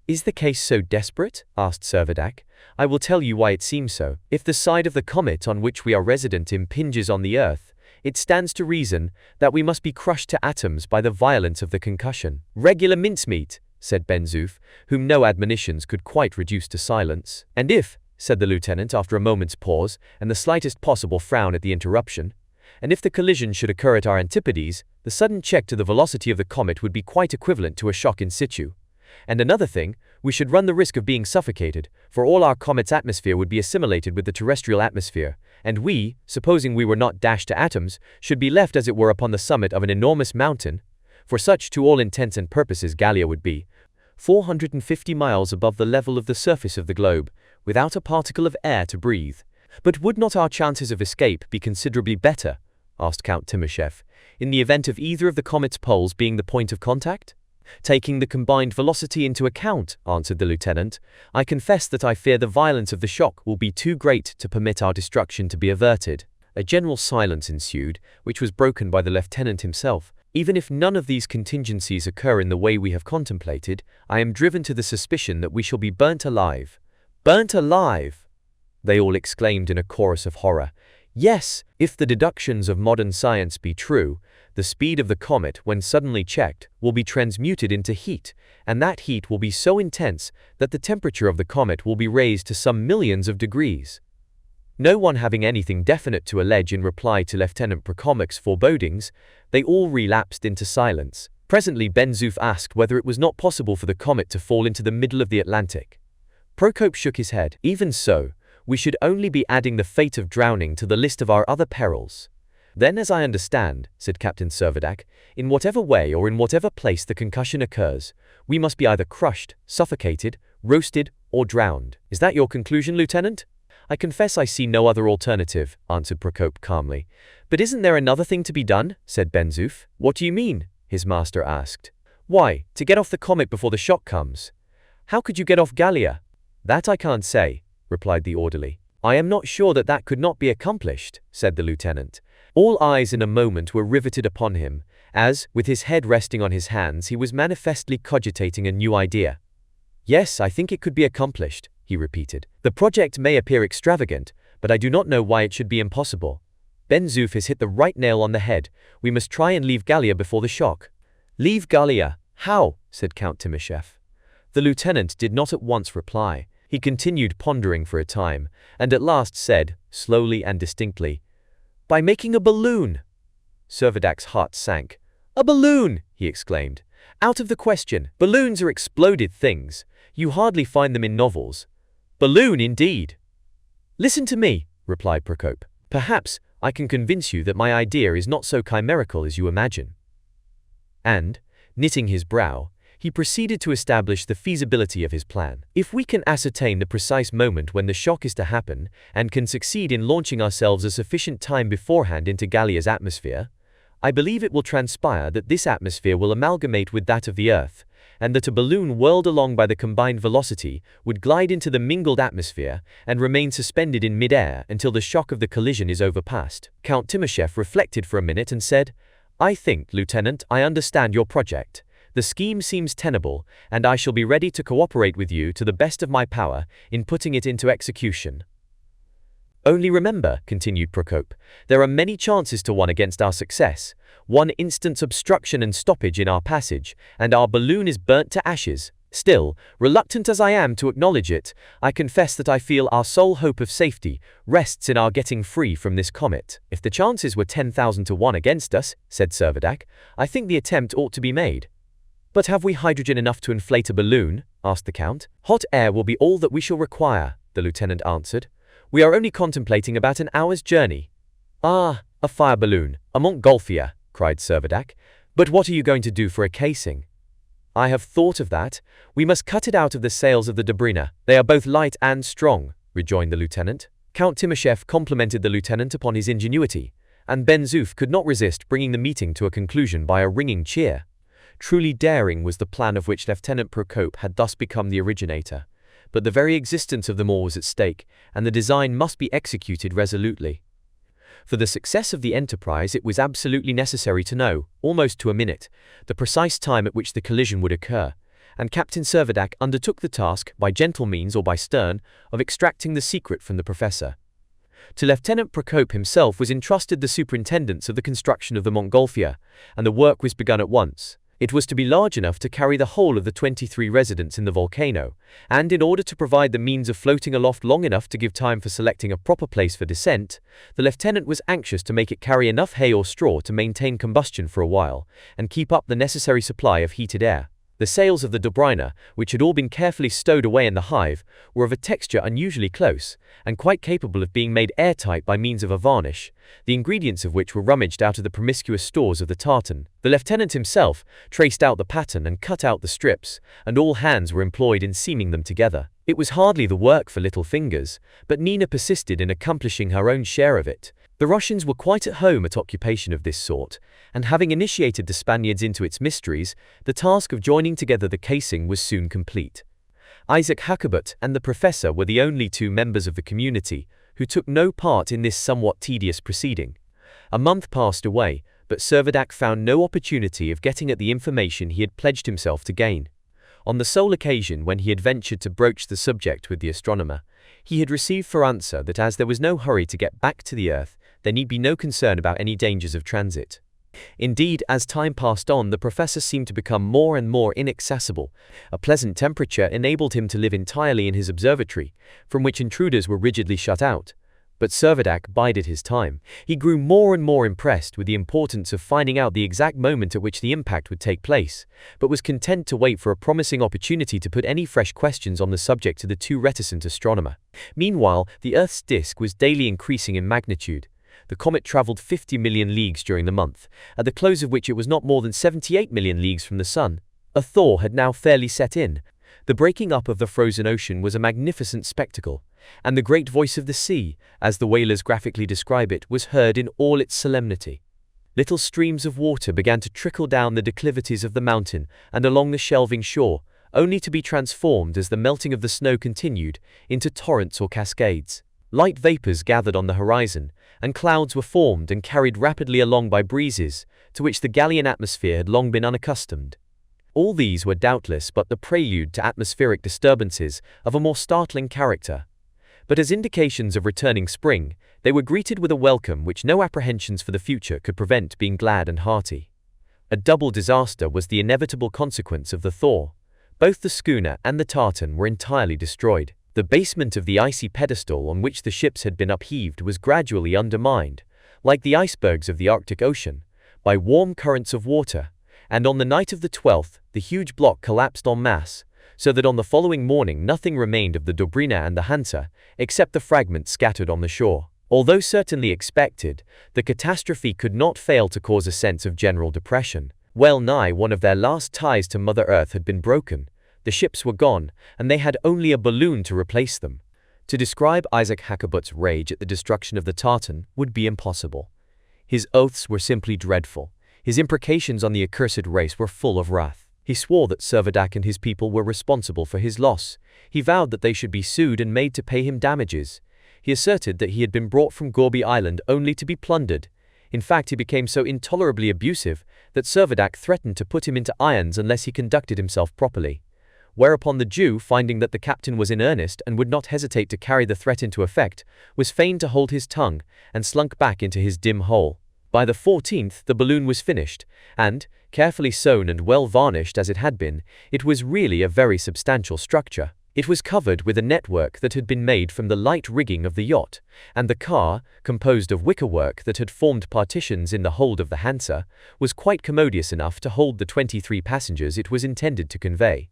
[SPEAKER 1] Is the case so desperate? Asked Servadac. I will tell you why it seems so. If the side of the comet on which we are resident impinges on the Earth, it stands to reason that we must be crushed to atoms by the violence of the concussion. Regular mincemeat, said Ben-Zoof, whom no admonitions could quite reduce to silence. And if, said the lieutenant after a moment's pause and the slightest possible frown at the interruption, and if the collision should occur at our antipodes, the sudden check to the velocity of the comet would be quite equivalent to a shock in situ. And another thing, we should run the risk of being suffocated, for all our comet's atmosphere would be assimilated with the terrestrial atmosphere, and we, supposing we were not dashed to atoms, should be left as it were upon the summit of an enormous mountain, for such to all intents and purposes Gallia would be, 450 miles above the level of the surface of the globe, without a particle of air to breathe. But would not our chances of escape be considerably better, asked Count Timascheff, in the event of either of the comet's poles being the point of contact? Taking the combined velocity into account, answered the lieutenant, I confess that I fear the violence of the shock will be too great to permit our destruction to be averted. A general silence ensued, which was broken by the lieutenant himself. Even if none of these contingencies occur in the way we have contemplated, I am driven to the suspicion that we shall be burnt alive. Burnt alive! They all exclaimed in a chorus of horror. Yes, if the deductions of modern science be true, the speed of the comet, when suddenly checked, will be transmuted into heat, and that heat will be so intense that the temperature of the comet will be raised to some millions of degrees. No one having anything definite to allege in reply to Lieutenant Procomic's forebodings, they all relapsed into silence. Presently Ben-Zoof asked whether it was not possible for the comet to fall into the middle of the Atlantic. Procope shook his head. Even so, we should only be adding the fate of drowning to the list of our other perils. Then, as I understand, said Captain Servadac, in whatever way or in whatever place the concussion occurs, we must be either crushed, suffocated, roasted, or drowned. Is that your conclusion, Lieutenant? I confess I see no other alternative, answered Procope calmly. But isn't there another thing to be done? Said Ben-Zoof. What do you mean? His master asked. Why, to get off the comet before the shock comes. How could you get off Gallia? That I can't say, replied the orderly. I am not sure that that could not be accomplished, said the lieutenant. All eyes in a moment were riveted upon him, as, with his head resting on his hands, he was manifestly cogitating a new idea. Yes, I think it could be accomplished, he repeated. The project may appear extravagant, but I do not know why it should be impossible. Ben-Zoof has hit the right nail on the head. We must try and leave Gallia before the shock. Leave Gallia? How? Said Count Timascheff. The lieutenant did not at once reply. He continued pondering for a time, and at last said, slowly and distinctly, by making a balloon. Servadac's heart sank. A balloon! He exclaimed. Out of the question. Balloons are exploded things. You hardly find them in novels. Balloon, indeed. Listen to me, replied Procope. Perhaps I can convince you that my idea is not so chimerical as you imagine. And, knitting his brow, he proceeded to establish the feasibility of his plan. If we can ascertain the precise moment when the shock is to happen, and can succeed in launching ourselves a sufficient time beforehand into Gallia's atmosphere, I believe it will transpire that this atmosphere will amalgamate with that of the Earth, and that a balloon whirled along by the combined velocity would glide into the mingled atmosphere and remain suspended in mid-air until the shock of the collision is overpassed. Count Timascheff reflected for a minute and said, I think, Lieutenant, I understand your project. The scheme seems tenable, and I shall be ready to cooperate with you to the best of my power in putting it into execution. Only remember, continued Procope, there are many chances to 1 against our success. 1 instant's obstruction and stoppage in our passage, and our balloon is burnt to ashes. Still, reluctant as I am to acknowledge it, I confess that I feel our sole hope of safety rests in our getting free from this comet. If the chances were 10,000 to 1 against us, said Servadac, I think the attempt ought to be made. But have we hydrogen enough to inflate a balloon? Asked the Count. Hot air will be all that we shall require, the lieutenant answered. We are only contemplating about an hour's journey. Ah, a fire balloon, a Montgolfier, cried Servadac. But what are you going to do for a casing? I have thought of that. We must cut it out of the sails of the Dobryna. They are both light and strong, rejoined the lieutenant. Count Timascheff complimented the lieutenant upon his ingenuity, and Ben-Zoof could not resist bringing the meeting to a conclusion by a ringing cheer. Truly daring was the plan of which Lieutenant Procope had thus become the originator. But the very existence of them all was at stake, and the design must be executed resolutely. For the success of the enterprise, it was absolutely necessary to know, almost to a minute, the precise time at which the collision would occur, and Captain Servadac undertook the task, by gentle means or by stern, of extracting the secret from the professor. To Lieutenant Procope himself was entrusted the superintendence of the construction of the Montgolfier, and the work was begun at once. It was to be large enough to carry the whole of the 23 residents in the volcano, and in order to provide the means of floating aloft long enough to give time for selecting a proper place for descent, the lieutenant was anxious to make it carry enough hay or straw to maintain combustion for a while, and keep up the necessary supply of heated air. The sails of the Dobryna, which had all been carefully stowed away in the hive, were of a texture unusually close, and quite capable of being made airtight by means of a varnish, the ingredients of which were rummaged out of the promiscuous stores of the tartan. The lieutenant himself traced out the pattern and cut out the strips, and all hands were employed in seaming them together. It was hardly the work for little fingers, but Nina persisted in accomplishing her own share of it. The Russians were quite at home at occupation of this sort, and having initiated the Spaniards into its mysteries, the task of joining together the casing was soon complete. Isaac Hakkabut and the professor were the only two members of the community who took no part in this somewhat tedious proceeding. A month passed away, but Servadac found no opportunity of getting at the information he had pledged himself to gain. On the sole occasion when he had ventured to broach the subject with the astronomer, he had received for answer that as there was no hurry to get back to the Earth, there need be no concern about any dangers of transit. Indeed, as time passed on, the professor seemed to become more and more inaccessible. A pleasant temperature enabled him to live entirely in his observatory, from which intruders were rigidly shut out. But Servadac bided his time. He grew more and more impressed with the importance of finding out the exact moment at which the impact would take place, but was content to wait for a promising opportunity to put any fresh questions on the subject to the too reticent astronomer. Meanwhile, the Earth's disk was daily increasing in magnitude. The comet traveled 50 million leagues during the month, at the close of which it was not more than 78 million leagues from the sun. A thaw had now fairly set in. The breaking up of the frozen ocean was a magnificent spectacle, and the great voice of the sea, as the whalers graphically describe it, was heard in all its solemnity. Little streams of water began to trickle down the declivities of the mountain and along the shelving shore, only to be transformed as the melting of the snow continued into torrents or cascades. Light vapors gathered on the horizon, and clouds were formed and carried rapidly along by breezes, to which the Gallian atmosphere had long been unaccustomed. All these were doubtless but the prelude to atmospheric disturbances of a more startling character. But as indications of returning spring, they were greeted with a welcome which no apprehensions for the future could prevent being glad and hearty. A double disaster was the inevitable consequence of the thaw. Both the schooner and the tartan were entirely destroyed. The basement of the icy pedestal on which the ships had been upheaved was gradually undermined, like the icebergs of the Arctic Ocean, by warm currents of water, and on the night of the 12th, the huge block collapsed en masse, so that on the following morning nothing remained of the Dobryna and the Hansa, except the fragments scattered on the shore. Although certainly expected, the catastrophe could not fail to cause a sense of general depression. Well nigh one of their last ties to Mother Earth had been broken. The ships were gone, and they had only a balloon to replace them. To describe Isaac Hakkabut's rage at the destruction of the tartan would be impossible. His oaths were simply dreadful. His imprecations on the accursed race were full of wrath. He swore that Servadac and his people were responsible for his loss. He vowed that they should be sued and made to pay him damages. He asserted that he had been brought from Gourbi Island only to be plundered. In fact, he became so intolerably abusive that Servadac threatened to put him into irons unless he conducted himself properly. Whereupon the Jew, finding that the captain was in earnest and would not hesitate to carry the threat into effect, was fain to hold his tongue and slunk back into his dim hole. By the 14th, the balloon was finished, and, carefully sewn and well varnished as it had been, it was really a very substantial structure. It was covered with a network that had been made from the light rigging of the yacht, and the car, composed of wickerwork that had formed partitions in the hold of the Hansa, was quite commodious enough to hold the 23 passengers it was intended to convey.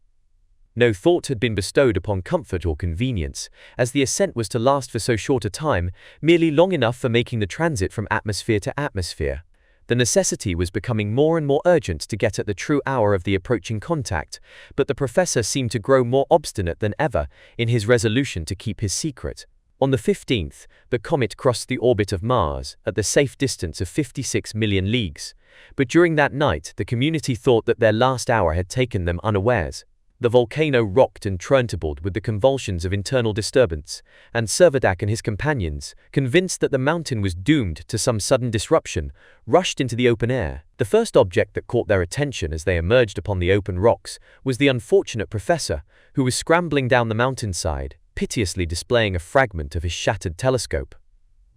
[SPEAKER 1] No thought had been bestowed upon comfort or convenience, as the ascent was to last for so short a time, merely long enough for making the transit from atmosphere to atmosphere. The necessity was becoming more and more urgent to get at the true hour of the approaching contact, but the professor seemed to grow more obstinate than ever in his resolution to keep his secret. On the 15th, the comet crossed the orbit of Mars at the safe distance of 56 million leagues. But during that night, the community thought that their last hour had taken them unawares. The volcano rocked and turntabled with the convulsions of internal disturbance, and Servadac and his companions, convinced that the mountain was doomed to some sudden disruption, rushed into the open air. The first object that caught their attention as they emerged upon the open rocks was the unfortunate professor, who was scrambling down the mountainside, piteously displaying a fragment of his shattered telescope.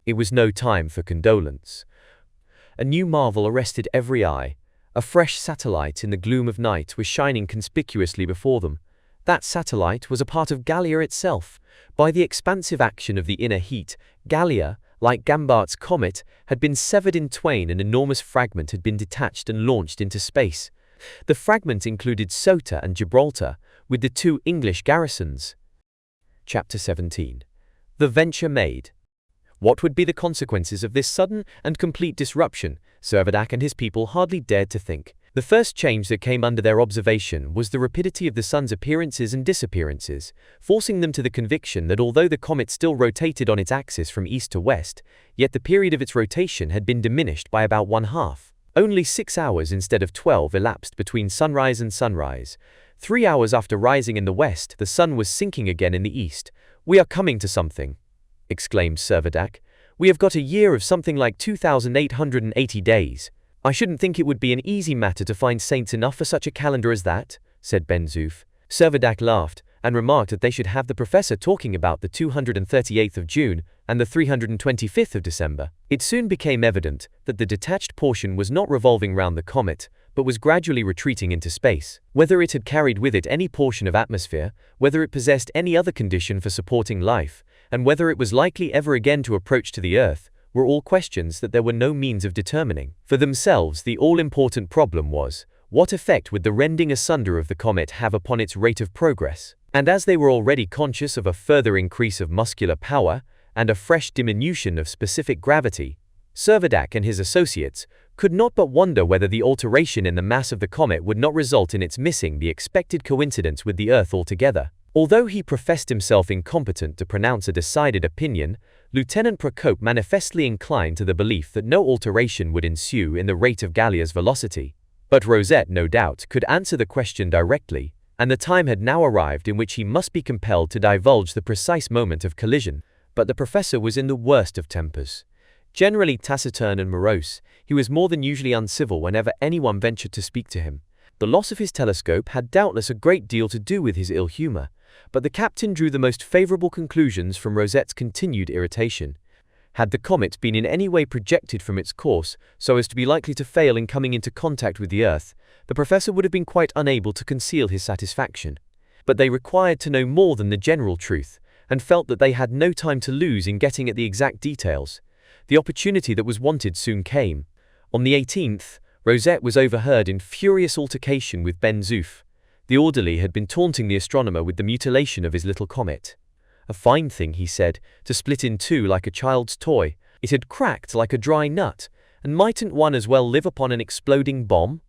[SPEAKER 1] It was no time for condolence. A new marvel arrested every eye. A fresh satellite in the gloom of night was shining conspicuously before them. That satellite was a part of Gallia itself. By the expansive action of the inner heat, Gallia, like Gambart's comet, had been severed in twain. An enormous fragment had been detached and launched into space. The fragment included Ceuta and Gibraltar, with the two English garrisons. Chapter 17. The venture made. What would be the consequences of this sudden and complete disruption? Servadac and his people hardly dared to think. The first change that came under their observation was the rapidity of the sun's appearances and disappearances, forcing them to the conviction that although the comet still rotated on its axis from east to west, yet the period of its rotation had been diminished by about one-half. Only 6 hours instead of 12 elapsed between sunrise and sunrise. 3 hours after rising in the west, the sun was sinking again in the east. "We are coming to something," exclaimed Servadac. "We have got a year of something like 2,880 days. I shouldn't think it would be an easy matter to find saints enough for such a calendar as that," said Ben Zoof. Servadac laughed, and remarked that they should have the professor talking about the 238th of June and the 325th of December. It soon became evident that the detached portion was not revolving round the comet, but was gradually retreating into space. Whether it had carried with it any portion of atmosphere, whether it possessed any other condition for supporting life, and whether it was likely ever again to approach to the Earth, were all questions that there were no means of determining. For themselves, the all-important problem was, what effect would the rending asunder of the comet have upon its rate of progress? And as they were already conscious of a further increase of muscular power, and a fresh diminution of specific gravity, Servadac and his associates could not but wonder whether the alteration in the mass of the comet would not result in its missing the expected coincidence with the Earth altogether. Although he professed himself incompetent to pronounce a decided opinion, Lieutenant Procope manifestly inclined to the belief that no alteration would ensue in the rate of Gallia's velocity. But Rosette, no doubt, could answer the question directly, and the time had now arrived in which he must be compelled to divulge the precise moment of collision. But the professor was in the worst of tempers. Generally taciturn and morose, he was more than usually uncivil whenever anyone ventured to speak to him. The loss of his telescope had doubtless a great deal to do with his ill humor, but the captain drew the most favorable conclusions from Rosette's continued irritation. Had the comet been in any way projected from its course so as to be likely to fail in coming into contact with the Earth, the professor would have been quite unable to conceal his satisfaction. But they required to know more than the general truth, and felt that they had no time to lose in getting at the exact details. The opportunity that was wanted soon came. On the 18th, Rosette was overheard in furious altercation with Ben Zoof. The orderly had been taunting the astronomer with the mutilation of his little comet. "A fine thing," he said, "to split in two like a child's toy. It had cracked like a dry nut, and mightn't one as well live upon an exploding bomb?"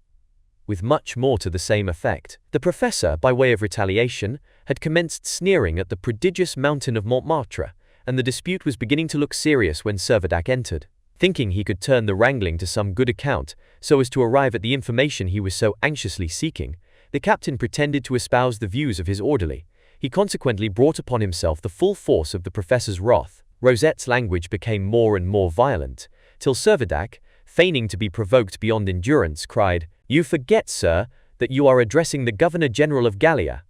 [SPEAKER 1] With much more to the same effect. The professor, by way of retaliation, had commenced sneering at the prodigious mountain of Montmartre, and the dispute was beginning to look serious when Servadac entered. Thinking he could turn the wrangling to some good account, so as to arrive at the information he was so anxiously seeking, the captain pretended to espouse the views of his orderly. He consequently brought upon himself the full force of the professor's wrath. Rosette's language became more and more violent, till Servadac, feigning to be provoked beyond endurance, cried, "You forget, sir, that you are addressing the Governor-General of Gallia."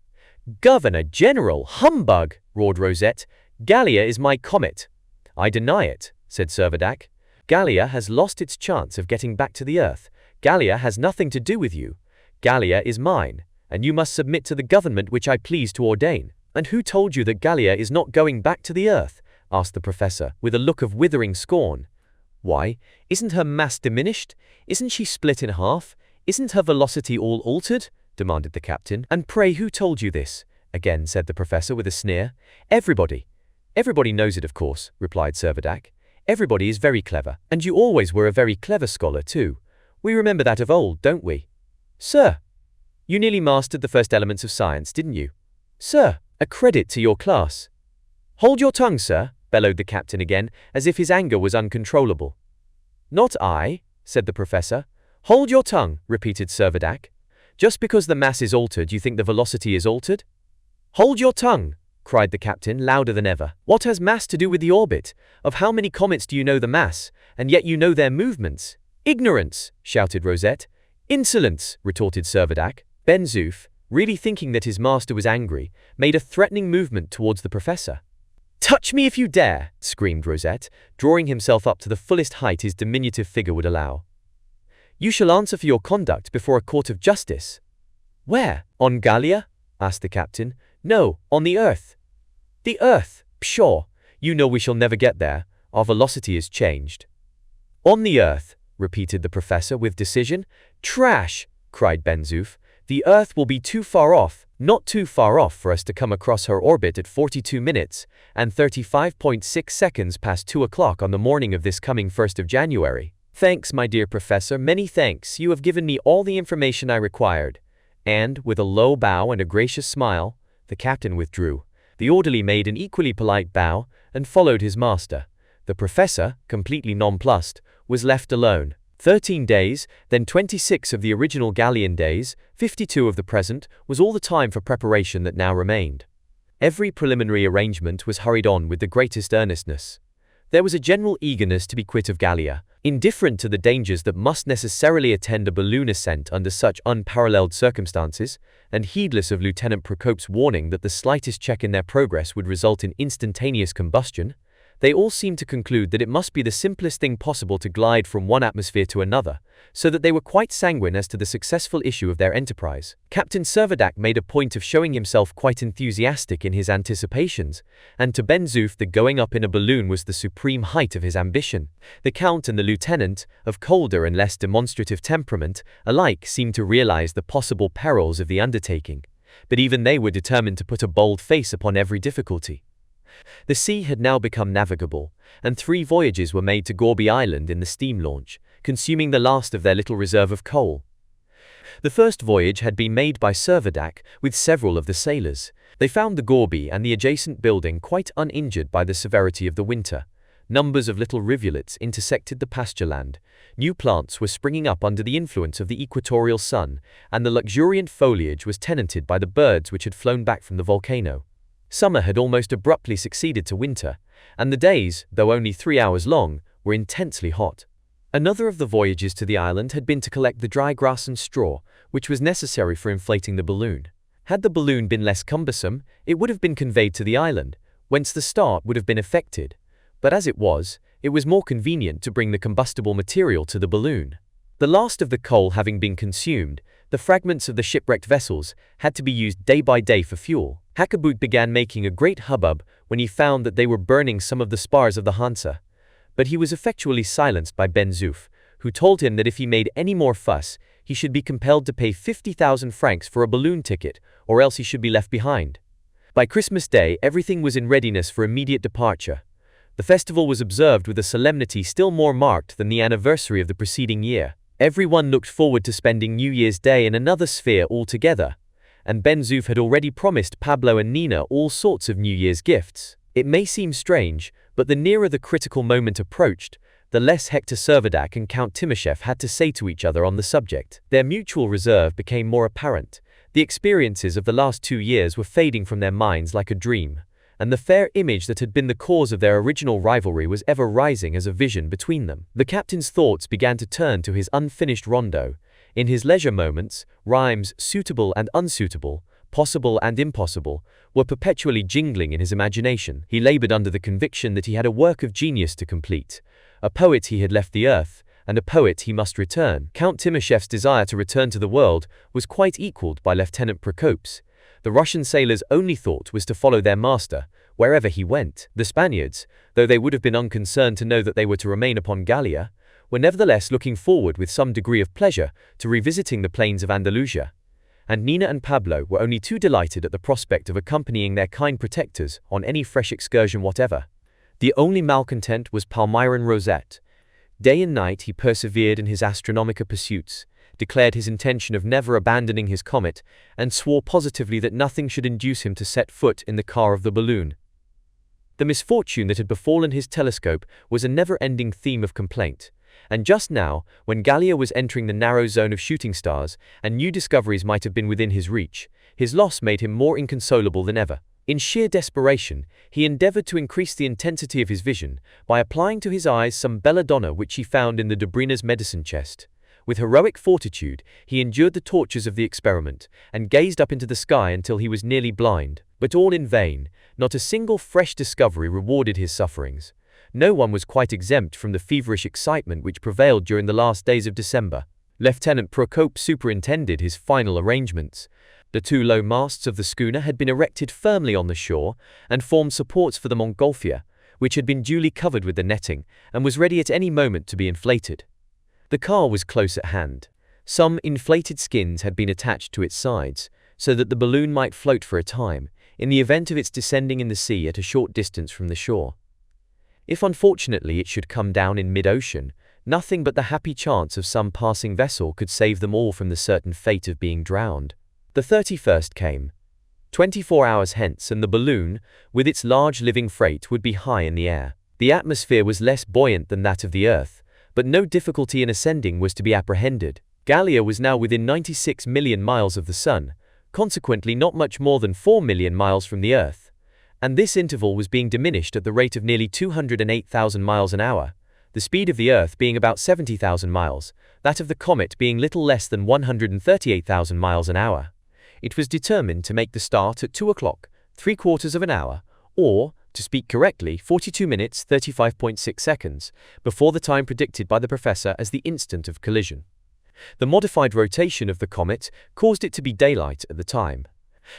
[SPEAKER 1] "Governor-General? Humbug!" roared Rosette. "Gallia is my comet." "I deny it," said Servadac. "Gallia has lost its chance of getting back to the Earth. Gallia has nothing to do with you. Gallia is mine, and you must submit to the government which I please to ordain." "And who told you that Gallia is not going back to the Earth?" asked the professor, with a look of withering scorn. "Why, isn't her mass diminished? Isn't she split in half? Isn't her velocity all altered?" demanded the captain. "And pray who told you this?" again said the professor with a sneer. "Everybody." "Everybody knows it, of course," replied Servadac. "Everybody is very clever, and you always were a very clever scholar too. We remember that of old, don't we? Sir, you nearly mastered the first elements of science, didn't you? Sir, a credit to your class." "Hold your tongue, sir," bellowed the captain again, as if his anger was uncontrollable. Not I, said the professor. Hold your tongue, repeated Servadac. Just because the mass is altered, you think the velocity is altered? Hold your tongue, cried the captain, louder than ever. What has mass to do with the orbit? Of how many comets do you know the mass, and yet you know their movements? Ignorance, shouted Rosette. Insolence, retorted Servadac. Ben Zoof, really thinking that his master was angry, made a threatening movement towards the professor. Touch me if you dare, screamed Rosette, drawing himself up to the fullest height his diminutive figure would allow. You shall answer for your conduct before a court of justice. Where? On Gallia? Asked the captain. No, on the earth. The earth? Pshaw! You know we shall never get there. Our velocity is changed. On the earth, repeated the professor with decision. Trash! Cried Ben Zoof. The earth will be too far off, not too far off for us to come across her orbit at 42 minutes and 35.6 seconds past 2 o'clock on the morning of this coming 1st of January. Thanks, my dear professor, many thanks. You have given me all the information I required. And, with a low bow and a gracious smile, the captain withdrew. The orderly made an equally polite bow and followed his master. The professor, completely nonplussed, was left alone. 13 days, then 26 of the original Gallian days, 52 of the present, was all the time for preparation that now remained. Every preliminary arrangement was hurried on with the greatest earnestness. There was a general eagerness to be quit of Gallia, indifferent to the dangers that must necessarily attend a balloon ascent under such unparalleled circumstances, and heedless of Lieutenant Procope's warning that the slightest check in their progress would result in instantaneous combustion. They all seemed to conclude that it must be the simplest thing possible to glide from one atmosphere to another, so that they were quite sanguine as to the successful issue of their enterprise. Captain Servadac made a point of showing himself quite enthusiastic in his anticipations, and to Ben Zoof the going up in a balloon was the supreme height of his ambition. The Count and the Lieutenant, of colder and less demonstrative temperament, alike seemed to realize the possible perils of the undertaking, but even they were determined to put a bold face upon every difficulty. The sea had now become navigable, and 3 voyages were made to Gourbi Island in the steam launch, consuming the last of their little reserve of coal. The first voyage had been made by Servadac with several of the sailors. They found the Gourbi and the adjacent building quite uninjured by the severity of the winter. Numbers of little rivulets intersected the pasture land. New plants were springing up under the influence of the equatorial sun, and the luxuriant foliage was tenanted by the birds which had flown back from the volcano. Summer had almost abruptly succeeded to winter, and the days, though only 3 hours long, were intensely hot. Another of the voyages to the island had been to collect the dry grass and straw, which was necessary for inflating the balloon. Had the balloon been less cumbersome, it would have been conveyed to the island, whence the start would have been effected, but as it was more convenient to bring the combustible material to the balloon. The last of the coal having been consumed, the fragments of the shipwrecked vessels had to be used day by day for fuel. Hakkabut began making a great hubbub when he found that they were burning some of the spars of the Hansa, but he was effectually silenced by Ben Zoof, who told him that if he made any more fuss, he should be compelled to pay 50,000 francs for a balloon ticket, or else he should be left behind. By Christmas Day, everything was in readiness for immediate departure. The festival was observed with a solemnity still more marked than the anniversary of the preceding year. Everyone looked forward to spending New Year's Day in another sphere altogether, and Ben Zoof had already promised Pablo and Nina all sorts of New Year's gifts. It may seem strange, but the nearer the critical moment approached, the less Hector Servadac and Count Timoshev had to say to each other on the subject. Their mutual reserve became more apparent. The experiences of the last 2 years were fading from their minds like a dream, and the fair image that had been the cause of their original rivalry was ever rising as a vision between them. The captain's thoughts began to turn to his unfinished rondo. In his leisure moments, rhymes, suitable and unsuitable, possible and impossible, were perpetually jingling in his imagination. He labored under the conviction that he had a work of genius to complete. A poet he had left the earth, and a poet he must return. Count Timoshev's desire to return to the world was quite equaled by Lieutenant Procope's. The Russian sailors' only thought was to follow their master, wherever he went. The Spaniards, though they would have been unconcerned to know that they were to remain upon Gallia, were nevertheless looking forward with some degree of pleasure to revisiting the plains of Andalusia, and Nina and Pablo were only too delighted at the prospect of accompanying their kind protectors on any fresh excursion whatever. The only malcontent was Palmyran Rosette. Day and night he persevered in his astronomical pursuits, declared his intention of never abandoning his comet, and swore positively that nothing should induce him to set foot in the car of the balloon. The misfortune that had befallen his telescope was a never-ending theme of complaint. And just now, when Gallia was entering the narrow zone of shooting stars, and new discoveries might have been within his reach, his loss made him more inconsolable than ever. In sheer desperation, he endeavored to increase the intensity of his vision by applying to his eyes some belladonna which he found in the Dobrina's medicine chest. With heroic fortitude, he endured the tortures of the experiment, and gazed up into the sky until he was nearly blind. But all in vain. Not a single fresh discovery rewarded his sufferings. No one was quite exempt from the feverish excitement which prevailed during the last days of December. Lieutenant Procope superintended his final arrangements. The two low masts of the schooner had been erected firmly on the shore, and formed supports for the Montgolfier, which had been duly covered with the netting, and was ready at any moment to be inflated. The car was close at hand. Some inflated skins had been attached to its sides, so that the balloon might float for a time, in the event of its descending in the sea at a short distance from the shore. If unfortunately it should come down in mid-ocean, nothing but the happy chance of some passing vessel could save them all from the certain fate of being drowned. The 31st came. 24 hours hence, and the balloon, with its large living freight, would be high in the air. The atmosphere was less buoyant than that of the Earth, but no difficulty in ascending was to be apprehended. Gallia was now within 96 million miles of the Sun, consequently not much more than 4 million miles from the Earth, and this interval was being diminished at the rate of nearly 208,000 miles an hour, the speed of the Earth being about 70,000 miles, that of the comet being little less than 138,000 miles an hour. It was determined to make the start at 2 o'clock, 3/4 of an hour, or, to speak correctly, 42 minutes 35.6 seconds, before the time predicted by the professor as the instant of collision. The modified rotation of the comet caused it to be daylight at the time.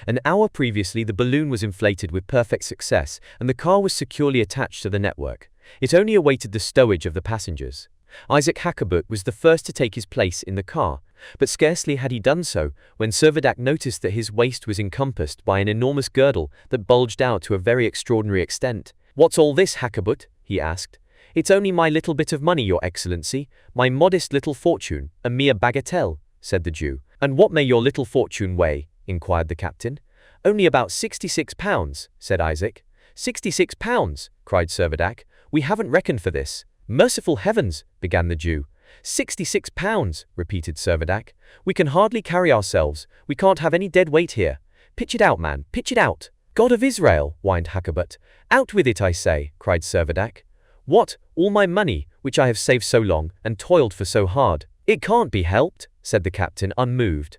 [SPEAKER 1] An hour previously the balloon was inflated with perfect success, and the car was securely attached to the network. It only awaited the stowage of the passengers. Isaac Hakkabut was the first to take his place in the car, but scarcely had he done so when Servadac noticed that his waist was encompassed by an enormous girdle that bulged out to a very extraordinary extent. "What's all this, Hakkabut?" he asked. "It's only my little bit of money, Your Excellency, my modest little fortune, a mere bagatelle," said the Jew. "And what may your little fortune weigh?" inquired the captain. "Only about 66 pounds, said Isaac. 66 pounds, cried Servadac. "We haven't reckoned for this." "Merciful heavens," began the Jew. 66 pounds, repeated Servadac. "We can hardly carry ourselves. We can't have any dead weight here. Pitch it out, man, pitch it out." "God of Israel," whined Hakkabut. "Out with it, I say," cried Servadac. "What, all my money, which I have saved so long, and toiled for so hard?" "It can't be helped," said the captain, unmoved.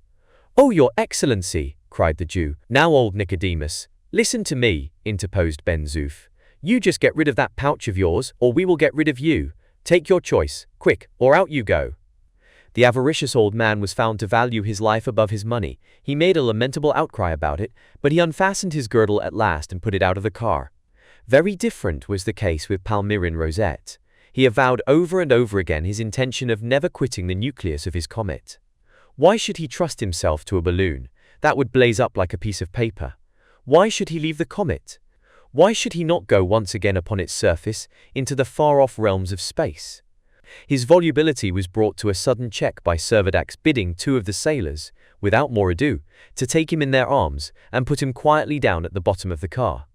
[SPEAKER 1] "Oh, Your Excellency," cried the Jew. "Now, old Nicodemus." "Listen to me," interposed Ben Zoof. "You just get rid of that pouch of yours, or we will get rid of you. Take your choice, quick, or out you go." The avaricious old man was found to value his life above his money. He made a lamentable outcry about it, but he unfastened his girdle at last and put it out of the car. Very different was the case with Palmyrin Rosette. He avowed over and over again his intention of never quitting the nucleus of his comet. Why should he trust himself to a balloon? That would blaze up like a piece of paper. Why should he leave the comet? Why should he not go once again upon its surface, into the far-off realms of space? His volubility was brought to a sudden check by Servadac's bidding two of the sailors, without more ado, to take him in their arms and put him quietly down at the bottom of the car.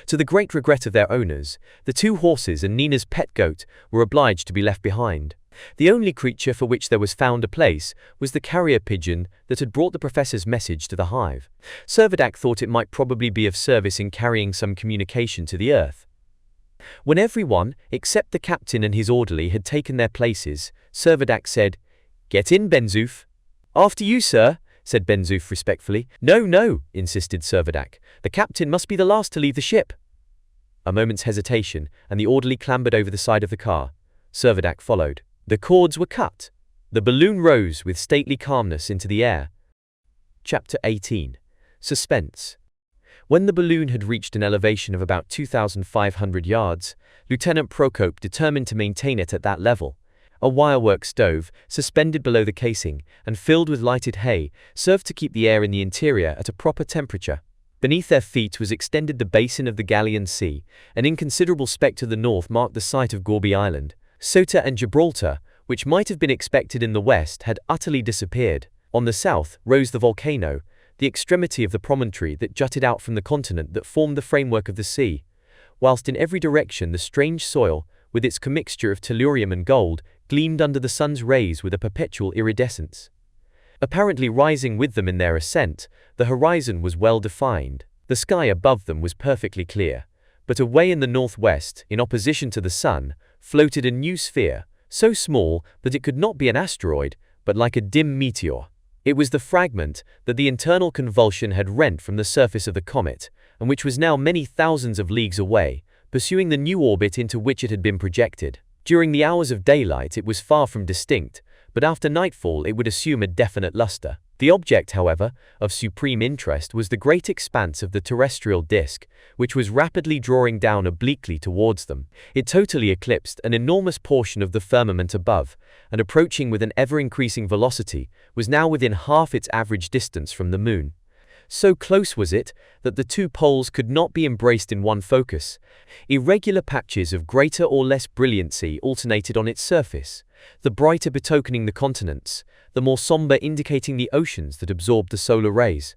[SPEAKER 1] To the great regret of their owners, the two horses and Nina's pet goat were obliged to be left behind. The only creature for which there was found a place was the carrier pigeon that had brought the professor's message to the hive. Servadac thought it might probably be of service in carrying some communication to the Earth. When everyone, except the captain and his orderly, had taken their places, Servadac said, "Get in, Ben Zoof." "After you, sir," said Ben Zoof respectfully. "No, no," insisted Servadac. "The captain must be the last to leave the ship." A moment's hesitation, and the orderly clambered over the side of the car. Servadac followed. The cords were cut. The balloon rose with stately calmness into the air. Chapter 18. Suspense. When the balloon had reached an elevation of about 2,500 yards, Lieutenant Procope determined to maintain it at that level. A wirework stove, suspended below the casing, and filled with lighted hay, served to keep the air in the interior at a proper temperature. Beneath their feet was extended the basin of the Gallian Sea. An inconsiderable speck to the north marked the site of Gourbi Island. Ceuta and Gibraltar, which might have been expected in the west, had utterly disappeared. On the south rose the volcano, the extremity of the promontory that jutted out from the continent that formed the framework of the sea. whilst in every direction the strange soil, with its commixture of tellurium and gold, gleamed under the sun's rays with a perpetual iridescence. Apparently rising with them in their ascent, the horizon was well defined. The sky above them was perfectly clear, but away in the northwest, in opposition to the sun, floated a new sphere, so small that it could not be an asteroid, but like a dim meteor. It was the fragment that the internal convulsion had rent from the surface of the comet, and which was now many thousands of leagues away, pursuing the new orbit into which it had been projected. During the hours of daylight it was far from distinct, but after nightfall it would assume a definite luster. The object, however, of supreme interest was the great expanse of the terrestrial disk, which was rapidly drawing down obliquely towards them. It totally eclipsed an enormous portion of the firmament above, and approaching with an ever-increasing velocity, was now within half its average distance from the moon. So close was it that the two poles could not be embraced in one focus. Irregular patches of greater or less brilliancy alternated on its surface, the brighter betokening the continents, the more somber indicating the oceans that absorbed the solar rays.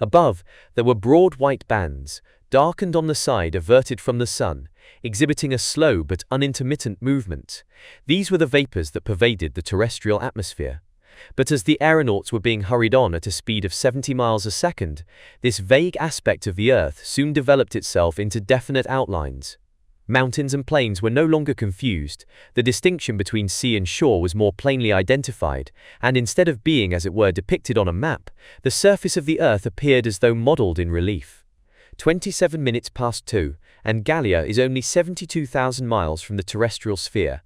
[SPEAKER 1] Above, there were broad white bands, darkened on the side averted from the sun, exhibiting a slow but unintermittent movement. These were the vapors that pervaded the terrestrial atmosphere. But as the aeronauts were being hurried on at a speed of 70 miles a second, this vague aspect of the Earth soon developed itself into definite outlines. Mountains and plains were no longer confused, the distinction between sea and shore was more plainly identified, and instead of being as it were depicted on a map, the surface of the Earth appeared as though modeled in relief. 27 minutes past 2, and Gallia is only 72,000 miles from the terrestrial sphere.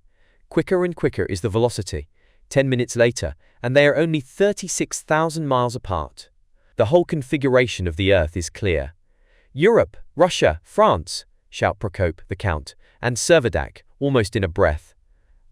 [SPEAKER 1] Quicker and quicker is the velocity. 10 minutes later, and they are only 36,000 miles apart. The whole configuration of the Earth is clear. Europe, Russia, France, shout Procope, the Count, and Servadac, almost in a breath.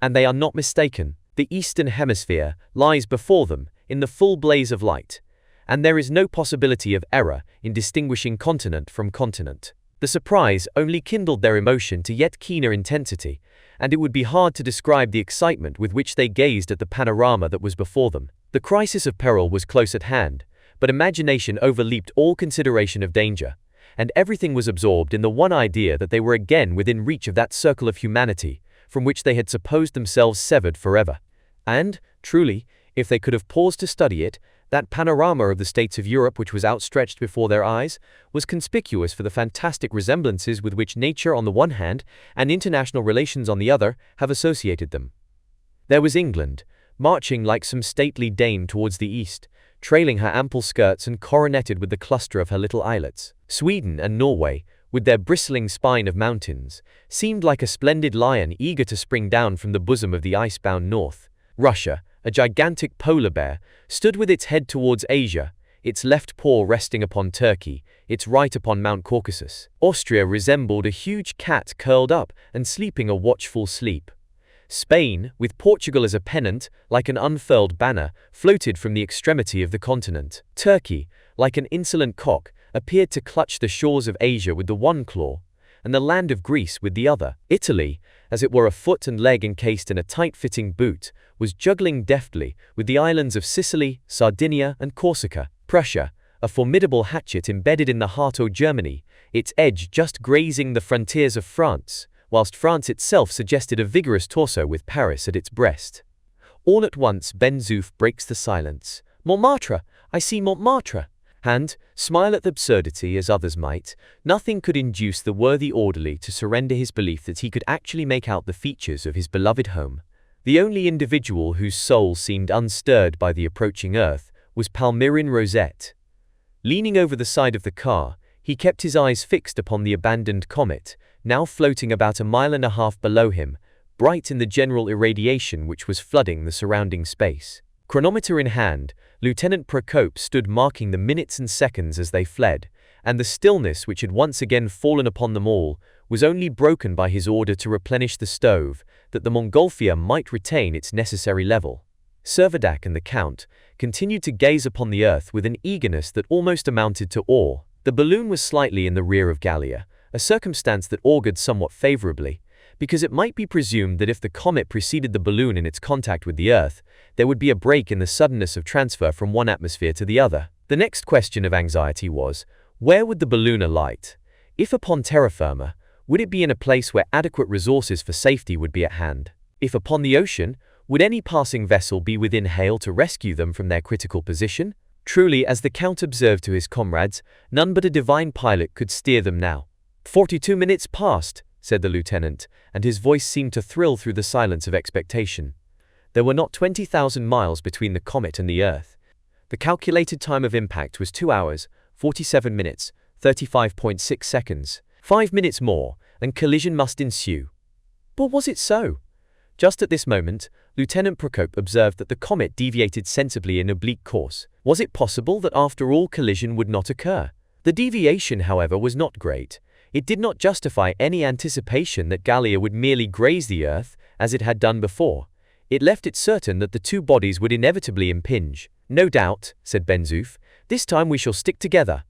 [SPEAKER 1] And they are not mistaken. The Eastern Hemisphere lies before them, in the full blaze of light, and there is no possibility of error in distinguishing continent from continent. The surprise only kindled their emotion to yet keener intensity, and it would be hard to describe the excitement with which they gazed at the panorama that was before them. The crisis of peril was close at hand, but imagination overleaped all consideration of danger, and everything was absorbed in the one idea that they were again within reach of that circle of humanity, from which they had supposed themselves severed forever. And, truly, if they could have paused to study it, that panorama of the states of Europe which was outstretched before their eyes was conspicuous for the fantastic resemblances with which nature on the one hand and international relations on the other have associated them. There was England, marching like some stately dame towards the east, trailing her ample skirts and coroneted with the cluster of her little islets. Sweden and Norway, with their bristling spine of mountains, seemed like a splendid lion eager to spring down from the bosom of the ice-bound north. Russia, a gigantic polar bear, stood with its head towards Asia, its left paw resting upon Turkey, its right upon Mount Caucasus. Austria resembled a huge cat curled up and sleeping a watchful sleep. Spain, with Portugal as a pennant, like an unfurled banner, floated from the extremity of the continent. Turkey, like an insolent cock, appeared to clutch the shores of Asia with the one claw, and the land of Greece with the other. Italy, as it were a foot and leg encased in a tight-fitting boot, was juggling deftly with the islands of Sicily, Sardinia, and Corsica. Prussia, a formidable hatchet embedded in the heart of Germany, its edge just grazing the frontiers of France, whilst France itself suggested a vigorous torso with Paris at its breast. All at once Ben Zoof breaks the silence. "Montmartre! I see Montmartre!" And, smile at the absurdity as others might, nothing could induce the worthy orderly to surrender his belief that he could actually make out the features of his beloved home. The only individual whose soul seemed unstirred by the approaching earth was Palmyrin Rosette. Leaning over the side of the car, he kept his eyes fixed upon the abandoned comet, now floating about a mile and a half below him, bright in the general irradiation which was flooding the surrounding space. Chronometer in hand, Lieutenant Procope stood marking the minutes and seconds as they fled, and the stillness which had once again fallen upon them all was only broken by his order to replenish the stove, that the Montgolfier might retain its necessary level. Servadac and the Count continued to gaze upon the earth with an eagerness that almost amounted to awe. The balloon was slightly in the rear of Gallia, a circumstance that augured somewhat favorably, because it might be presumed that if the comet preceded the balloon in its contact with the Earth, there would be a break in the suddenness of transfer from one atmosphere to the other. The next question of anxiety was, where would the balloon alight? If upon terra firma, Would it be in a place where adequate resources for safety would be at hand? If upon the ocean, would any passing vessel be within hail to rescue them from their critical position? Truly, as the Count observed to his comrades, none but a divine pilot could steer them now. 42 minutes passed, said the lieutenant, and his voice seemed to thrill through the silence of expectation. There were not 20,000 miles between the comet and the Earth. The calculated time of impact was 2 hours, 47 minutes, 35.6 seconds. 5 minutes more, and collision must ensue. But was it so? Just at this moment, Lieutenant Procope observed that the comet deviated sensibly in oblique course. Was it possible that after all collision would not occur? The deviation, however, was not great. It did not justify any anticipation that Gallia would merely graze the Earth, as it had done before. It left it certain that the two bodies would inevitably impinge. No doubt, said Ben-Zoof, this time we shall stick together.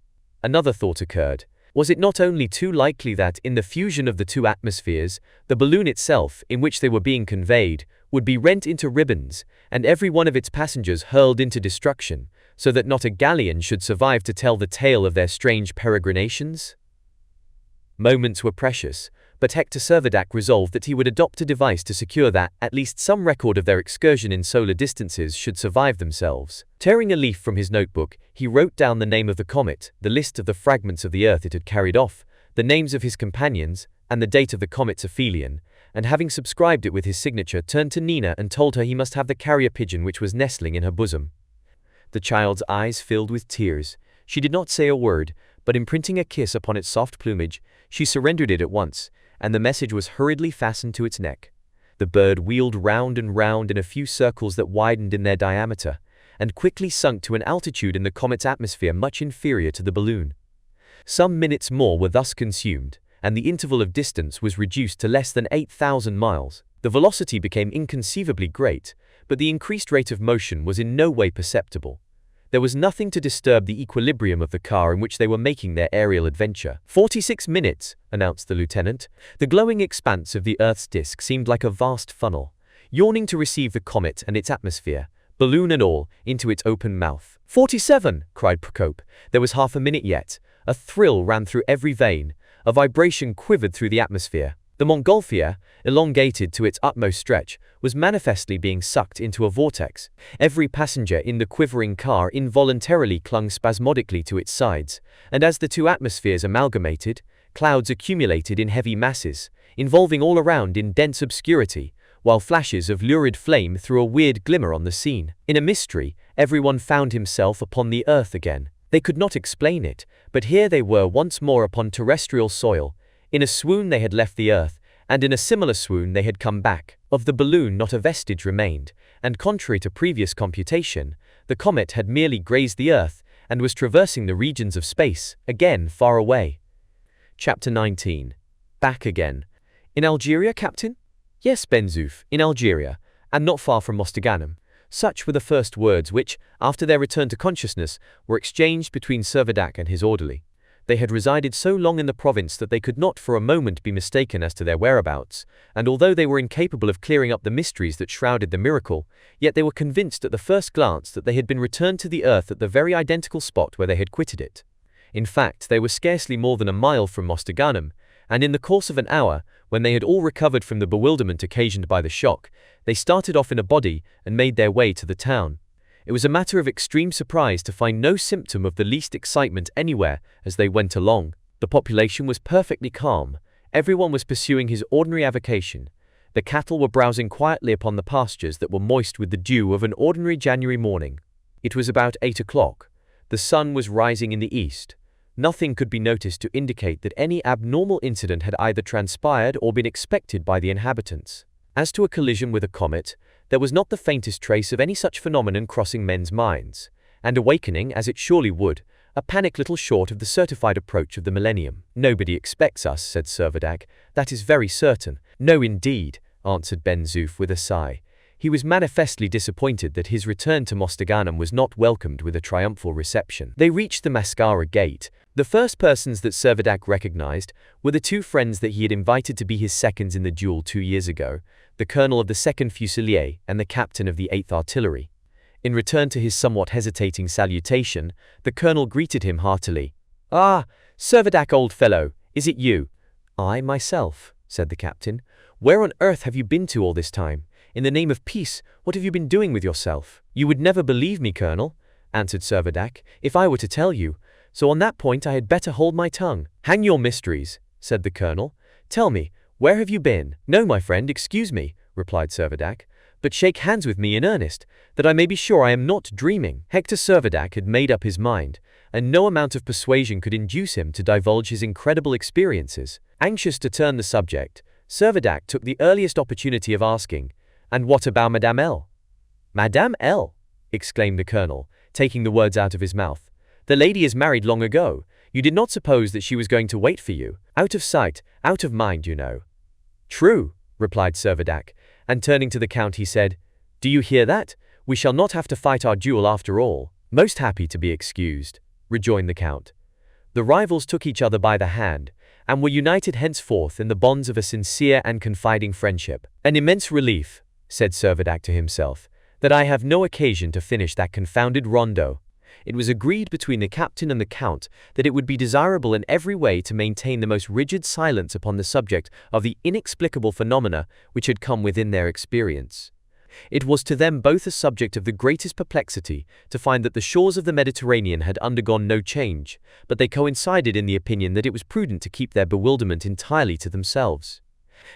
[SPEAKER 1] Another thought occurred. Was it not only too likely that, in the fusion of the two atmospheres, the balloon itself, in which they were being conveyed, would be rent into ribbons, and every one of its passengers hurled into destruction, so that not a galleon should survive to tell the tale of their strange peregrinations? Moments were precious, but Hector Servadac resolved that he would adopt a device to secure that at least some record of their excursion in solar distances should survive themselves. Tearing a leaf from his notebook, he wrote down the name of the comet, the list of the fragments of the Earth it had carried off, the names of his companions, and the date of the comet's aphelion, and having subscribed it with his signature, turned to Nina and told her he must have the carrier pigeon which was nestling in her bosom. The child's eyes filled with tears. She did not say a word, but imprinting a kiss upon its soft plumage, she surrendered it at once, and the message was hurriedly fastened to its neck. The bird wheeled round and round in a few circles that widened in their diameter, and quickly sunk to an altitude in the comet's atmosphere much inferior to the balloon. Some minutes more were thus consumed, and the interval of distance was reduced to less than 8,000 miles. The velocity became inconceivably great, but the increased rate of motion was in no way perceptible. There was nothing to disturb the equilibrium of the car in which they were making their aerial adventure. 46 minutes, announced the lieutenant. The glowing expanse of the Earth's disk seemed like a vast funnel, yawning to receive the comet and its atmosphere, balloon and all, into its open mouth. 47, cried Procope. There was half a minute yet. A thrill ran through every vein. A vibration quivered through the atmosphere. The Montgolfier, elongated to its utmost stretch, was manifestly being sucked into a vortex. Every passenger in the quivering car involuntarily clung spasmodically to its sides, and as the two atmospheres amalgamated, clouds accumulated in heavy masses, involving all around in dense obscurity, while flashes of lurid flame threw a weird glimmer on the scene. In a mystery, everyone found himself upon the Earth again. They could not explain it, but here they were once more upon terrestrial soil. In a swoon they had left the Earth, and in a similar swoon they had come back. Of the balloon not a vestige remained, and contrary to previous computation, the comet had merely grazed the Earth, and was traversing the regions of space, again far away. Chapter 19. Back again. In Algeria, Captain? Yes, Ben-Zoof, in Algeria, and not far from Mostaganem. Such were the first words which, after their return to consciousness, were exchanged between Servadac and his orderly. They had resided so long in the province that they could not for a moment be mistaken as to their whereabouts, and although they were incapable of clearing up the mysteries that shrouded the miracle, yet they were convinced at the first glance that they had been returned to the Earth at the very identical spot where they had quitted it. In fact, they were scarcely more than a mile from Mostaganem, and in the course of an hour, when they had all recovered from the bewilderment occasioned by the shock, they started off in a body and made their way to the town. It was a matter of extreme surprise to find no symptom of the least excitement anywhere as they went along. The population was perfectly calm. Everyone was pursuing his ordinary avocation. The cattle were browsing quietly upon the pastures that were moist with the dew of an ordinary January morning. It was about 8 o'clock. The sun was rising in the east. Nothing could be noticed to indicate that any abnormal incident had either transpired or been expected by the inhabitants. As to a collision with a comet, there was not the faintest trace of any such phenomenon crossing men's minds, and awakening, as it surely would, a panic little short of the certified approach of the millennium. "Nobody expects us," said Servadac. "That is very certain." "No, indeed," answered Ben-Zoof with a sigh. He was manifestly disappointed that his return to Mostaganem was not welcomed with a triumphal reception. They reached the Mascara gate. The first persons that Servadac recognized were the two friends that he had invited to be his seconds in the duel 2 years ago, the colonel of the 2nd Fusilier and the captain of the 8th Artillery. In return to his somewhat hesitating salutation, the colonel greeted him heartily. "Ah, Servadac, old fellow, is it you?" "I, myself," said the captain. "Where on earth have you been to all this time? In the name of peace, what have you been doing with yourself?" "You would never believe me, Colonel," answered Servadac, "if I were to tell you, so on that point I had better hold my tongue." "Hang your mysteries," said the Colonel. "Tell me, where have you been?" "No, my friend, excuse me," replied Servadac, "but shake hands with me in earnest, that I may be sure I am not dreaming." Hector Servadac had made up his mind, and no amount of persuasion could induce him to divulge his incredible experiences. Anxious to turn the subject, Servadac took the earliest opportunity of asking, "And what about Madame L?" "Madame L?" exclaimed the Colonel, taking the words out of his mouth. "The lady is married long ago. You did not suppose that she was going to wait for you. Out of sight, out of mind, you know." "True," replied Servadac, and turning to the Count he said, "Do you hear that? We shall not have to fight our duel after all." "Most happy to be excused," rejoined the Count. The rivals took each other by the hand, and were united henceforth in the bonds of a sincere and confiding friendship. "An immense relief," said Servadac to himself, "that I have no occasion to finish that confounded rondo." It was agreed between the captain and the Count that it would be desirable in every way to maintain the most rigid silence upon the subject of the inexplicable phenomena which had come within their experience. It was to them both a subject of the greatest perplexity to find that the shores of the Mediterranean had undergone no change, but they coincided in the opinion that it was prudent to keep their bewilderment entirely to themselves.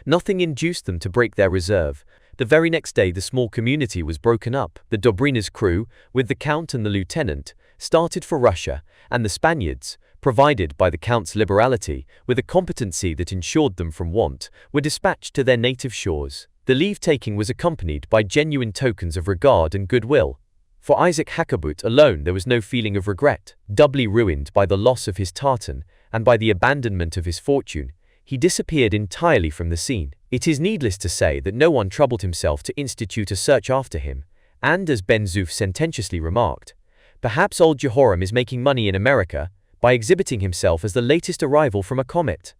[SPEAKER 1] Nothing induced them to break their reserve. The very next day the small community was broken up. The Dobrina's crew, with the Count and the Lieutenant, started for Russia, and the Spaniards, provided by the Count's liberality with a competency that ensured them from want, were dispatched to their native shores. The leave-taking was accompanied by genuine tokens of regard and goodwill. For Isaac Hakkabut alone there was no feeling of regret. Doubly ruined by the loss of his tartan and by the abandonment of his fortune, he disappeared entirely from the scene. It is needless to say that no one troubled himself to institute a search after him, and as Ben Zoof sententiously remarked, "Perhaps old Jehoram is making money in America by exhibiting himself as the latest arrival from a comet."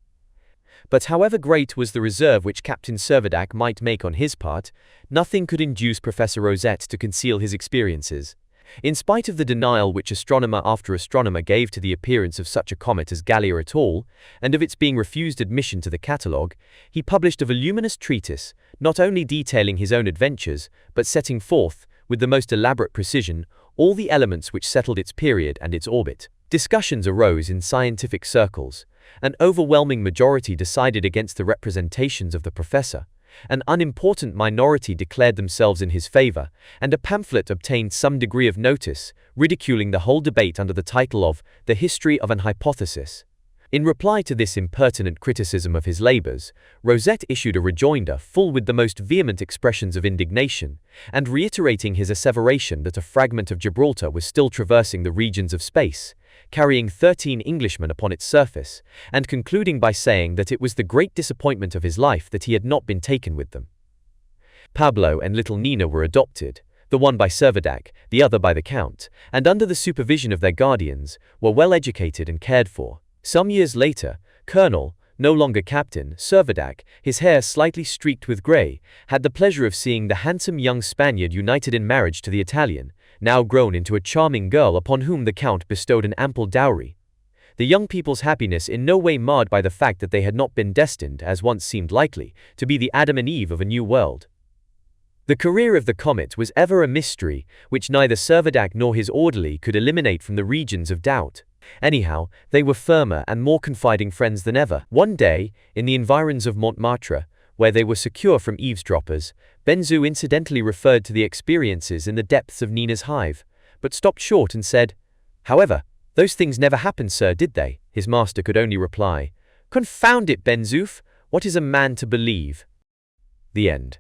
[SPEAKER 1] But however great was the reserve which Captain Servadac might make on his part, nothing could induce Professor Rosette to conceal his experiences. In spite of the denial which astronomer after astronomer gave to the appearance of such a comet as Gallia at all, and of its being refused admission to the catalogue, he published a voluminous treatise, not only detailing his own adventures, but setting forth, with the most elaborate precision, all the elements which settled its period and its orbit. Discussions arose in scientific circles. An overwhelming majority decided against the representations of the professor. An unimportant minority declared themselves in his favor, and a pamphlet obtained some degree of notice, ridiculing the whole debate under the title of The History of an Hypothesis. In reply to this impertinent criticism of his labors, Rosette issued a rejoinder full with the most vehement expressions of indignation, and reiterating his asseveration that a fragment of Gibraltar was still traversing the regions of space, carrying 13 Englishmen upon its surface, and concluding by saying that it was the great disappointment of his life that he had not been taken with them. Pablo and little Nina were adopted, the one by Servadac, the other by the Count, and under the supervision of their guardians, were well educated and cared for. Some years later, Colonel, no longer Captain, Servadac, his hair slightly streaked with grey, had the pleasure of seeing the handsome young Spaniard united in marriage to the Italian, now grown into a charming girl upon whom the Count bestowed an ample dowry. The young people's happiness in no way marred by the fact that they had not been destined, as once seemed likely, to be the Adam and Eve of a new world. The career of the comet was ever a mystery, which neither Servadac nor his orderly could eliminate from the regions of doubt. Anyhow, they were firmer and more confiding friends than ever. One day, in the environs of Montmartre, where they were secure from eavesdroppers, Benzu incidentally referred to the experiences in the depths of Nina's hive, but stopped short and said, "However, those things never happened, sir, did they?" His master could only reply, "Confound it, Benzouf, what is a man to believe?" The end.